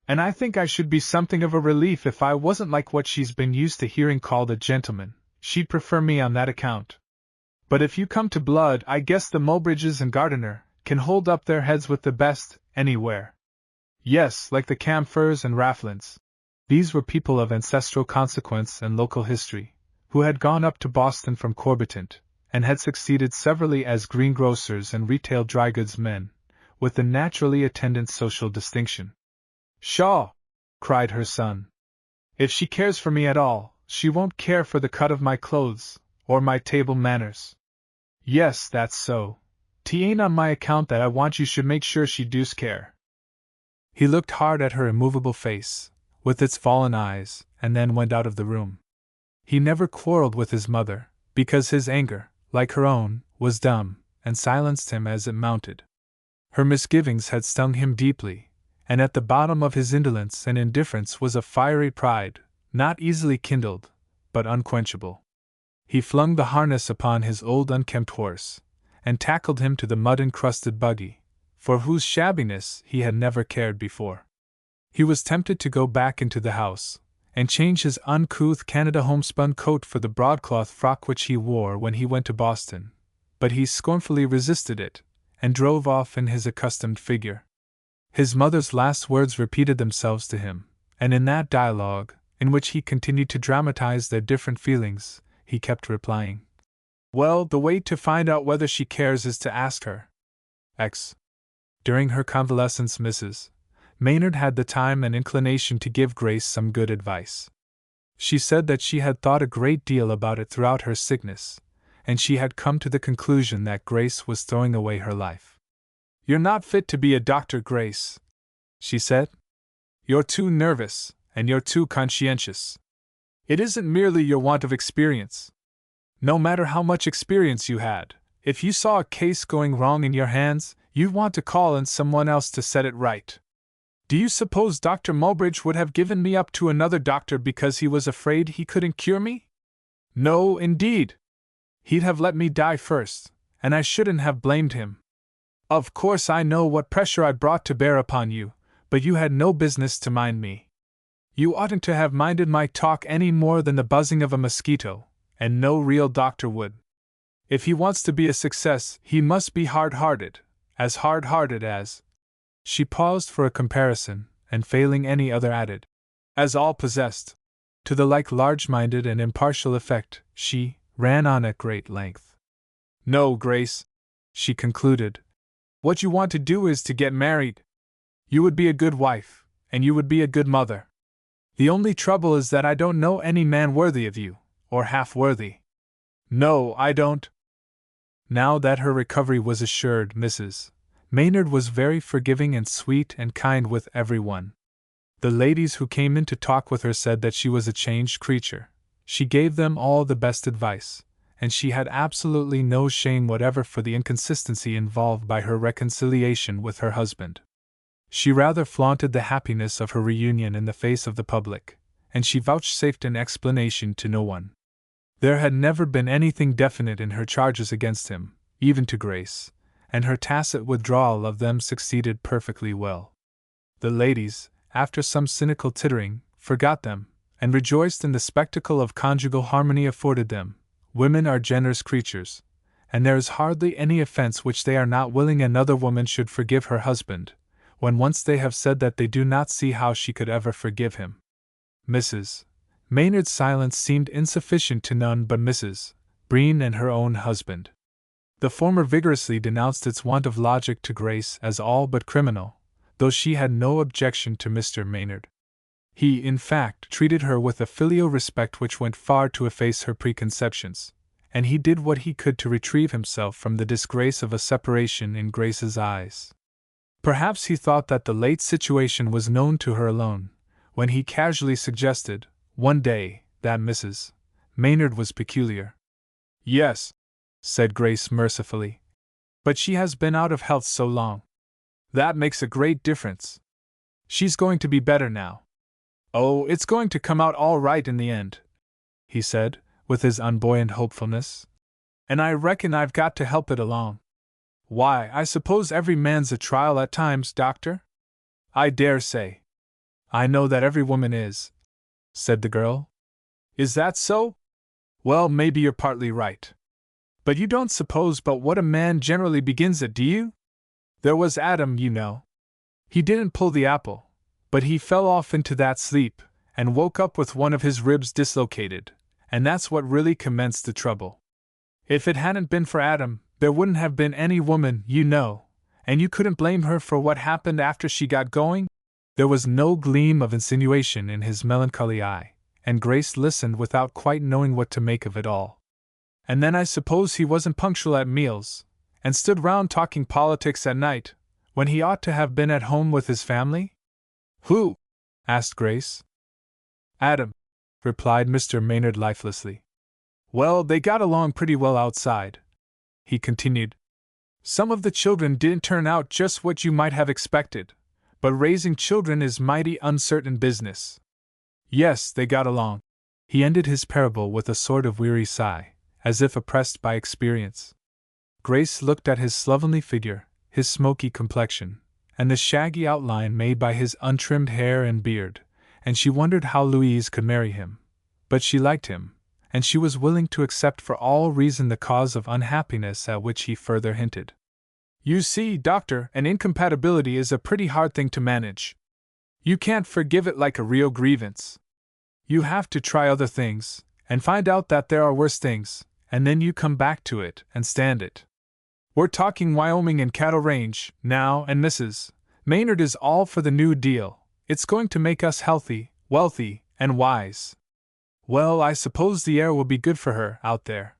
And I think I should be something of a relief if I wasn't like what she's been used to hearing called a gentleman. She'd prefer me on that account. But if you come to blood, I guess the Mulbridges and Gardiner can hold up their heads with the best, anywhere. Yes, like the Camphors and Rafflins. These were people of ancestral consequence and local history, who had gone up to Boston from Corbitant, and had succeeded severally as greengrocers and retail dry goods men, with the naturally attendant social distinction. Pshaw! Cried her son. If she cares for me at all, she won't care for the cut of my clothes, or my table manners. Yes, that's so. 'Tain't on my account that I want you should make sure she does care. He looked hard at her immovable face, with its fallen eyes, and then went out of the room. He never quarreled with his mother, because his anger, like her own, was dumb, and silenced him as it mounted. Her misgivings had stung him deeply, and at the bottom of his indolence and indifference was a fiery pride, not easily kindled, but unquenchable. He flung the harness upon his old unkempt horse, and tackled him to the mud-encrusted buggy, for whose shabbiness he had never cared before. He was tempted to go back into the house, and change his uncouth Canada homespun coat for the broadcloth frock which he wore when he went to Boston, but he scornfully resisted it, and drove off in his accustomed figure. His mother's last words repeated themselves to him, and in that dialogue, in which he continued to dramatize their different feelings, he kept replying, "Well, the way to find out whether she cares is to ask her." X. During her convalescence, Mrs. Maynard had the time and inclination to give Grace some good advice. She said that she had thought a great deal about it throughout her sickness, and she had come to the conclusion that Grace was throwing away her life. "You're not fit to be a doctor, Grace," she said. "You're too nervous, and you're too conscientious. It isn't merely your want of experience. No matter how much experience you had, if you saw a case going wrong in your hands, you'd want to call in someone else to set it right. Do you suppose Dr. Mulbridge would have given me up to another doctor because he was afraid he couldn't cure me? No, indeed. He'd have let me die first, and I shouldn't have blamed him. Of course I know what pressure I brought to bear upon you, but you had no business to mind me. You oughtn't to have minded my talk any more than the buzzing of a mosquito, and no real doctor would. If he wants to be a success, he must be hard-hearted as—" She paused for a comparison, and failing any other added, "as all-possessed." To the like large-minded and impartial effect, she ran on at great length. "No, Grace," she concluded, "what you want to do is to get married. You would be a good wife, and you would be a good mother. The only trouble is that I don't know any man worthy of you, or half worthy. No, I don't." Now that her recovery was assured, Mrs. Maynard was very forgiving and sweet and kind with everyone. The ladies who came in to talk with her said that she was a changed creature. She gave them all the best advice, and she had absolutely no shame whatever for the inconsistency involved by her reconciliation with her husband. She rather flaunted the happiness of her reunion in the face of the public, and she vouchsafed an explanation to no one. There had never been anything definite in her charges against him, even to Grace, and her tacit withdrawal of them succeeded perfectly well. The ladies, after some cynical tittering, forgot them, and rejoiced in the spectacle of conjugal harmony afforded them. Women are generous creatures, and there is hardly any offense which they are not willing another woman should forgive her husband, when once they have said that they do not see how she could ever forgive him. Mrs. Maynard's silence seemed insufficient to none but Mrs. Breen and her own husband. The former vigorously denounced its want of logic to Grace as all but criminal, though she had no objection to Mr. Maynard. He, in fact, treated her with a filial respect which went far to efface her preconceptions, and he did what he could to retrieve himself from the disgrace of a separation in Grace's eyes. Perhaps he thought that the late situation was known to her alone, when he casually suggested, one day, that Mrs. Maynard was peculiar. "Yes," said Grace mercifully, "but she has been out of health so long. That makes a great difference. She's going to be better now. Oh, it's going to come out all right in the end," he said, with his unbuoyant hopefulness. "And I reckon I've got to help it along. Why, I suppose every man's a trial at times, Doctor?" "I dare say. I know that every woman is," said the girl. "Is that so? Well, maybe you're partly right. But you don't suppose but what a man generally begins it, do you? There was Adam, you know. He didn't pull the apple, but he fell off into that sleep, and woke up with one of his ribs dislocated, and that's what really commenced the trouble. If it hadn't been for Adam, there wouldn't have been any woman, you know, and you couldn't blame her for what happened after she got going." There was no gleam of insinuation in his melancholy eye, and Grace listened without quite knowing what to make of it all. "And then I suppose he wasn't punctual at meals, and stood round talking politics at night, when he ought to have been at home with his family?" "Who?" asked Grace. "Adam," replied Mr. Maynard lifelessly. "Well, they got along pretty well outside," he continued. "Some of the children didn't turn out just what you might have expected, but raising children is mighty uncertain business. Yes, they got along." He ended his parable with a sort of weary sigh, as if oppressed by experience. Grace looked at his slovenly figure, his smoky complexion, and the shaggy outline made by his untrimmed hair and beard, and she wondered how Louise could marry him. But she liked him, and she was willing to accept for all reason the cause of unhappiness at which he further hinted. "You see, Doctor, an incompatibility is a pretty hard thing to manage. You can't forgive it like a real grievance. You have to try other things, and find out that there are worse things, and then you come back to it and stand it. We're talking Wyoming and cattle range, now, and Mrs. Maynard is all for the New Deal. It's going to make us healthy, wealthy, and wise. Well, I suppose the air will be good for her, out there.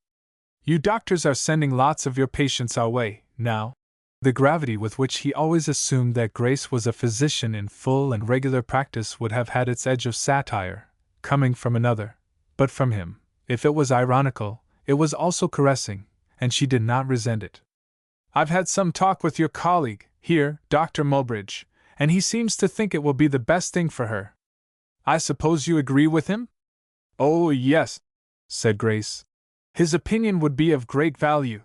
You doctors are sending lots of your patients our way, now." The gravity with which he always assumed that Grace was a physician in full and regular practice would have had its edge of satire, coming from another, but from him, if it was ironical, it was also caressing, and she did not resent it. "I've had some talk with your colleague, here, Dr. Mulbridge, and he seems to think it will be the best thing for her. I suppose you agree with him?" "Oh, yes," said Grace. "His opinion would be of great value.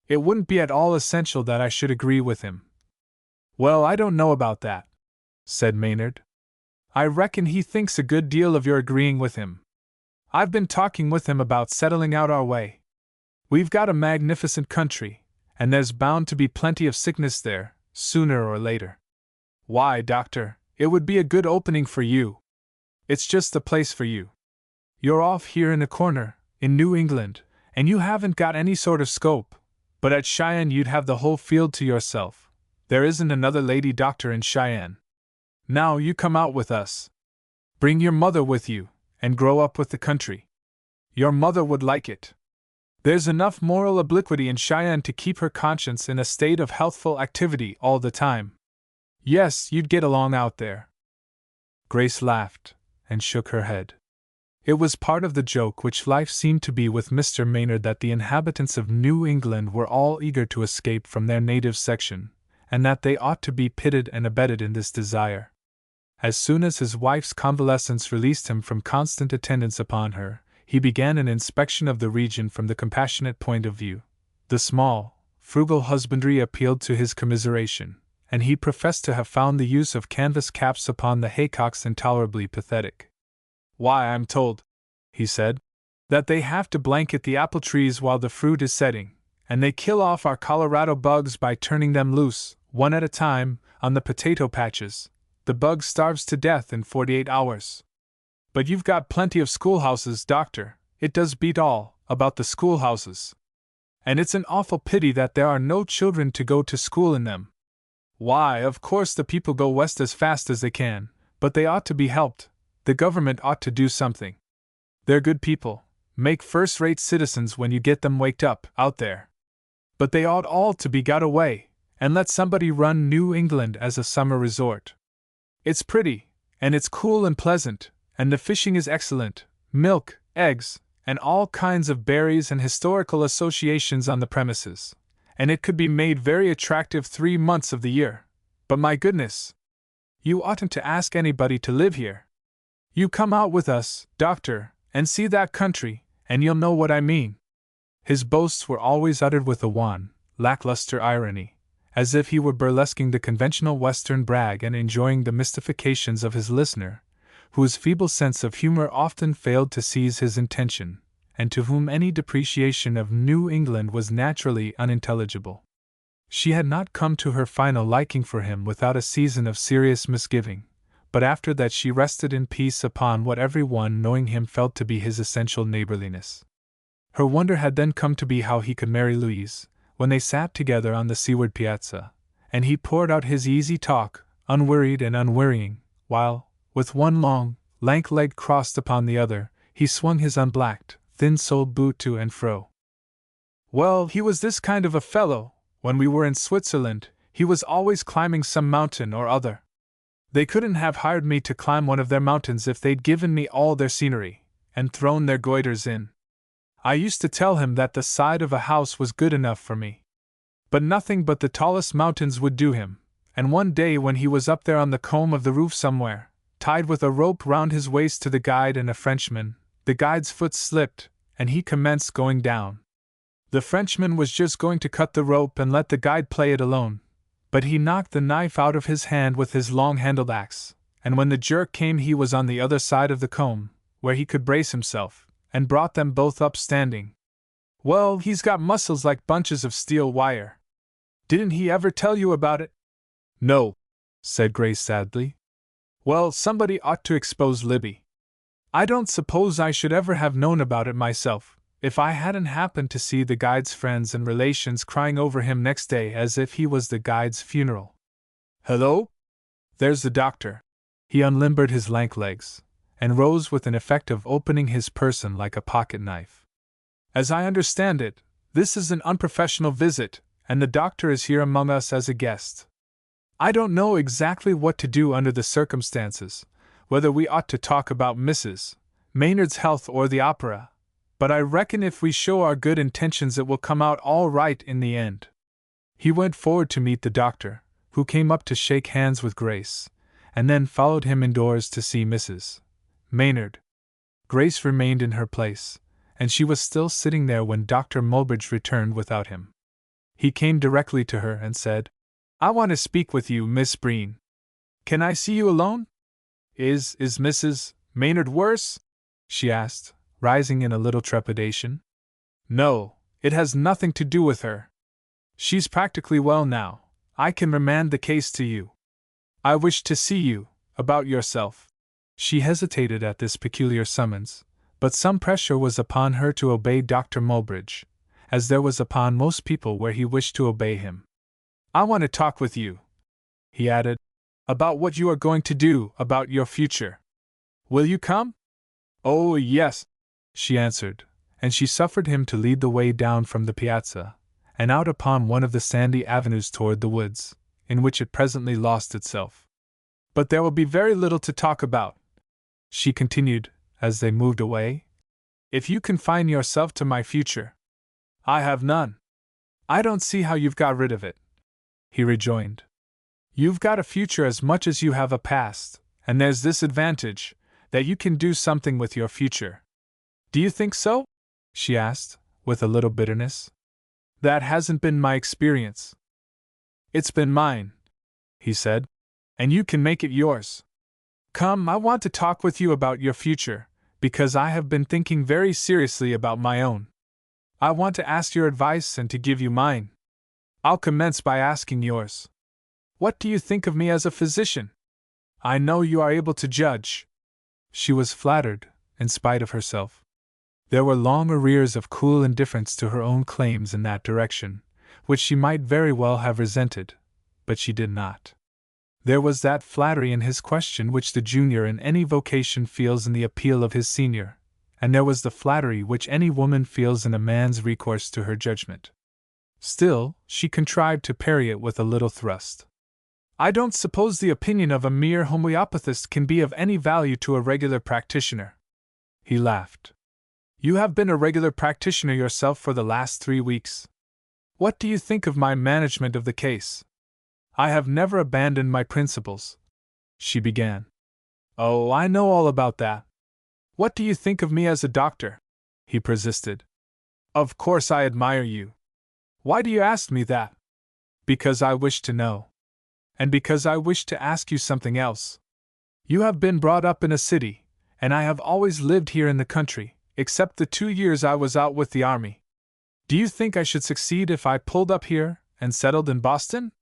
It wouldn't be at all essential that I should agree with him." "Well, I don't know about that," said Maynard. "I reckon he thinks a good deal of your agreeing with him. I've been talking with him about settling out our way. We've got a magnificent country, and there's bound to be plenty of sickness there, sooner or later. Why, Doctor, it would be a good opening for you. It's just the place for you. You're off here in a corner, in New England, and you haven't got any sort of scope, but at Cheyenne you'd have the whole field to yourself. There isn't another lady doctor in Cheyenne. Now you come out with us. Bring your mother with you, and grow up with the country. Your mother would like it. There's enough moral obliquity in Cheyenne to keep her conscience in a state of healthful activity all the time. Yes, you'd get along out there." Grace laughed, and shook her head. It was part of the joke which life seemed to be with Mr. Maynard that the inhabitants of New England were all eager to escape from their native section, and that they ought to be pitted and abetted in this desire. As soon as his wife's convalescence released him from constant attendance upon her, he began an inspection of the region from the compassionate point of view. The small, frugal husbandry appealed to his commiseration, and he professed to have found the use of canvas caps upon the haycocks intolerably pathetic. "Why, I'm told," he said, "that they have to blanket the apple trees while the fruit is setting, and they kill off our Colorado bugs by turning them loose, one at a time, on the potato patches. The bug starves to death in 48 hours. But you've got plenty of schoolhouses, Doctor. It does beat all, about the schoolhouses. And it's an awful pity that there are no children to go to school in them. Why, of course the people go west as fast as they can, but they ought to be helped. The government ought to do something. They're good people, make first-rate citizens when you get them waked up out there. But they ought all to be got away, and let somebody run New England as a summer resort. It's pretty, and it's cool and pleasant, and the fishing is excellent, milk, eggs, and all kinds of berries and historical associations on the premises, and it could be made very attractive 3 months of the year. But my goodness! You oughtn't to ask anybody to live here. You come out with us, Doctor, and see that country, and you'll know what I mean. His boasts were always uttered with a wan, lackluster irony, as if he were burlesquing the conventional Western brag and enjoying the mystifications of his listener, whose feeble sense of humor often failed to seize his intention, and to whom any depreciation of New England was naturally unintelligible. She had not come to her final liking for him without a season of serious misgiving, but after that she rested in peace upon what every one knowing him felt to be his essential neighborliness. Her wonder had then come to be how he could marry Louise, when they sat together on the seaward piazza, and he poured out his easy talk, unworried and unwearying, while, with one long, lank leg crossed upon the other, he swung his unblacked, thin-soled boot to and fro. Well, he was this kind of a fellow. When we were in Switzerland, he was always climbing some mountain or other. They couldn't have hired me to climb one of their mountains if they'd given me all their scenery, and thrown their goiters in. I used to tell him that the side of a house was good enough for me. But nothing but the tallest mountains would do him, and one day when he was up there on the comb of the roof somewhere, tied with a rope round his waist to the guide and a Frenchman, the guide's foot slipped, and he commenced going down. The Frenchman was just going to cut the rope and let the guide play it alone, but he knocked the knife out of his hand with his long-handled axe, and when the jerk came he was on the other side of the comb, where he could brace himself, and brought them both up standing. Well, he's got muscles like bunches of steel wire. Didn't he ever tell you about it? No, said Grace sadly. Well, somebody ought to expose Libby. I don't suppose I should ever have known about it myself, if I hadn't happened to see the guide's friends and relations crying over him next day as if he was the guide's funeral. Hello? There's the doctor. He unlimbered his lank legs, and rose with an effect of opening his person like a pocket knife. As I understand it, this is an unprofessional visit, and the doctor is here among us as a guest. I don't know exactly what to do under the circumstances, whether we ought to talk about Mrs. Maynard's health or the opera, but I reckon if we show our good intentions it will come out all right in the end. He went forward to meet the doctor, who came up to shake hands with Grace, and then followed him indoors to see Mrs. Maynard. Grace remained in her place, and she was still sitting there when Dr. Mulbridge returned without him. He came directly to her and said, I want to speak with you, Miss Breen. Can I see you alone? Is Mrs. Maynard worse? She asked, rising in a little trepidation. No, it has nothing to do with her. She's practically well now. I can remand the case to you. I wish to see you, about yourself. She hesitated at this peculiar summons, but some pressure was upon her to obey Dr. Mulbridge, as there was upon most people where he wished to obey him. I want to talk with you, he added, about what you are going to do, about your future. Will you come? Oh, yes, she answered, and she suffered him to lead the way down from the piazza, and out upon one of the sandy avenues toward the woods, in which it presently lost itself. But there will be very little to talk about, she continued, as they moved away, if you confine yourself to my future. I have none. I don't see how you've got rid of it, he rejoined. You've got a future as much as you have a past, and there's this advantage, that you can do something with your future. Do you think so? She asked, with a little bitterness. That hasn't been my experience. It's been mine, he said, and you can make it yours. Come, I want to talk with you about your future, because I have been thinking very seriously about my own. I want to ask your advice and to give you mine. I'll commence by asking yours. What do you think of me as a physician? I know you are able to judge. She was flattered, in spite of herself. There were long arrears of cool indifference to her own claims in that direction, which she might very well have resented, but she did not. There was that flattery in his question which the junior in any vocation feels in the appeal of his senior, and there was the flattery which any woman feels in a man's recourse to her judgment. Still, she contrived to parry it with a little thrust. "I don't suppose the opinion of a mere homeopathist can be of any value to a regular practitioner." He laughed. "You have been a regular practitioner yourself for the last 3 weeks. What do you think of my management of the case?" "I have never abandoned my principles," she began. "Oh, I know all about that. What do you think of me as a doctor?" he persisted. "Of course I admire you. Why do you ask me that?" "Because I wish to know. And because I wish to ask you something else. You have been brought up in a city, and I have always lived here in the country, except the 2 years I was out with the army. Do you think I should succeed if I pulled up here and settled in Boston?"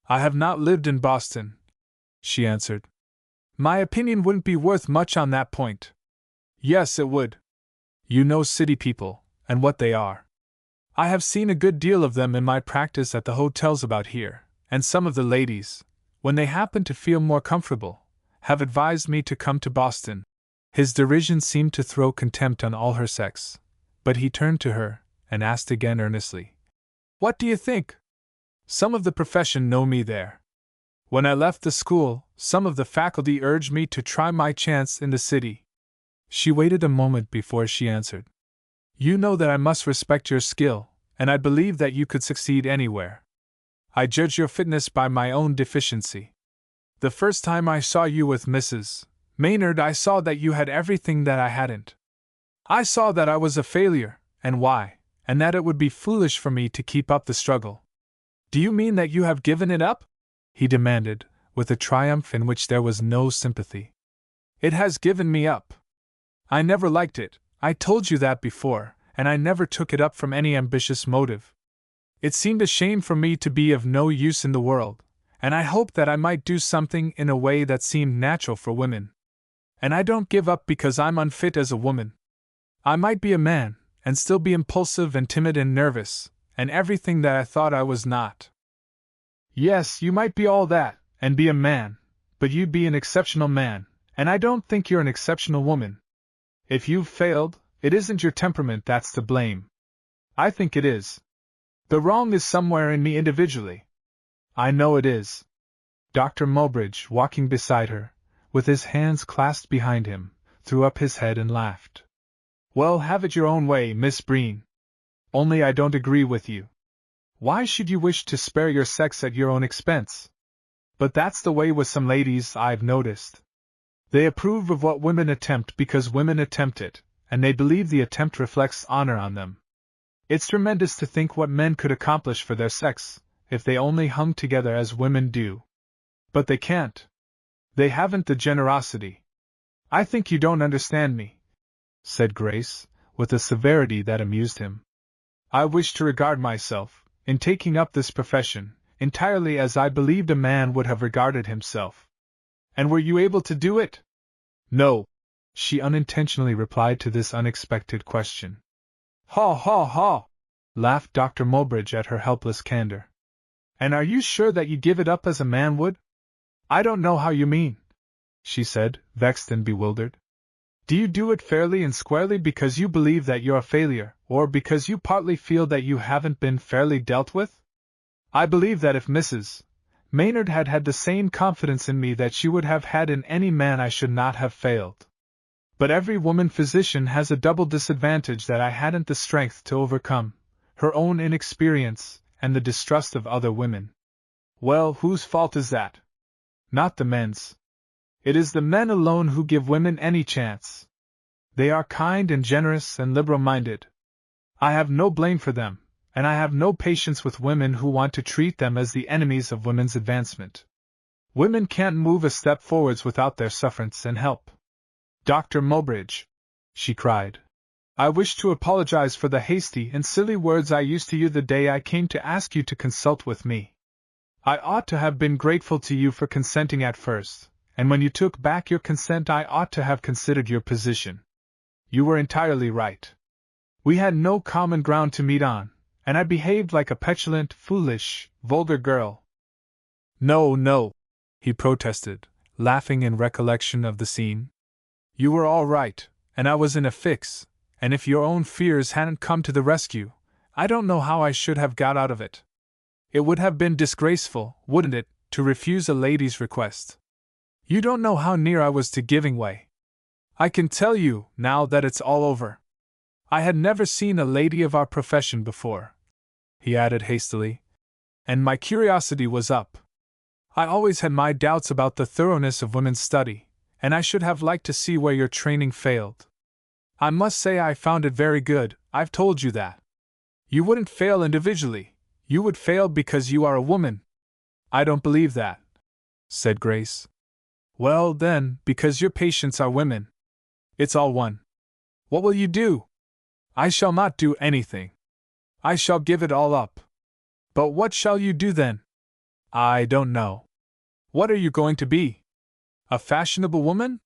"I have not lived in Boston," she answered. "My opinion wouldn't be worth much on that point." "Yes, it would. You know city people, and what they are. I have seen a good deal of them in my practice at the hotels about here, and some of the ladies, when they happen to feel more comfortable, have advised me to come to Boston." His derision seemed to throw contempt on all her sex, but he turned to her and asked again earnestly, "What do you think? Some of the profession know me there. When I left the school, some of the faculty urged me to try my chance in the city." She waited a moment before she answered. "You know that I must respect your skill, and I believe that you could succeed anywhere. I judge your fitness by my own deficiency. The first time I saw you with Mrs. Maynard, I saw that you had everything that I hadn't. I saw that I was a failure, and why, and that it would be foolish for me to keep up the struggle." "Do you mean that you have given it up?" he demanded, with a triumph in which there was no sympathy. "It has given me up. I never liked it, I told you that before, and I never took it up from any ambitious motive. It seemed a shame for me to be of no use in the world, and I hoped that I might do something in a way that seemed natural for women. And I don't give up because I'm unfit as a woman. I might be a man, and still be impulsive and timid and nervous, and everything that I thought I was not." "Yes, you might be all that, and be a man, but you'd be an exceptional man, and I don't think you're an exceptional woman. If you've failed, it isn't your temperament that's to blame. I think it is. The wrong is somewhere in me individually. I know it is." Dr. Mulbridge, walking beside her, with his hands clasped behind him, threw up his head and laughed. "Well, have it your own way, Miss Breen. Only I don't agree with you. Why should you wish to spare your sex at your own expense? But that's the way with some ladies, I've noticed. They approve of what women attempt because women attempt it, and they believe the attempt reflects honor on them. It's tremendous to think what men could accomplish for their sex, if they only hung together as women do. But they can't. They haven't the generosity. I think you don't understand me," said Grace, with a severity that amused him. "I wish to regard myself, in taking up this profession, entirely as I believed a man would have regarded himself." "And were you able to do it?" "No," she unintentionally replied to this unexpected question. "Haw, haw, haw!" laughed Dr. Mulbridge at her helpless candor. "And are you sure that you'd give it up as a man would?" "I don't know how you mean," she said, vexed and bewildered. "Do you do it fairly and squarely because you believe that you're a failure, or because you partly feel that you haven't been fairly dealt with? I believe that if Mrs. Maynard had had the same confidence in me that she would have had in any man, I should not have failed. But every woman physician has a double disadvantage that I hadn't the strength to overcome: her own inexperience and the distrust of other women." "Well, whose fault is that?" "Not the men's. It is the men alone who give women any chance. They are kind and generous and liberal-minded. I have no blame for them, and I have no patience with women who want to treat them as the enemies of women's advancement. Women can't move a step forwards without their sufferance and help." "Dr. Mulbridge," she cried, "I wish to apologize for the hasty and silly words I used to you the day I came to ask you to consult with me. I ought to have been grateful to you for consenting at first, and when you took back your consent I ought to have considered your position. You were entirely right. We had no common ground to meet on, and I behaved like a petulant, foolish, vulgar girl. No, no, he protested, laughing in recollection of the scene. You were all right, and I was in a fix, and if your own fears hadn't come to the rescue, I don't know how I should have got out of it. It would have been disgraceful, wouldn't it, to refuse a lady's request? You don't know how near I was to giving way. I can tell you, now that it's all over. I had never seen a lady of our profession before, he added hastily, and my curiosity was up. I always had my doubts about the thoroughness of women's study, and I should have liked to see where your training failed. I must say I found it very good, I've told you that. You wouldn't fail individually, you would fail because you are a woman. I don't believe that, said Grace. Well, then, because your patients are women. It's all one. What will you do? I shall not do anything. I shall give it all up. But what shall you do then? I don't know. What are you going to be? A fashionable woman?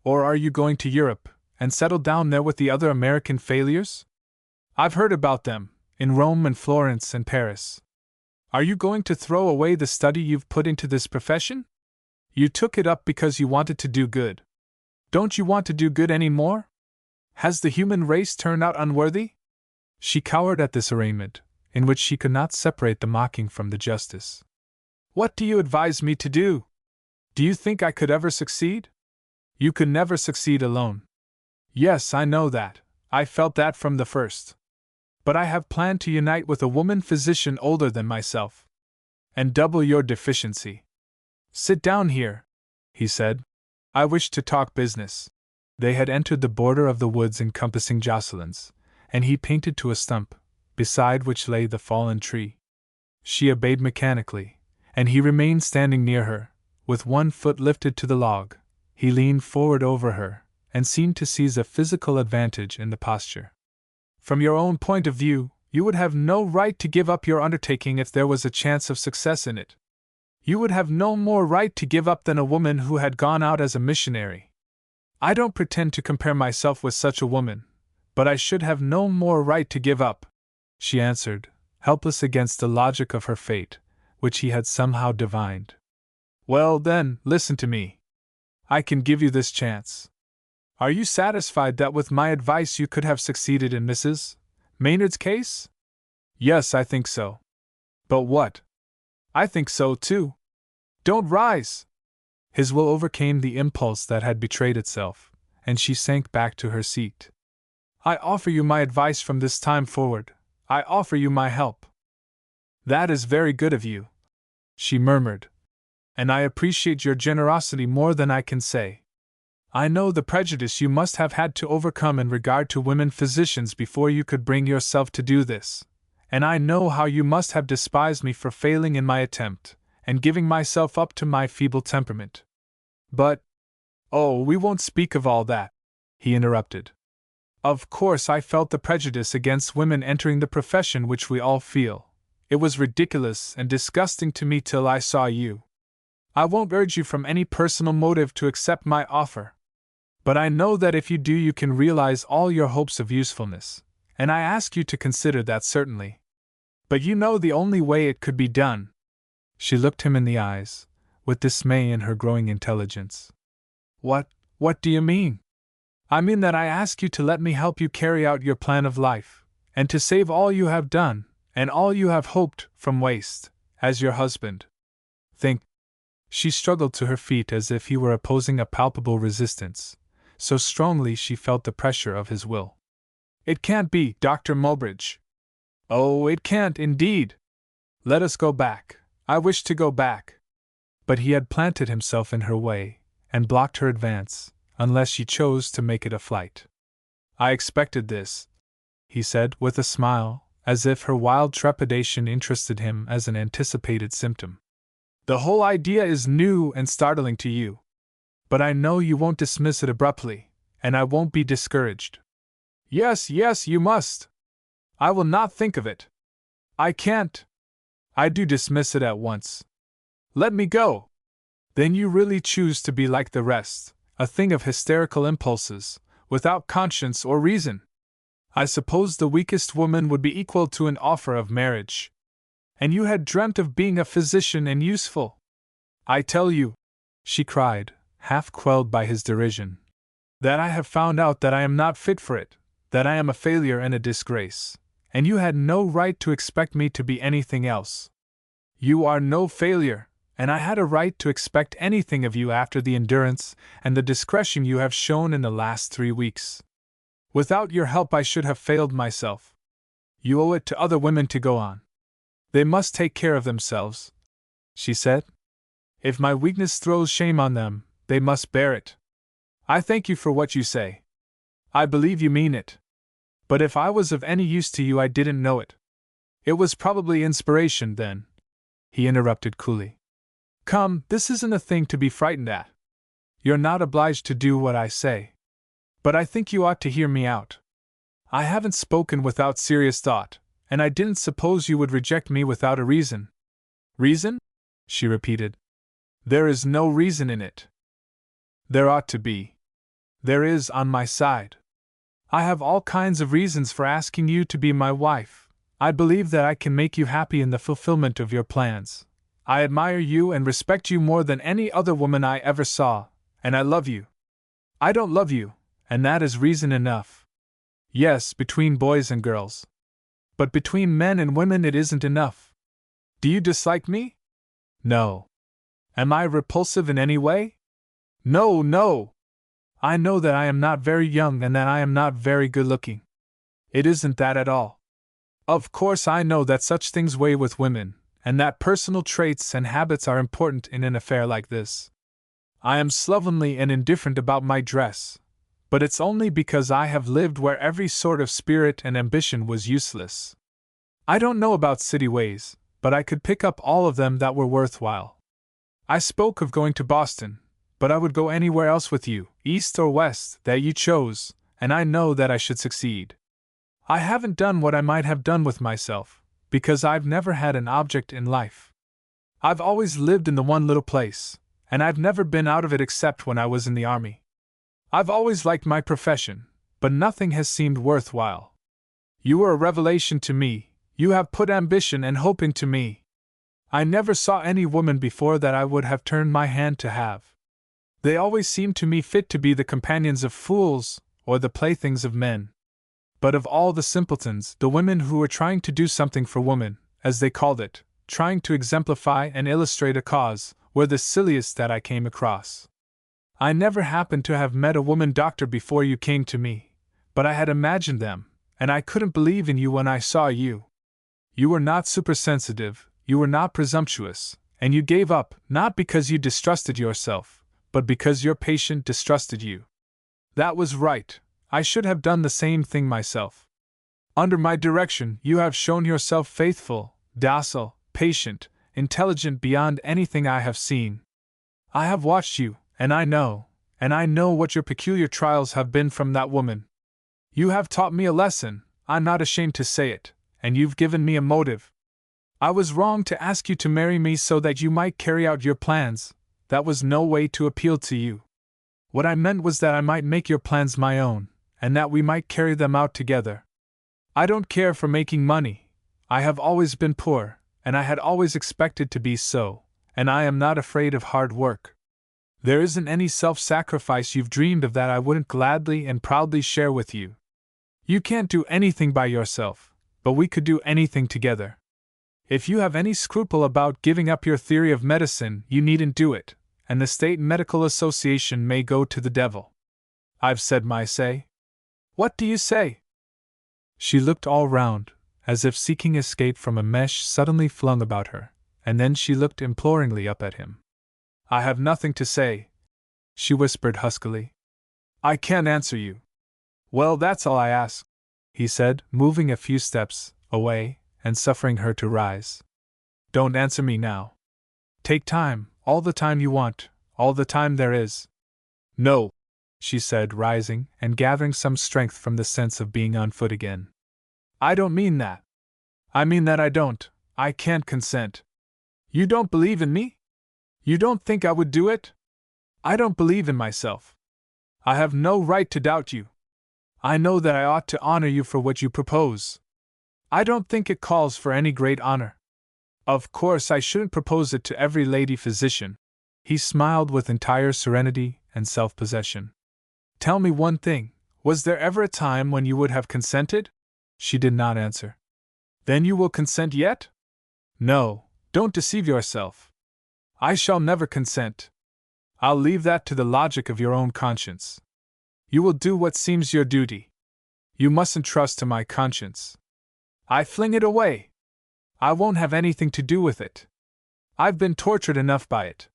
Or are you going to Europe, and settle down there with the other American failures? I've heard about them, in Rome and Florence and Paris. Are you going to throw away the study you've put into this profession? You took it up because you wanted to do good. Don't you want to do good any more? Has the human race turned out unworthy? She cowered at this arraignment, in which she could not separate the mocking from the justice. What do you advise me to do? Do you think I could ever succeed? You could never succeed alone. Yes, I know that. I felt that from the first. But I have planned to unite with a woman physician older than myself, and double your deficiency. Sit down here, he said. I wish to talk business. They had entered the border of the woods encompassing Jocelyn's, and he painted to a stump, beside which lay the fallen tree. She obeyed mechanically, and he remained standing near her, with one foot lifted to the log. He leaned forward over her, and seemed to seize a physical advantage in the posture. From your own point of view, you would have no right to give up your undertaking if there was a chance of success in it. You would have no more right to give up than a woman who had gone out as a missionary. I don't pretend to compare myself with such a woman, but I should have no more right to give up, she answered, helpless against the logic of her fate, which he had somehow divined. Well, then, listen to me. I can give you this chance. Are you satisfied that with my advice you could have succeeded in Mrs. Maynard's case? Yes, I think so. But what? I think so, too. Don't rise! His will overcame the impulse that had betrayed itself, and she sank back to her seat. I offer you my advice from this time forward. I offer you my help. That is very good of you, she murmured, and I appreciate your generosity more than I can say. I know the prejudice you must have had to overcome in regard to women physicians before you could bring yourself to do this, and I know how you must have despised me for failing in my attempt, and giving myself up to my feeble temperament. But, oh, we won't speak of all that, he interrupted. Of course I felt the prejudice against women entering the profession which we all feel. It was ridiculous and disgusting to me till I saw you. I won't urge you from any personal motive to accept my offer. But I know that if you do you can realize all your hopes of usefulness, and I ask you to consider that certainly. But you know the only way it could be done. She looked him in the eyes, with dismay in her growing intelligence. What do you mean? I mean that I ask you to let me help you carry out your plan of life, and to save all you have done, and all you have hoped, from waste, as your husband. Think. She struggled to her feet as if he were opposing a palpable resistance. So strongly she felt the pressure of his will. It can't be, Dr. Mulbridge. Oh, it can't, indeed. Let us go back. I wish to go back. But he had planted himself in her way, and blocked her advance, unless she chose to make it a flight. I expected this, he said with a smile, as if her wild trepidation interested him as an anticipated symptom. The whole idea is new and startling to you. But I know you won't dismiss it abruptly, and I won't be discouraged. Yes, you must. I will not think of it. I can't. I do dismiss it at once. Let me go. Then you really choose to be like the rest, a thing of hysterical impulses, without conscience or reason. I suppose the weakest woman would be equal to an offer of marriage. And you had dreamt of being a physician and useful. I tell you, she cried, half quelled by his derision, that I have found out that I am not fit for it, that I am a failure and a disgrace, and you had no right to expect me to be anything else. You are no failure, and I had a right to expect anything of you after the endurance and the discretion you have shown in the last 3 weeks. Without your help I should have failed myself. You owe it to other women to go on. They must take care of themselves, she said. If my weakness throws shame on them, they must bear it. I thank you for what you say. I believe you mean it. But if I was of any use to you, I didn't know it. It was probably inspiration then, he interrupted coolly. Come, this isn't a thing to be frightened at. You're not obliged to do what I say. But I think you ought to hear me out. I haven't spoken without serious thought, and I didn't suppose you would reject me without a reason. Reason? She repeated. There is no reason in it. There ought to be. There is on my side. I have all kinds of reasons for asking you to be my wife. I believe that I can make you happy in the fulfillment of your plans. I admire you and respect you more than any other woman I ever saw, and I love you. I don't love you, and that is reason enough. Yes, between boys and girls. But between men and women it isn't enough. Do you dislike me? No. Am I repulsive in any way? No, no. I know that I am not very young and that I am not very good-looking. It isn't that at all. Of course I know that such things weigh with women, and that personal traits and habits are important in an affair like this. I am slovenly and indifferent about my dress, but it's only because I have lived where every sort of spirit and ambition was useless. I don't know about city ways, but I could pick up all of them that were worthwhile. I spoke of going to Boston, but I would go anywhere else with you, east or west, that you chose, and I know that I should succeed. I haven't done what I might have done with myself, because I've never had an object in life. I've always lived in the one little place, and I've never been out of it except when I was in the army. I've always liked my profession, but nothing has seemed worthwhile. You were a revelation to me, you have put ambition and hope into me. I never saw any woman before that I would have turned my hand to have. They always seemed to me fit to be the companions of fools, or the playthings of men. But of all the simpletons, the women who were trying to do something for woman, as they called it, trying to exemplify and illustrate a cause, were the silliest that I came across. I never happened to have met a woman doctor before you came to me, but I had imagined them, and I couldn't believe in you when I saw you. You were not supersensitive, you were not presumptuous, and you gave up, not because you distrusted yourself, but because your patient distrusted you. That was right. I should have done the same thing myself. Under my direction, you have shown yourself faithful, docile, patient, intelligent beyond anything I have seen. I have watched you, and I know what your peculiar trials have been from that woman. You have taught me a lesson, I'm not ashamed to say it, and you've given me a motive. I was wrong to ask you to marry me so that you might carry out your plans. That was no way to appeal to you. What I meant was that I might make your plans my own, and that we might carry them out together. I don't care for making money. I have always been poor, and I had always expected to be so, and I am not afraid of hard work. There isn't any self-sacrifice you've dreamed of that I wouldn't gladly and proudly share with you. You can't do anything by yourself, but we could do anything together. If you have any scruple about giving up your theory of medicine, you needn't do it, and the State Medical Association may go to the devil. I've said my say. What do you say? She looked all round, as if seeking escape from a mesh suddenly flung about her, and then she looked imploringly up at him. I have nothing to say, she whispered huskily. I can't answer you. Well, that's all I ask, he said, moving a few steps away and suffering her to rise. Don't answer me now. Take time, all the time you want, all the time there is. No, she said, rising and gathering some strength from the sense of being on foot again. I don't mean that. I mean that I can't consent. You don't believe in me? You don't think I would do it? I don't believe in myself. I have no right to doubt you. I know that I ought to honor you for what you propose. I don't think it calls for any great honor. Of course, I shouldn't propose it to every lady physician. He smiled with entire serenity and self-possession. Tell me one thing, was there ever a time when you would have consented? She did not answer. Then you will consent yet? No, don't deceive yourself. I shall never consent. I'll leave that to the logic of your own conscience. You will do what seems your duty. You mustn't trust to my conscience. I fling it away. I won't have anything to do with it. I've been tortured enough by it.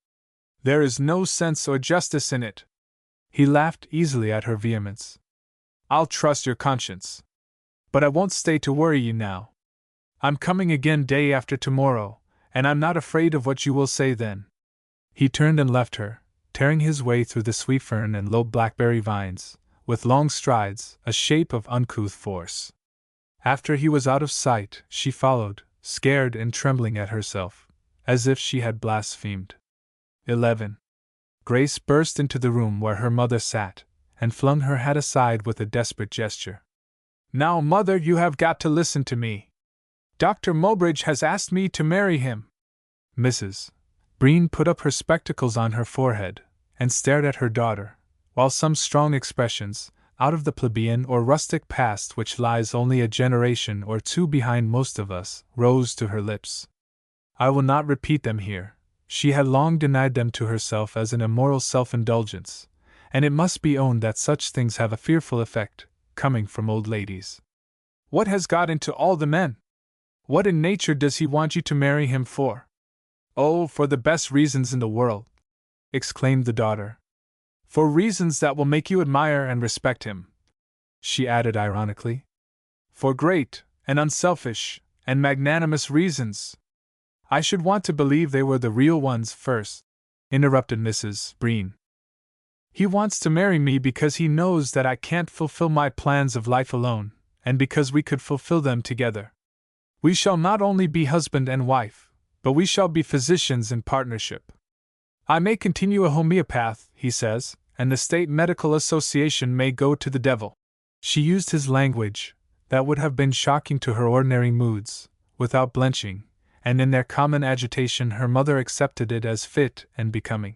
There is no sense or justice in it. He laughed easily at her vehemence. I'll trust your conscience. But I won't stay to worry you now. I'm coming again day after tomorrow, and I'm not afraid of what you will say then. He turned and left her, tearing his way through the sweet fern and low blackberry vines, with long strides, a shape of uncouth force. After he was out of sight, she followed, scared and trembling at herself, as if she had blasphemed. 11. Grace burst into the room where her mother sat, and flung her hat aside with a desperate gesture. Now, Mother, you have got to listen to me. Dr. Mowbridge has asked me to marry him. Mrs. Breen put up her spectacles on her forehead, and stared at her daughter, while some strong expressions, out of the plebeian or rustic past which lies only a generation or two behind most of us, rose to her lips. I will not repeat them here. She had long denied them to herself as an immoral self-indulgence, and it must be owned that such things have a fearful effect, coming from old ladies. What has got into all the men? What in nature does he want you to marry him for? Oh, for the best reasons in the world, exclaimed the daughter. For reasons that will make you admire and respect him, she added ironically. For great, and unselfish, and magnanimous reasons. I should want to believe they were the real ones first, interrupted Mrs. Breen. He wants to marry me because he knows that I can't fulfill my plans of life alone, and because we could fulfill them together. We shall not only be husband and wife, but we shall be physicians in partnership. I may continue a homeopath, he says, and the State Medical Association may go to the devil. She used his language, that would have been shocking to her ordinary moods, without blenching, and in their common agitation her mother accepted it as fit and becoming.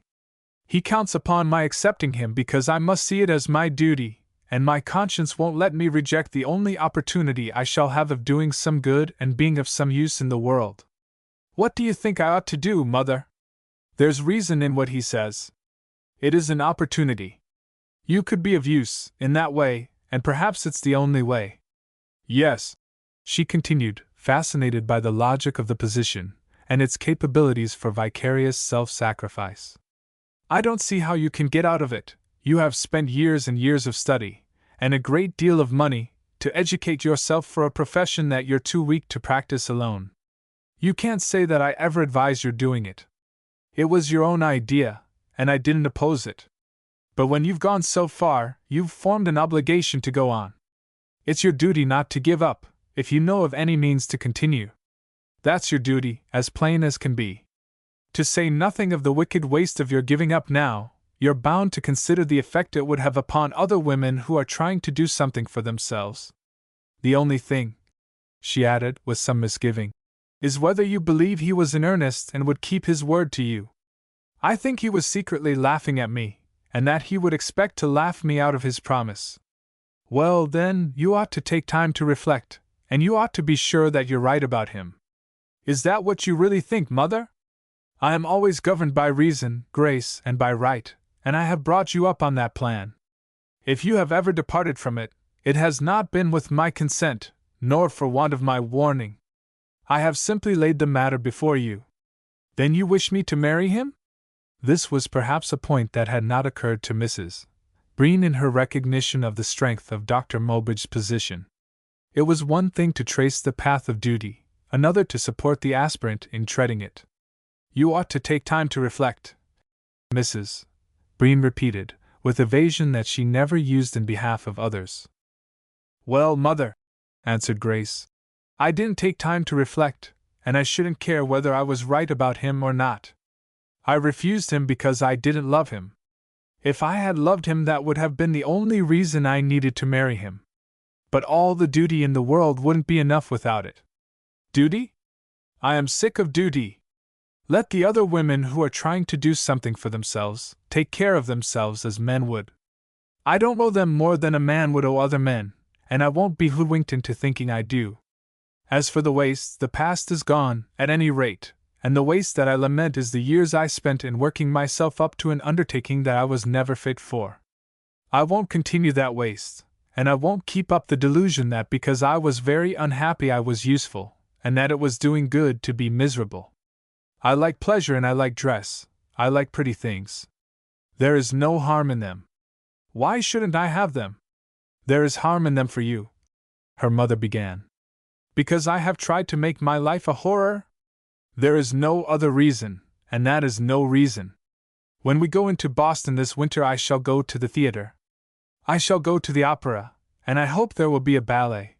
He counts upon my accepting him because I must see it as my duty, and my conscience won't let me reject the only opportunity I shall have of doing some good and being of some use in the world. What do you think I ought to do, Mother? There's reason in what he says. It is an opportunity. You could be of use, in that way, and perhaps it's the only way. Yes, she continued, fascinated by the logic of the position, and its capabilities for vicarious self-sacrifice. I don't see how you can get out of it. You have spent years and years of study, and a great deal of money, to educate yourself for a profession that you're too weak to practice alone. You can't say that I ever advised your doing it. It was your own idea, and I didn't oppose it. But when you've gone so far, you've formed an obligation to go on. It's your duty not to give up, if you know of any means to continue. That's your duty, as plain as can be. To say nothing of the wicked waste of your giving up now, you're bound to consider the effect it would have upon other women who are trying to do something for themselves. The only thing, she added, with some misgiving, is whether you believe he was in earnest and would keep his word to you. I think he was secretly laughing at me, and that he would expect to laugh me out of his promise. Well, then, you ought to take time to reflect, and you ought to be sure that you're right about him. Is that what you really think, Mother? I am always governed by reason, Grace, and by right, and I have brought you up on that plan. If you have ever departed from it, it has not been with my consent, nor for want of my warning. I have simply laid the matter before you. Then you wish me to marry him? This was perhaps a point that had not occurred to Mrs. Breen in her recognition of the strength of Dr. Mowbridge's position. It was one thing to trace the path of duty, another to support the aspirant in treading it. You ought to take time to reflect, Mrs. Breen repeated, with evasion that she never used in behalf of others. Well, Mother, answered Grace, I didn't take time to reflect, and I shouldn't care whether I was right about him or not. I refused him because I didn't love him. If I had loved him, that would have been the only reason I needed to marry him. But all the duty in the world wouldn't be enough without it. Duty? I am sick of duty. Let the other women who are trying to do something for themselves take care of themselves as men would. I don't owe them more than a man would owe other men, and I won't be hoodwinked into thinking I do. As for the waste, the past is gone, at any rate, and the waste that I lament is the years I spent in working myself up to an undertaking that I was never fit for. I won't continue that waste, and I won't keep up the delusion that because I was very unhappy I was useful, and that it was doing good to be miserable. I like pleasure and I like dress, I like pretty things. There is no harm in them. Why shouldn't I have them? There is harm in them for you, her mother began. Because I have tried to make my life a horror? There is no other reason, and that is no reason. When we go into Boston this winter I shall go to the theater. I shall go to the opera, and I hope there will be a ballet.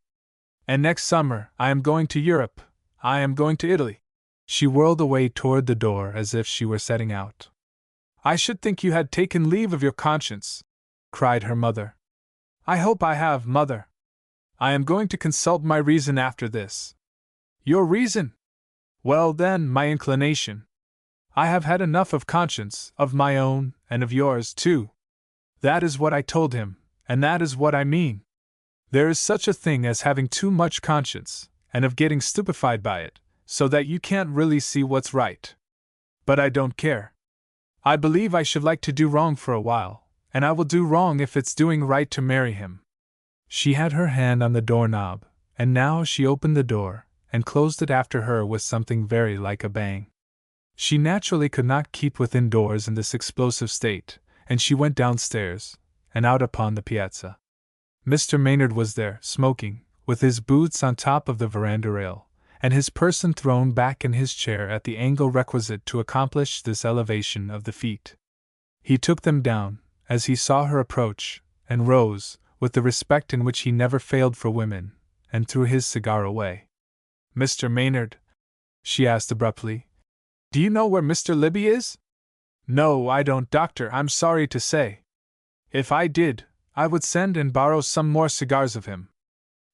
And next summer I am going to Europe, I am going to Italy. She whirled away toward the door as if she were setting out. I should think you had taken leave of your conscience, cried her mother. I hope I have, mother. I am going to consult my reason after this. Your reason? Well then, my inclination. I have had enough of conscience, of my own, and of yours too. That is what I told him, and that is what I mean. There is such a thing as having too much conscience, and of getting stupefied by it, so that you can't really see what's right. But I don't care. I believe I should like to do wrong for a while, and I will do wrong if it's doing right to marry him. She had her hand on the doorknob, and now she opened the door, and closed it after her with something very like a bang. She naturally could not keep within doors in this explosive state, and she went downstairs, and out upon the piazza. Mr. Maynard was there, smoking, with his boots on top of the veranda rail, and his person thrown back in his chair at the angle requisite to accomplish this elevation of the feet. He took them down, as he saw her approach, and rose, with the respect in which he never failed for women, and threw his cigar away. Mr. Maynard, she asked abruptly, do you know where Mr. Libby is? No, I don't, doctor, I'm sorry to say. If I did, I would send and borrow some more cigars of him.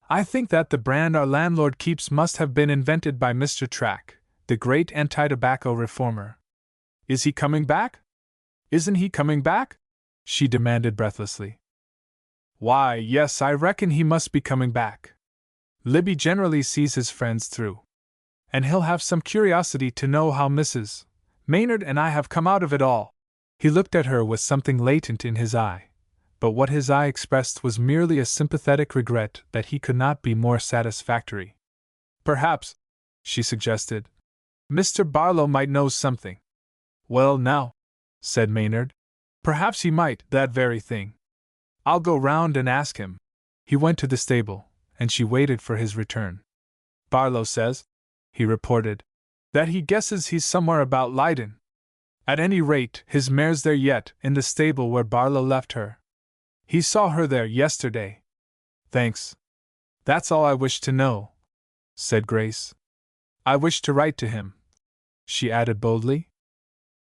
I think that the brand our landlord keeps must have been invented by Mr. Track, the great anti-tobacco reformer. Is he coming back? Isn't he coming back? She demanded breathlessly. Why, yes, I reckon he must be coming back. Libby generally sees his friends through. And he'll have some curiosity to know how Mrs. Maynard and I have come out of it all. He looked at her with something latent in his eye, but what his eye expressed was merely a sympathetic regret that he could not be more satisfactory. Perhaps, she suggested, Mr. Barlow might know something. Well now, said Maynard, perhaps he might, that very thing. I'll go round and ask him. He went to the stable, and she waited for his return. Barlow says, he reported, that he guesses he's somewhere about Leyden. At any rate, his mare's there yet, in the stable where Barlow left her. He saw her there yesterday. Thanks. That's all I wish to know, said Grace. I wish to write to him, she added boldly.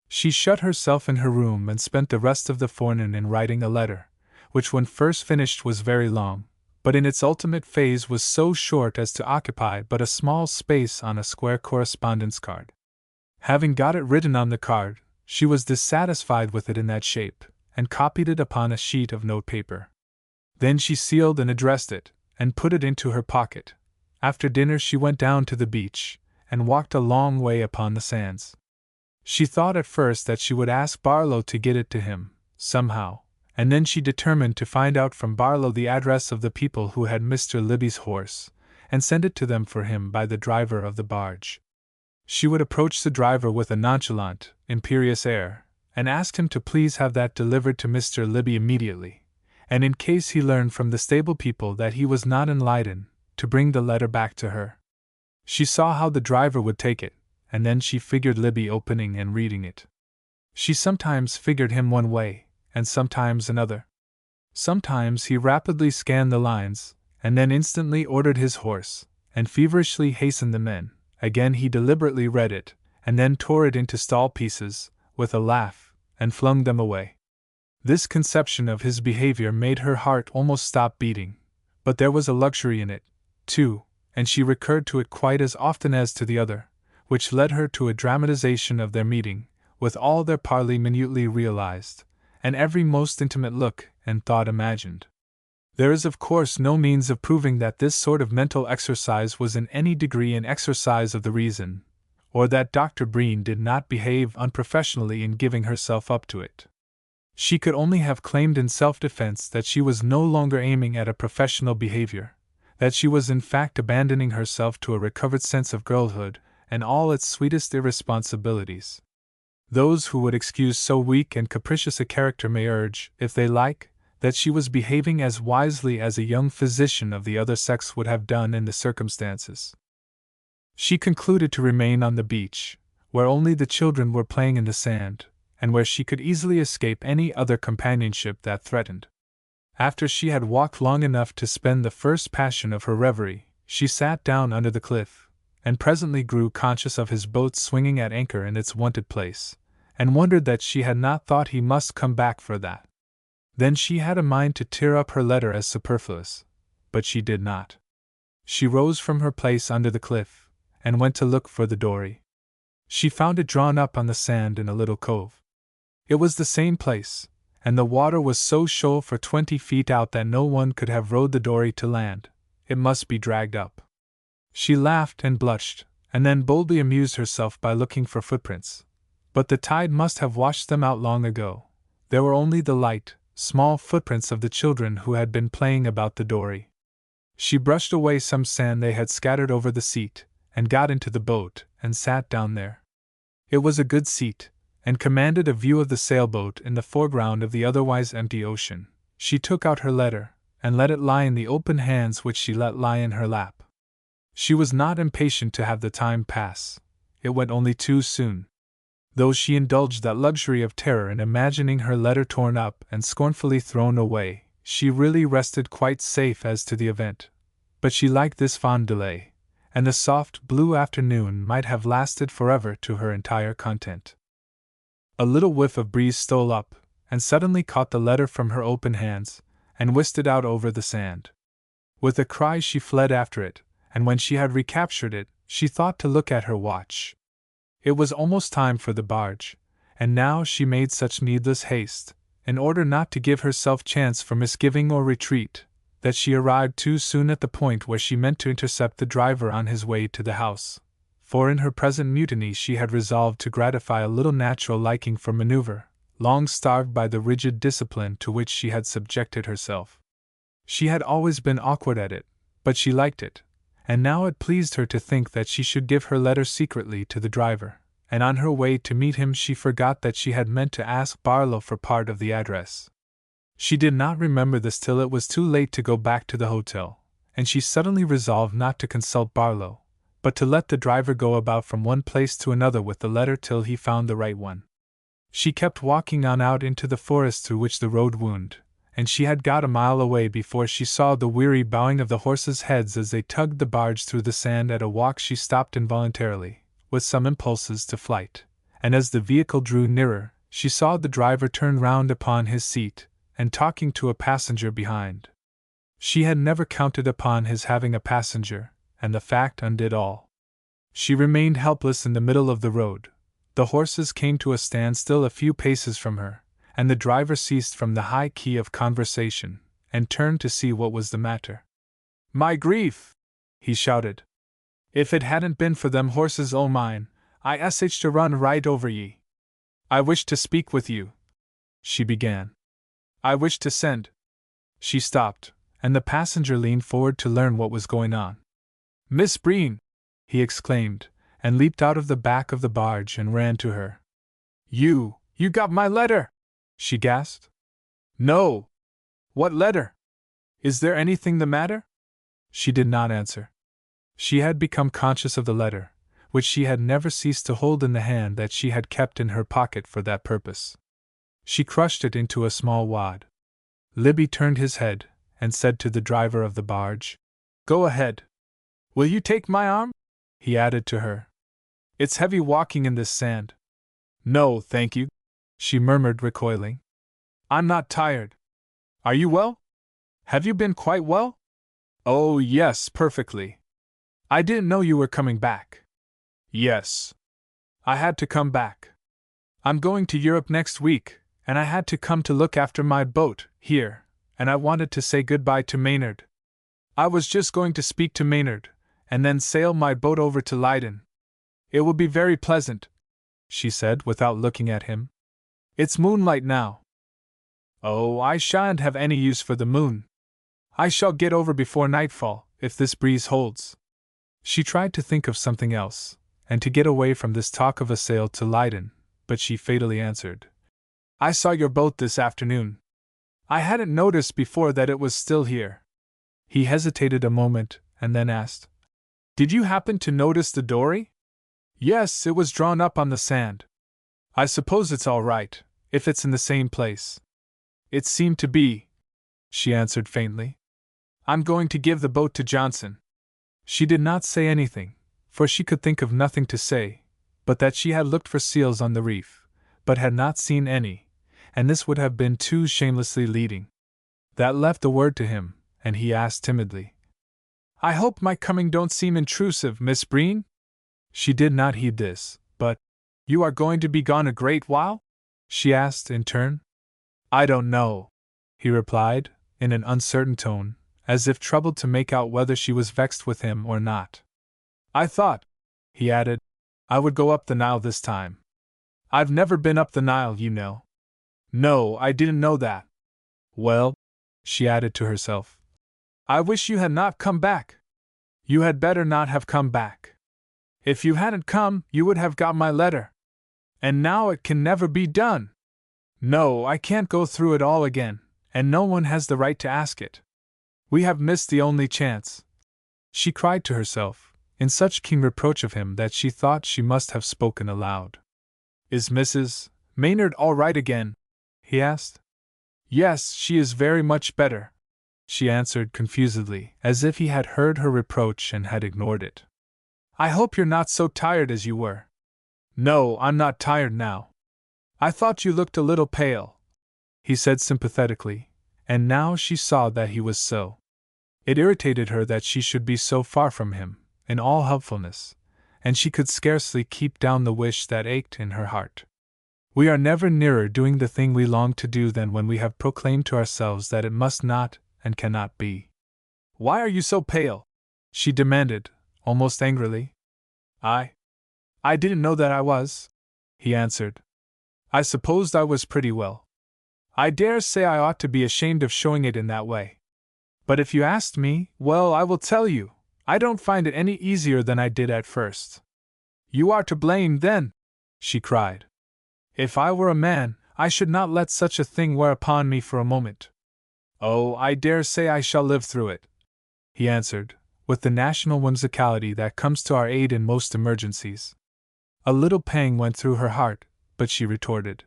She shut herself in her room and spent the rest of the forenoon in writing a letter, which when first finished was very long, but in its ultimate phase was so short as to occupy but a small space on a square correspondence card. Having got it written on the card, she was dissatisfied with it in that shape, and copied it upon a sheet of notepaper. Then she sealed and addressed it, and put it into her pocket. After dinner she went down to the beach, and walked a long way upon the sands. She thought at first that she would ask Barlow to get it to him, somehow, and then she determined to find out from Barlow the address of the people who had Mr. Libby's horse, and send it to them for him by the driver of the barge. She would approach the driver with a nonchalant, imperious air, and ask him to please have that delivered to Mr. Libby immediately, and in case he learned from the stable people that he was not in Leyden, to bring the letter back to her. She saw how the driver would take it, and then she figured Libby opening and reading it. She sometimes figured him one way, and sometimes another. Sometimes he rapidly scanned the lines, and then instantly ordered his horse, and feverishly hastened the men. Again he deliberately read it, and then tore it into stall pieces, with a laugh, and flung them away. This conception of his behavior made her heart almost stop beating, But there was a luxury in it, too, and she recurred to it quite as often as to the other, which led her to a dramatization of their meeting, with all their parley minutely realized, and every most intimate look and thought imagined. There is of course no means of proving that this sort of mental exercise was in any degree an exercise of the reason, or that Dr. Breen did not behave unprofessionally in giving herself up to it. She could only have claimed in self-defense that she was no longer aiming at a professional behavior, that she was in fact abandoning herself to a recovered sense of girlhood and all its sweetest irresponsibilities. Those who would excuse so weak and capricious a character may urge, if they like, that she was behaving as wisely as a young physician of the other sex would have done in the circumstances. She concluded to remain on the beach, where only the children were playing in the sand, and where she could easily escape any other companionship that threatened. After she had walked long enough to spend the first passion of her reverie, she sat down under the cliff, and presently grew conscious of his boat swinging at anchor in its wonted place, and wondered that she had not thought he must come back for that. Then she had a mind to tear up her letter as superfluous, but she did not. She rose from her place under the cliff, and went to look for the dory. She found it drawn up on the sand in a little cove. It was the same place, and the water was so shoal for 20 feet out that no one could have rowed the dory to land. It must be dragged up. She laughed and blushed, and then boldly amused herself by looking for footprints. But the tide must have washed them out long ago. There were only the light, small footprints of the children who had been playing about the dory. She brushed away some sand they had scattered over the seat, and got into the boat, and sat down there. It was a good seat, and commanded a view of the sailboat in the foreground of the otherwise empty ocean. She took out her letter, and let it lie in the open hands which she let lie in her lap. She was not impatient to have the time pass. It went only too soon. Though she indulged that luxury of terror in imagining her letter torn up and scornfully thrown away, she really rested quite safe as to the event. But she liked this fond delay, and the soft blue afternoon might have lasted forever to her entire content. A little whiff of breeze stole up, and suddenly caught the letter from her open hands, and whisked it out over the sand. With a cry she fled after it, and when she had recaptured it, she thought to look at her watch. It was almost time for the barge, and now she made such needless haste, in order not to give herself chance for misgiving or retreat, that she arrived too soon at the point where she meant to intercept the driver on his way to the house, for in her present mutiny she had resolved to gratify a little natural liking for maneuver, long starved by the rigid discipline to which she had subjected herself. She had always been awkward at it, but she liked it, and now it pleased her to think that she should give her letter secretly to the driver, and on her way to meet him she forgot that she had meant to ask Barlow for part of the address. She did not remember this till it was too late to go back to the hotel, and she suddenly resolved not to consult Barlow, but to let the driver go about from one place to another with the letter till he found the right one. She kept walking on out into the forest through which the road wound, and she had got a mile away before she saw the weary bowing of the horses' heads as they tugged the barge through the sand. At a walk she stopped involuntarily, with some impulses to flight, and as the vehicle drew nearer, she saw the driver turn round upon his seat, and talking to a passenger behind. She had never counted upon his having a passenger, and the fact undid all. She remained helpless in the middle of the road. The horses came to a standstill a few paces from her, and the driver ceased from the high key of conversation, and turned to see what was the matter. "My grief!" he shouted. "If it hadn't been for them horses o' mine, I sh to run right over ye. I wish to speak with you," she began. "I wish to send—" She stopped, and the passenger leaned forward to learn what was going on. "Miss Breen!" he exclaimed, and leaped out of the back of the barge and ran to her. You got my letter!" she gasped. "No! What letter? Is there anything the matter?" She did not answer. She had become conscious of the letter, which she had never ceased to hold in the hand that she had kept in her pocket for that purpose. She crushed it into a small wad. Libby turned his head, and said to the driver of the barge, "Go ahead. Will you take my arm?" he added to her. "It's heavy walking in this sand." "No, thank you," she murmured, recoiling. "I'm not tired. Are you well? Have you been quite well?" Oh, yes, perfectly. I didn't know you were coming back. Yes. I had to come back. I'm going to Europe next week, and I had to come to look after my boat here, and I wanted to say goodbye to Maynard. I was just going to speak to Maynard, and then sail my boat over to Leiden. It will be very pleasant, she said without looking at him. It's moonlight now. Oh, I shan't have any use for the moon. I shall get over before nightfall, if this breeze holds. She tried to think of something else, and to get away from this talk of a sail to Leiden, but she fatally answered. I saw your boat this afternoon. I hadn't noticed before that it was still here. He hesitated a moment, and then asked, Did you happen to notice the dory? Yes, it was drawn up on the sand. I suppose it's all right, if it's in the same place. It seemed to be, she answered faintly. I'm going to give the boat to Johnson. She did not say anything, for she could think of nothing to say, but that she had looked for seals on the reef, but had not seen any, and this would have been too shamelessly leading. That left the word to him, and he asked timidly, I hope my coming don't seem intrusive, Miss Breen? She did not heed this, but, You are going to be gone a great while? She asked in turn. I don't know, he replied, in an uncertain tone, as if troubled to make out whether she was vexed with him or not. I thought, he added, I would go up the Nile this time. I've never been up the Nile, you know. No, I didn't know that. Well, she added to herself, I wish you had not come back. You had better not have come back. If you hadn't come, you would have got my letter. And now it can never be done. No, I can't go through it all again, and no one has the right to ask it. We have missed the only chance. She cried to herself, in such keen reproach of him that she thought she must have spoken aloud. Is Mrs. Maynard all right again? He asked. Yes, she is very much better, she answered confusedly, as if he had heard her reproach and had ignored it. I hope you're not so tired as you were. No, I'm not tired now. I thought you looked a little pale, he said sympathetically, and now she saw that he was so. It irritated her that she should be so far from him, in all helpfulness, and she could scarcely keep down the wish that ached in her heart. We are never nearer doing the thing we long to do than when we have proclaimed to ourselves that it must not and cannot be. Why are you so pale? She demanded, almost angrily. I didn't know that I was, he answered. I supposed I was pretty well. I dare say I ought to be ashamed of showing it in that way. But if you asked me, well, I will tell you, I don't find it any easier than I did at first. You are to blame, then, she cried. If I were a man, I should not let such a thing wear upon me for a moment. Oh, I dare say I shall live through it, he answered, with the national whimsicality that comes to our aid in most emergencies. A little pang went through her heart, but she retorted,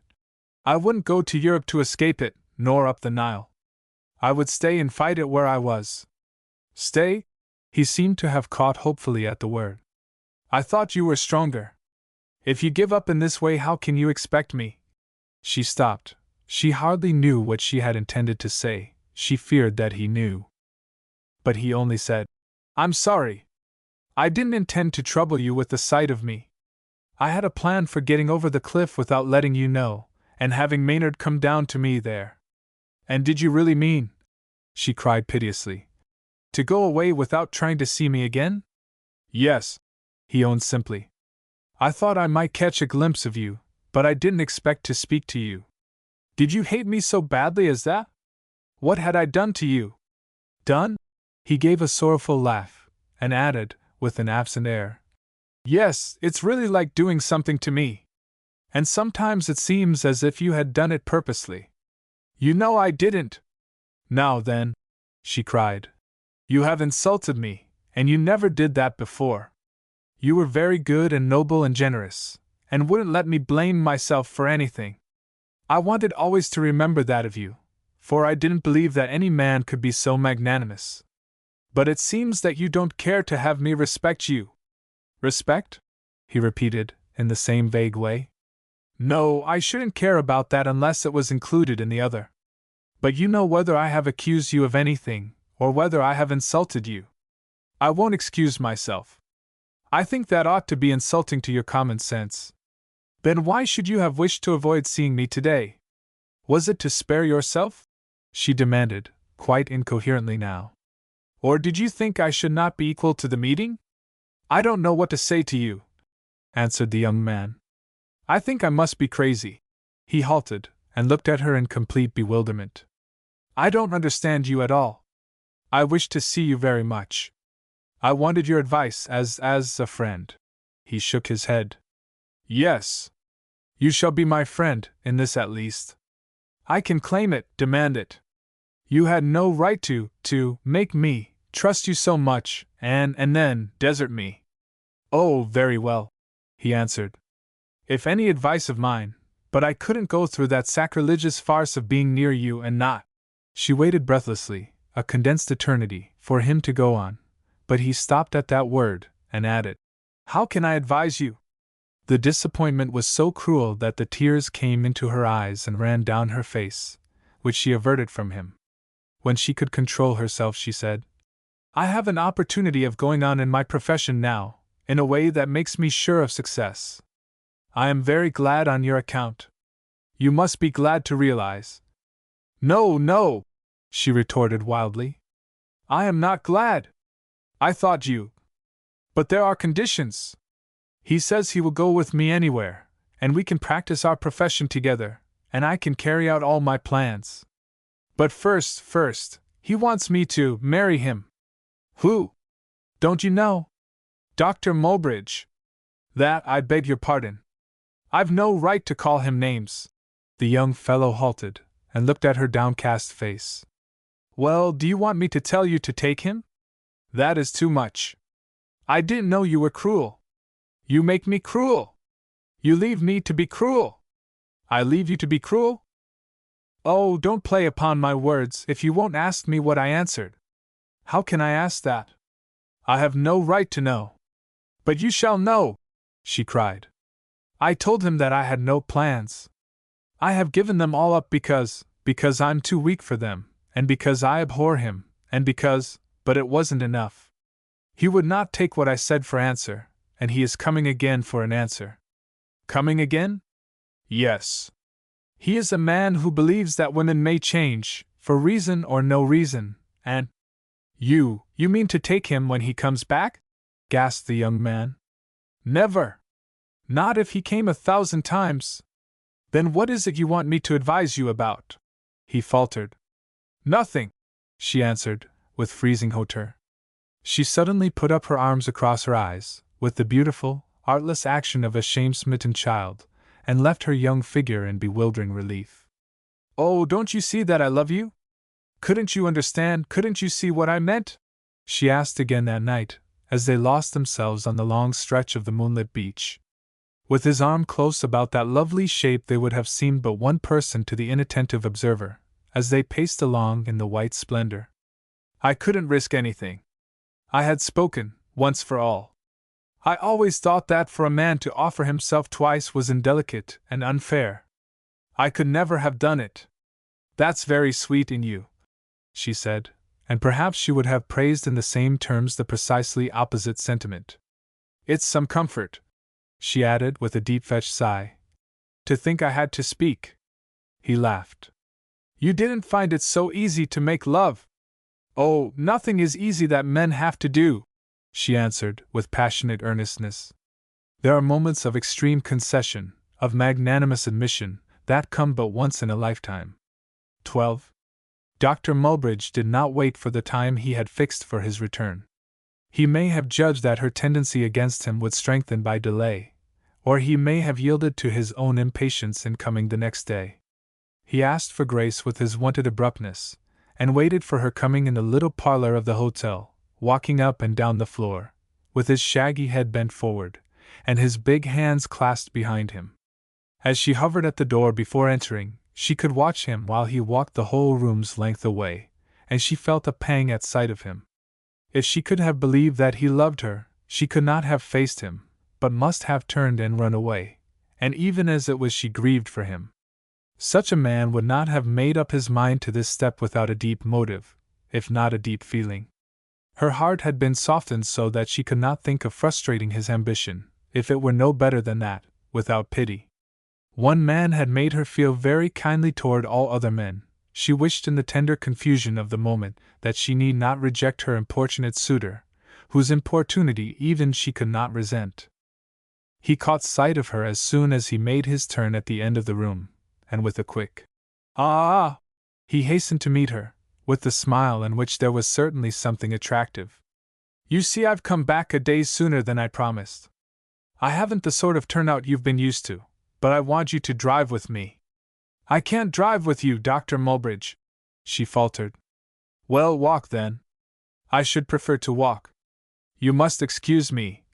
I wouldn't go to Europe to escape it, nor up the Nile. I would stay and fight it where I was. Stay? He seemed to have caught hopefully at the word. I thought you were stronger. If you give up in this way, how can you expect me? She stopped. She hardly knew what she had intended to say. She feared that he knew. But he only said, I'm sorry. I didn't intend to trouble you with the sight of me. I had a plan for getting over the cliff without letting you know, and having Maynard come down to me there. And did you really mean, she cried piteously, to go away without trying to see me again? Yes, he owned simply. I thought I might catch a glimpse of you, but I didn't expect to speak to you. Did you hate me so badly as that? What had I done to you? Done? He gave a sorrowful laugh, and added, with an absent air, Yes, it's really like doing something to me. And sometimes it seems as if you had done it purposely. You know I didn't. Now then, she cried, you have insulted me, and you never did that before. You were very good and noble and generous, and wouldn't let me blame myself for anything. I wanted always to remember that of you, for I didn't believe that any man could be so magnanimous. But it seems that you don't care to have me respect you. Respect? He repeated, in the same vague way. No, I shouldn't care about that unless it was included in the other. But you know whether I have accused you of anything, or whether I have insulted you. I won't excuse myself. I think that ought to be insulting to your common sense. Then why should you have wished to avoid seeing me today? Was it to spare yourself? She demanded, quite incoherently now. Or did you think I should not be equal to the meeting? I don't know what to say to you, answered the young man. I think I must be crazy. He halted, and looked at her in complete bewilderment. I don't understand you at all. I wish to see you very much. I wanted your advice as a friend. He shook his head. Yes. You shall be my friend, in this at least. I can claim it, demand it. You had no right to make me trust you so much, and then desert me. Oh, very well, he answered. If any advice of mine, but I couldn't go through that sacrilegious farce of being near you and not. She waited breathlessly, a condensed eternity, for him to go on, but he stopped at that word, and added, How can I advise you? The disappointment was so cruel that the tears came into her eyes and ran down her face, which she averted from him. When she could control herself, she said, I have an opportunity of going on in my profession now, in a way that makes me sure of success. I am very glad on your account. You must be glad to realize. No, no, she retorted wildly. I am not glad. I thought you. But there are conditions. He says he will go with me anywhere, and we can practice our profession together, and I can carry out all my plans. But first, he wants me to marry him. Who? Don't you know? Dr. Mulbridge. That, I beg your pardon. I've no right to call him names. The young fellow halted, and looked at her downcast face. Well, do you want me to tell you to take him? That is too much. I didn't know you were cruel. You make me cruel. You leave me to be cruel. I leave you to be cruel? Oh, don't play upon my words if you won't ask me what I answered. How can I ask that? I have no right to know. But you shall know, she cried. I told him that I had no plans. I have given them all up because I'm too weak for them, and because I abhor him, and because, but it wasn't enough. He would not take what I said for answer, and he is coming again for an answer. Coming again? Yes. He is a man who believes that women may change, for reason or no reason, and… You mean to take him when he comes back? Gasped the young man. Never. Not if he came 1,000 times. Then what is it you want me to advise you about? He faltered. Nothing, she answered, with freezing hauteur. She suddenly put up her arms across her eyes, with the beautiful, artless action of a shame-smitten child, and left her young figure in bewildering relief. Oh, don't you see that I love you? Couldn't you understand, couldn't you see what I meant? She asked again that night, as they lost themselves on the long stretch of the moonlit beach. With his arm close about that lovely shape, they would have seemed but one person to the inattentive observer, as they paced along in the white splendor. I couldn't risk anything. I had spoken, once for all. I always thought that for a man to offer himself twice was indelicate and unfair. I could never have done it. That's very sweet in you, she said, and perhaps she would have praised in the same terms the precisely opposite sentiment. It's some comfort, she added with a deep-fetched sigh, to think I had to speak. He laughed. You didn't find it so easy to make love? Oh, nothing is easy that men have to do, she answered with passionate earnestness. There are moments of extreme concession, of magnanimous admission, that come but once in a lifetime. 12. Dr. Mulbridge did not wait for the time he had fixed for his return. He may have judged that her tendency against him would strengthen by delay, or he may have yielded to his own impatience in coming the next day. He asked for Grace with his wonted abruptness, and waited for her coming in the little parlor of the hotel, walking up and down the floor, with his shaggy head bent forward, and his big hands clasped behind him. As she hovered at the door before entering, she could watch him while he walked the whole room's length away, and she felt a pang at sight of him. If she could have believed that he loved her, she could not have faced him, but must have turned and run away, and even as it was she grieved for him. Such a man would not have made up his mind to this step without a deep motive. if not a deep feeling. Her heart had been softened so that she could not think of frustrating his ambition, if it were no better than that, without pity. One man had made her feel very kindly toward all other men. She wished in the tender confusion of the moment that she need not reject her importunate suitor, whose importunity even she could not resent. He caught sight of her as soon as he made his turn at the end of the room, and with a quick "Ah!" he hastened to meet her, with the smile in which there was certainly something attractive. "You see, I've come back a day sooner than I promised. I haven't the sort of turnout you've been used to, but I want you to drive with me." "I can't drive with you, Dr. Mulbridge," she faltered. "Well, walk then." "I should prefer to walk." "You must excuse me,"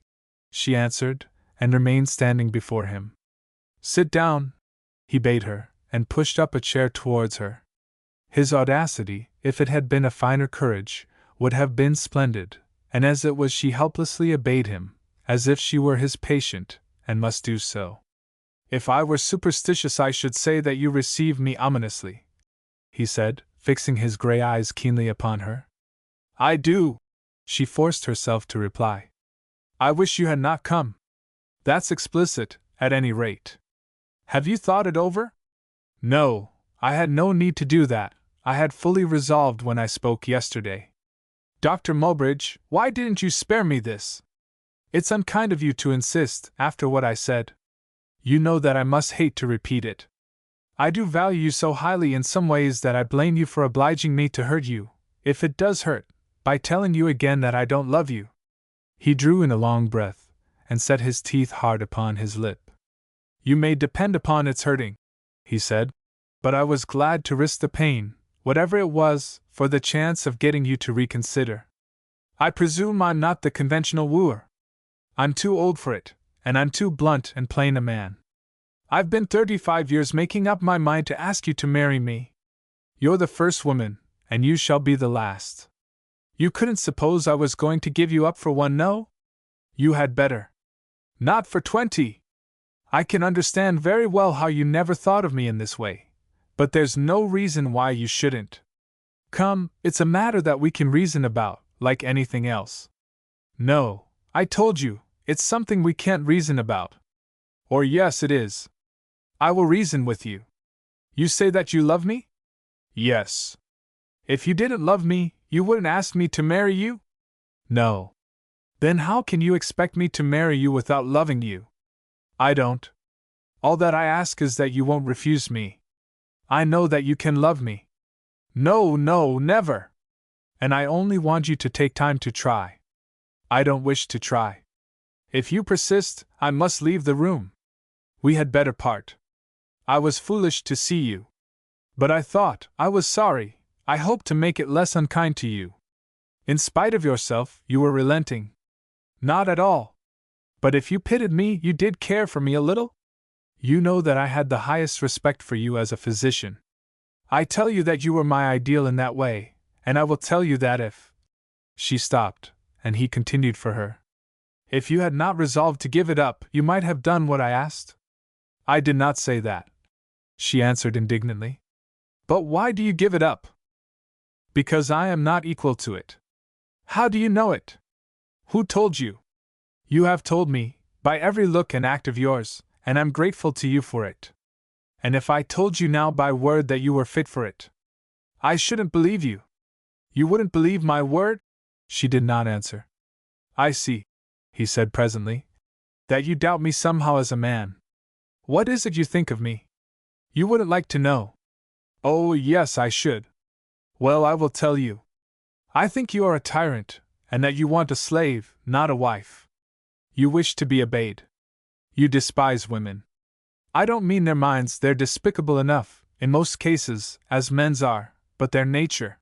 she answered, and remained standing before him. "Sit down," he bade her, and pushed up a chair towards her. His audacity, if it had been a finer courage, would have been splendid, and as it was she helplessly obeyed him, as if she were his patient, and must do so. "If I were superstitious I should say that you receive me ominously," he said, fixing his gray eyes keenly upon her. "I do," she forced herself to reply. "I wish you had not come." "That's explicit, at any rate." "Have you thought it over?" "No, I had no need to do that. I had fully resolved when I spoke yesterday." "Dr. Mulbridge, why didn't you spare me this? It's unkind of you to insist, after what I said. You know that I must hate to repeat it. I do value you so highly in some ways that I blame you for obliging me to hurt you, if it does hurt, by telling you again that I don't love you." He drew in a long breath, and set his teeth hard upon his lip. "You may depend upon its hurting," he said, "but I was glad to risk the pain, whatever it was, for the chance of getting you to reconsider. I presume I'm not the conventional wooer. I'm too old for it, and I'm too blunt and plain a man. I've been 35 years making up my mind to ask you to marry me. You're the first woman, and you shall be the last. You couldn't suppose I was going to give you up for one, no? You had better. Not for 20. I can understand very well how you never thought of me in this way, but there's no reason why you shouldn't. Come, it's a matter that we can reason about, like anything else." "No, I told you, it's something we can't reason about." "Or yes, it is. I will reason with you. You say that you love me?" "Yes." "If you didn't love me, you wouldn't ask me to marry you?" "No." "Then how can you expect me to marry you without loving you?" "I don't. All that I ask is that you won't refuse me. I know that you can love me." "No, no, never. And I only want you to take time to try." "I don't wish to try. If you persist, I must leave the room. We had better part. I was foolish to see you. But I thought, I was sorry, I hoped to make it less unkind to you. In spite of yourself, you were relenting." "Not at all. But if you pitied me, you did care for me a little? You know that I had the highest respect for you as a physician. I tell you that you were my ideal in that way, and I will tell you that if—" She stopped, and he continued for her. "If you had not resolved to give it up, you might have done what I asked?" "I did not say that," she answered indignantly. "But why do you give it up?" "Because I am not equal to it." "How do you know it? Who told you?" "You have told me, by every look and act of yours, and I'm grateful to you for it. And if I told you now by word that you were fit for it, I shouldn't believe you." "You wouldn't believe my word?" She did not answer. "I see," he said presently, "that you doubt me somehow as a man. What is it you think of me? You wouldn't like to know." "Oh, yes, I should. Well, I will tell you. I think you are a tyrant, and that you want a slave, not a wife. You wish to be obeyed. You despise women. I don't mean their minds, they're despicable enough, in most cases, as men's are, but their nature.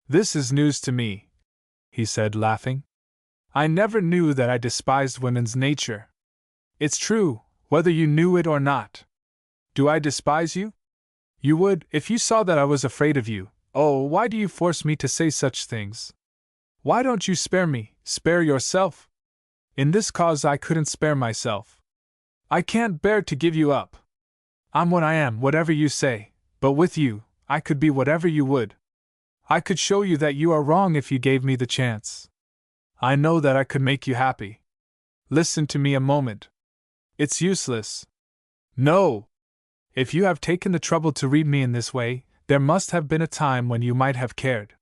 This is news to me," he said, laughing. "I never knew that I despised women's nature. It's true, whether you knew it or not. Do I despise you? You would, if you saw that I was afraid of you. Oh, why do you force me to say such things? Why don't you spare me, spare yourself? In this cause I couldn't spare myself. I can't bear to give you up. I'm what I am, whatever you say, but with you, I could be whatever you would. I could show you that you are wrong if you gave me the chance. I know that I could make you happy. Listen to me a moment. It's useless. No! If you have taken the trouble to read me in this way, there must have been a time when you might have cared.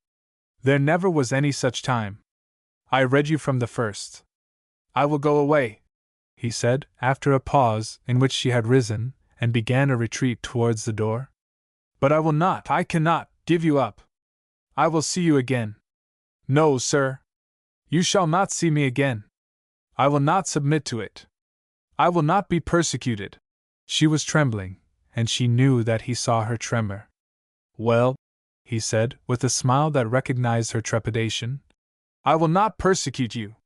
There never was any such time. I read you from the first. I will go away, he said, after a pause in which she had risen, and began a retreat towards the door. But I cannot, give you up. I will see you again. No, sir. You shall not see me again. I will not submit to it. I will not be persecuted. She was trembling, and she knew that he saw her tremor. Well, he said, with a smile that recognized her trepidation, I will not persecute you.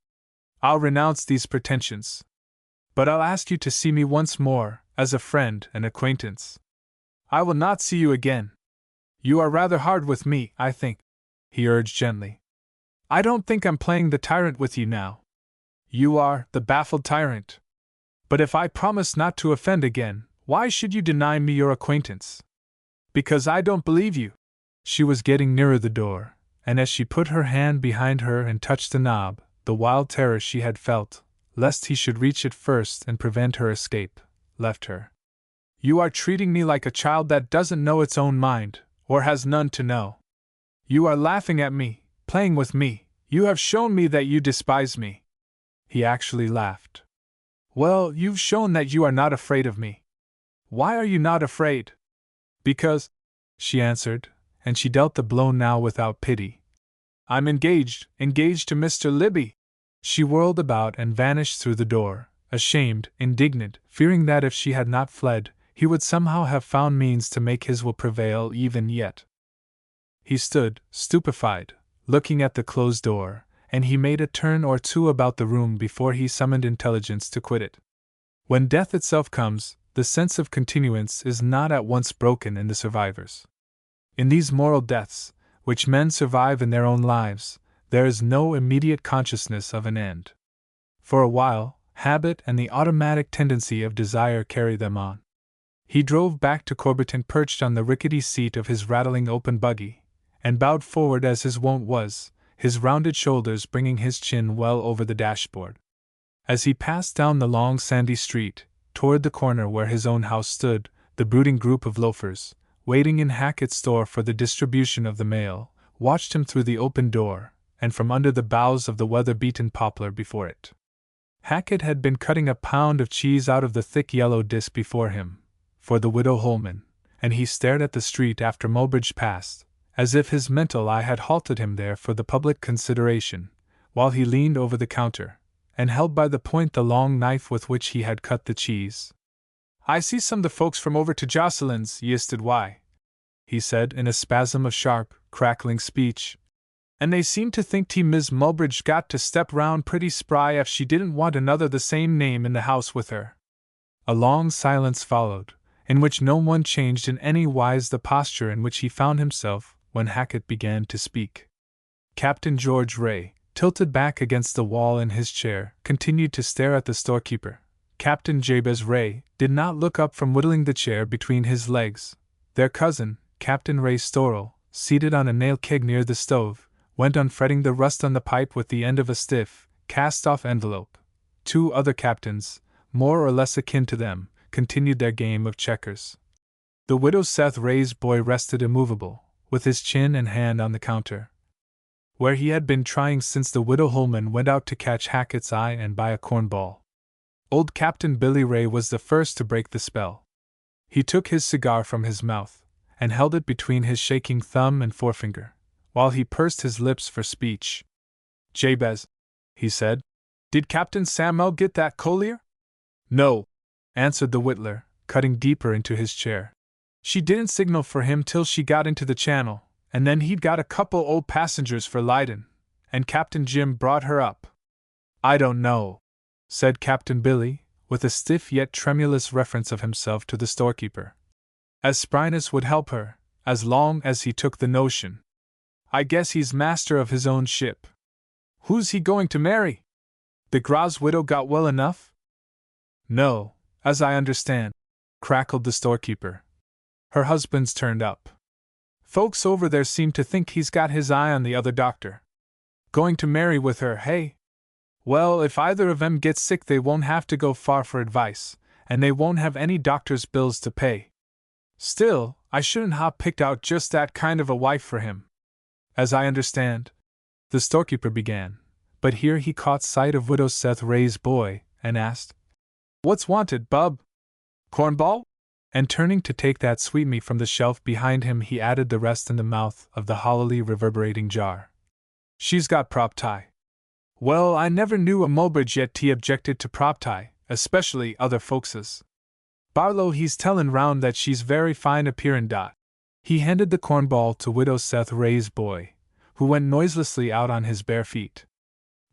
I'll renounce these pretensions. But I'll ask you to see me once more, as a friend and acquaintance. I will not see you again. You are rather hard with me, I think, he urged gently. I don't think I'm playing the tyrant with you now. You are the baffled tyrant. But if I promise not to offend again, why should you deny me your acquaintance? Because I don't believe you. She was getting nearer the door, and as she put her hand behind her and touched the knob, the wild terror she had felt, lest he should reach it first and prevent her escape, left her. You are treating me like a child that doesn't know its own mind, or has none to know. You are laughing at me, playing with me. You have shown me that you despise me. He actually laughed. Well, you've shown that you are not afraid of me. Why are you not afraid? Because, she answered, and she dealt the blow now without pity. I'm engaged to Mr. Libby. She whirled about and vanished through the door, ashamed, indignant, fearing that if she had not fled, he would somehow have found means to make his will prevail even yet. He stood, stupefied, looking at the closed door, and he made a turn or two about the room before he summoned intelligence to quit it. When death itself comes, the sense of continuance is not at once broken in the survivors. In these moral deaths, which men survive in their own lives, there is no immediate consciousness of an end. For a while, habit and the automatic tendency of desire carry them on. He drove back to Corberton perched on the rickety seat of his rattling open buggy, and bowed forward as his wont was, his rounded shoulders bringing his chin well over the dashboard. As he passed down the long sandy street, toward the corner where his own house stood, the brooding group of loafers, waiting in Hackett's store for the distribution of the mail, watched him through the open door, and from under the boughs of the weather-beaten poplar before it. Hackett had been cutting a pound of cheese out of the thick yellow disk before him, for the widow Holman, and he stared at the street after Mulbridge passed, as if his mental eye had halted him there for the public consideration, while he leaned over the counter, and held by the point the long knife with which he had cut the cheese. I see some the folks from over to Jocelyn's yisted why, he said in a spasm of sharp, crackling speech. And they seem to think Miss Mulbridge got to step round pretty spry if she didn't want another the same name in the house with her. A long silence followed, in which no one changed in any wise the posture in which he found himself when Hackett began to speak. Captain George Ray, tilted back against the wall in his chair, continued to stare at the storekeeper. Captain Jabez Ray did not look up from whittling the chair between his legs. Their cousin, Captain Ray Storrell, seated on a nail keg near the stove, went on fretting the rust on the pipe with the end of a stiff, cast-off envelope. Two other captains, more or less akin to them, continued their game of checkers. The widow Seth Ray's boy rested immovable, with his chin and hand on the counter, where he had been trying since the widow Holman went out to catch Hackett's eye and buy a cornball. Old Captain Billy Ray was the first to break the spell. He took his cigar from his mouth, and held it between his shaking thumb and forefinger, while he pursed his lips for speech. Jabez, he said, did Captain Samuel get that collier? No, answered the whittler, cutting deeper into his chair. She didn't signal for him till she got into the channel, and then he'd got a couple old passengers for Leyden, and Captain Jim brought her up. I don't know, said Captain Billy, with a stiff yet tremulous reference of himself to the storekeeper. As spryness would help her, as long as he took the notion. I guess he's master of his own ship. Who's he going to marry? The Gras widow got well enough? No, as I understand, crackled the storekeeper. Her husband's turned up. Folks over there seem to think he's got his eye on the other doctor. Going to marry with her, hey? Well, if either of 'em gets sick, they won't have to go far for advice, and they won't have any doctor's bills to pay. Still, I shouldn't have picked out just that kind of a wife for him. As I understand, the storekeeper began, but here he caught sight of Widow Seth Ray's boy, and asked, "What's wanted, bub? Cornball?" And turning to take that sweetmeat from the shelf behind him, he added the rest in the mouth of the hollowly reverberating jar. "She's got prop tie." "Well, I never knew a Mulbridge yet he objected to prop tie, especially other folkses. Barlow he's tellin' round that she's very fine appearin' dot." He handed the cornball to Widow Seth Ray's boy, who went noiselessly out on his bare feet.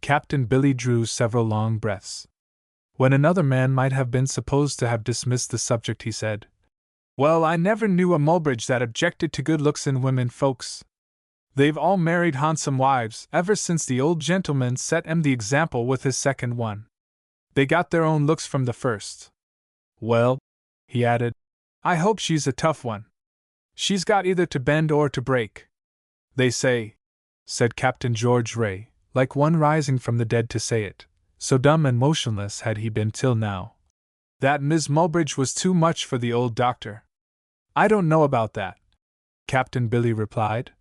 Captain Billy drew several long breaths. When another man might have been supposed to have dismissed the subject, he said, "Well, I never knew a Mulbridge that objected to good looks in women folks. They've all married handsome wives ever since the old gentleman set 'em the example with his second one. They got their own looks from the first. Well," he added, "I hope she's a tough one. She's got either to bend or to break. They say," said Captain George Ray, like one rising from the dead to say it, so dumb and motionless had he been till now, "that Miss Mulbridge was too much for the old doctor." "I don't know about that," Captain Billy replied,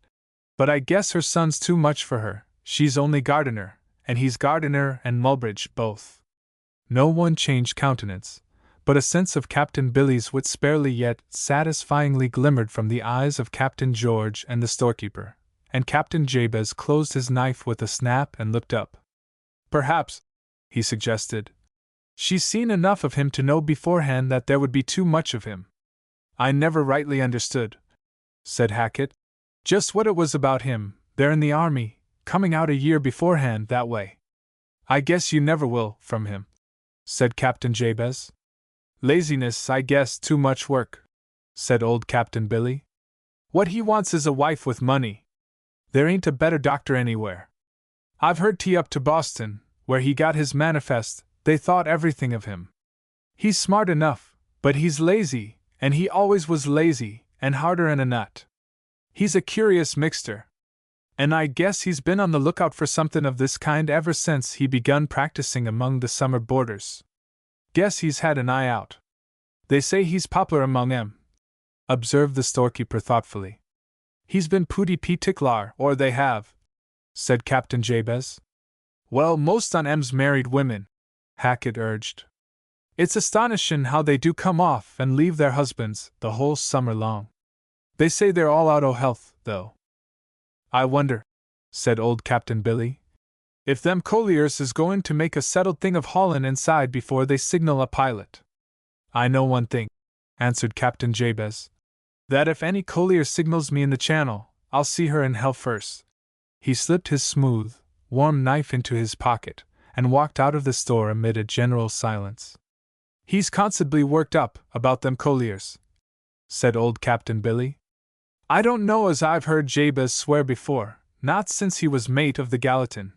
"but I guess her son's too much for her. She's only Gardiner, and he's Gardiner and Mulbridge both." No one changed countenance, but a sense of Captain Billy's wit sparely yet satisfyingly glimmered from the eyes of Captain George and the storekeeper, and Captain Jabez closed his knife with a snap and looked up. "Perhaps," he suggested, "she's seen enough of him to know beforehand that there would be too much of him." "I never rightly understood," said Hackett, "just what it was about him, there in the army, coming out a year beforehand that way." "I guess you never will, from him," said Captain Jabez. "Laziness, I guess, too much work," said old Captain Billy. "What he wants is a wife with money. There ain't a better doctor anywhere. I've heard t up to Boston, where he got his manifest, they thought everything of him. He's smart enough, but he's lazy, and he always was lazy, and harder 'n a nut. He's a curious mixter. And I guess he's been on the lookout for something of this kind ever since he begun practicing among the summer boarders. Guess he's had an eye out. They say he's poplar among 'em," observed the storekeeper thoughtfully. "He's been pooty particklar, or they have," said Captain Jabez. "Well, most on 'em's married women," Hackett urged. "It's astonishin' how they do come off and leave their husbands the whole summer long. They say they're all out o' health, though." "I wonder," said old Captain Billy, "if them colliers is going to make a settled thing of haulin' inside before they signal a pilot." "I know one thing," answered Captain Jabez, "that if any collier signals me in the channel, I'll see her in hell first." He slipped his smooth, warm knife into his pocket, and walked out of the store amid a general silence. "He's constantly worked up about them colliers," said old Captain Billy. "I don't know as I've heard Jabez swear before, not since he was mate of the Gallatin.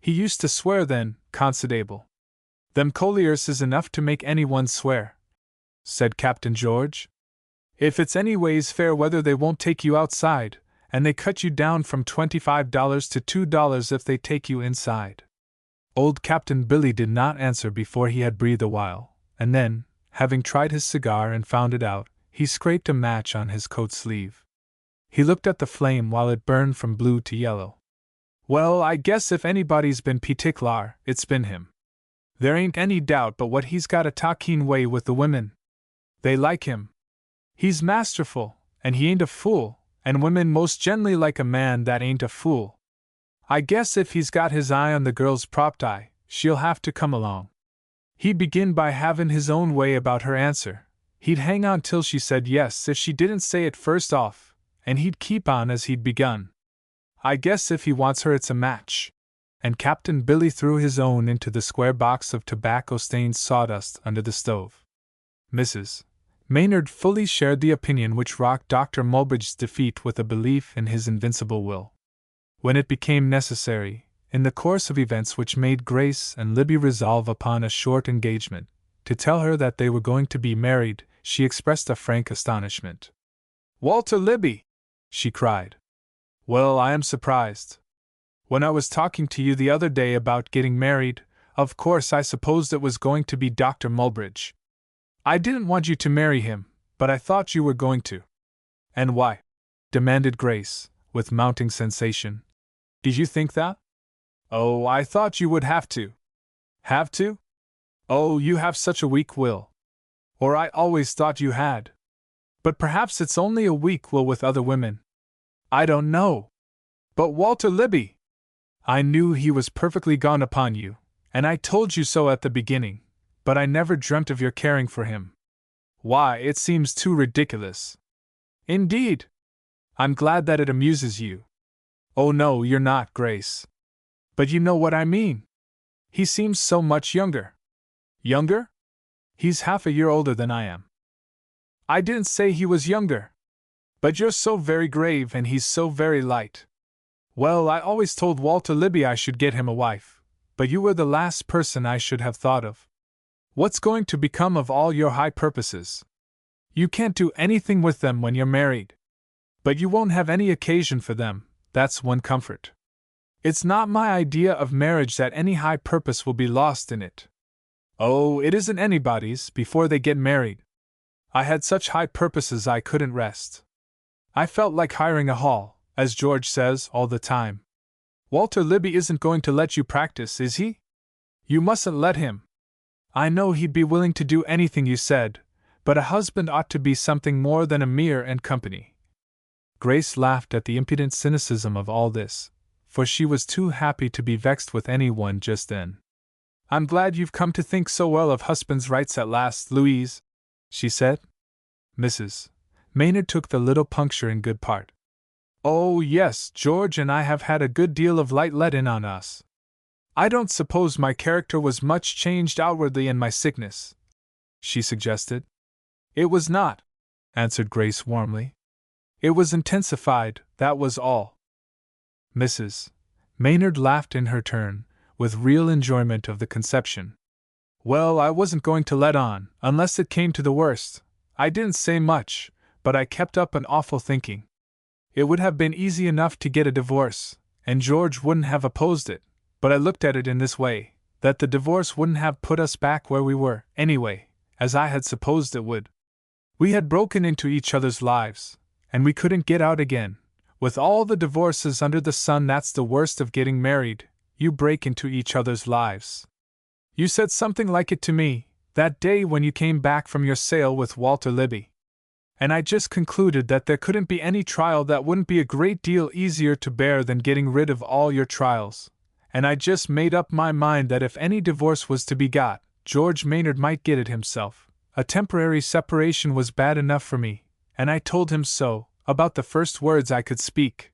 He used to swear then, constable." "Them colliers is enough to make anyone swear," said Captain George. "If it's anyways fair weather they won't take you outside, and they cut you down from $25 to $2 if they take you inside." Old Captain Billy did not answer before he had breathed a while, and then, having tried his cigar and found it out, he scraped a match on his coat sleeve. He looked at the flame while it burned from blue to yellow. "Well, I guess if anybody's been particklar, it's been him. There ain't any doubt but what he's got a talking way with the women. They like him. He's masterful, and he ain't a fool, and women most generally like a man that ain't a fool. I guess if he's got his eye on the girl's propped eye, she'll have to come along. He'd begin by havin' his own way about her answer. He'd hang on till she said yes if she didn't say it first off, and he'd keep on as he'd begun. I guess if he wants her it's a match." And Captain Billy threw his own into the square box of tobacco-stained sawdust under the stove. Mrs. Maynard fully shared the opinion which rocked Dr. Mulbridge's defeat with a belief in his invincible will. When it became necessary, in the course of events which made Grace and Libby resolve upon a short engagement, to tell her that they were going to be married, she expressed a frank astonishment. "Walter Libby! she cried. Well, I am surprised. When I was talking to you the other day about getting married, of course I supposed it was going to be Dr. Mulbridge. I didn't want you to marry him, but I thought you were going to. And why? Demanded Grace, with mounting sensation. Did you think that? Oh, I thought you would have to. Have to? Oh, you have such a weak will. Or I always thought you had. But perhaps it's only a weak will with other women. I don't know. But Walter Libby! I knew he was perfectly gone upon you, and I told you so at the beginning, but I never dreamt of your caring for him. Why, it seems too ridiculous. Indeed! I'm glad that it amuses you. Oh no, you're not, Grace. But you know what I mean. He seems so much younger. Younger? He's half a year older than I am. I didn't say he was younger. But you're so very grave and he's so very light. Well, I always told Walter Libby I should get him a wife, but you were the last person I should have thought of. What's going to become of all your high purposes? You can't do anything with them when you're married. But you won't have any occasion for them, that's one comfort. It's not my idea of marriage that any high purpose will be lost in it. Oh, it isn't anybody's before they get married. I had such high purposes I couldn't rest. I felt like hiring a hall, as George says, all the time. Walter Libby isn't going to let you practice, is he? You mustn't let him. I know he'd be willing to do anything you said, but a husband ought to be something more than a mere and company. Grace laughed at the impudent cynicism of all this, for she was too happy to be vexed with anyone just then. I'm glad you've come to think so well of husbands' rights at last, Louise, she said. Mrs. Maynard took the little puncture in good part. Oh, yes, George and I have had a good deal of light let in on us. I don't suppose my character was much changed outwardly in my sickness, she suggested. It was not, answered Grace warmly. It was intensified, that was all. Mrs. Maynard laughed in her turn, with real enjoyment of the conception. Well, I wasn't going to let on, unless it came to the worst. I didn't say much, but I kept up an awful thinking. It would have been easy enough to get a divorce, and George wouldn't have opposed it, but I looked at it in this way, that the divorce wouldn't have put us back where we were, anyway, as I had supposed it would. We had broken into each other's lives, and we couldn't get out again. With all the divorces under the sun, that's the worst of getting married, you break into each other's lives. You said something like it to me, that day when you came back from your sail with Walter Libby. And I just concluded that there couldn't be any trial that wouldn't be a great deal easier to bear than getting rid of all your trials, and I just made up my mind that if any divorce was to be got, George Maynard might get it himself. A temporary separation was bad enough for me, and I told him so, about the first words I could speak.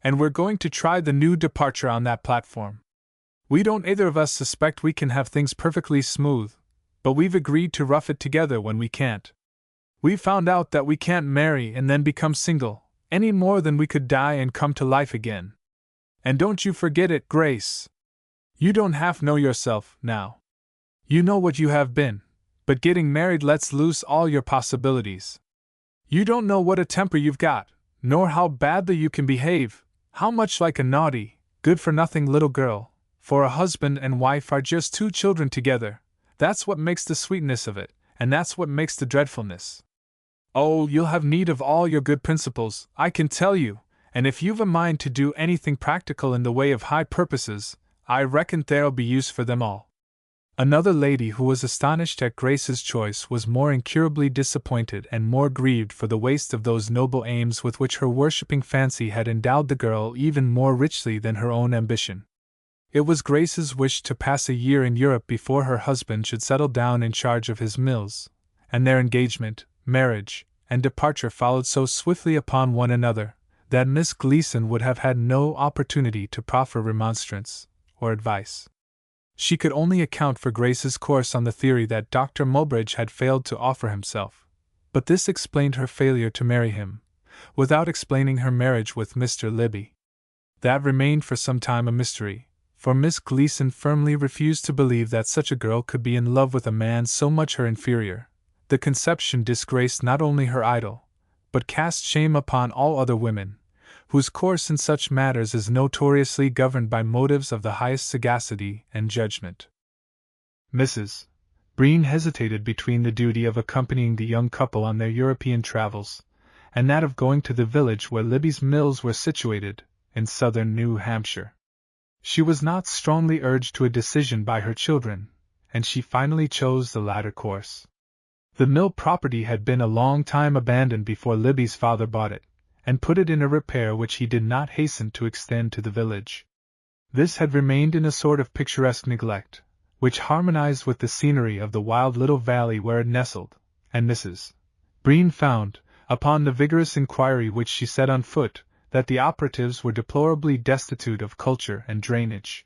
And we're going to try the new departure on that platform. We don't either of us suspect we can have things perfectly smooth, but we've agreed to rough it together when we can't. We found out that we can't marry and then become single, any more than we could die and come to life again. And don't you forget it, Grace. You don't half know yourself, now. You know what you have been, but getting married lets loose all your possibilities. You don't know what a temper you've got, nor how badly you can behave, how much like a naughty, good-for-nothing little girl, for a husband and wife are just two children together. That's what makes the sweetness of it, and that's what makes the dreadfulness. Oh, you'll have need of all your good principles, I can tell you, and if you've a mind to do anything practical in the way of high purposes, I reckon there'll be use for them all. Another lady who was astonished at Grace's choice was more incurably disappointed and more grieved for the waste of those noble aims with which her worshipping fancy had endowed the girl even more richly than her own ambition. It was Grace's wish to pass a year in Europe before her husband should settle down in charge of his mills, and their engagement, marriage, and departure followed so swiftly upon one another, that Miss Gleason would have had no opportunity to proffer remonstrance or advice. She could only account for Grace's course on the theory that Dr. Mulbridge had failed to offer himself, but this explained her failure to marry him, without explaining her marriage with Mr. Libby. That remained for some time a mystery, for Miss Gleason firmly refused to believe that such a girl could be in love with a man so much her inferior. The conception disgraced not only her idol, but cast shame upon all other women, whose course in such matters is notoriously governed by motives of the highest sagacity and judgment. Mrs. Breen hesitated between the duty of accompanying the young couple on their European travels, and that of going to the village where Libby's mills were situated, in southern New Hampshire. She was not strongly urged to a decision by her children, and she finally chose the latter course. The mill property had been a long time abandoned before Libby's father bought it, and put it in a repair which he did not hasten to extend to the village. This had remained in a sort of picturesque neglect, which harmonized with the scenery of the wild little valley where it nestled, and Mrs. Breen found, upon the vigorous inquiry which she set on foot, that the operatives were deplorably destitute of culture and drainage.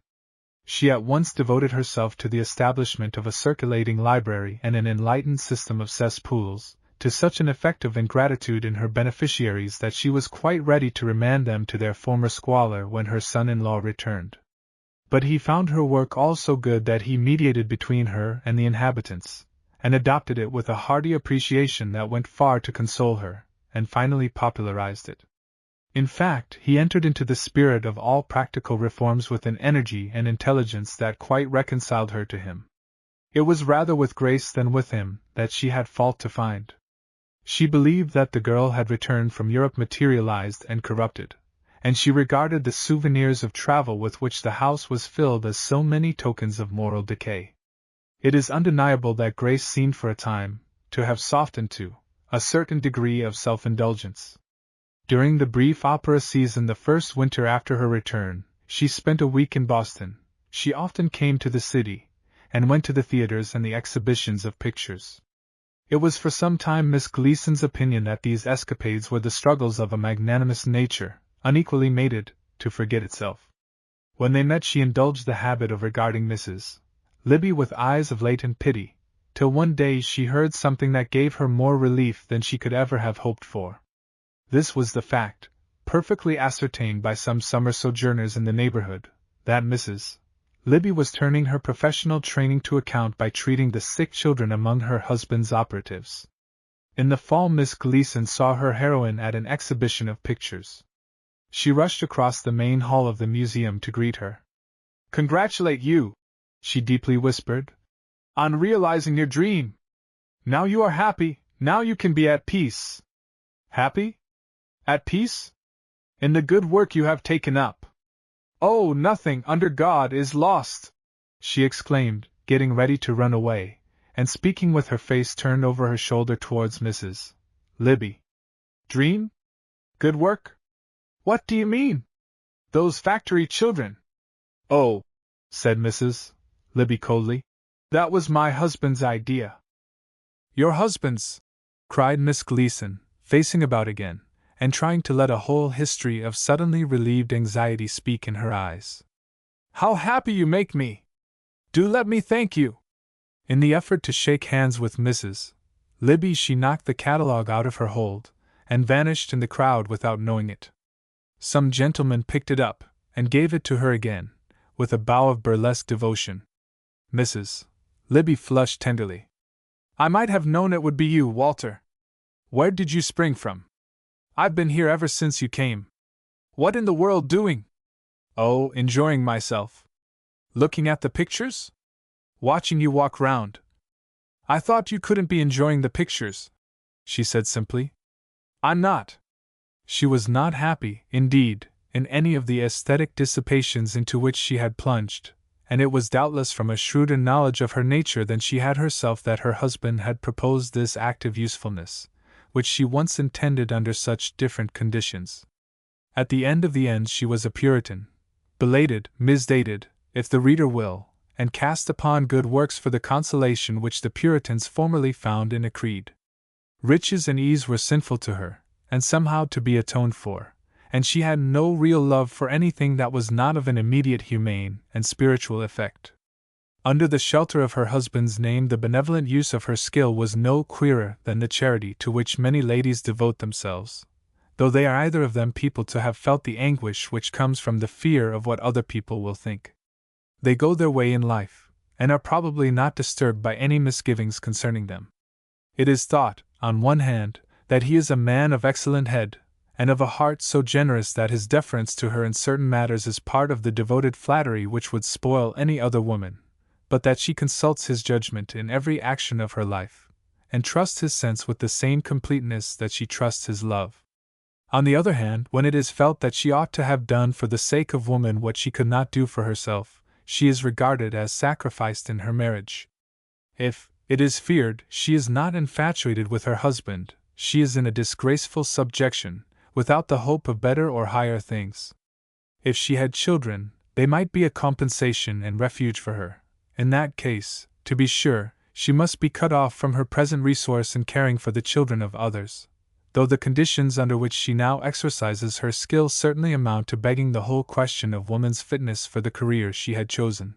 She at once devoted herself to the establishment of a circulating library and an enlightened system of cesspools, to such an effect of ingratitude in her beneficiaries that she was quite ready to remand them to their former squalor when her son-in-law returned. But he found her work all so good that he mediated between her and the inhabitants, and adopted it with a hearty appreciation that went far to console her, and finally popularized it. In fact, he entered into the spirit of all practical reforms with an energy and intelligence that quite reconciled her to him. It was rather with Grace than with him that she had fault to find. She believed that the girl had returned from Europe materialized and corrupted, and she regarded the souvenirs of travel with which the house was filled as so many tokens of moral decay. It is undeniable that Grace seemed for a time to have softened to a certain degree of self-indulgence. During the brief opera season the first winter after her return, she spent a week in Boston. She often came to the city, and went to the theaters and the exhibitions of pictures. It was for some time Miss Gleason's opinion that these escapades were the struggles of a magnanimous nature, unequally mated to forget itself. When they met she indulged the habit of regarding Mrs. Libby with eyes of latent pity, till one day she heard something that gave her more relief than she could ever have hoped for. This was the fact, perfectly ascertained by some summer sojourners in the neighborhood, that Mrs. Libby was turning her professional training to account by treating the sick children among her husband's operatives. In the fall Miss Gleason saw her heroine at an exhibition of pictures. She rushed across the main hall of the museum to greet her. "Congratulate you," she deeply whispered, "on realizing your dream. Now you are happy, now you can be at peace." "Happy? At peace? In the good work you have taken up?" "Oh, nothing, under God, is lost!" she exclaimed, getting ready to run away, and speaking with her face turned over her shoulder towards Mrs. Libby. "Dream? Good work? What do you mean? Those factory children?" "Oh," said Mrs. Libby coldly, "that was my husband's idea." "Your husband's?" cried Miss Gleason, facing about again, and trying to let a whole history of suddenly relieved anxiety speak in her eyes. "How happy you make me! Do let me thank you!" In the effort to shake hands with Mrs. Libby she knocked the catalogue out of her hold, and vanished in the crowd without knowing it. Some gentleman picked it up, and gave it to her again, with a bow of burlesque devotion. Mrs. Libby flushed tenderly. "I might have known it would be you, Walter. Where did you spring from? I've been here ever since you came. What in the world doing?" "Oh, enjoying myself." "Looking at the pictures? Watching you walk round." "I thought you couldn't be enjoying the pictures," she said simply. "I'm not." She was not happy, indeed, in any of the aesthetic dissipations into which she had plunged, and it was doubtless from a shrewder knowledge of her nature than she had herself that her husband had proposed this active usefulness, which she once intended under such different conditions. At the end of the end she was a Puritan, belated, misdated, if the reader will, and cast upon good works for the consolation which the Puritans formerly found in a creed. Riches and ease were sinful to her, and somehow to be atoned for, and she had no real love for anything that was not of an immediate humane and spiritual effect. Under the shelter of her husband's name the benevolent use of her skill was no queerer than the charity to which many ladies devote themselves, though they are either of them people to have felt the anguish which comes from the fear of what other people will think. They go their way in life, and are probably not disturbed by any misgivings concerning them. It is thought, on one hand, that he is a man of excellent head, and of a heart so generous that his deference to her in certain matters is part of the devoted flattery which would spoil any other woman, but that she consults his judgment in every action of her life, and trusts his sense with the same completeness that she trusts his love. On the other hand, when it is felt that she ought to have done for the sake of woman what she could not do for herself, she is regarded as sacrificed in her marriage. If, it is feared, she is not infatuated with her husband, she is in a disgraceful subjection, without the hope of better or higher things. If she had children, they might be a compensation and refuge for her. In that case, to be sure, she must be cut off from her present resource in caring for the children of others, though the conditions under which she now exercises her skill certainly amount to begging the whole question of woman's fitness for the career she had chosen.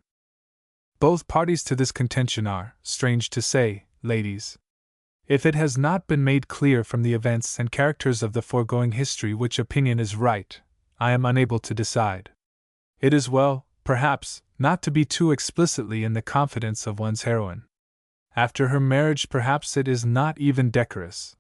Both parties to this contention are, strange to say, ladies. If it has not been made clear from the events and characters of the foregoing history which opinion is right, I am unable to decide. It is well, perhaps, not to be too explicitly in the confidence of one's heroine. After her marriage, perhaps it is not even decorous,